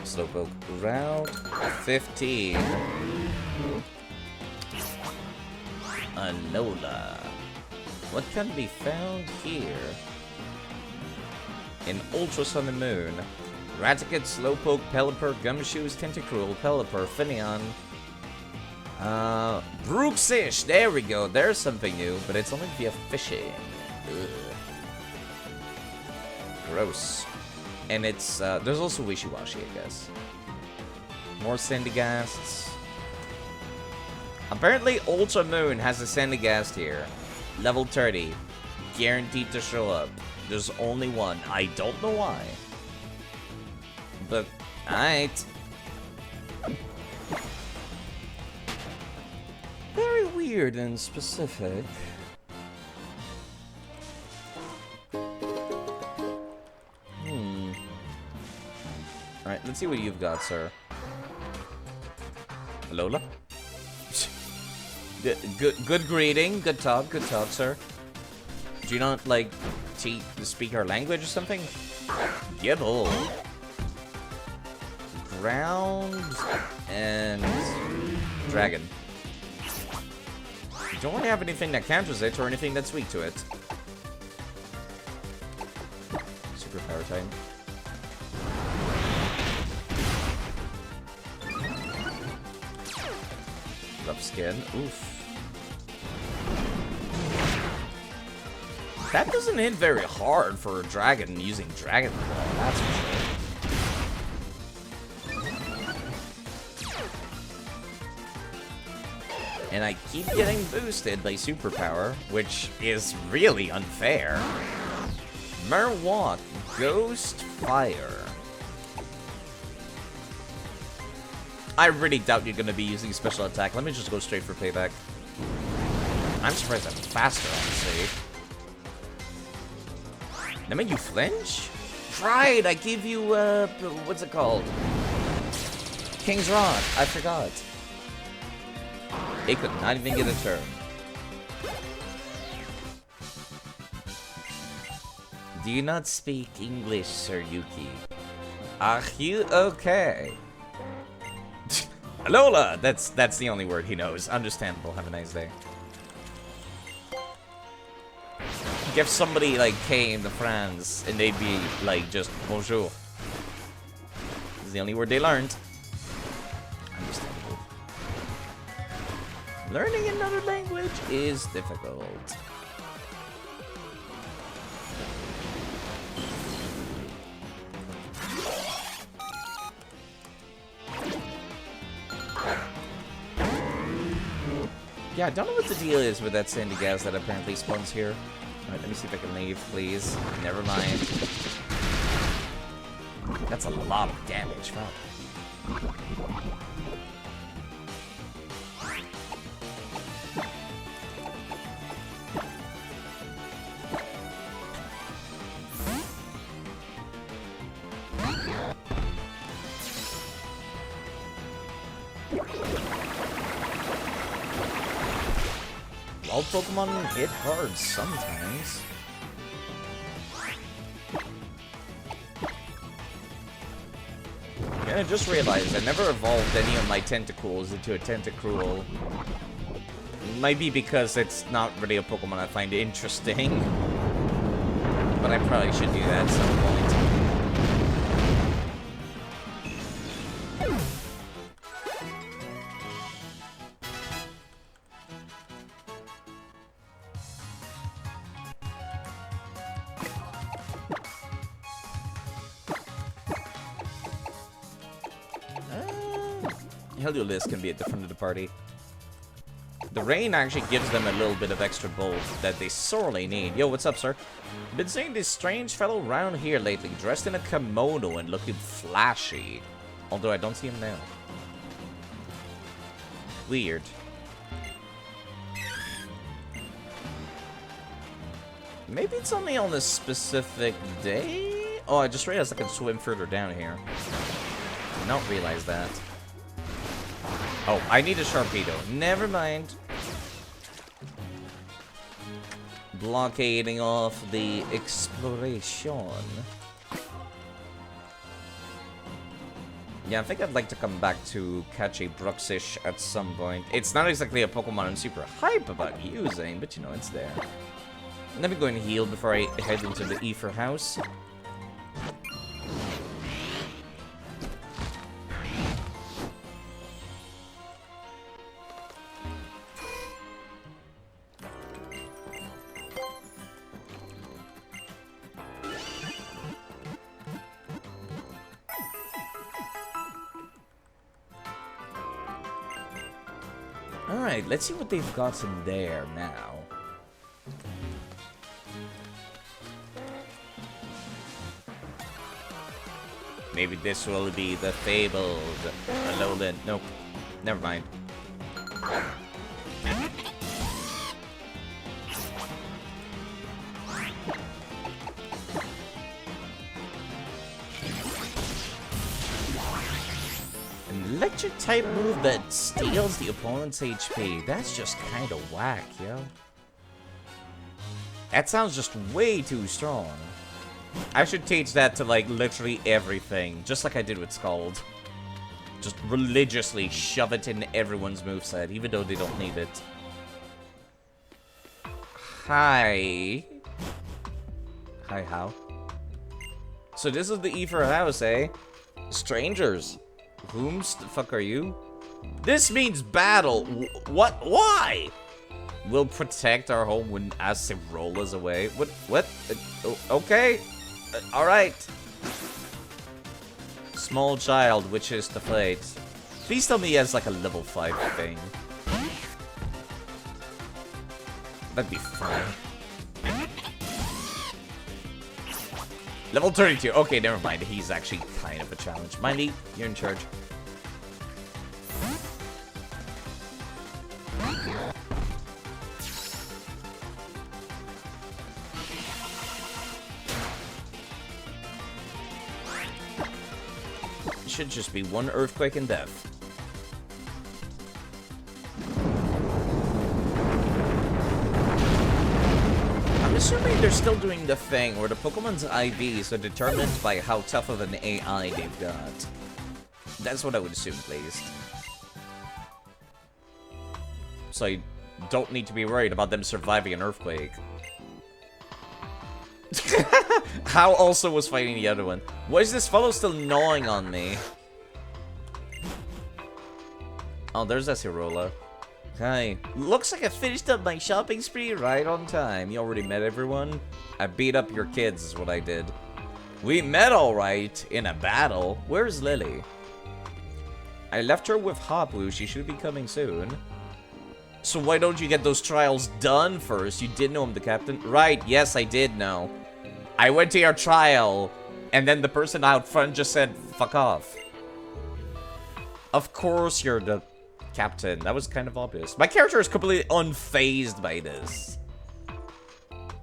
[SPEAKER 1] Slowpoke Route 15. Alola. What can be found here? In Ultra Sun and Moon. Raticate, Slowpoke, Pelipper, Gumshoes, Tentacruel, Pelipper, Finneon. Brooksish, there we go. There's something new, but it's only via fishing. Ugh. Gross. And it's, there's also Wishiwashi, I guess. More Sandyghasts. Apparently, Ultra Moon has a Sandygast here. Level 30. Guaranteed to show up. There's only one. I don't know why. But, alright. Very weird and specific. Alright, let's see what you've got, sir. Alola? Good greeting, good talk, sir. Do you not, like, speak our language or something? Gibble. Ground and Dragon. You don't really have anything that counters it or anything that's weak to it. Superpower time. Rough skin. Oof. That doesn't hit very hard for a dragon using Dragon Claw, that's for sure. And I keep getting boosted by superpower, which is really unfair. Merwalk, Ghost Fire. I really doubt you're gonna be using special attack. Let me just go straight for payback. I'm surprised I'm faster, honestly. That made you flinch? Right, I give you, what's it called? King's Rod, I forgot. It could not even get a turn. Do you not speak English, Sir Yuki? Are you okay? Lola! That's the only word he knows. Understandable. Have a nice day. If somebody like came to France and they'd be like just bonjour. This is the only word they learned. Understandable. Learning another language is difficult. Yeah, I don't know what the deal is with that sandy gas that apparently spawns here. Alright, let me see if I can leave, please. Never mind. That's a lot of damage, wow. All Pokemon hit hard sometimes. Yeah, I just realized I never evolved any of my Tentacruels into a Tentacruel. Might be because it's not really a Pokemon I find interesting. But I probably should do that at some point. Heliolisk can be at the front of the party. The rain actually gives them a little bit of extra bulk that they sorely need. Yo, what's up, sir? Been seeing this strange fellow around here lately, dressed in a kimono and looking flashy. Although I don't see him now. Weird. Maybe it's only on a specific day? Oh, I just realized I can swim further down here. Did not realize that. Oh, I need a Sharpedo. Never mind. Blockading off the exploration. Yeah, I think I'd like to come back to catch a Bruxish at some point. It's not exactly a Pokemon I'm super hype about using, but you know, it's there. Let me go and heal before I head into the Ether house. Alright, let's see what they've got in there now. Maybe this will be the fabled Alolan. Nope. Never mind. Electric type move that steals the opponent's HP. That's just kind of whack, yo. That sounds just way too strong. I should teach that to, like, literally everything. Just like I did with Scald. Just religiously shove it in everyone's moveset, even though they don't need it. Hi. Hi, how? So this is the Ether house, eh? Strangers. Whom the fuck are you? This means battle. What? Why? We'll protect our home when Acerola away. What? Okay. Alright. Small child, which is the fate. Please tell me he has like a level 5 thing. That'd be fun. Level 32. Okay, never mind. He's actually kind of a challenge. Mindy, you're in charge. Should just be one earthquake and death. I'm assuming they're still doing the thing where the Pokemon's IVs are determined by how tough of an AI they've got. That's what I would assume, please. So I don't need to be worried about them surviving an earthquake. How also was fighting the other one? Why is this fellow still gnawing on me? Oh, there's Acerola. Hi. Looks like I finished up my shopping spree right on time. You already met everyone? I beat up your kids is what I did. We met alright in a battle. Where's Lily? I left her with Hapu. She should be coming soon. So why don't you get those trials done first? You did know I'm the captain? Right, yes, I did know. I went to your trial, and then the person out front just said, fuck off. Of course you're the captain. That was kind of obvious. My character is completely unfazed by this.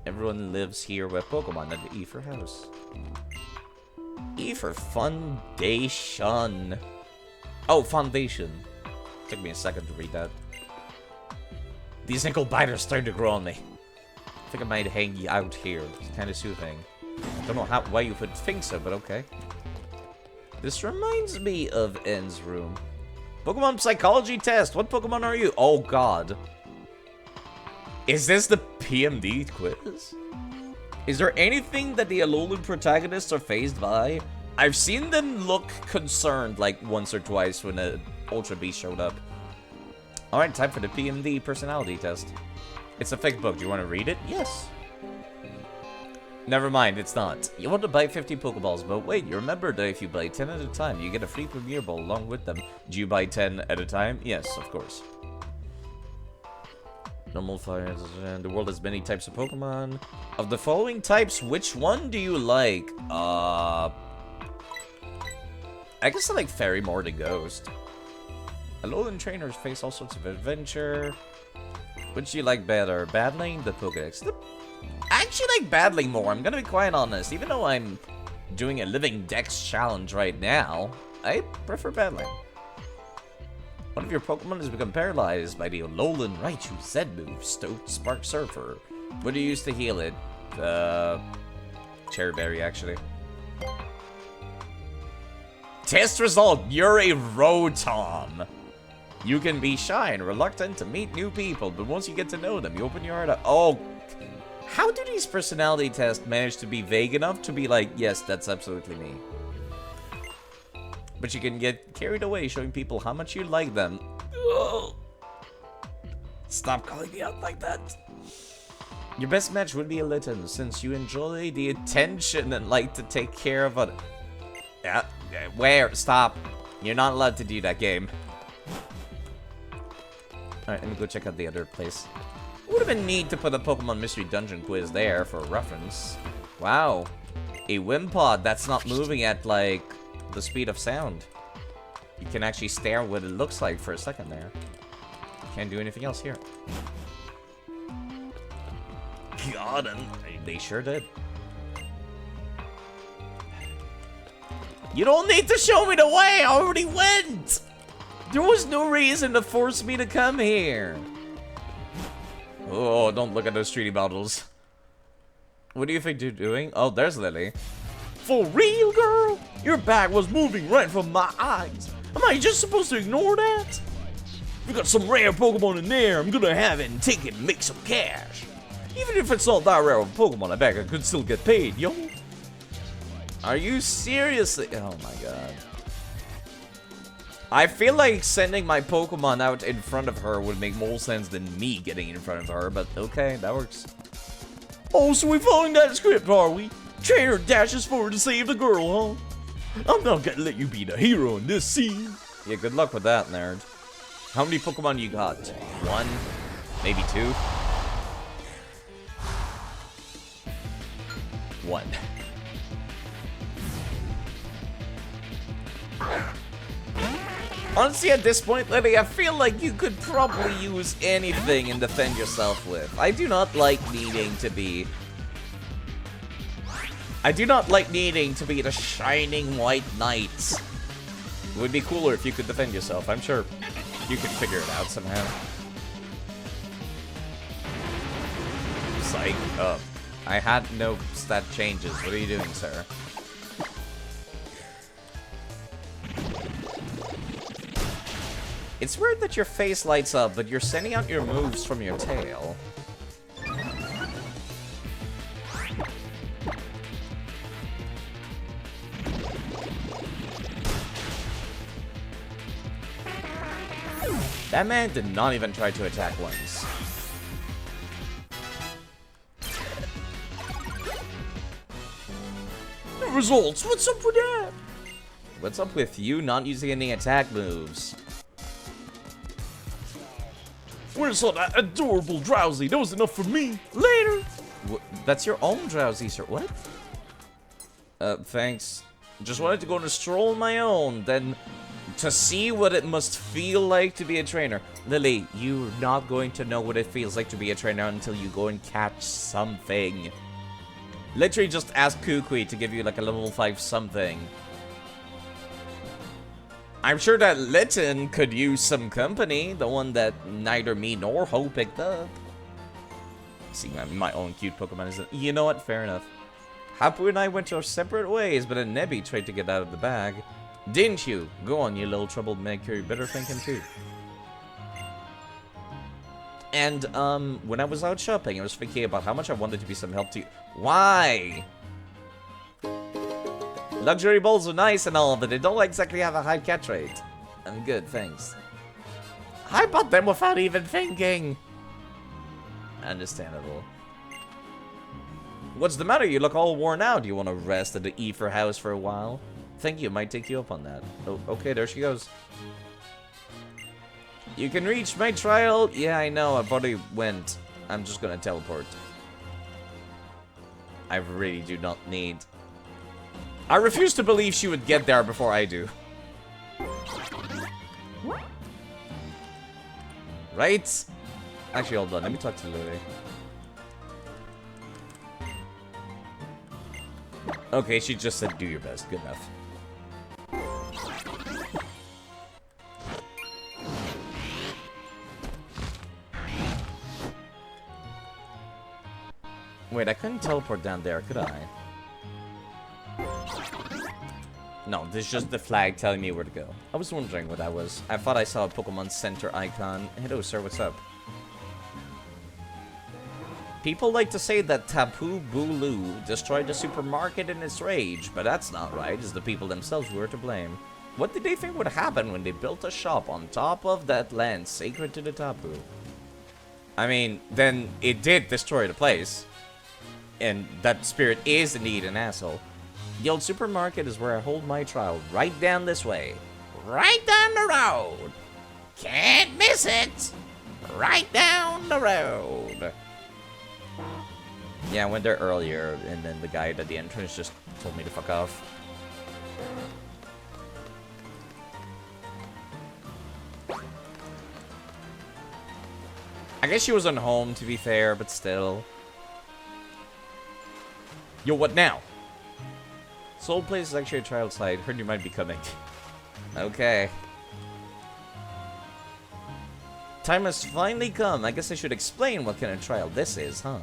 [SPEAKER 1] Everyone lives here with Pokemon at the E for house. E for foundation. Oh, foundation. Took me a second to read that. These ankle biters starting to grow on me. I think I might hang you out here. It's kind of soothing. Don't know why you would think so, but okay. This reminds me of N's room. Pokemon psychology test. What Pokemon are you? Oh, God. Is this the PMD quiz? Is there anything that the Alolan protagonists are phased by? I've seen them look concerned like once or twice when a Ultra Beast showed up. Alright, time for the PMD personality test. It's a fake book. Do you want to read it? Yes. Never mind, it's not. You want to buy 50 Pokeballs, but wait, you remember that if you buy 10 at a time, you get a free Premier Ball along with them. Do you buy 10 at a time? Yes, of course. Normal fires, and the world has many types of Pokemon. Of the following types, which one do you like? I guess I like Fairy more than Ghost. Alolan trainers face all sorts of adventure. Which do you like better? Battling? The Pokedex? I actually like battling more, I'm gonna be quite honest. Even though I'm doing a LivingDex challenge right now, I prefer battling. One of your Pokemon has become paralyzed by the Alolan Raichu Z move, Stoat Spark Surfer. What do you use to heal it? Cherry Berry, actually. Test result, you're a Rotom. You can be shy and reluctant to meet new people, but once you get to know them, you open your heart up. Oh, how do these personality tests manage to be vague enough to be like, yes, that's absolutely me? But you can get carried away showing people how much you like them. Ugh. Stop calling me out like that. Your best match would be a Litten, since you enjoy the attention and like to take care of it. Yeah, where? Stop. You're not allowed to do that game. Alright, let me go check out the other place. Would have been neat to put a Pokemon Mystery Dungeon quiz there for reference. Wow. A Wimpod that's not moving at, like, the speed of sound. You can actually stare what it looks like for a second there. Can't do anything else here. Got him. They sure did. You don't need to show me the way! I already went! There was no reason to force me to come here. Oh, don't look at those treaty bottles. What do you think you're doing? Oh, there's Lily. For real, girl? Your bag was moving right from my eyes. Am I just supposed to ignore that? We got some rare Pokemon in there. I'm gonna have it and take it and make some cash. Even if it's not that rare of a Pokemon, I bet I could still get paid, yo. Are you seriously? Oh my god. I feel like sending my Pokemon out in front of her would make more sense than me getting in front of her, but okay, that works.
[SPEAKER 6] Oh, so we following that script, are we? Trainer dashes forward to save the girl, huh? I'm not gonna let you be the hero in this scene.
[SPEAKER 1] Yeah, good luck with that, nerd. How many Pokemon you got? 1? Maybe 2? 1. Honestly, at this point, Lily, I feel like you could probably use anything and defend yourself with. I do not like needing to be the shining white knight. It would be cooler if you could defend yourself. I'm sure you could figure it out somehow. Psych. Oh. I had no stat changes. What are you doing, sir? It's weird that your face lights up, but you're sending out your moves from your tail. That man did not even try to attack once.
[SPEAKER 6] Results, what's up with that?
[SPEAKER 1] What's up with you not using any attack moves?
[SPEAKER 6] Where's all that adorable Drowsy? That was enough for me. Later.
[SPEAKER 1] That's your own Drowsy, sir. What? Thanks. Just wanted to go on a stroll on my own, then to see what it must feel like to be a trainer. Lily, you're not going to know what it feels like to be a trainer until you go and catch something. Literally just ask Kukui to give you like a level 5 something. I'm sure that Litten could use some company, the one that neither me nor Ho picked up. See, my own cute Pokemon isn't. You know what? Fair enough. Hapu and I went our separate ways, but then Nebby tried to get out of the bag. Didn't you? Go on, you little troublemaker. You better thinking too. And, when I was out shopping, I was thinking about how much I wanted to be some help to you. Why? Luxury bowls are nice and all, but they don't exactly have a high catch rate. I'm good, thanks. I bought them without even thinking. Understandable. What's the matter? You look all worn out. Do you want to rest at the Ether house for a while? Thank you. Might take you up on that. Oh, okay, there she goes. You can reach my trial. Yeah, I know. I've already went. I'm just gonna teleport. I really do not need... I refuse to believe she would get there before I do. Right? Actually, hold on. Let me talk to Lily. Okay, she just said do your best. Good enough. Wait, I couldn't teleport down there, could I? No, this is just the flag telling me where to go. I was wondering what that was. I thought I saw a Pokemon Center icon. Hello, sir, what's up? People like to say that Tapu Bulu destroyed the supermarket in its rage, but that's not right. It's the people themselves who are to blame. What did they think would happen when they built a shop on top of that land sacred to the Tapu? I mean, then it did destroy the place. And that spirit is indeed an asshole. The old supermarket is where I hold my trial, right down this way. Right down the road. Can't miss it. Right down the road. Yeah, I went there earlier, and then the guy at the entrance just told me to fuck off. I guess she was on home, to be fair, but still. Yo, what now? Soul Place is actually a trial site. Heard you might be coming. Okay. Time has finally come. I guess I should explain what kind of trial this is, huh?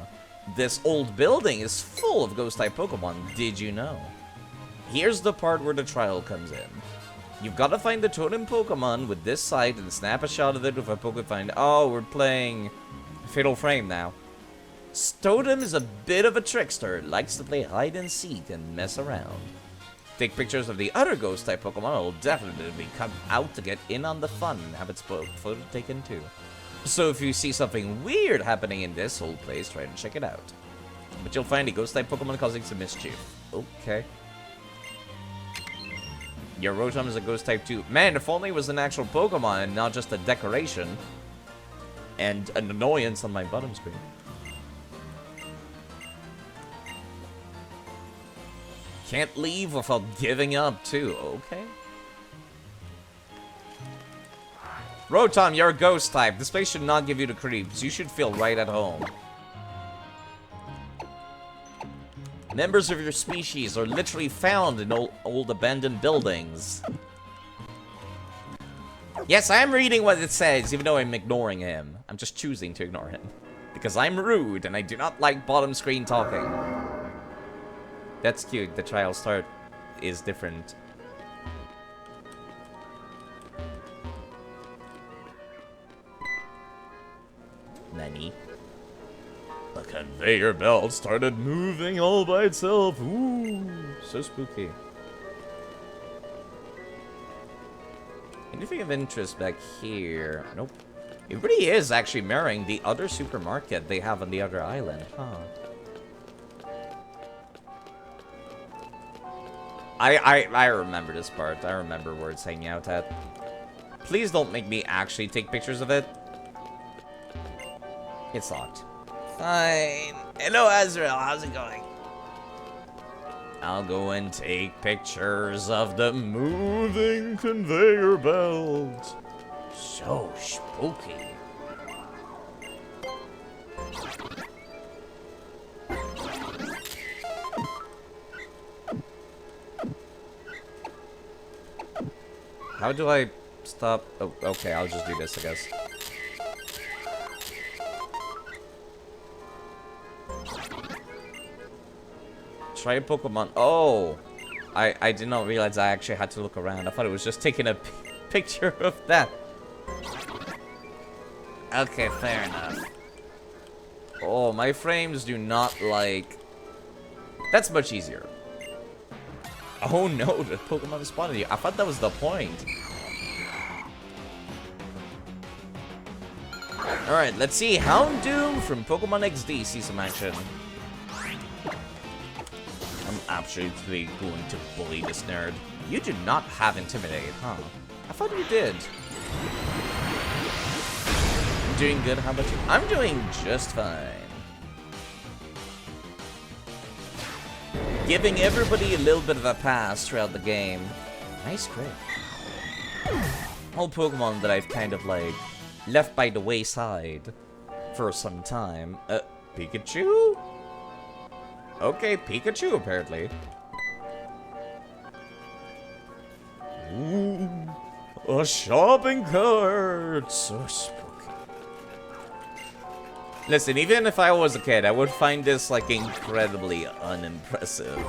[SPEAKER 1] This old building is full of ghost-type Pokemon. Did you know? Here's the part where the trial comes in. You've got to find the totem Pokemon with this site and snap a shot of it with a Pokefind. Oh, we're playing Fatal Frame now. Totem is a bit of a trickster, likes to play hide and seek and mess around. take pictures of the other ghost-type Pokemon, it'll definitely come out to get in on the fun and have its photo taken too. So if you see something weird happening in this old place, try to check it out. But you'll find a ghost-type Pokemon causing some mischief. Okay. Your Rotom is a ghost-type too. Man, if only it was an actual Pokemon and not just a decoration. And an annoyance on my bottom screen. Can't leave without giving up too. Okay. Rotom, you're a ghost type. This place should not give you the creeps. You should feel right at home. Members of your species are literally found in old abandoned buildings. Yes, I am reading what it says, even though I'm ignoring him. I'm just choosing to ignore him. Because I'm rude, and I do not like bottom screen talking. That's cute. The trial start is different. Nani?
[SPEAKER 6] The conveyor belt started moving all by itself. Ooh,
[SPEAKER 1] so spooky. Anything of interest back here? Nope. It really is actually mirroring the other supermarket they have on the other island, huh? I remember this part. I remember where it's hanging out at. Please don't make me actually take pictures of it. It's locked. Fine. Hello, Azrael. How's it going? I'll go and take pictures of the
[SPEAKER 6] moving conveyor belt.
[SPEAKER 1] So spooky. How do I stop? Oh, okay, I'll just do this, I guess. Try a Pokemon. Oh! I did not realize I actually had to look around. I thought it was just taking a picture of that. Okay, fair enough. Oh, my frames do not like... That's much easier. Oh no, the Pokemon is spawning you. I thought that was the point. Alright, let's see. Houndoom from Pokemon XD see some action. I'm absolutely going to bully this nerd. You do not have Intimidate, huh? I thought you did. I'm doing good, how about you? I'm doing just fine. Giving everybody a little bit of a pass throughout the game. Nice crit. All Pokemon that I've kind of like left by the wayside for some time. Pikachu? Okay, Pikachu apparently.
[SPEAKER 6] Ooh, a shopping cart. So spooky.
[SPEAKER 1] Listen, even if I was a kid, I would find this, like, incredibly unimpressive.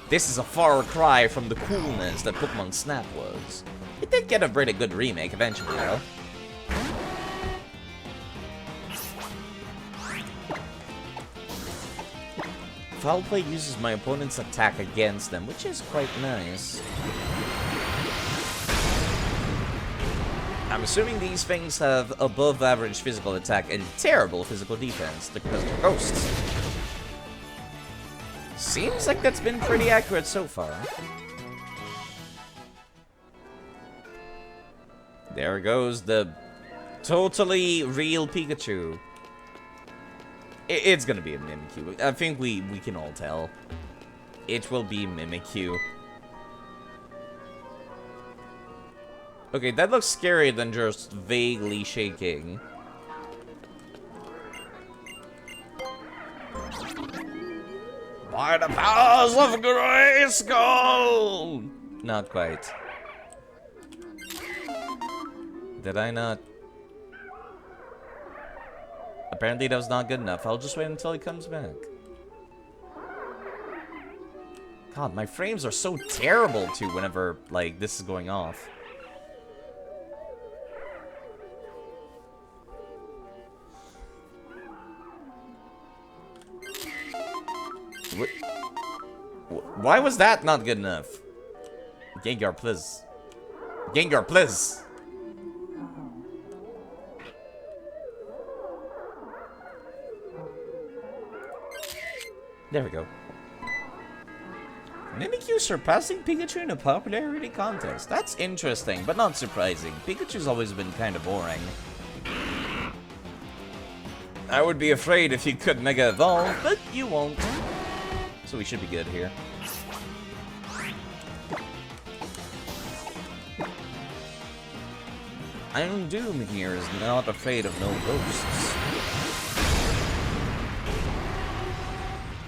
[SPEAKER 1] This is a far cry from the coolness that Pokemon Snap was. It did get a pretty good remake eventually, though. Foul Play uses my opponent's attack against them, which is quite nice. I'm assuming these things have above average physical attack and terrible physical defense because they're ghosts. Seems like that's been pretty accurate so far. There goes the totally real Pikachu. It's gonna be a Mimikyu. I think we can all tell. It will be Mimikyu. Okay, that looks scarier than just vaguely shaking.
[SPEAKER 6] By the powers of Grayskull!
[SPEAKER 1] Not quite. Did I not? Apparently that was not good enough. I'll just wait until he comes back. God, my frames are so terrible too whenever, like, this is going off. Why was that not good enough? Gengar, please. Gengar, please. There we go. Mimikyu surpassing Pikachu in a popularity contest. That's interesting, but not surprising. Pikachu's always been kind of boring. I would be afraid if you could Mega Evolve, but you won't. So we should be good here. Iron Doom here is not afraid of no ghosts.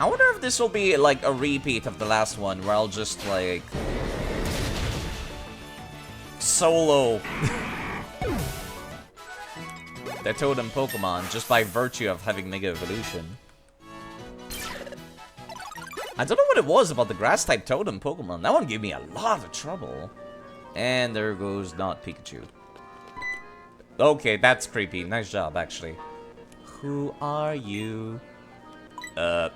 [SPEAKER 1] I wonder if this will be like a repeat of the last one, where I'll just like solo the Totem Pokemon just by virtue of having Mega Evolution. I don't know what it was about the Grass-type Totem Pokemon. That one gave me a lot of trouble. And there goes not Pikachu. Okay, that's creepy. Nice job, actually. Who are you?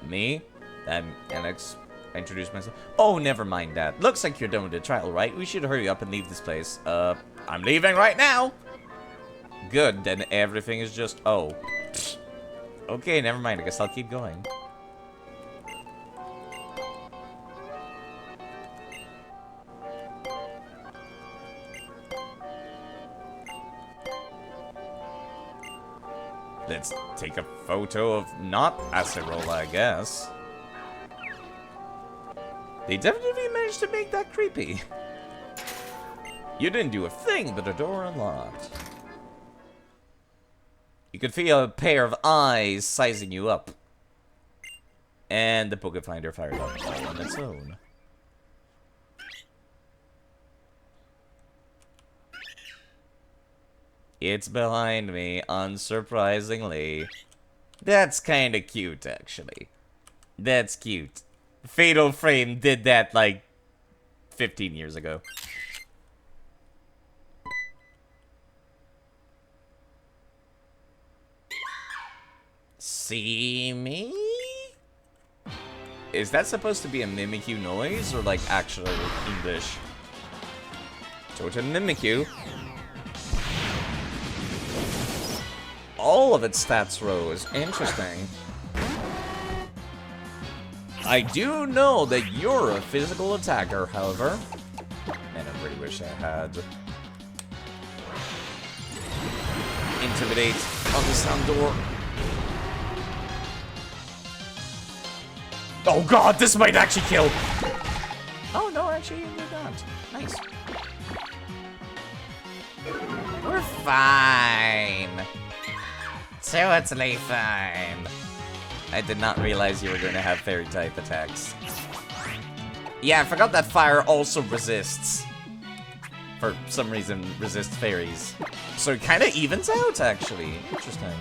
[SPEAKER 1] Me? I'm Alex. I introduced myself. Oh, never mind that. Looks like you're done with the trial, right? We should hurry up and leave this place. I'm leaving right now! Good, then everything is just... Oh. Okay, never mind. I guess I'll keep going. Let's take a photo of not Acerola, I guess. They definitely managed to make that creepy. You didn't do a thing, but the door unlocked. You could feel a pair of eyes sizing you up. And the Pokefinder fired up all on its own. It's behind me, unsurprisingly. That's kinda cute, actually. That's cute. Fatal Frame did that, like, 15 years ago. See me? Is that supposed to be a Mimikyu noise, or, like, actual English? Totem Mimikyu. All of its stats rose. Interesting. I do know that you're a physical attacker, however. And I really wish I had Intimidate on the sound door. Oh god, this might actually kill! Oh no, actually you did not. Nice. We're fine. Totally fine. I did not realize you were going to have fairy-type attacks. Yeah, I forgot that fire also resists. For some reason, resists fairies. So it kind of evens out, actually. Interesting.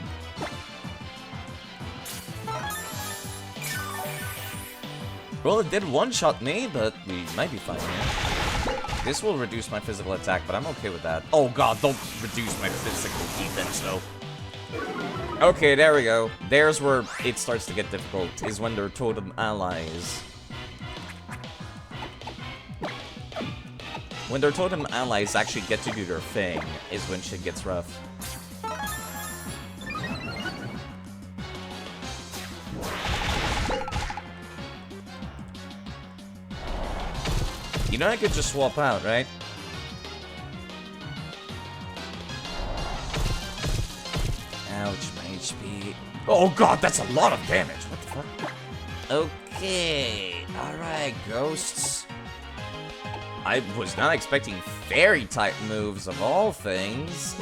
[SPEAKER 1] Well, it did one-shot me, but we might be fine here. This will reduce my physical attack, but I'm okay with that. Oh god, don't reduce my physical defense, though. Okay, there we go. There's where it starts to get difficult, is when they're totem allies. When their totem allies actually get to do their thing, is when shit gets rough. You know I could just swap out, right? Ouch, my HP. Oh god, that's a lot of damage. What the fuck? Okay. Alright, ghosts. I was not expecting fairy-type moves of all things.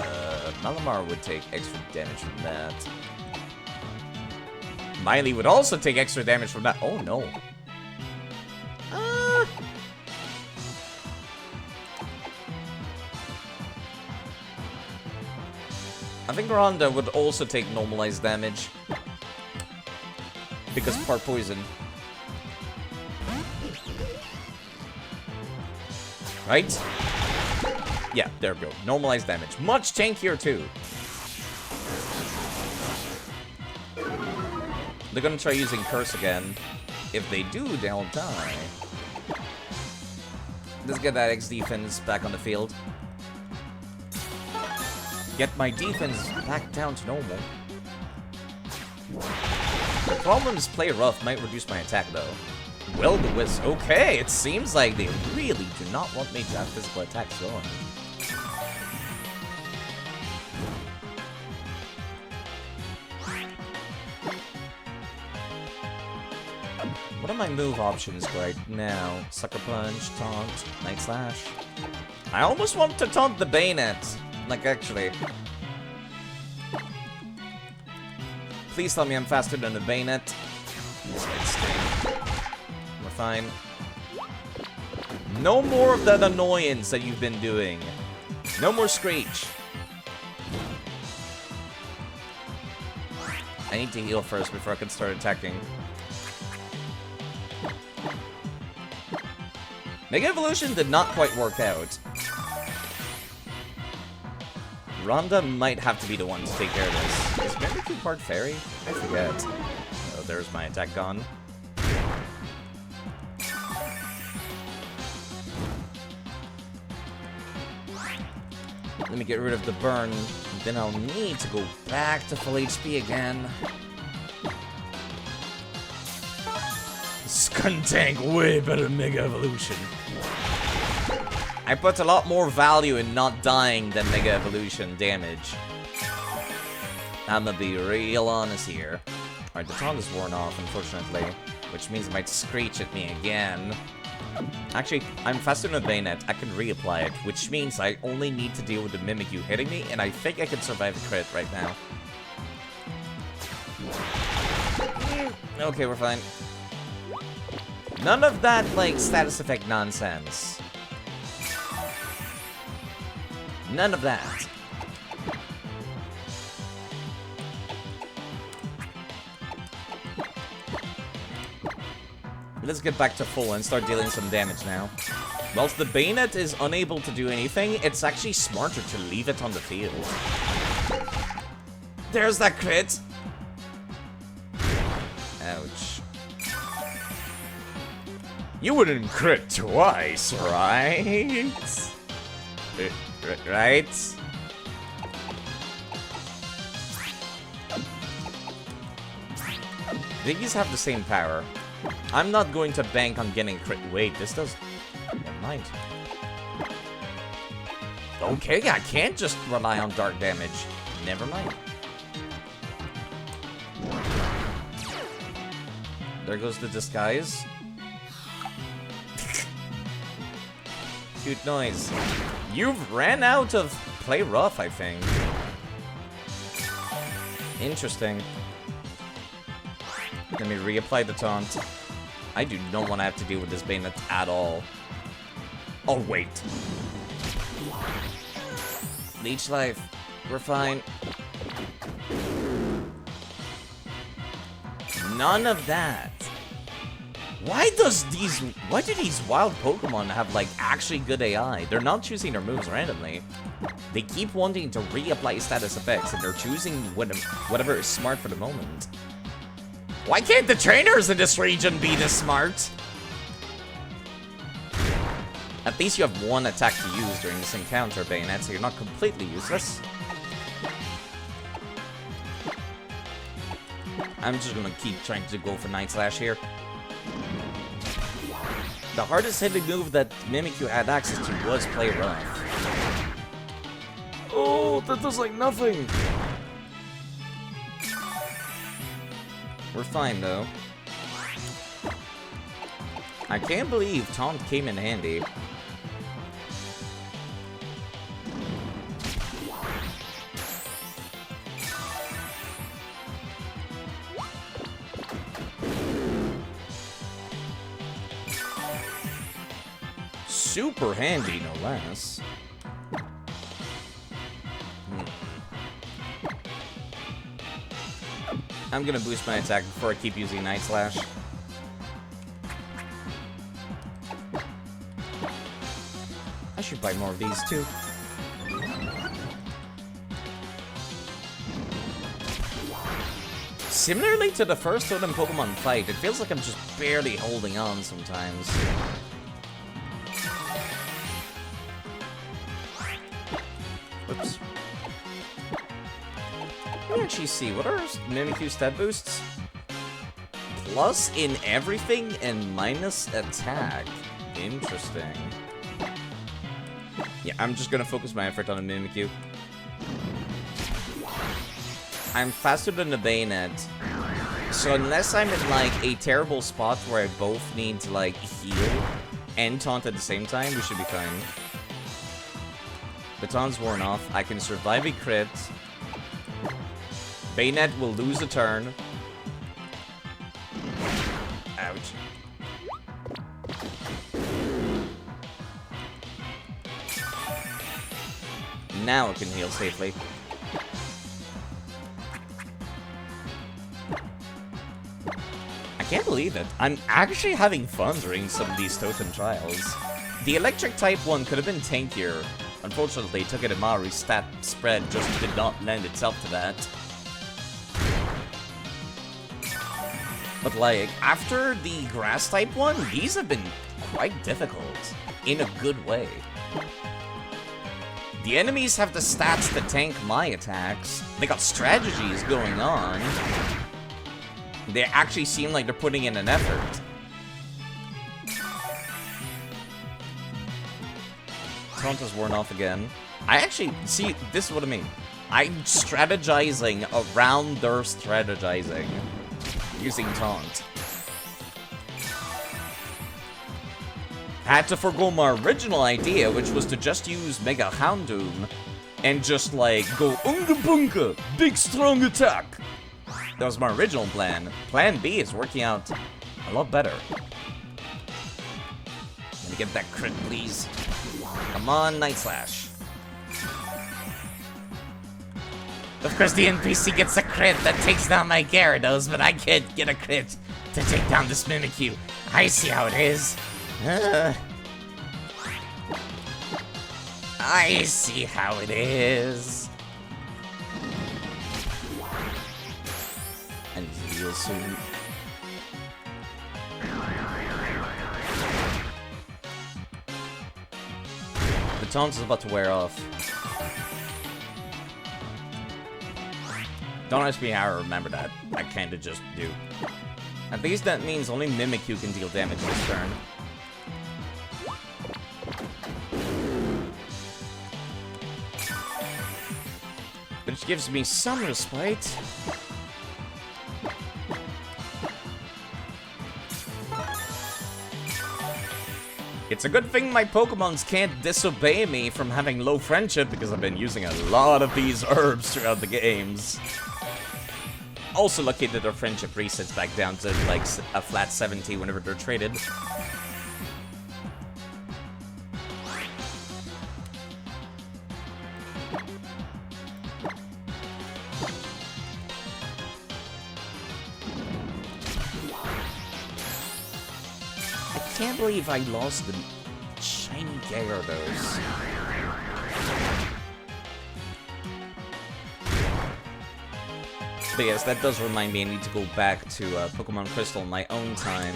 [SPEAKER 1] Malamar would take extra damage from that. Miley would also take extra damage from that. Oh no. I think Rhonda would also take normalized damage. Because part poison. Right? Yeah, there we go. Normalized damage. Much tankier too. They're gonna try using Curse again. if they do, they'll die. Let's get that X defense back on the field. Get my defense back down to normal. The problem is play rough might reduce my attack though. Will the Wisp. Okay, it seems like they really do not want me to have physical attacks going. What are my move options right now? Sucker Punch, Taunt, Night Slash. I almost want to taunt the Bayonet. Like, actually. Please tell me I'm faster than the Bayonet. This might sting. We're fine. No more of that annoyance that you've been doing. No more Screech. I need to heal first before I can start attacking. Mega Evolution did not quite work out. Rhonda might have to be the one to take care of this. Is Mimikyu part fairy? I forget. Oh, there's my attack gone. Let me get rid of the burn. Then I'll need to go back to full HP again. Skuntank way better than Mega Evolution. I put a lot more value in not dying than Mega Evolution damage. I'm gonna be real honest here. Alright, the taunt is worn off, unfortunately. Which means it might screech at me again. Actually, I'm faster than a Bayonet. I can reapply it, which means I only need to deal with the Mimikyu hitting me, and I think I can survive a crit right now. Okay, we're fine. None of that, like, status effect nonsense. None of that. Let's get back to full and start dealing some damage now. Whilst the Bayonet is unable to do anything, it's actually smarter to leave it on the field. There's that crit! Ouch.
[SPEAKER 6] You wouldn't crit twice, right?
[SPEAKER 1] Right? These have the same power. I'm not going to bank on getting crit. Wait, this does... Never mind. Okay, I can't just rely on dark damage. Never mind. There goes the disguise. Cute noise. You've ran out of play rough, I think. Interesting. Let me reapply the taunt. I do not want to have to deal with this Bayonet at all. Oh, wait. Leech life. We're fine. None of that. Why do these wild Pokemon have, like, actually good AI? They're not choosing their moves randomly. They keep wanting to reapply status effects, and they're choosing whatever is smart for the moment. Why can't the trainers in this region be this smart? At least you have one attack to use during this encounter, Bayonet, so you're not completely useless. I'm just gonna keep trying to go for Night Slash here. The hardest hitting move that Mimikyu had access to was Play Rough. Oh, that does like nothing! We're fine, though. I can't believe Taunt came in handy. Super handy, no less. I'm gonna boost my attack before I keep using Night Slash. I should buy more of these too. Similarly to the first Totem Pokemon fight, it feels like I'm just barely holding on sometimes. Oops. Let me actually see, what are Mimikyu stat boosts? Plus in everything and minus attack. Interesting. Yeah, I'm just gonna focus my effort on a Mimikyu. I'm faster than the Bayonet. So unless I'm in, like, a terrible spot where I both need to, like, heal and taunt at the same time, we should be fine. Baton's worn off. I can survive a crit. Bayonet will lose a turn. Ouch. Now it can heal safely. I can't believe it. I'm actually having fun during some of these totem trials. The electric type one could have been tankier. Unfortunately, Togedemaru's stat spread just did not lend itself to that. But like, after the grass type one, these have been quite difficult. In a good way. The enemies have the stats to tank my attacks. They got strategies going on. They actually seem like they're putting in an effort. Taunt has worn off again. I actually, see, this is what I mean. I'm strategizing around their strategizing. Using Taunt. Had to forgo my original idea, which was to just use Mega Houndoom and just like go Unga Bunga, big strong attack. That was my original plan. Plan B is working out a lot better. Let me get that crit, please. Come on, Night Slash. Of course, the NPC gets a crit that takes down my Gyarados, but I can't get a crit to take down this Mimikyu. I see how it is. I see how it is. I need to heal soon. The taunt is about to wear off. Don't ask me how I remember that. I kinda just do. At least that means only Mimikyu can deal damage this turn. Which gives me some respite. It's a good thing my Pokemons can't disobey me from having low friendship because I've been using a lot of these herbs throughout the games. Also lucky that their friendship resets back down to like a flat 70 whenever they're traded. I can't believe I lost the shiny Gyarados. But yes, that does remind me I need to go back to Pokemon Crystal in my own time.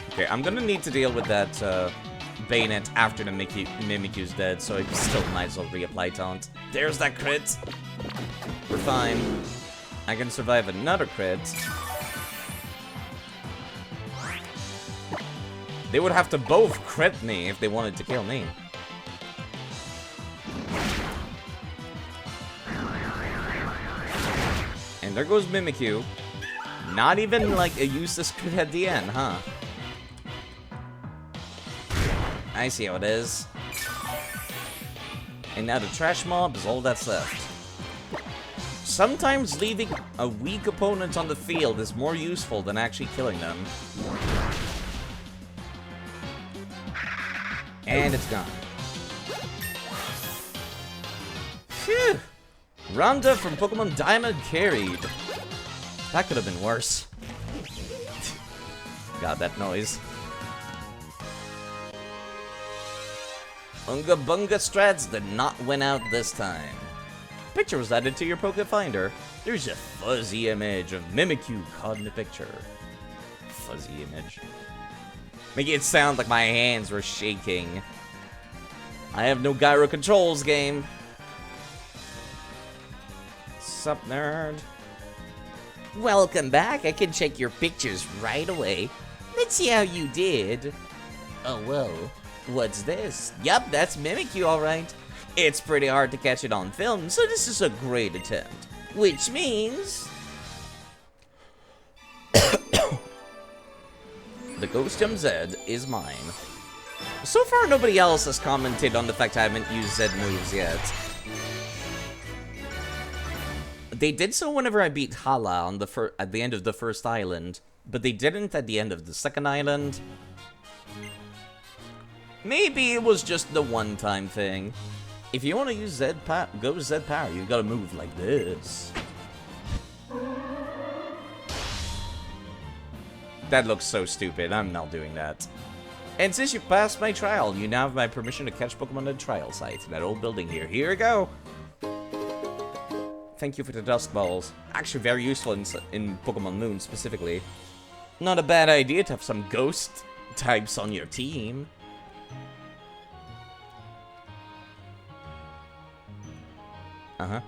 [SPEAKER 1] Okay, I'm gonna need to deal with that Bayonet after the Mimikyu's dead, so I still might as well reapply Taunt. There's that crit! We're fine. I can survive another crit. They would have to both crit me if they wanted to kill me. And there goes Mimikyu. Not even like a useless crit at the end, huh? I see how it is. And now the trash mob is all that's left. Sometimes leaving a weak opponent on the field is more useful than actually killing them. And it's gone. Phew! Rhonda from Pokemon Diamond carried. That could have been worse. God, that noise. Unga Bunga strats did not win out this time. picture was added to your Poke Finder. There's a fuzzy image of Mimikyu caught in the picture. Fuzzy image. Making it sound like my hands were shaking. I have no gyro controls, game. Sup, nerd? Welcome back. I can check your pictures right away. Let's see how you did. Oh, whoa. What's this? Yup, that's Mimikyu, alright. It's pretty hard to catch it on film, so this is a great attempt. Which means... the Ghost Jump Z is mine. So far, nobody else has commented on the fact I haven't used Z moves yet. They did so whenever I beat Hala on at the end of the first island, but they didn't at the end of the second island. Maybe it was just the one-time thing. If you want to use go Z power, you gotta move like this. That looks so stupid. I'm not doing that. And since you passed my trial, you now have my permission to catch Pokemon at trial site. That old building here. Here we go. Thank you for the Dusk Balls. Actually very useful in Pokemon Moon specifically. Not a bad idea to have some ghost types on your team. Uh-huh.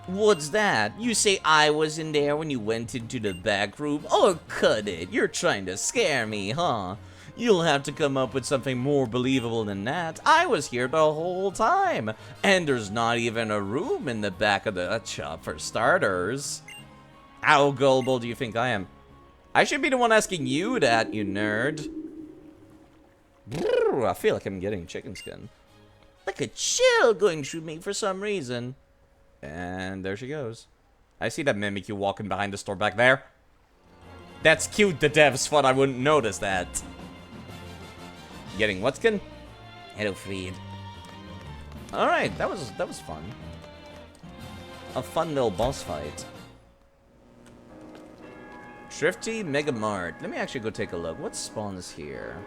[SPEAKER 1] What's that? You say I was in there when you went into the back room? Oh, cut it. You're trying to scare me, huh? You'll have to come up with something more believable than that. I was here the whole time. And there's not even a room in the back of the shop for starters. How gullible do you think I am? I should be the one asking you that, you nerd. I feel like I'm getting chicken skin. Like a chill going through me for some reason. And there she goes. I see that Mimikyu walking behind the store back there. That's cute, the devs thought I wouldn't notice that. Getting what skin? Hello, Fried. Alright, that was fun. A fun little boss fight. Thrifty Mega Mart. Let me actually go take a look. What spawns here?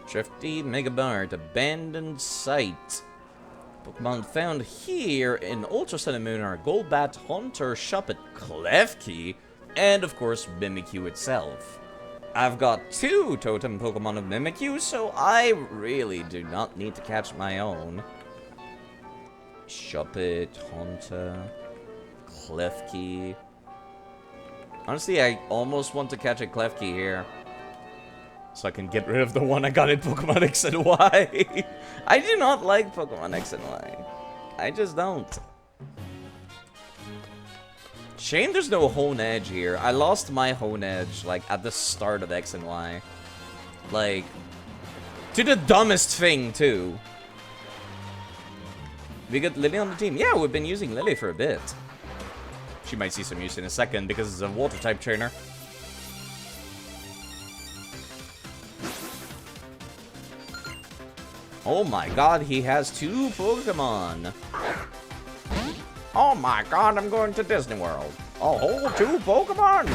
[SPEAKER 1] Thrifty Mega Mart. Abandoned site. Pokemon found here in Ultra Sun and Moon are Golbat, Haunter, Shuppet, Klefki, and of course Mimikyu itself. I've got 2 totem Pokemon of Mimikyu, so I really do not need to catch my own. Shuppet, Haunter, Klefki. Honestly, I almost want to catch a Klefki here. So I can get rid of the one I got in Pokemon X and Y. I do not like Pokemon X and Y. I just don't. Shame there's no Hone Edge here. I lost my Hone Edge, like, at the start of X and Y. Like, to the dumbest thing, too. We got Lily on the team. Yeah, we've been using Lily for a bit. She might see some use in a second because it's a Water-type trainer. Oh my god, he has 2 Pokemon. Oh my god, I'm going to Disney World. A whole 2 Pokemon.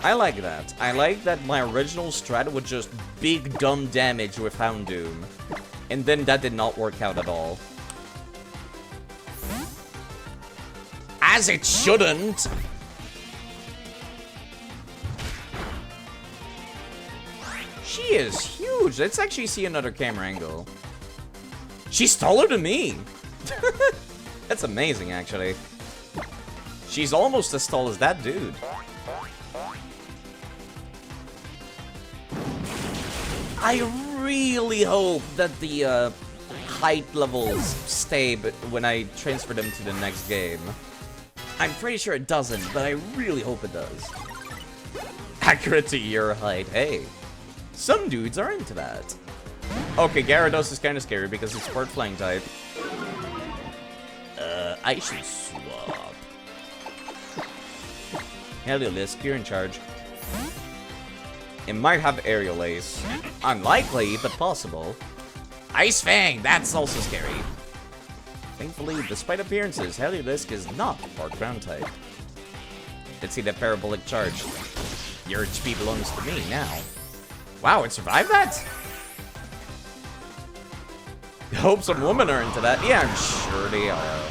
[SPEAKER 1] I like that. I like that my original strat was just big dumb damage with Houndoom. And then that did not work out at all. As it shouldn't. She is huge. Let's actually see another camera angle. She's taller than me. That's amazing, actually. She's almost as tall as that dude. I really hope that the height levels stay when I transfer them to the next game. I'm pretty sure it doesn't, but I really hope it does. Accurate to your height. Hey. Some dudes are into that. Okay, Gyarados is kind of scary because it's part flying type. I should swap. Heliolisk, you're in charge. It might have Aerial Ace. Unlikely, but possible. Ice Fang, that's also scary. Thankfully, despite appearances, Heliolisk is not part ground type. Let's see that Parabolic Charge. Your HP belongs to me now. Wow, it survived that? Hope some women are into that. Yeah, I'm sure they are.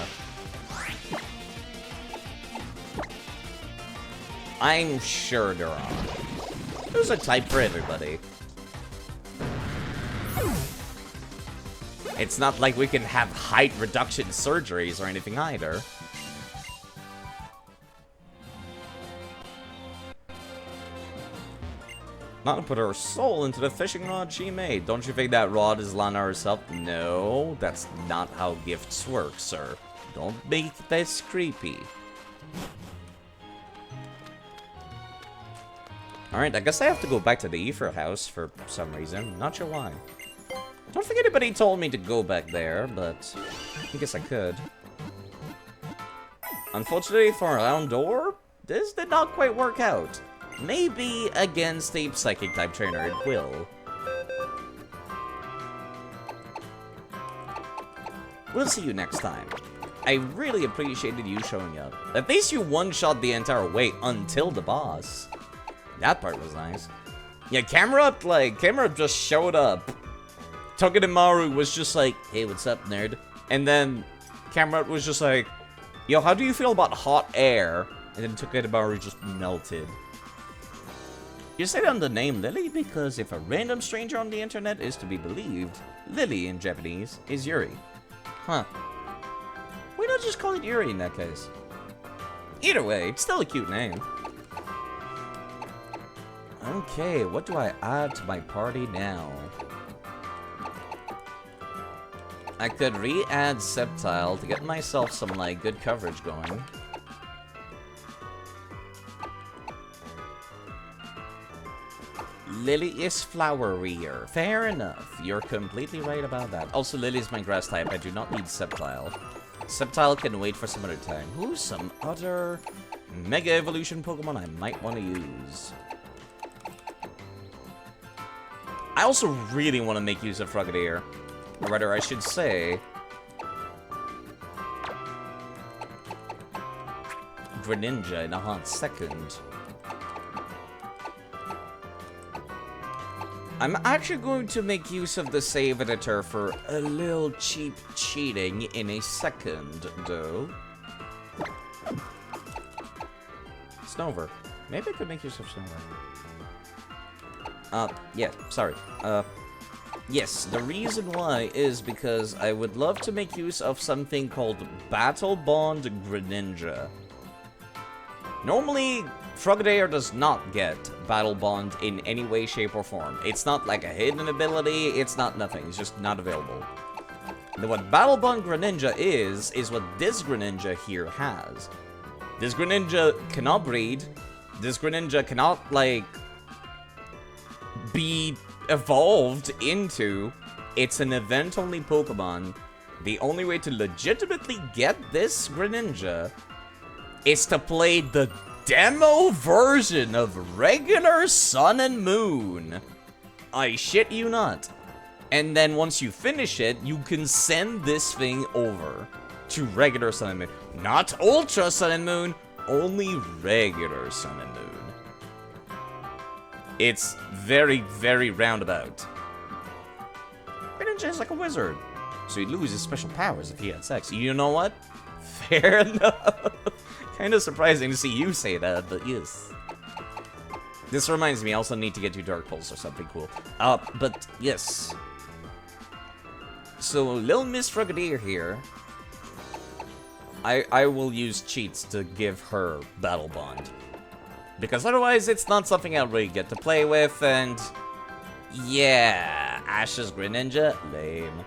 [SPEAKER 1] I'm sure there are. There's a type for everybody. It's not like we can have height reduction surgeries or anything either. Not to put her soul into the fishing rod she made. Don't you think that rod is Lana herself? No, that's not how gifts work, sir. Don't make this creepy. Alright, I guess I have to go back to the Ether house for some reason. Not sure why. Don't think anybody told me to go back there, but I guess I could. Unfortunately for our own door, this did not quite work out. Maybe against a psychic type trainer it will. We'll see you next time. I really appreciated you showing up. At least you one-shot the entire way until the boss. That part was nice. Yeah, Camera just showed up. Togedemaru was just like, hey, what's up, nerd? And then Camera was just like, yo, how do you feel about hot air? And then Togedemaru just melted. You say on the name Lily because if a random stranger on the internet is to be believed, Lily in Japanese is Yuri. Huh. Why not just call it Yuri in that case? Either way, it's still a cute name. Okay, what do I add to my party now? I could re-add Septile to get myself some, like, good coverage going. Lily is flowerier. Fair enough. You're completely right about that. Also, Lily is my grass type. I do not need Septile. Septile can wait for some other time. Who's some other Mega Evolution Pokemon I might want to use? I also really want to make use of Frogadier. Or rather, I should say... Greninja in a hot second. I'm actually going to make use of the save editor for a little cheap cheating in a second, though. Snover. Maybe I could make use of Snover. Yeah, sorry. Yes, the reason why is because I would love to make use of something called Battle Bond Greninja. Normally, Frogadier does not get Battle Bond in any way, shape, or form. It's not like a hidden ability, it's not nothing, it's just not available. Now, what Battle Bond Greninja is what this Greninja here has. This Greninja cannot breed, this Greninja cannot, like, be evolved into. It's an event-only Pokemon. The only way to legitimately get this Greninja is to play the demo version of regular Sun and Moon. I shit you not. And then once you finish it, you can send this thing over to regular Sun and Moon. Not Ultra Sun and Moon, only regular Sun and Moon. It's very, very roundabout. Greninja is like a wizard, so he'd lose his special powers if he had sex. You know what? Fair enough. Kind of surprising to see you say that, but yes. This reminds me, I also need to get you Dark Pulse or something cool. But yes. So, Lil Miss Frogadier here. I will use cheats to give her Battle Bond. Because otherwise, it's not something I'll really get to play with, and... yeah, Ash's Greninja? Lame.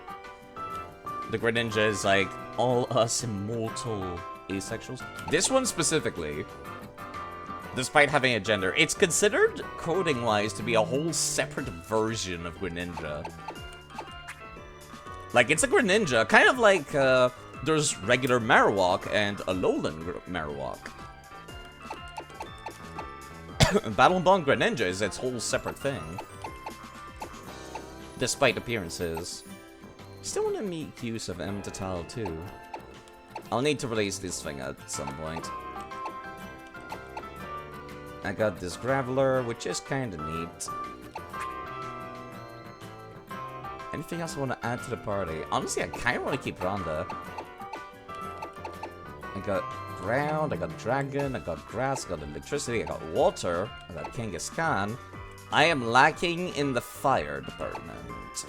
[SPEAKER 1] The Greninja is like, all us immortal asexuals. This one specifically, despite having a gender, it's considered, coding-wise, to be a whole separate version of Greninja. Like, it's a Greninja, kind of like, there's regular Marowak and Alolan Marowak. Battle Bond Greninja is its whole separate thing. Despite appearances. Still want to make use of M-Total too. I'll need to release this thing at some point. I got this Graveler, which is kinda neat. Anything else I want to add to the party? Honestly, I kind of want to keep Rhonda. I got ground, I got dragon, I got grass, I got electricity, I got water, I got Genghis Khan. I am lacking in the fire department.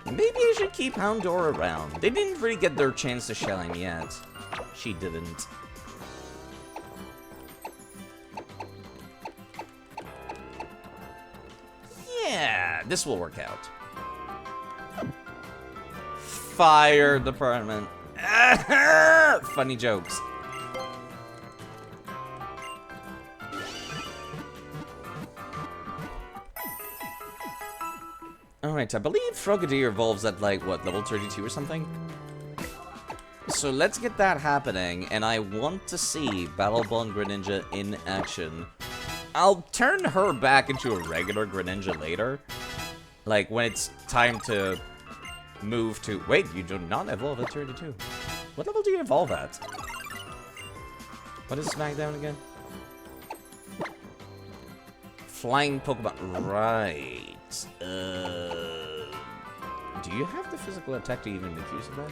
[SPEAKER 1] Maybe I should keep Houndor around. They didn't really get their chance to shine yet. She didn't. Yeah, this will work out. Fire department. Funny jokes. Alright, I believe Frogadier evolves at, like, what, level 32 or something? So let's get that happening, and I want to see Battlebond Greninja in action. I'll turn her back into a regular Greninja later. Like, when it's time to move to... Wait, you do not evolve at 32. What level do you evolve at? What is SmackDown again? Flying Pokemon. Right. Do you have the physical attack to even make use of that?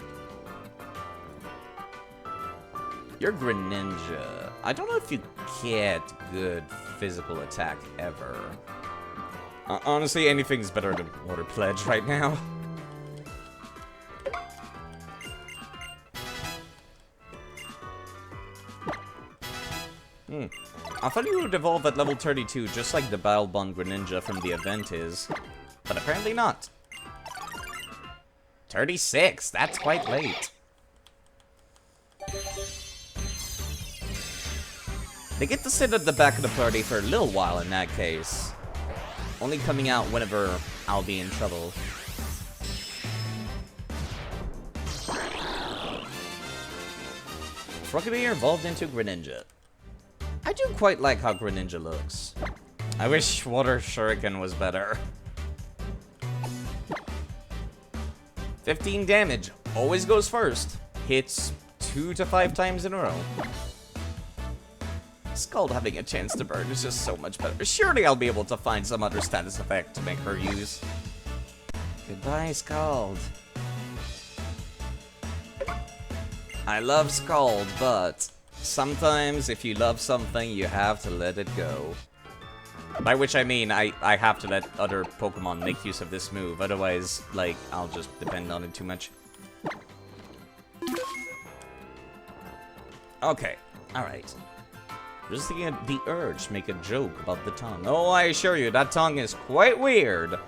[SPEAKER 1] You're Greninja. I don't know if you get good physical attack ever. Honestly, anything's better than Water Pledge right now. I thought you would evolve at level 32, just like the Battlebond Greninja from the event is. But apparently not. 36, that's quite late. They get to sit at the back of the party for a little while in that case. Only coming out whenever I'll be in trouble. Frogadier evolved into Greninja. I do quite like how Greninja looks. I wish Water Shuriken was better. 15 damage. Always goes first. Hits 2 to 5 times in a row. Scald having a chance to burn is just so much better. Surely I'll be able to find some other status effect to make her use. Goodbye, Scald. I love Scald, but sometimes if you love something, you have to let it go. By which I mean, I have to let other Pokemon make use of this move, otherwise, like, I'll just depend on it too much. Okay, alright. Resisting the urge to make a joke about the tongue. Oh, I assure you, that tongue is quite weird.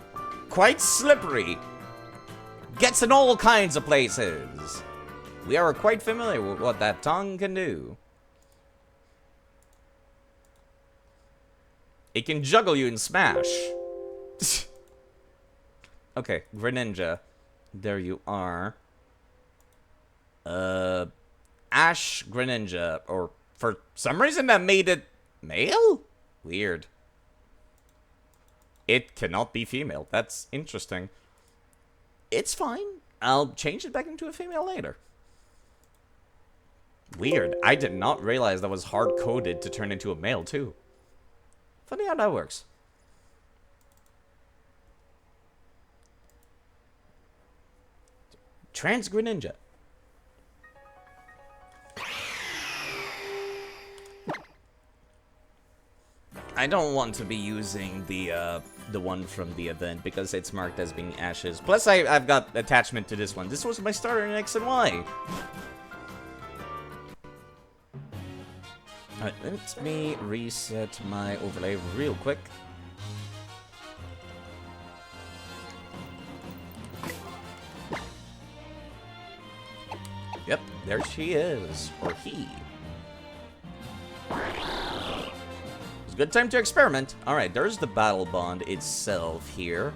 [SPEAKER 1] Quite slippery. Gets in all kinds of places. We are quite familiar with what that tongue can do. It can juggle you in Smash. Okay, Greninja. There you are. Ash Greninja, or for some reason that made it male? Weird. It cannot be female. That's interesting. It's fine. I'll change it back into a female later. Weird. I did not realize that was hard-coded to turn into a male, too. Funny how that works. Trans Greninja. I don't want to be using the one from the event because it's marked as being Ashes. Plus, I've got attachment to this one. This was my starter in X and Y. Alright, let me reset my overlay real quick. Yep, there she is. Or he. It's a good time to experiment. Alright, there's the Battlebond itself here.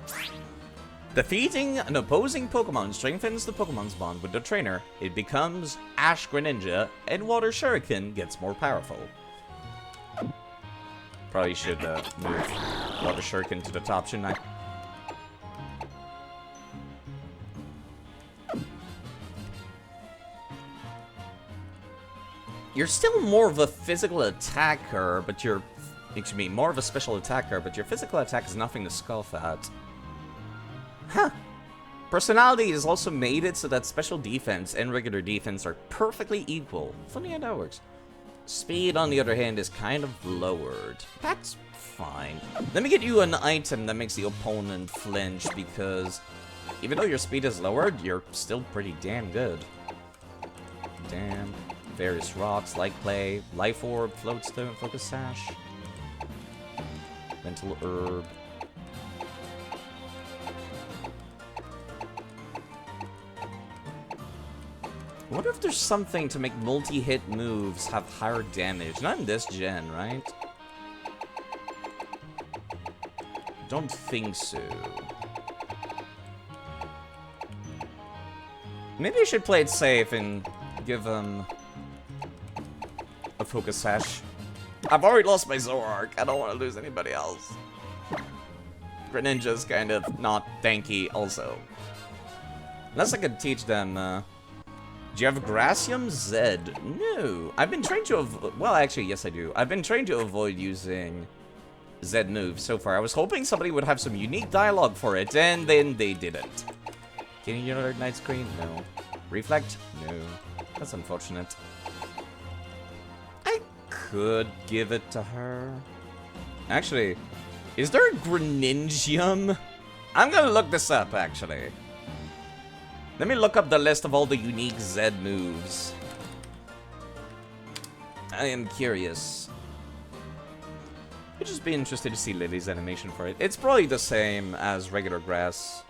[SPEAKER 1] Defeating an opposing Pokemon strengthens the Pokemon's bond with the trainer. It becomes Ash Greninja, and Water Shuriken gets more powerful. Probably should move Water Shuriken to the top, shouldn't I? You're still more of a physical attacker, but you're... Excuse me, more of a special attacker, but your physical attack is nothing to scoff at. Huh. Personality has also made it so that special defense and regular defense are perfectly equal. Funny how that works. Speed, on the other hand, is kind of lowered. That's fine. Let me get you an item that makes the opponent flinch, because even though your speed is lowered, you're still pretty damn good. Damn. Various rocks, light clay, life orb, floatstone, focus sash, mental herb. I wonder if there's something to make multi-hit moves have higher damage. Not in this gen, right? Don't think so. Maybe I should play it safe and give him a focus sash. I've already lost my Zoroark. I don't want to lose anybody else. Greninja's kind of not tanky also. Unless I could teach them, do you have Gracium Zed? No. I've been trained to well, actually, yes I do. I've been trained to avoid using Zed moves so far. I was hoping somebody would have some unique dialogue for it, and then they didn't. Can you alert Night Screen? No. Reflect? No. That's unfortunate. I could give it to her. Actually, is there a Greningium? I'm gonna look this up, actually. Let me look up the list of all the unique Zed moves. I am curious. I'd just be interested to see Lily's animation for it. It's probably the same as regular grass.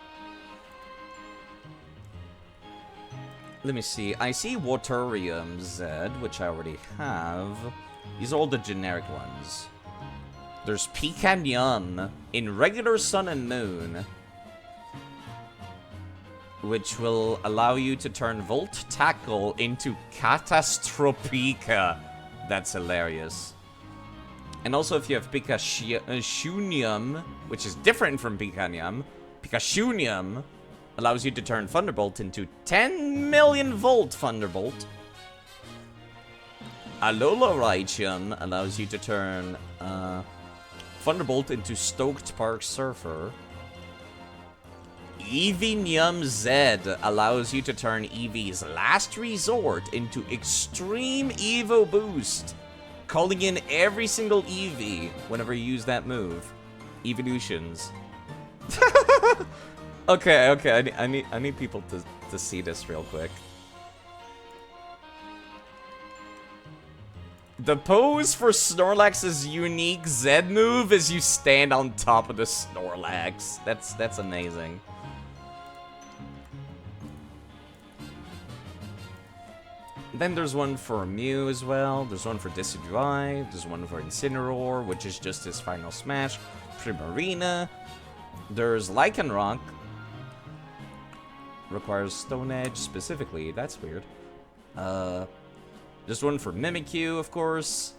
[SPEAKER 1] Let me see. I see Waterium Zed, which I already have. These are all the generic ones. There's Picanium in regular Sun and Moon, which will allow you to turn Volt Tackle into Catastropica. That's hilarious. And also, if you have Picashunium, which is different from Picanium, Picashunium allows you to turn Thunderbolt into 10 million volt Thunderbolt. Alola allows you to turn Thunderbolt into Stoked Park Surfer. Eevinium Z allows you to turn Eevee's Last Resort into Extreme Evo Boost, calling in every single Eevee whenever you use that move. Evolutions. Okay, I need people to see this real quick. The pose for Snorlax's unique Z move is you stand on top of the Snorlax. That's amazing. Then there's one for Mew as well. There's one for Decidueye. There's one for Incineroar, which is just his final smash. Primarina. There's Lycanroc. Requires Stone Edge specifically. That's weird. There's one for Mimikyu, of course.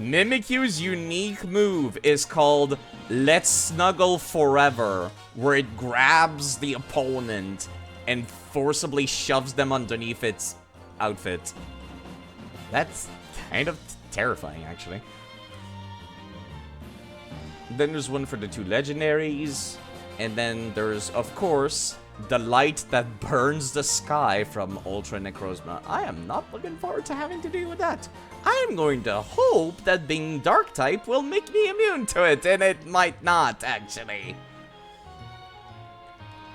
[SPEAKER 1] Mimikyu's unique move is called Let's Snuggle Forever, where it grabs the opponent and forcibly shoves them underneath its outfit. That's kind of terrifying, actually. Then there's one for the two legendaries. And then there's, of course, the light that burns the sky from Ultra Necrozma. I am not looking forward to having to deal with that. I am going to hope that being dark type will make me immune to it, and it might not, actually.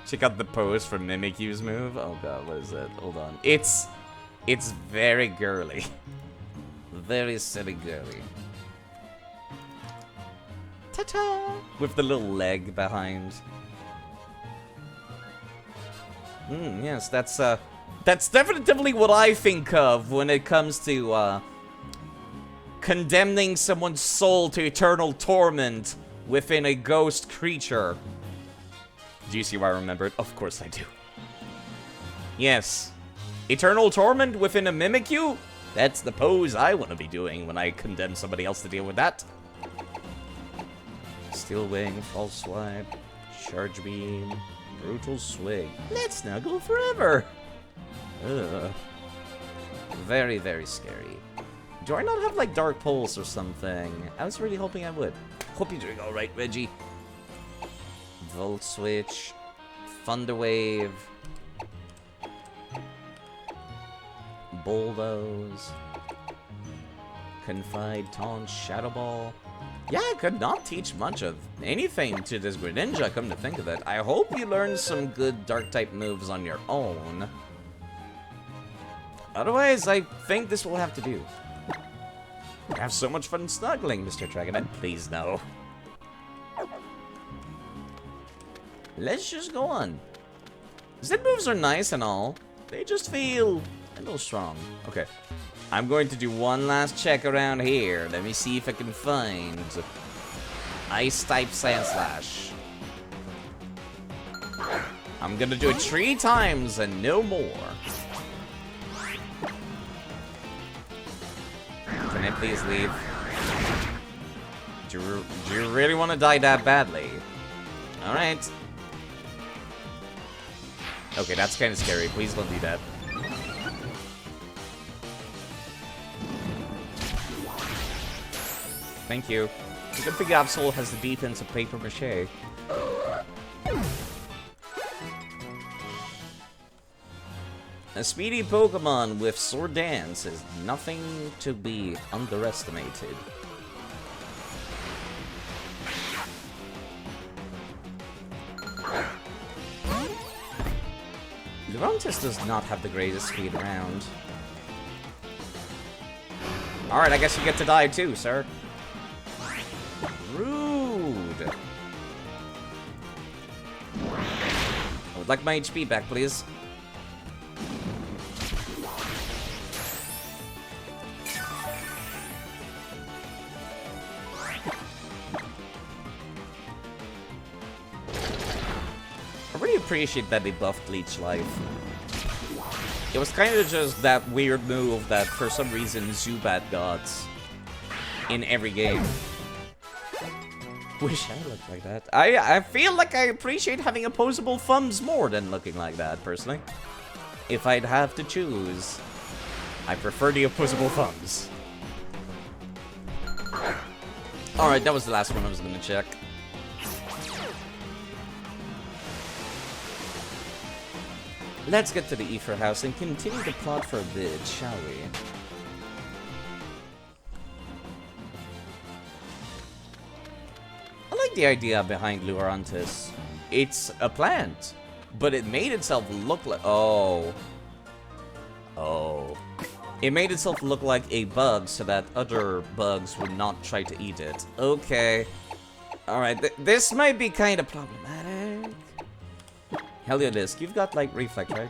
[SPEAKER 1] Check out the pose for Mimikyu's move. Oh god, what is it? Hold on. It's very girly. Very silly girly. Ta-ta! With the little leg behind. Yes, that's definitively what I think of when it comes to, condemning someone's soul to eternal torment within a ghost creature. Do you see why I remember it? Of course I do. Yes. Eternal torment within a Mimikyu? That's the pose I want to be doing when I condemn somebody else to deal with that. Steel Wing, False Swipe, Charge Beam, Brutal Swing. Let's snuggle forever! Ugh. Very, very scary. Do I not have, like, Dark Pulse or something? I was really hoping I would. Hope you're doing alright, Reggie. Volt Switch. Thunder Wave. Bulldoze. Confide, Taunt, Shadow Ball. Yeah, I could not teach much of anything to this Greninja, come to think of it. I hope you learn some good Dark-type moves on your own. Otherwise, I think this will have to do. I have so much fun snuggling, Mr. Dragonite. Please, no. Let's just go on. Zip moves are nice and all. They just feel a little strong. Okay. I'm going to do one last check around here. Let me see if I can find Ice-type Sandslash. I'm gonna do it 3 times and no more. Can I please leave? Do you really want to die that badly? Alright. Okay, that's kind of scary. Please don't do that. Thank you. The good thing Absol has the defense of paper mache. A speedy Pokemon with Sword Dance is nothing to be underestimated. Lurantis does not have the greatest speed around. Alright, I guess you get to die too, sir. Rude. I would like my HP back, please. I really appreciate that they buffed Leech Life. It was kind of just that weird move that for some reason Zubat got in every game. Wish I looked like that. I feel like I appreciate having opposable thumbs more than looking like that, personally. If I'd have to choose, I prefer the opposable thumbs. Alright, that was the last one I was gonna check. Let's get to the Ether House and continue the plot for a bit, shall we? I like the idea behind Lurantis. It's a plant, but it made itself look like... Oh. It made itself look like a bug so that other bugs would not try to eat it. Okay. Alright, this might be kind of problematic. Heliodisc, you've got, like, Reflect, right?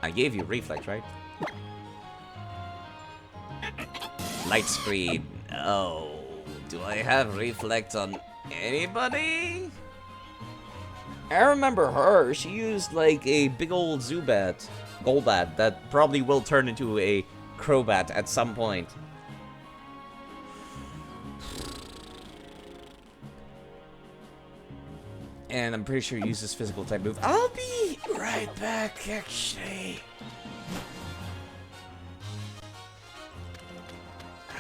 [SPEAKER 1] I gave you Reflect, right? Light Screen. Oh, do I have Reflect on anybody? I remember her. She used, like, a big old Zubat. Golbat that probably will turn into a Crobat at some point. And I'm pretty sure he uses physical type move. I'll be right back, actually.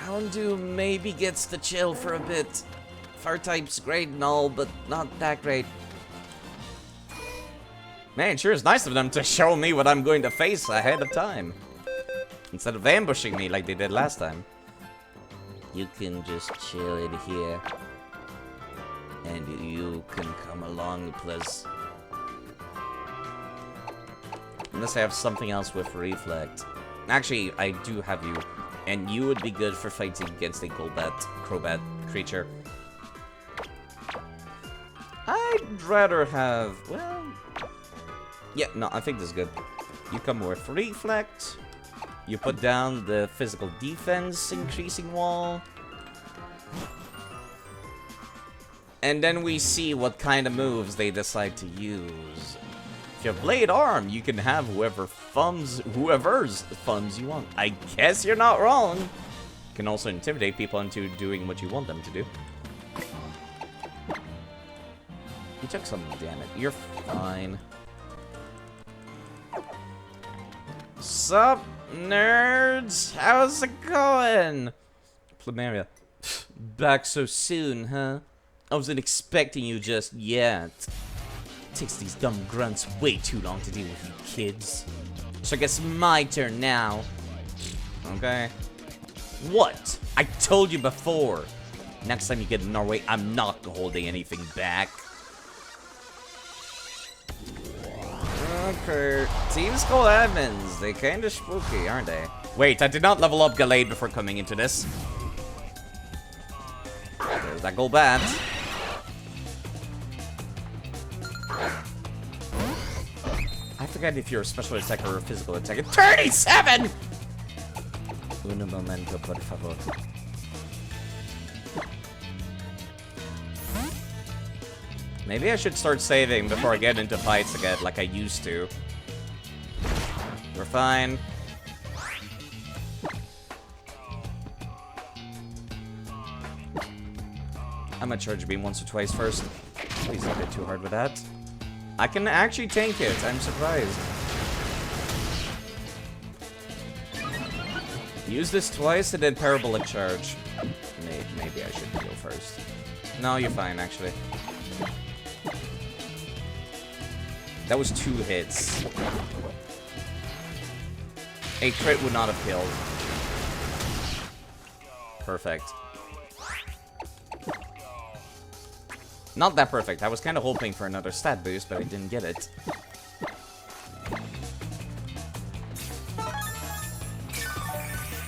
[SPEAKER 1] Houndoom maybe gets to chill for a bit. Fire type's great and all, but not that great. Man, it sure is nice of them to show me what I'm going to face ahead of time. Instead of ambushing me like they did last time. You can just chill in here. And you can come along, please. Unless I have something else with Reflect. Actually, I do have you. And you would be good for fighting against a Crobat creature. I'd rather have... Well... Yeah, no, I think this is good. You come with Reflect. You put down the physical defense increasing wall. And then we see what kind of moves they decide to use. If you have Blade Arm, you can have whoever's thumbs you want. I guess you're not wrong. You can also intimidate people into doing what you want them to do. You took some damage. You're fine. Sup, nerds? How's it going? Plumeria. Back so soon, huh? I wasn't expecting you just yet. takes these dumb grunts way too long to deal with, you kids. So I guess my turn now. Okay. What? I told you before. Next time you get in our way, I'm not holding anything back. Okay. Team Skull admins. They kinda spooky, aren't they? Wait, I did not level up Gallade before coming into this. There's that gold bat. I forget if you're a special attacker or a physical attacker. 37! Uno momento, por favor. Maybe I should start saving before I get into fights again, like I used to. We're fine. I'm gonna charge beam once or twice first. Please don't hit too hard with that. I can actually tank it. I'm surprised. Use this twice and then parabolic charge. Maybe I should heal first. No, you're fine, actually. That was 2 hits. A crit would not have killed. Perfect. Not that perfect. I was kind of hoping for another stat boost, but I didn't get it.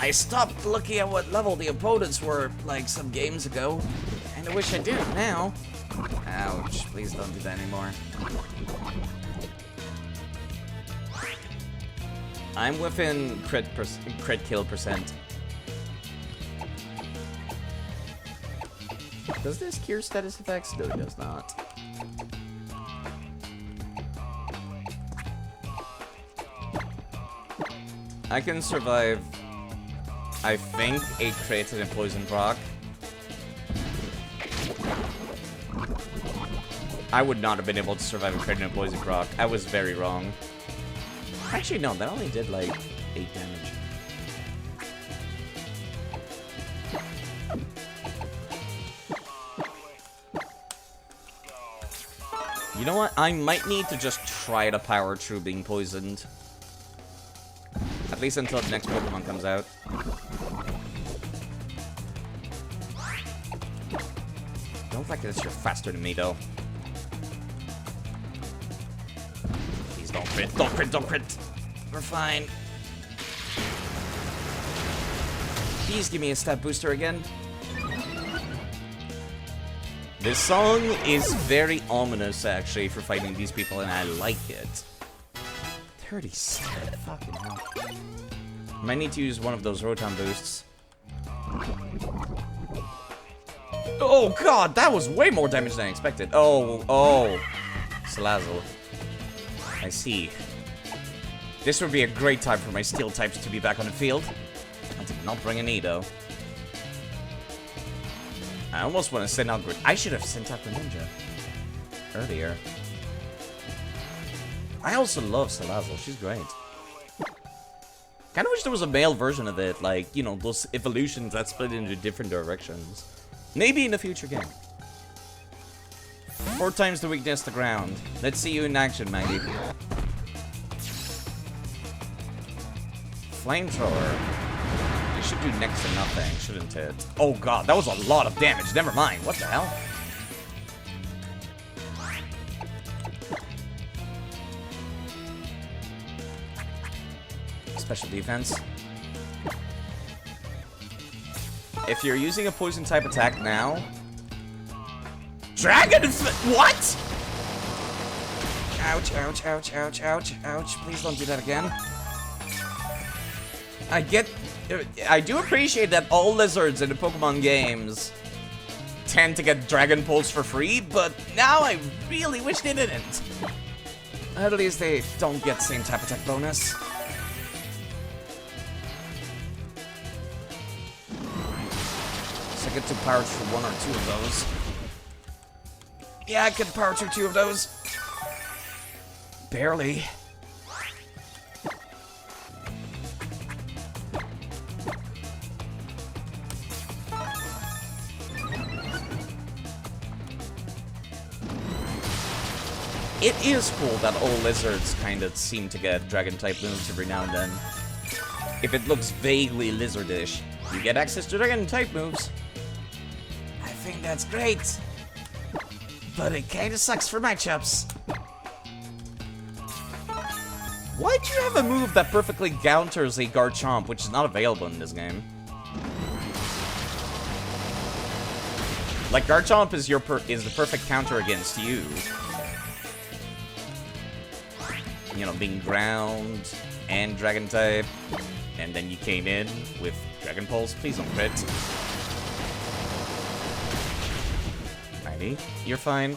[SPEAKER 1] I stopped looking at what level the opponents were, like, some games ago. And I wish I did now. Ouch. Please don't do that anymore. I'm within crit kill percent. Does this cure status effects? No, it does not. I can survive, I think, a crit and a poison proc. I would not have been able to survive a crit and a poison proc. I was very wrong. Actually, no, that only did like 8 damage. You know what? I might need to just try to power through being poisoned. At least until the next Pokemon comes out. Don't like this, you're faster than me, though. Please don't crit, don't crit, don't crit! We're fine. Please give me a stat booster again. This song is very ominous, actually, for fighting these people, and I like it. 37, fucking hell. Might need to use one of those Rotom boosts. Oh god, that was way more damage than I expected. Oh. Salazzle. I see. This would be a great time for my steel types to be back on the field. I did not bring an E, though. I almost want to send out... I should have sent out the ninja earlier. I also love Salazzle. She's great. Kind of wish there was a male version of it. Like, you know, those evolutions that split into different directions. Maybe in a future game. 4 times the weakness to ground. Let's see you in action, Maggie. Flamethrower. It should do next to nothing, shouldn't it? Oh god, that was a lot of damage. Never mind. What the hell? Special defense. If you're using a poison type attack now... What? Ouch, ouch, ouch, ouch, ouch, ouch. Please don't do that again. I do appreciate that all lizards in the Pokemon games tend to get Dragon Pulse for free, but now I really wish they didn't. At least they don't get same type attack bonus. So I get to power through 1 or 2 of those. Yeah, I could power through 2 of those. Barely. It is cool that all lizards kind of seem to get dragon-type moves every now and then. If it looks vaguely lizardish, you get access to dragon-type moves.
[SPEAKER 2] I think that's great. But it kinda sucks for matchups.
[SPEAKER 1] Why do you have a move that perfectly counters a Garchomp, which is not available in this game? Like, Garchomp is the perfect counter against you. You know, being ground and dragon type, and then you came in with Dragon Pulse. Please don't crit. Alrighty, you're fine.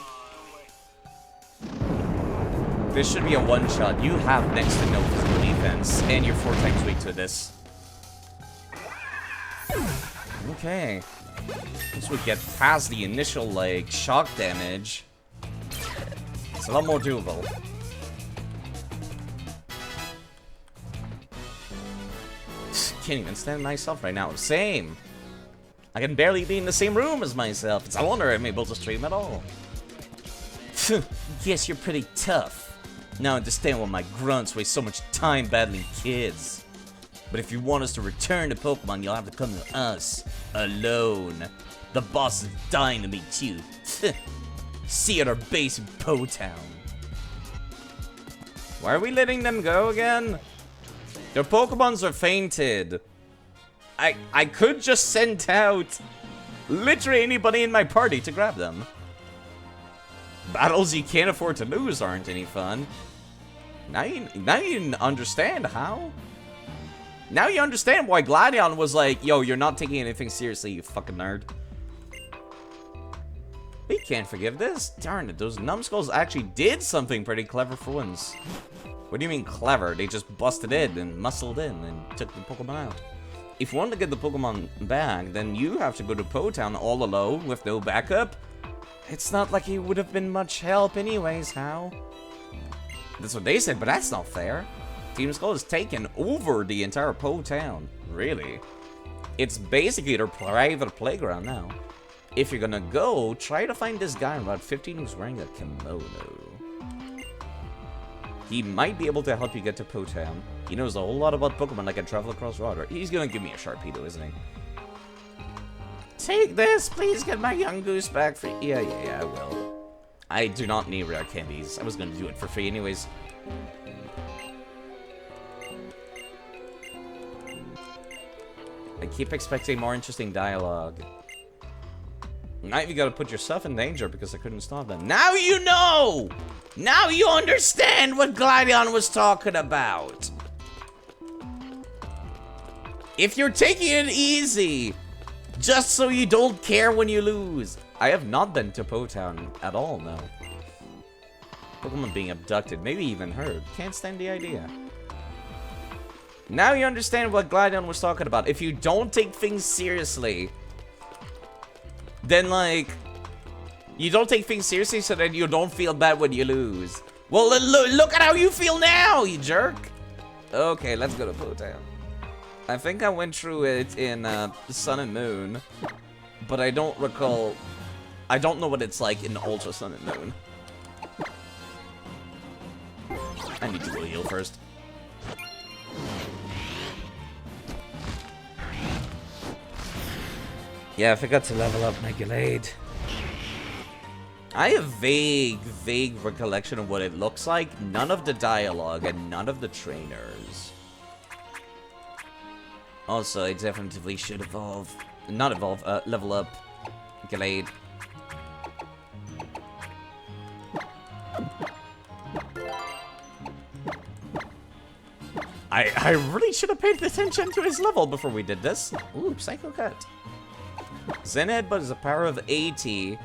[SPEAKER 1] This should be a one-shot. You have next to no physical defense, and you're 4 times weak to this. Okay. Once we get past the initial, like, shock damage, it's a lot more doable. Can't even stand myself right now. Same. I can barely be in the same room as myself. It's a wonder I'm able to stream at all. Guess you're pretty tough. Now I understand why my grunts waste so much time battling kids. But if you want us to return to Pokemon, you'll have to come to us. Alone. The boss is dying to meet you. See you at our base in Po Town. Why are we letting them go again? Their Pokemons are fainted. I could just send out literally anybody in my party to grab them. Battles you can't afford to lose aren't any fun. Now you understand how? Now you understand why Gladion was like, yo, you're not taking anything seriously, you fucking nerd. We can't forgive this. Darn it, those numbskulls actually did something pretty clever for once. What do you mean clever? They just busted in and muscled in and took the Pokemon out. If you want to get the Pokemon back, then you have to go to Po Town all alone with no backup. It's not like he would have been much help anyways, how? That's what they said, but that's not fair. Team Skull has taken over the entire Po Town. Really? It's basically their private playground now. If you're gonna go, try to find this guy in Route 15 who's wearing a kimono. He might be able to help you get to Po Town. He knows a whole lot about Pokemon that can travel across water. He's gonna give me a Sharpedo, isn't he? Take this, please get my young goose back for you. Yeah, I will. I do not need rare candies. I was gonna do it for free anyways. I keep expecting more interesting dialogue. Now you gotta put yourself in danger because I couldn't stop them. Now you know! Now you understand what Gladion was talking about. If you're taking it easy, just so you don't care when you lose. I have not been to Po Town at all, no. Pokemon being abducted, maybe even hurt. Can't stand the idea. Now you understand what Gladion was talking about. If you don't take things seriously, then, like, you don't take things seriously so that you don't feel bad when you lose. Well, look at how you feel now, you jerk. Okay, let's go to Po Town. I think I went through it in Sun and Moon, but I don't recall. I don't know what it's like in Ultra Sun and Moon. I need to go heal first. Yeah, I forgot to level up my Gallade. I have vague recollection of what it looks like. None of the dialogue and none of the trainers. Also, I definitely should evolve. Not evolve, level up Gallade. I really should have paid attention to his level before we did this. Ooh, Psycho Cut. Zen Headbutt is a power of 80.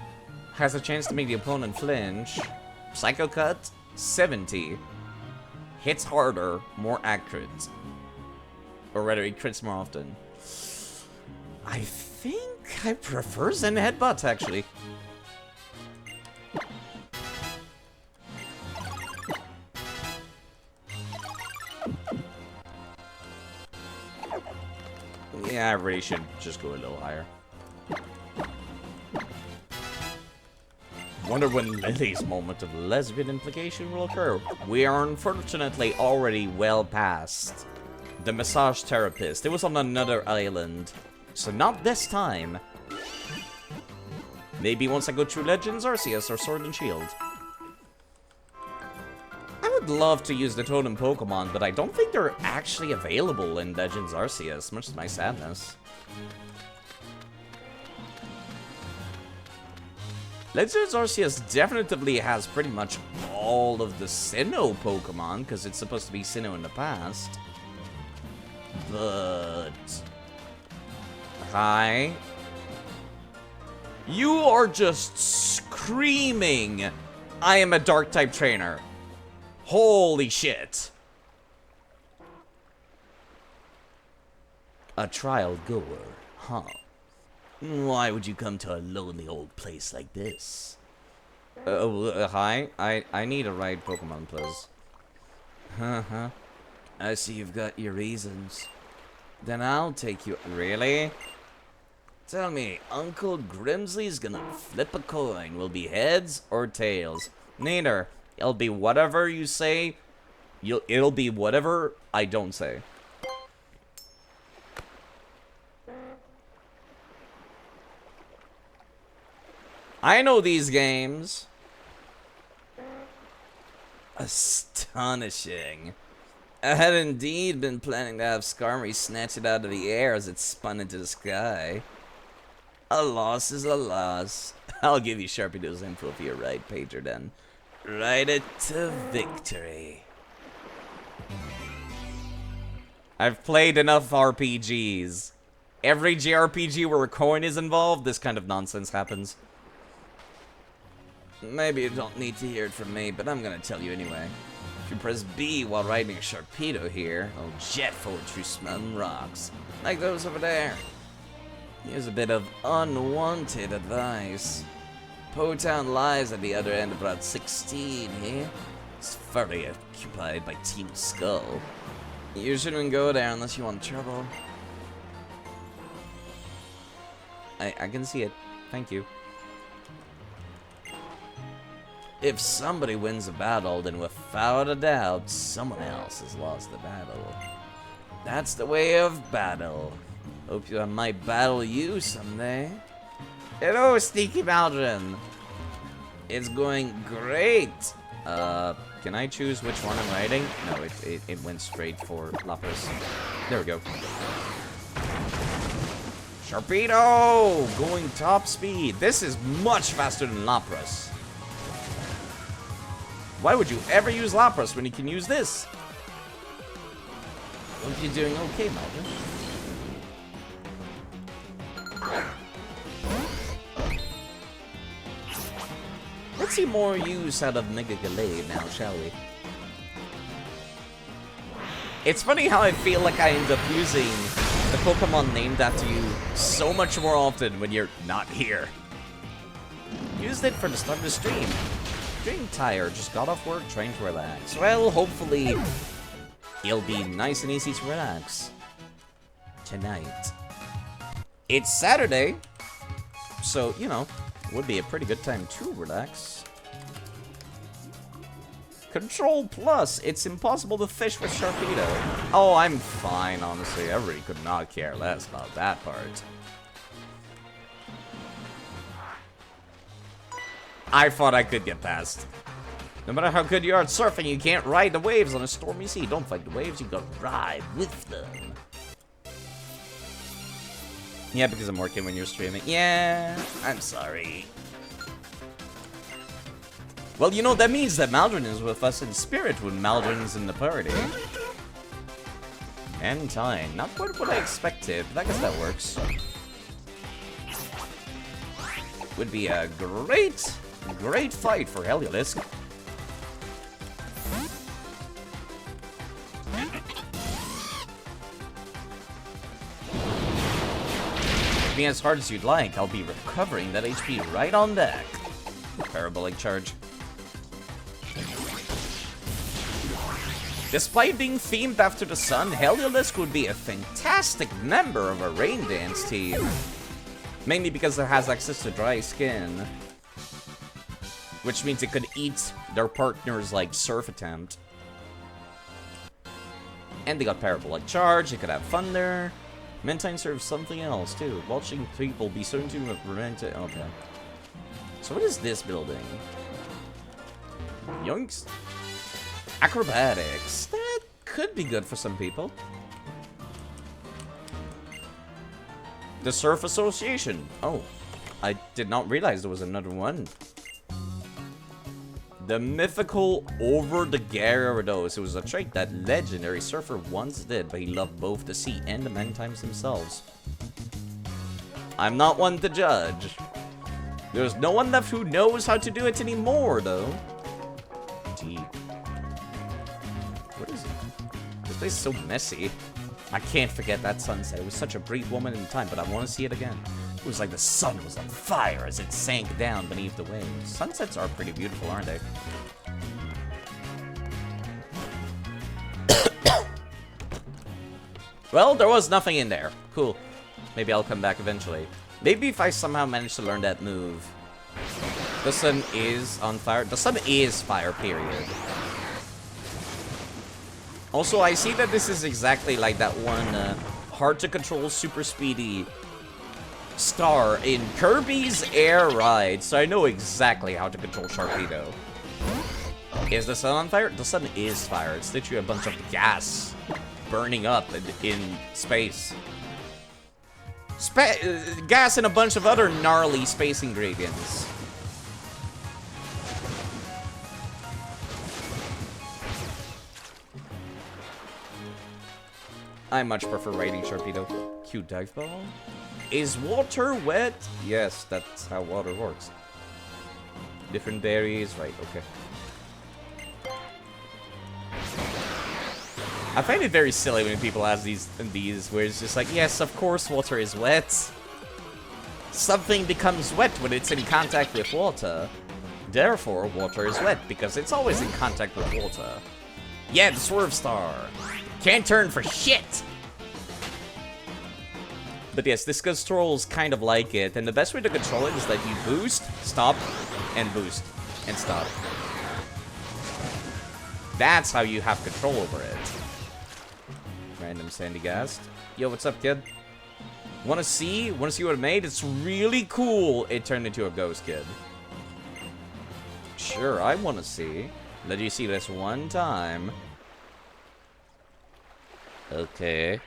[SPEAKER 1] Has a chance to make the opponent flinch. Psycho Cut, 70. Hits harder, more accurate. Or rather, he crits more often. I think I prefer Zen Headbutt, actually. Yeah, I really should just go a little higher. Wonder when Lily's moment of lesbian implication will occur. We are unfortunately already well past the massage therapist. It was on another island. So not this time. Maybe once I go through Legends Arceus or Sword and Shield. I would love to use the Totem Pokemon, but I don't think they're actually available in Legends Arceus, much to my sadness. Legends Arceus definitely has pretty much all of the Sinnoh Pokemon, because it's supposed to be Sinnoh in the past. But... Hi. You are just screaming, I am a Dark-type trainer. Holy shit. A trial goer, huh? Why would you come to a lonely old place like this? Hi. I need a ride Pokemon, please. Uh-huh. I see you've got your reasons. Then I'll take you... Really? Tell me, Uncle Grimsley's gonna flip a coin. Will be heads or tails? Neither. It'll be whatever you say. It'll be whatever I don't say. I know these games. Astonishing. I had indeed been planning to have Skarmory snatch it out of the air as it spun into the sky. A loss is a loss. I'll give you Sharpedo's info for your right pager then. Ride it to victory. I've played enough RPGs. Every JRPG where a coin is involved, this kind of nonsense happens. Maybe you don't need to hear it from me, but I'm gonna tell you anyway. If you press B while riding a Sharpedo here, it'll jet forward through some rocks, like those over there. Here's a bit of unwanted advice. Potown lies at the other end of Route 16 here. It's fully occupied by Team Skull. You shouldn't go there unless you want trouble. I can see it. Thank you. If somebody wins a battle, then without a doubt, someone else has lost the battle. That's the way of battle. Hope I might battle you someday. Hello, Sneaky Maldron. It's going great. Can I choose which one I'm riding? No, it went straight for Lapras. There we go. Sharpedo! Going top speed. This is much faster than Lapras. Why would you ever use Lapras when you can use this? Hope you're doing okay, Maldron. Let's see more use out of Mega Gallade now, shall we? It's funny how I feel like I end up using the Pokemon named after you so much more often when you're not here. Used it for the start of the stream. Feeling tired, just got off work, trying to relax. Well, hopefully it'll be nice and easy to relax tonight. It's Saturday, so, you know, would be a pretty good time to relax. Control Plus, it's impossible to fish with Sharpedo. Oh, I'm fine, honestly. I really could not care less about that part. I thought I could get past. No matter how good you are at surfing, you can't ride the waves on a stormy sea. Don't fight the waves, you gotta ride with them. Yeah, because I'm working when you're streaming. Yeah, I'm sorry. Well, you know, that means that Maldron is with us in spirit when Maldron's in the party. And time. Not quite what I expected, but I guess that works. Would be a great fight for Heliolisk. Be as hard as you'd like, I'll be recovering that HP right on deck. Parabolic charge. Despite being themed after the sun, Heliolisk would be a fantastic member of a rain dance team. Mainly because it has access to dry skin. which means it could eat their partner's, like, surf attempt. And they got Parabolic Charge, they could have Thunder. Mentine serves something else, too. Watching people be certain to prevent it. Okay. So what is this building? Yoinks? Acrobatics. That could be good for some people. The Surf Association. Oh, I did not realize there was another one. The mythical Over the Gyarados. It was a trait that legendary surfer once did, but he loved both the sea and the Mentimes themselves. I'm not one to judge. There's no one left who knows how to do it anymore, though. Deep. What is it? This place is so messy. I can't forget that sunset. It was such a brief moment in time, but I want to see it again. It was like the sun was on fire as it sank down beneath the waves. Sunsets are pretty beautiful, aren't they? Well, there was nothing in there. Cool. Maybe I'll come back eventually. Maybe if I somehow manage to learn that move. The sun is on fire. The sun is fire, period. Also, I see that this is exactly like that one hard-to-control super speedy star in Kirby's Air Ride, so I know exactly how to control Sharpedo. Is the sun on fire? The sun is fire. It's literally a bunch of gas burning up in space. Gas and a bunch of other gnarly space ingredients. I much prefer riding Sharpedo. Cute dive ball. Is water wet? Yes, that's how water works. Different berries, right, okay. I find it very silly when people ask these where it's just like, yes, of course water is wet. Something becomes wet when it's in contact with water. Therefore, water is wet because it's always in contact with water. Yeah, the Swerve Star. Can't turn for shit! But yes, this controls kind of like it, and the best way to control it is that you boost, stop, and boost, and stop. That's how you have control over it. Random Sandy Gast. Yo, what's up, kid? Wanna see? Wanna see what it made? It's really cool. It turned into a ghost kid. Sure, I wanna see. Let you see this one time. Okay.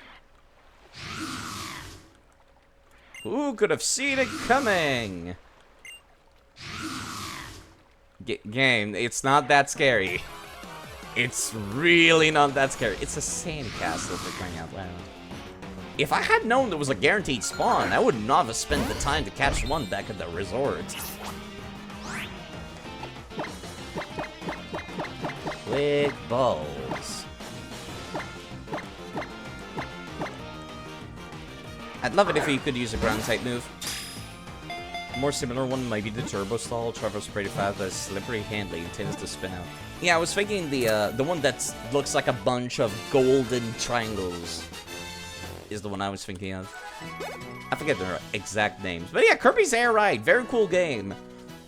[SPEAKER 1] Who could have seen it coming? Game, it's not that scary. It's really not that scary. It's a sandcastle for crying out loud. If I had known there was a guaranteed spawn, I would not have spent the time to catch one back at the resort. Quick balls. I'd love it if you could use a ground type move. A more similar one might be the Turbo Stall. Travels pretty fast, but slippery handling tends to spin out. Yeah, I was thinking the one that looks like a bunch of golden triangles is the one I was thinking of. I forget their exact names. But yeah, Kirby's Air Ride, very cool game.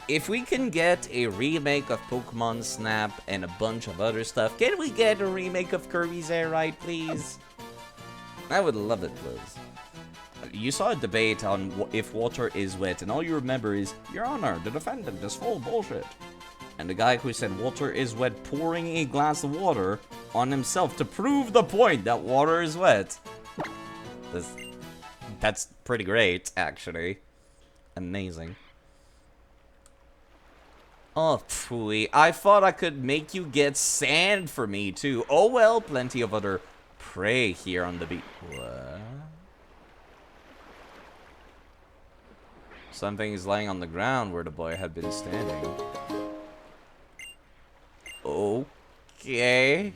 [SPEAKER 1] If we can get a remake of Pokemon Snap and a bunch of other stuff, can we get a remake of Kirby's Air Ride, please? I would love it, please. You saw a debate on if water is wet, and all you remember is, Your Honor, the defendant is full of bullshit. And the guy who said water is wet pouring a glass of water on himself to prove the point that water is wet. That's pretty great, actually. Amazing. Oh, phooey. I thought I could make you get sand for me, too. Oh well, plenty of other prey here on the beach. What? Something is lying on the ground where the boy had been standing. Okay.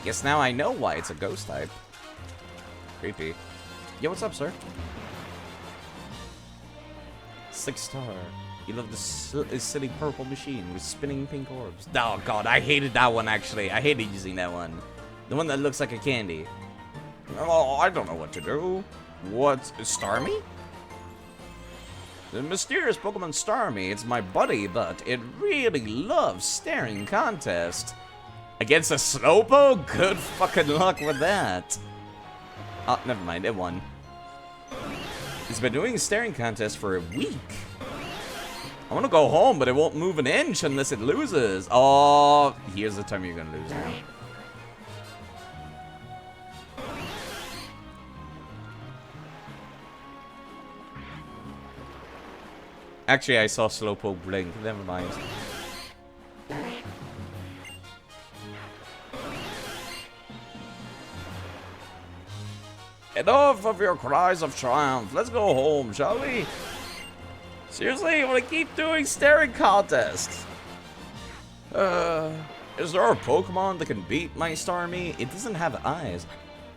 [SPEAKER 1] Guess now I know why it's a ghost type. Creepy. Yo, what's up, sir? 6-star. You love the silly purple machine with spinning pink orbs. Oh god, I hated that one actually. I hated using that one. The one that looks like a candy. Oh, I don't know what to do. What? Star me? The mysterious Pokemon Starmie, it's my buddy, but it really loves staring contest. Against a Slowpoke? Good fucking luck with that. Oh, never mind, it won. He's been doing a staring contest for a week. I want to go home, but it won't move an inch unless it loses. Oh, here's the time you're gonna lose now. Actually, I saw Slowpoke blink. Never mind. Enough of your cries of triumph. Let's go home, shall we? Seriously, you want to keep doing staring contests? Is there a Pokemon that can beat my Starmie? It doesn't have eyes.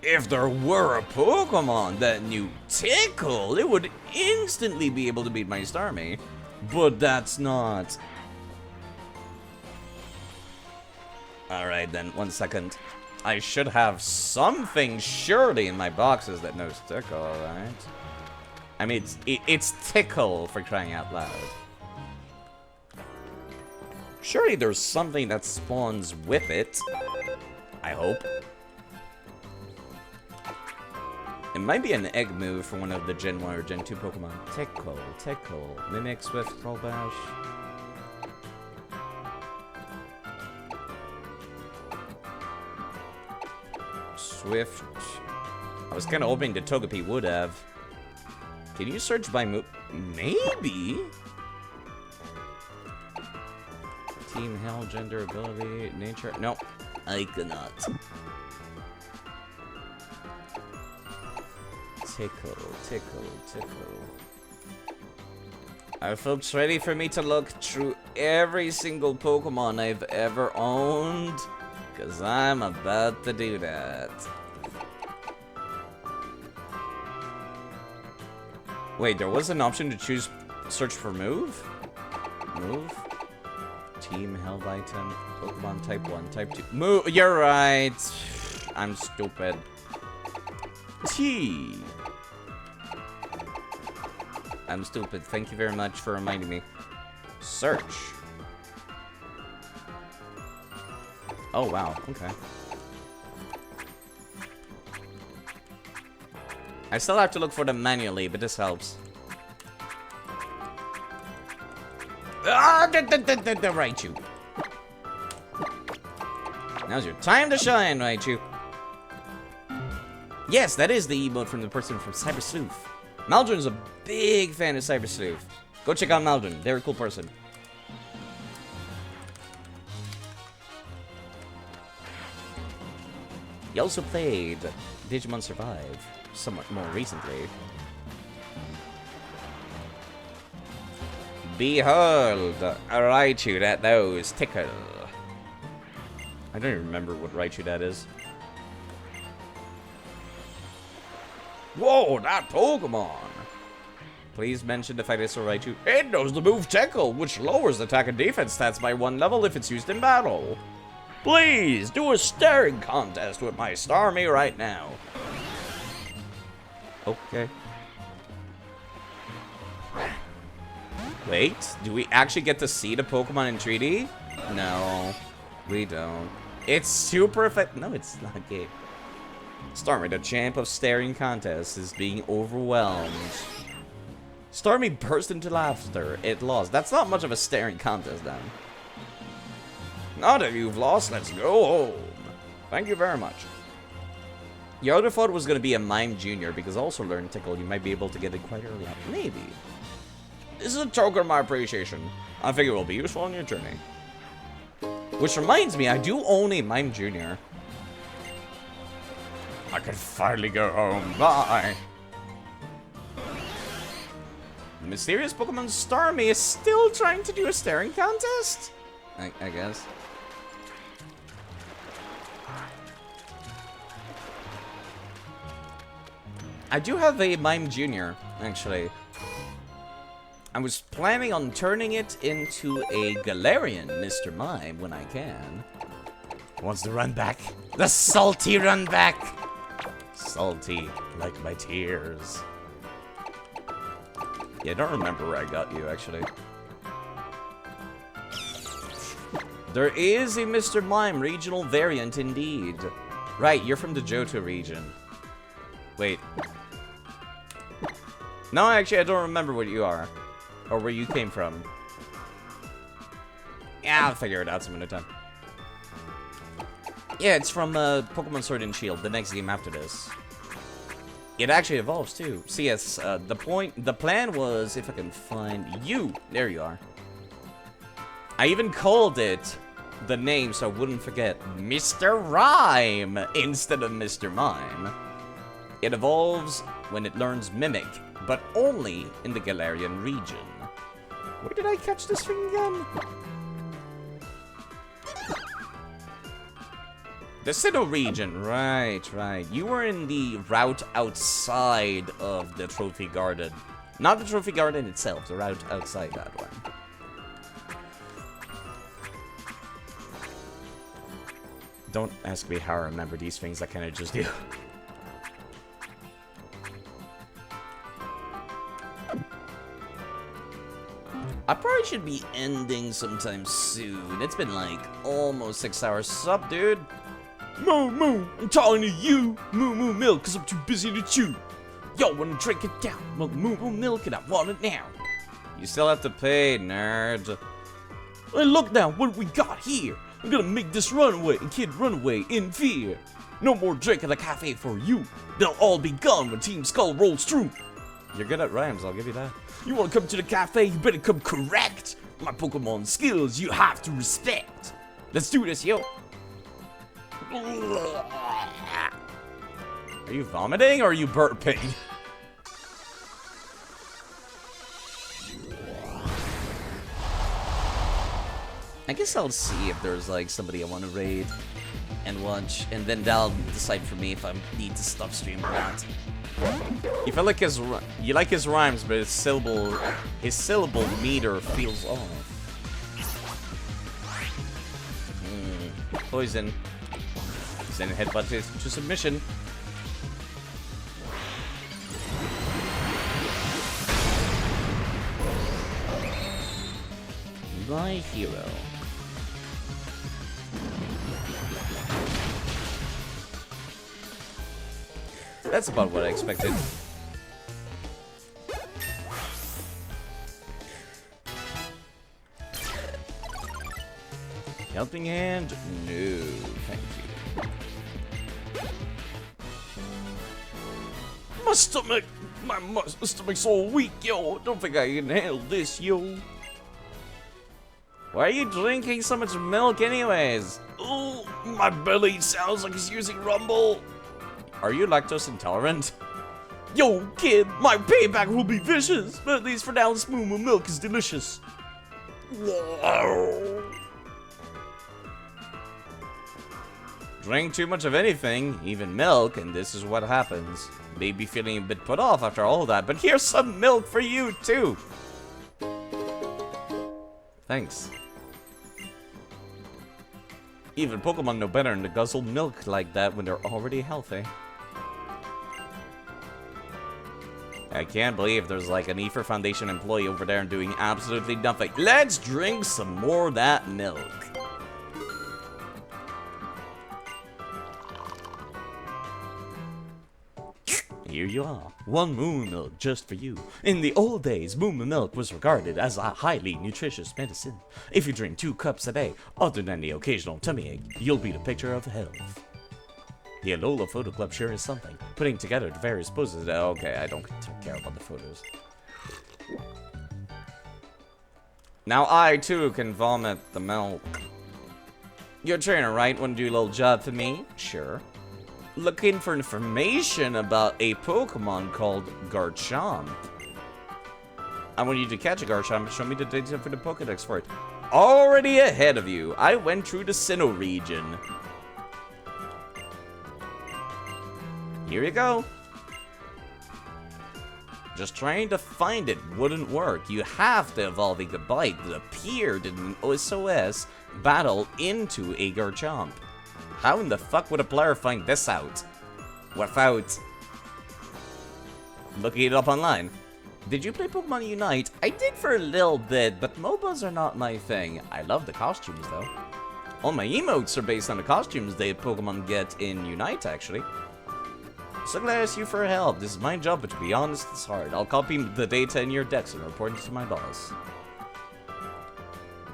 [SPEAKER 1] If there were a Pokemon that knew Tickle, it would instantly be able to beat my Starmie. But that's not. Alright then, 1 second. I should have something surely in my boxes that knows Tickle, right? I mean, it's Tickle, for crying out loud. Surely there's something that spawns with it. I hope. It might be an egg move for one of the Gen 1 or Gen 2 Pokemon. Tickle, Tickle, Mimic, Swift, Trollbash. Swift. I was kind of hoping the Togepi would have. Can you search by move? Maybe? Team, hell, gender, ability, nature. No, I cannot. Tickle, tickle, tickle. Are folks ready for me to look through every single Pokemon I've ever owned? Because I'm about to do that. Wait, there was an option to choose search for move? Move? Team, held item, Pokemon type 1, type 2. Move! You're right! I'm stupid. T. I'm stupid. Thank you very much for reminding me. Search. Oh, wow. Okay. I still have to look for them manually, but this helps. Ah! Raichu. Now's your time to shine, Raichu. Yes, that is the emote from the person from Cyber Sleuth. Maldron's a big fan of Cyber Sleuth. Go check out Maldron. They're a cool person. He also played Digimon Survive somewhat more recently. Behold, a Raichu that knows Tickle. I don't even remember what Raichu that is. Whoa, that Pokemon! Please mention if I miss a Raichu. It knows the move Tickle, which lowers attack and defense stats by 1 level if it's used in battle. Please, do a staring contest with my Starmie right now. Okay. Wait, do we actually get to see the Pokemon in 3D? No, we don't. It's super effective. No, it's not gay. Starmie, the champ of staring contests, is being overwhelmed. Starmie burst into laughter. It lost. That's not much of a staring contest, then. Now that you've lost, let's go home. Thank you very much. Your other thought was going to be a Mime Jr. because also learn Tickle. You might be able to get it quite early on. Maybe. This is a token of my appreciation. I figure it will be useful on your journey. Which reminds me, I do own a Mime Jr. I can finally go home. Bye. The mysterious Pokemon Starmie is still trying to do a staring contest? I guess. I do have a Mime Jr., actually. I was planning on turning it into a Galarian Mr. Mime when I can. Wants to run back. The salty run back! Salty, like my tears. Yeah, I don't remember where I got you, actually. There is a Mr. Mime regional variant, indeed. Right, you're from the Johto region. Wait. No, actually, I don't remember what you are. Or where you came from. Yeah, I'll figure it out some other time. Yeah, it's from Pokemon Sword and Shield, the next game after this. It actually evolves too. So yes, the plan was, if I can find you, there you are. I even called it the name so I wouldn't forget, Mr. Rhyme instead of Mr. Mime. It evolves when it learns Mimic, but only in the Galarian region. Where did I catch this thing again? The Sinnoh region, right. You were in the route outside of the Trophy Garden. Not the Trophy Garden itself, the route outside that one. Don't ask me how I remember these things, I kind of just do. I probably should be ending sometime soon. It's been like almost 6 hours. Sup, dude? Moo moo, I'm talking to you. Moo moo milk, cause I'm too busy to chew. Yo, wanna drink it down? Well, moo moo milk and I want it now. You still have to pay, nerd. Hey, look now, what we got here? I'm gonna make this runaway and kid run away in fear. No more drink at the cafe for you. They'll all be gone when Team Skull rolls through. You're good at rhymes, I'll give you that. You wanna come to the cafe, you better come correct. My Pokemon skills you have to respect. Let's do this, yo. Are you vomiting or are you burping? I guess I'll see if there's like somebody I want to raid and watch, and then that'll decide for me if I need to stop streaming or not. You feel like you like his rhymes, but his syllable meter feels off. Poison. Send a headbutt to submission. My hero. That's about what I expected. Helping hand? No, thank you. My stomach's all weak, yo. Don't think I can handle this, yo. Why are you drinking so much milk anyways? Oh, my belly sounds like it's using Rumble. Are you lactose intolerant? Yo, kid, my payback will be vicious, but at least for now, this moo moo milk is delicious. Drink too much of anything, even milk, and this is what happens. Maybe feeling a bit put off after all that, but here's some milk for you, too. Thanks. Even Pokemon know better than to guzzle milk like that when they're already healthy. I can't believe there's like an Ether Foundation employee over there and doing absolutely nothing. Let's drink some more of that milk. Here you are, one moo milk just for you. In the old days, moo milk was regarded as a highly nutritious medicine. If you drink 2 cups a day, other than the occasional tummy ache, you'll be the picture of health. The Alola Photo Club sure is something. Putting together the various poses. Okay, I don't care about the photos. Now I too can vomit the milk. You're a trainer, right? Want to do a little job for me? Sure. Looking for information about a Pokemon called Garchomp. I want you to catch a Garchomp. Show me the data for the Pokedex for it. Already ahead of you. I went through the Sinnoh region. Here you go. Just trying to find it wouldn't work. You have to evolve a Gabite that appeared in an SOS battle into a Garchomp. How in the fuck would a player find this out without looking it up online? Did you play Pokemon Unite? I did for a little bit, but MOBAs are not my thing. I love the costumes, though. All my emotes are based on the costumes the Pokemon get in Unite, actually. So glad I asked you for help. This is my job, but to be honest, it's hard. I'll copy the data in your decks and report it to my boss.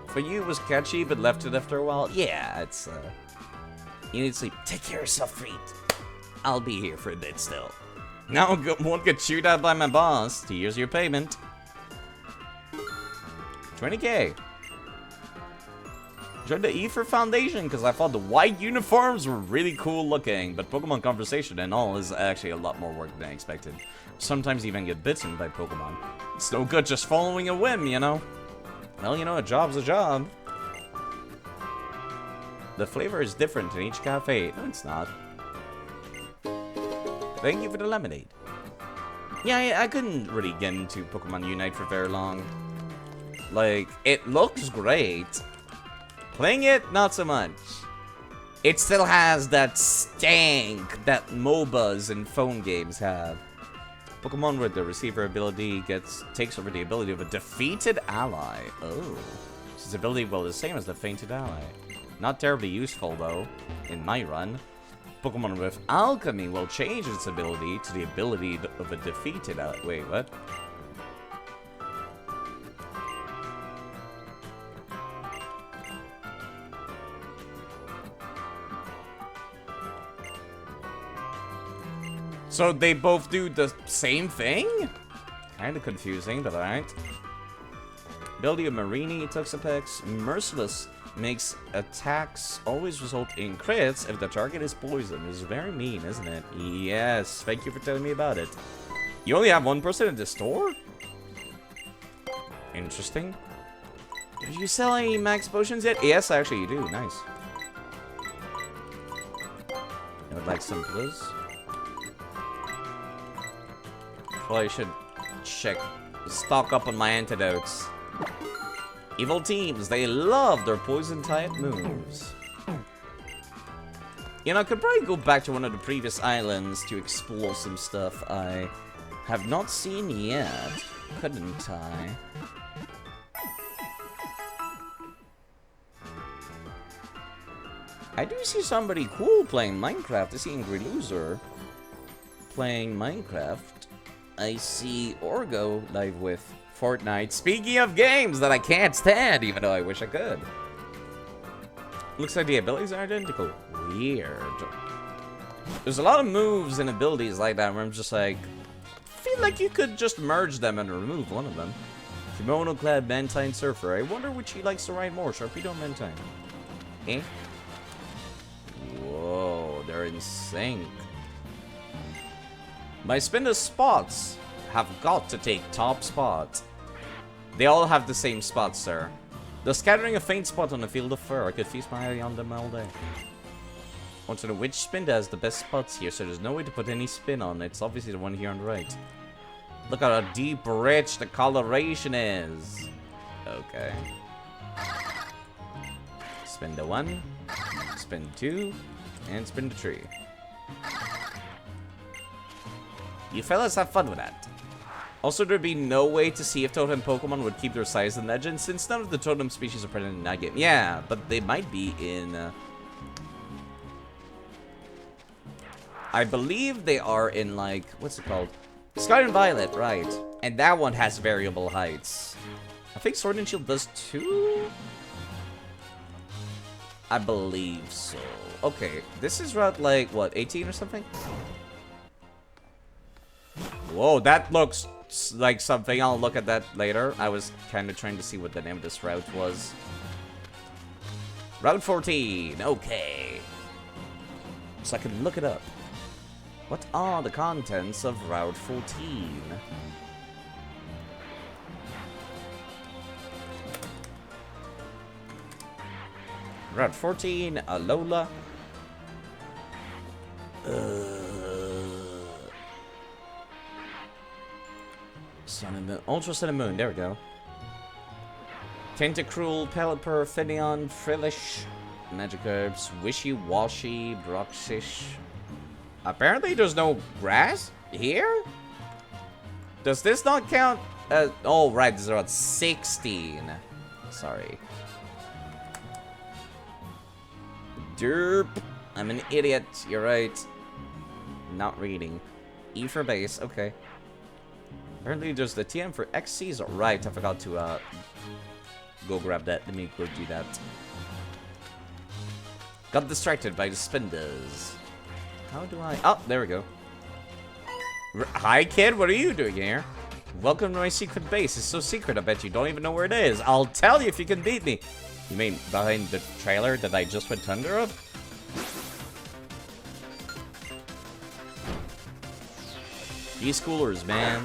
[SPEAKER 1] For you, it was catchy, but left it after a while. Yeah, it's, you need sleep. Take care of yourself, Freed. I'll be here for a bit still. Now won't get chewed out by my boss. Here's your payment. 20k. Joined the Ether Foundation because I thought the white uniforms were really cool looking, but Pokemon conversation and all is actually a lot more work than I expected. Sometimes even get bitten by Pokemon. It's no good just following a whim, you know? Well, you know, a job's a job. The flavor is different in each cafe. No, it's not. Thank you for the lemonade. Yeah, I couldn't really get into Pokemon Unite for very long. Like, it looks great. Playing it, not so much. It still has that stank that MOBAs and phone games have. Pokemon with the receiver ability takes over the ability of a defeated ally. Oh. This ability, well, the same as the fainted ally. Not terribly useful, though, in my run. Pokemon with Alchemy will change its ability to the ability of a defeated ally. Wait, what? So they both do the same thing? Kinda confusing, but alright. Ability of Marini, Toxapex, Merciless makes attacks always result in crits if the target is poisoned. It's very mean, isn't it? Yes, thank you for telling me about it. You only have one person in the store? Interesting. Did you sell any max potions yet? Yes, actually you do. Nice. I would like some plus. Probably should stock up on my antidotes. Evil teams, they love their poison type moves. You know, I could probably go back to one of the previous islands to explore some stuff I have not seen yet, couldn't I? I do see somebody cool playing Minecraft. I see Angry Loser playing Minecraft. I see Orgo live with Fortnite. Speaking of games that I can't stand, even though I wish I could. Looks like the abilities are identical. Weird. There's a lot of moves and abilities like that where I'm just like, I feel like you could just merge them and remove one of them. Kimono-clad Mantine Surfer. I wonder which he likes to ride more, Sharpedo or Mantine? Eh? Whoa, they're in sync. My Spinda spots have got to take top spot. They all have the same spots, sir. The scattering a faint spot on the field of fur. I could feast my eye on them all day. Want to know which Spinda has the best spots here, so there's no way to put any spin on. It's obviously the one here on the right. Look at how deep, rich the coloration is. Okay. Spinda 1, Spinda 2, and Spinda 3. You fellas have fun with that. Also, there'd be no way to see if totem Pokemon would keep their size in Legend, since none of the totem species are present in that game. Yeah, but they might be in... I believe they are in, like... What's it called? Scarlet and Violet, right. And that one has variable heights. I think Sword and Shield does too? I believe so. Okay, this is Route, like, what, 18 or something? Whoa, that looks like something. I'll look at that later. I was kind of trying to see what the name of this route was. Route 14. Okay. So I can look it up. What are the contents of Route 14? Route 14, Alola. Sun and Moon. Ultra Sun and Moon, there we go. Tentacruel, Pelipper, Finneon, Frillish, Magikarps, Wishy-Washy, Broxish. Apparently there's no grass here? Does this not count? Oh, right, this is about 16. Sorry. Derp. I'm an idiot. You're right. Not reading. E for base. Okay. Apparently, there's the TM for XCs. Right, I forgot to go grab that. Let me go do that. Got distracted by the spinders. How do I... Oh, there we go. Hi, kid. What are you doing here? Welcome to my secret base. It's so secret, I bet you don't even know where it is. I'll tell you if you can beat me. You mean behind the trailer that I just went under of? These schoolers, man.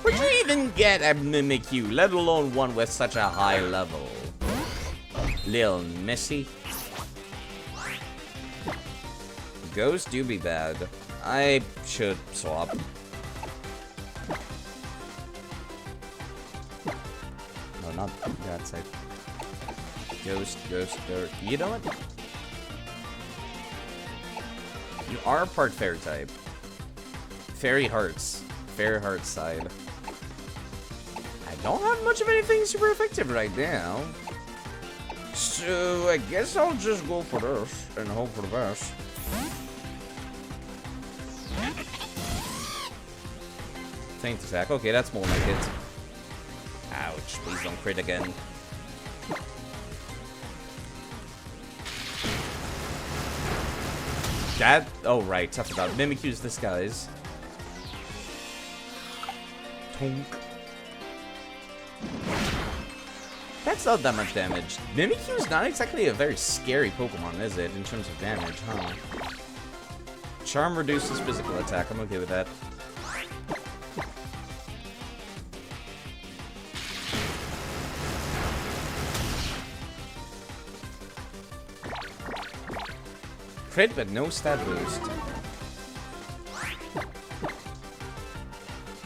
[SPEAKER 1] Where'd you even get a Mimikyu, let alone one with such a high level? Lil Missy. Ghosts do be bad. I should swap. No, not that side. Ghost, dirt. You know what? You are part fairy type. Fairy hearts. Fairy heart side. I don't have much of anything super effective right now. So I guess I'll just go for this and hope for the best. Feint attack. Okay, that's more like it. Ouch. Please don't crit again. That... Oh, right. I forgot. Mimikyu's disguise. Tonk. That's not that much damage. Mimikyu's not exactly a very scary Pokemon, is it? In terms of damage, huh? Charm reduces physical attack. I'm okay with that. Crit, but no stat boost.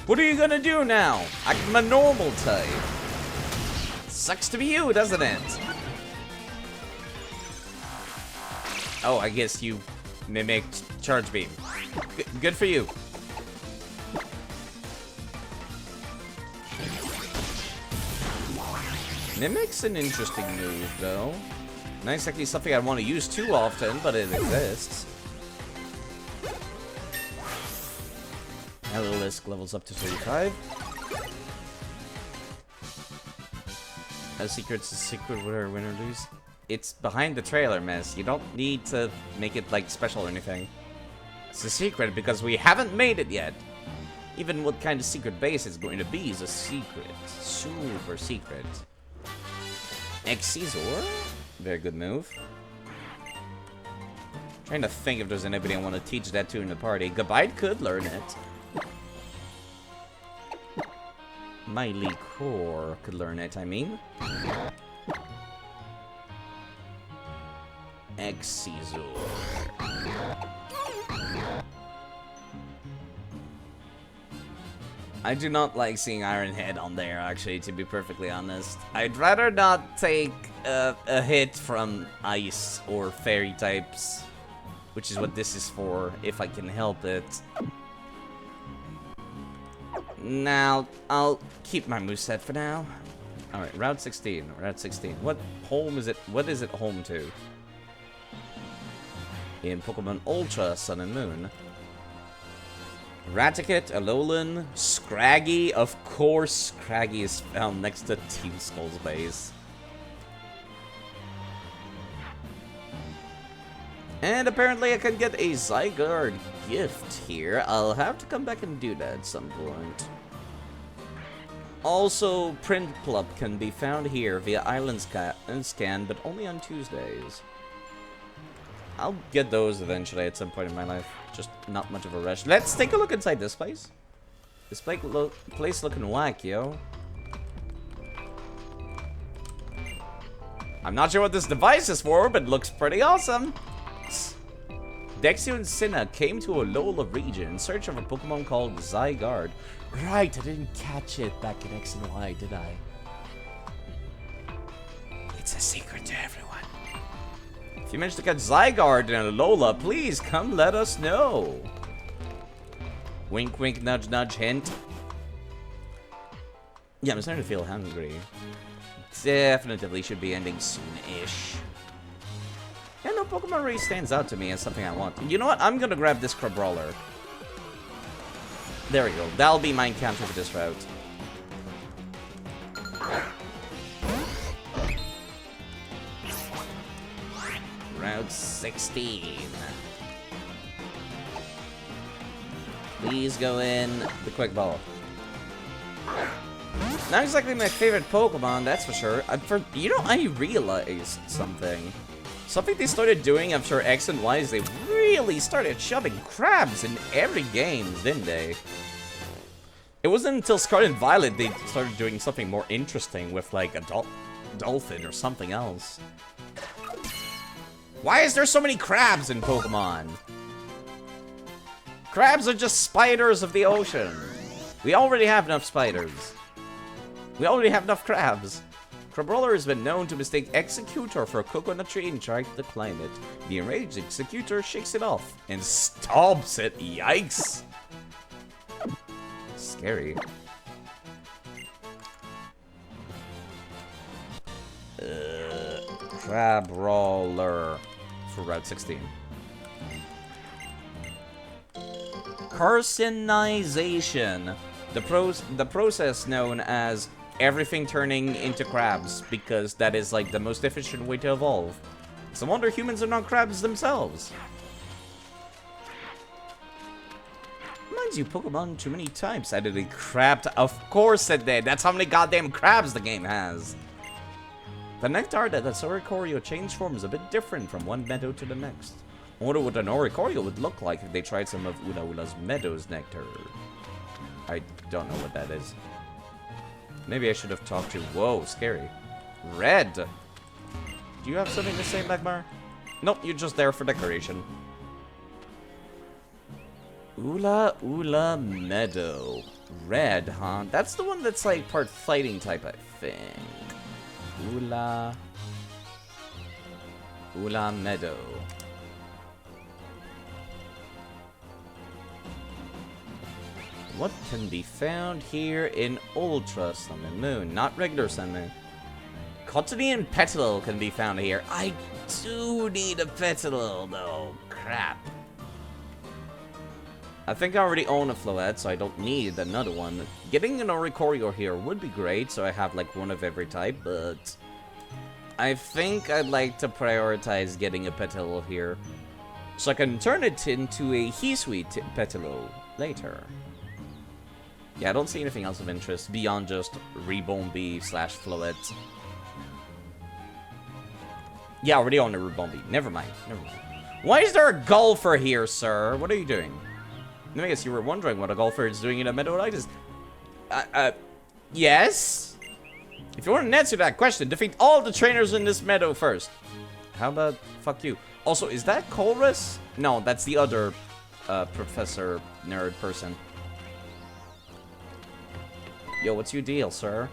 [SPEAKER 1] What are you gonna do now? I'm a normal type. Sucks to be you, doesn't it? Oh, I guess you mimicked Charge Beam. Good for you. Mimic's an interesting move, though. Not exactly something I want to use too often, but it exists. Hellisk levels up to 35. A secret's a secret, whatever, win or lose. It's behind the trailer, miss. You don't need to make it, like, special or anything. It's a secret because we haven't made it yet. Even what kind of secret base it's going to be is a secret. Super secret. Excisor? Very good move. Trying to think if there's anybody I want to teach that to in the party. Gabite could learn it. Miley Core could learn it, I mean. Excisor. I do not like seeing Iron Head on there, actually, to be perfectly honest. I'd rather not take a hit from ice or fairy types, which is what this is for, if I can help it. Now, I'll keep my moveset for now. Alright, Route 16. Route 16. What home is it? What is it home to? In Pokemon Ultra Sun and Moon. Raticate, Alolan, Scraggy. Of course, Scraggy is found next to Team Skull's base. And apparently I can get a Zygarde gift here. I'll have to come back and do that at some point. Also, Printplup can be found here via Island Scan, but only on Tuesdays. I'll get those eventually at some point in my life. Just not much of a rush. Let's take a look inside this place. This place looking whack, yo. I'm not sure what this device is for, but it looks pretty awesome. Dexio and Cinna came to Alola region in search of a Pokemon called Zygarde. Right, I didn't catch it back in X and Y, did I? It's a secret to everyone. If you manage to catch Zygarde and Alola, please come let us know. Wink, wink, nudge, nudge, hint. Yeah, I'm starting to feel hungry. Definitely should be ending soon-ish. Yeah, no, Pokemon really stands out to me as something I want. You know what? I'm gonna grab this Crabrawler. There we go. That'll be my encounter for this route. Route 16. Please go in the Quick Ball. Not exactly my favorite Pokemon, that's for sure. You know, I realized something. Something they started doing after X and Y is they really started shoving crabs in every game, didn't they? It wasn't until Scarlet and Violet they started doing something more interesting with, like, a dolphin or something else. Why is there so many crabs in Pokemon? Crabs are just spiders of the ocean. We already have enough spiders. We already have enough crabs. Crabrawler has been known to mistake Executor for a coconut tree and try to climb it. The enraged Executor shakes it off and stomps it. Yikes! Scary. Crabrawler for Route 16. Carcinization. The process known as everything turning into crabs, because that is like the most efficient way to evolve. It's a wonder humans are not crabs themselves. Reminds you, Pokemon too many types added a crab to— of course it did. That's how many goddamn crabs the game has. The nectar that the Oricorio changed form is a bit different from one meadow to the next. I wonder what an Oricorio would look like if they tried some of Ula's Meadows nectar. I don't know what that is. Maybe I should have talked to— whoa, scary. Red! Do you have something to say, Magmar? Nope, you're just there for decoration. Ula Meadow. Red, huh? That's the one that's like part fighting type, I think. Ula Meadow. What can be found here in Ultra Sun and Moon? Not regular Sun and Moon. Cottony and Petalil can be found here. I do need a Petalil, though. Crap. I think I already own a Floette, so I don't need another one. Getting an Oricorio here would be great, so I have like one of every type, but I think I'd like to prioritize getting a Petalil here, so I can turn it into a Hisui Petalil later. Yeah, I don't see anything else of interest beyond just Rebombi / Floette. Yeah, I already own a Rebombi. Never mind. Why is there a golfer here, sir? What are you doing? I guess you were wondering what a golfer is doing in a meadow like this. Yes? If you want to answer that question, defeat all the trainers in this meadow first. How about fuck you? Also, is that Colress? No, that's the other professor nerd person. Yo, what's your deal, sir?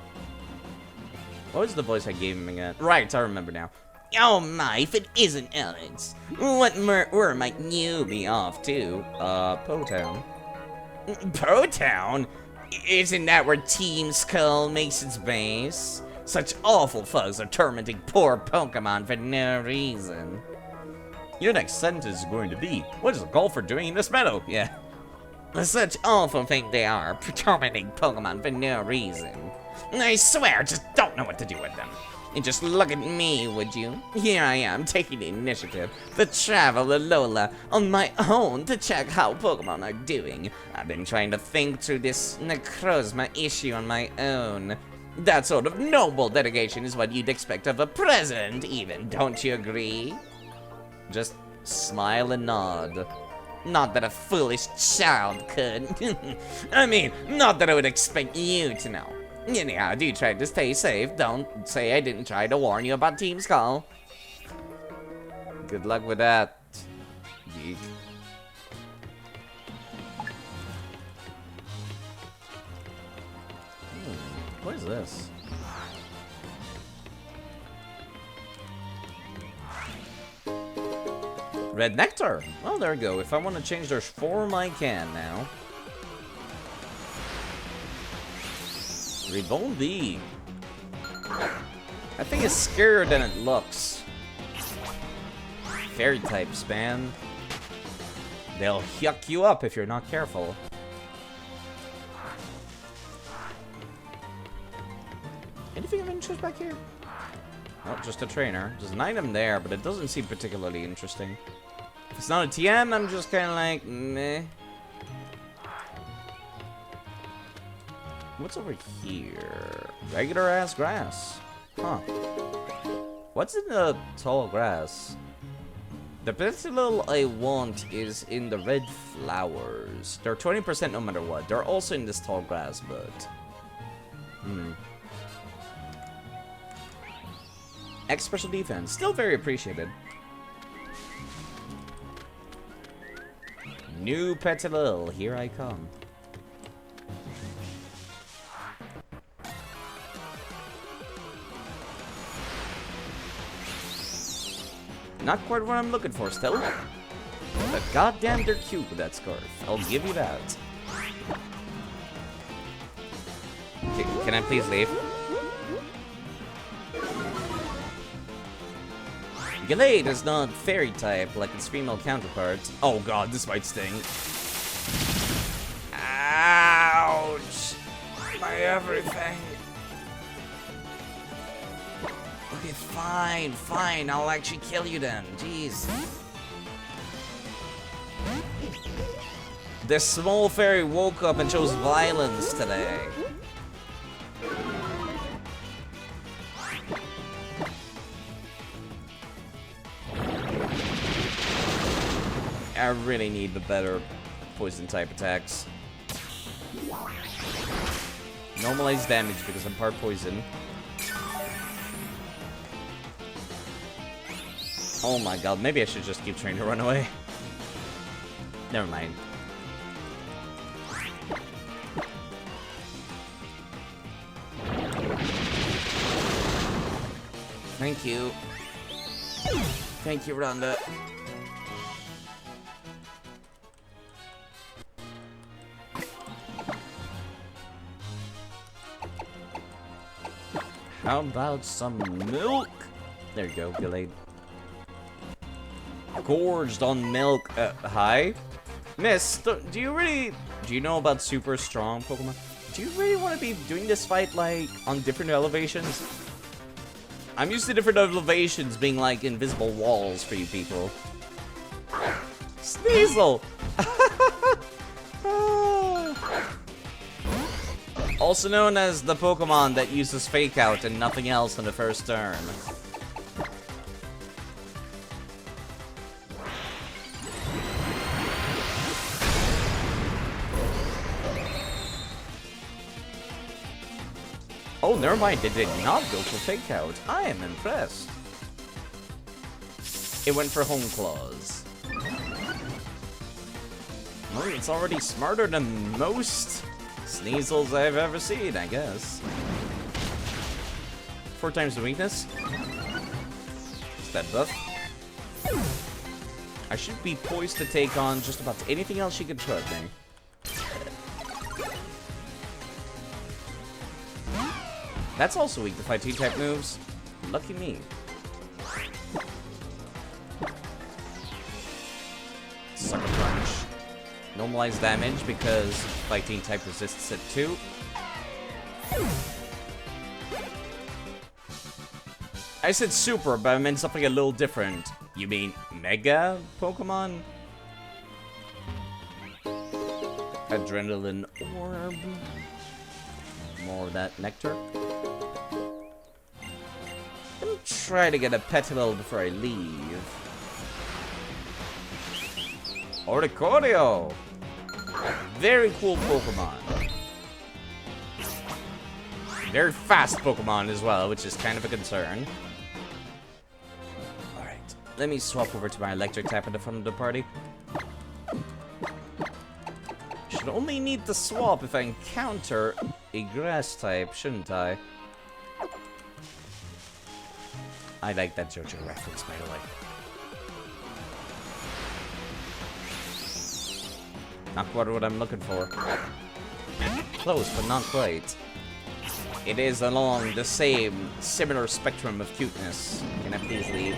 [SPEAKER 1] What was the voice I gave him again? Right, I remember now. Oh my, if it isn't Alex. Where might you be off to? Po-Town. Po-Town? Isn't that where Team Skull makes its base? Such awful thugs are tormenting poor Pokemon for no reason. Your next sentence is going to be, what is a golfer doing in this meadow? Yeah. Such awful things they are, tormenting Pokemon for no reason. I swear, I just don't know what to do with them. And just look at me, would you? Here I am, taking the initiative to travel to Lola on my own to check how Pokemon are doing. I've been trying to think through this Necrozma issue on my own. That sort of noble dedication is what you'd expect of a president, even, don't you agree? Just smile and nod. Not that a foolish child could. I mean, not that I would expect you to know. Anyhow, do try to stay safe. Don't say I didn't try to warn you about Team Skull. Good luck with that, geek. What is this? Red Nectar! Well, there we go. If I want to change their form, I can now. Rebondi. That thing is scarier than it looks. Fairy types, man. They'll yuck you up if you're not careful. Anything of interest back here? Oh, just a trainer. There's an item there, but it doesn't seem particularly interesting. If it's not a TM, I'm just kind of like, meh. What's over here? Regular ass grass. Huh. What's in the tall grass? The petal I want is in the red flowers. They're 20% no matter what. They're also in this tall grass, but... X special defense. Still very appreciated. New petal. Here I come. Not quite what I'm looking for still. But goddamn, they're cute with that scarf. I'll give you that. Okay, can I please leave? Gallade is not fairy type like its female counterparts. Oh god, this might sting. Ouch! My everything. Okay, fine, fine. I'll actually kill you then. Jeez. This small fairy woke up and chose violence today. I really need the better poison type attacks. Normalize damage because I'm part poison. Oh my god, maybe I should just keep trying to run away. Never mind. Thank you. Thank you, Rhonda. How about some milk? There you go, Gallade. Gorged on milk. Hi? Miss, do you know about super strong Pokemon? Do you really want to be doing this fight, like, on different elevations? I'm used to different elevations being, like, invisible walls for you people. Sneasel! Also known as the Pokemon that uses Fake Out and nothing else on the first turn. Oh, never mind, it did not go for Fake Out. I am impressed. It went for Home Claws. Well, it's already smarter than most Sneasels I've ever seen, I guess. 4 times the weakness. Stat buff. I should be poised to take on just about anything else she can throw at me. That's also weak to fighting type moves. Lucky me. Sucker Punch. Normalize damage because fighting type resists it too. I said super, but I meant something a little different. You mean Mega Pokemon? Adrenaline Orb. More of that nectar. Let me try to get a Petal before I leave. Oricorio! Very cool Pokemon. Very fast Pokemon as well, which is kind of a concern. Alright, let me swap over to my electric type at the front of the party. Should only need to swap if I encounter a grass type, shouldn't I? I like that JoJo reference, by the way. Not quite what I'm looking for. Close, but not quite. It is along the same, similar spectrum of cuteness. Can I please leave?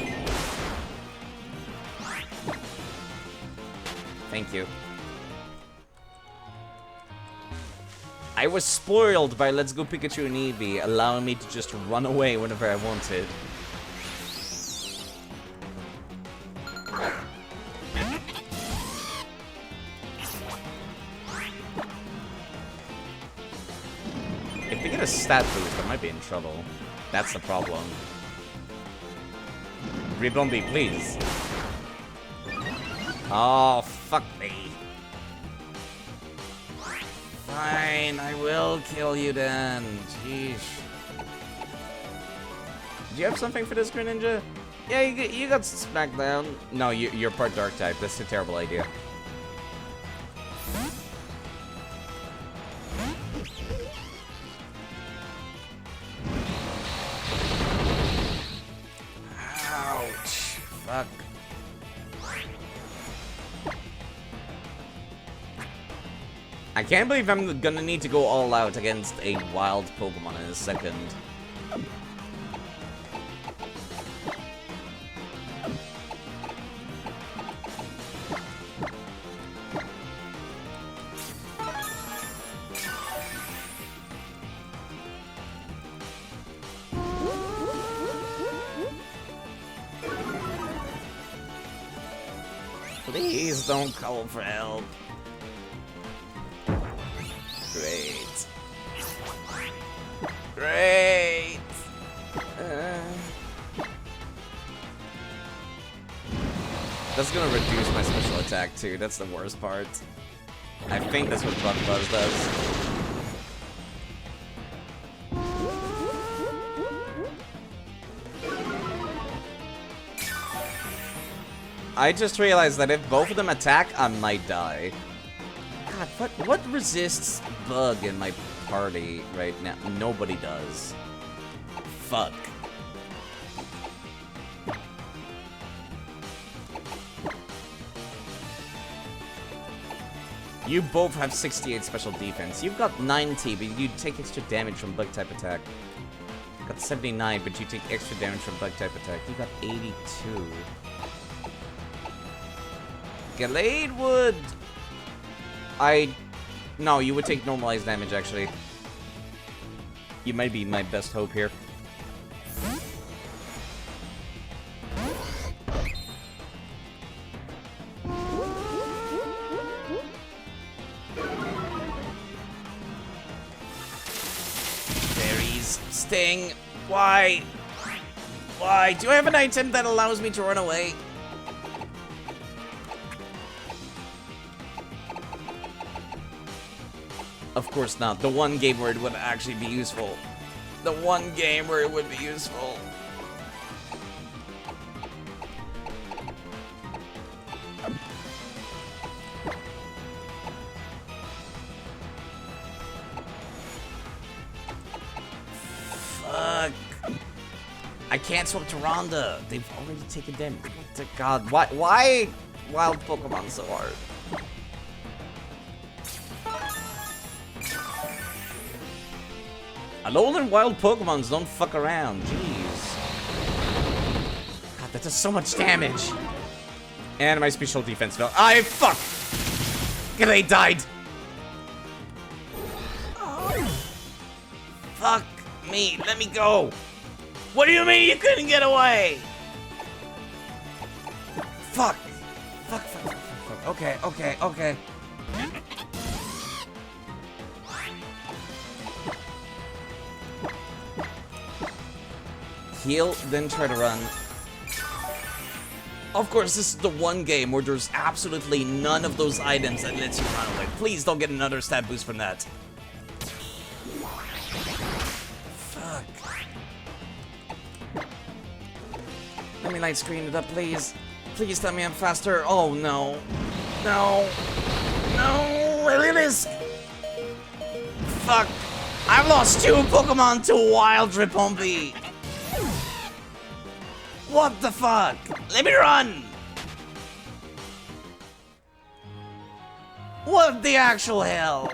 [SPEAKER 1] Thank you. I was spoiled by Let's Go Pikachu and Eevee, allowing me to just run away whenever I wanted. If they get a stat boost, I might be in trouble. That's the problem. Rebombi, please. Oh, fuck me. Fine, I will kill you then. Jeez. Do you have something for this, Greninja? Yeah, you got smacked down. No, you're part dark type. That's a terrible idea. Ouch. Fuck. I can't believe I'm gonna need to go all out against a wild Pokemon in a second. Please don't call for help. Great. Great. That's gonna reduce my special attack too. That's the worst part. I think that's what Bug Buzz does. I just realized that if both of them attack, I might die. God, what resists Bug in my party right now? Nobody does. Fuck. You both have 68 special defense. You've got 90, but you take extra damage from Bug type attack. You've got 79, but you take extra damage from Bug type attack. You got 82. Gallade would... No, you would take normalized damage, actually. You might be my best hope here. Berries. Sting. Why? Why? Do I have an item that allows me to run away? Of course not. The one game where it would actually be useful. The one game where it would be useful. Fuck. I can't swap to Rhonda. They've already taken damage. God, why wild Pokemon so hard? Alolan wild Pokemons don't fuck around. Jeez. God, that does so much damage. And my special defense fell. Fuck! They died. Fuck me. Let me go. What do you mean you couldn't get away? Fuck. Fuck. Okay. Heal, then try to run. Of course, this is the one game where there's absolutely none of those items that lets you run away. Please don't get another stat boost from that. Fuck. Let me light screen it up, please. Please tell me I'm faster. Oh, no. No. Look at this. Fuck. I've lost 2 Pokemon to Wild Ripombi. What the fuck? Let me run! What the actual hell?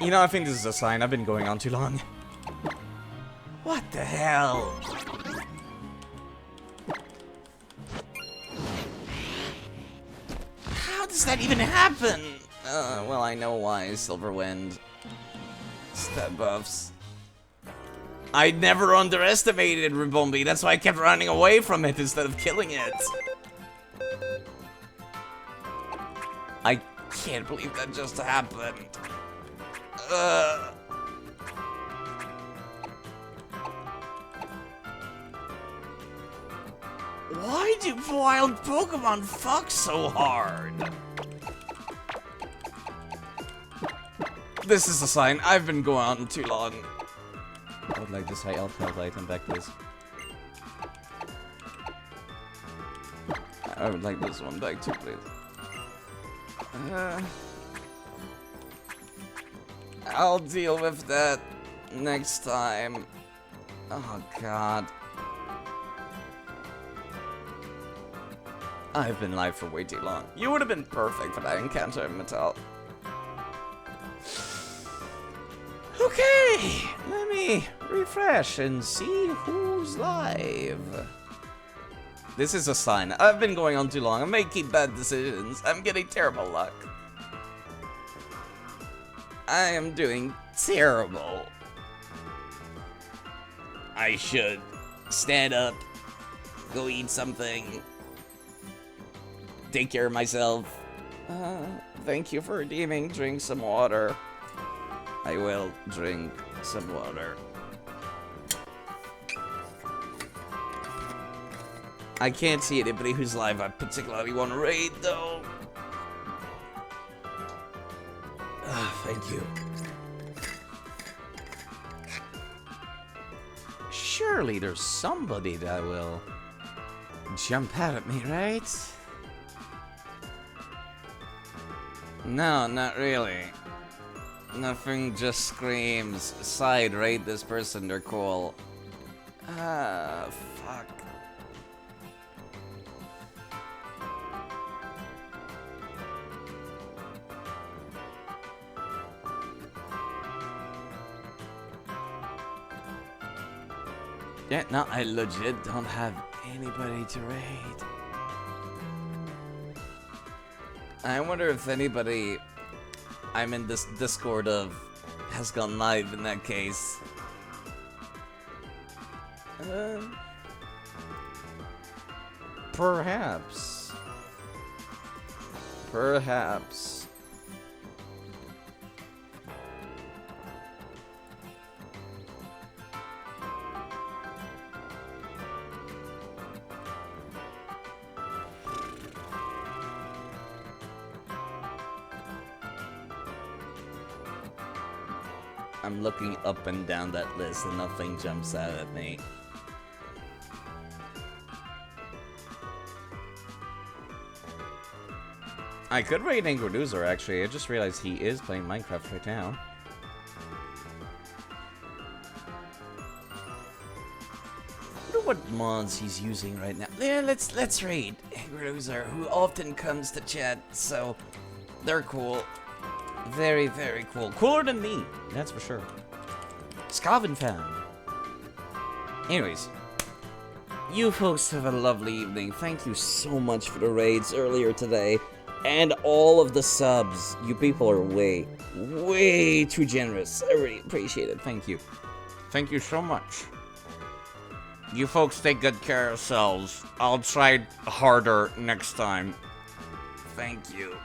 [SPEAKER 1] You know, I think this is a sign. I've been going on too long.
[SPEAKER 2] What the hell? How does that even happen?
[SPEAKER 1] Well, I know why, Silverwind. Stat buffs.
[SPEAKER 2] I never underestimated Ribombi. That's why I kept running away from it instead of killing it. I can't believe that just happened. Why do wild Pokemon fuck so hard?
[SPEAKER 1] This is a sign. I've been going on too long. I would like this high health item back, please. I would like this one back too, please. I'll deal with that next time. Oh god. I've been live for way too long. You would have been perfect for that encounter, Mattel. Okay, let me refresh and see who's live. This is a sign. I've been going on too long. I'm making bad decisions. I'm getting terrible luck. I am doing terrible.
[SPEAKER 2] I should stand up, go eat something, take care of myself.
[SPEAKER 1] Thank you for redeeming. Drink some water. I will drink some water.
[SPEAKER 2] I can't see anybody who's live I particularly want to raid, though. Thank you.
[SPEAKER 1] Surely there's somebody that will jump out at me, right? No, not really. Nothing just screams, side raid this person, they're cool. Ah, fuck. Yeah, no, I legit don't have anybody to raid. I wonder if anybody I'm in this Discord of has gone live in that case. Perhaps. Perhaps. I'm looking up and down that list and nothing jumps out at me. I could raid Angry actually. I just realized he is playing Minecraft right now. I wonder what mods he's using right now. Yeah, let's raid Angry who often comes to chat, so they're cool. Very, very cool. Cooler than me, that's for sure. Scarvin fan. Anyways, you folks have a lovely evening. Thank you so much for the raids earlier today. And all of the subs. You people are way, way too generous. I really appreciate it. Thank you. Thank you so much. You folks take good care of yourselves. I'll try harder next time. Thank you.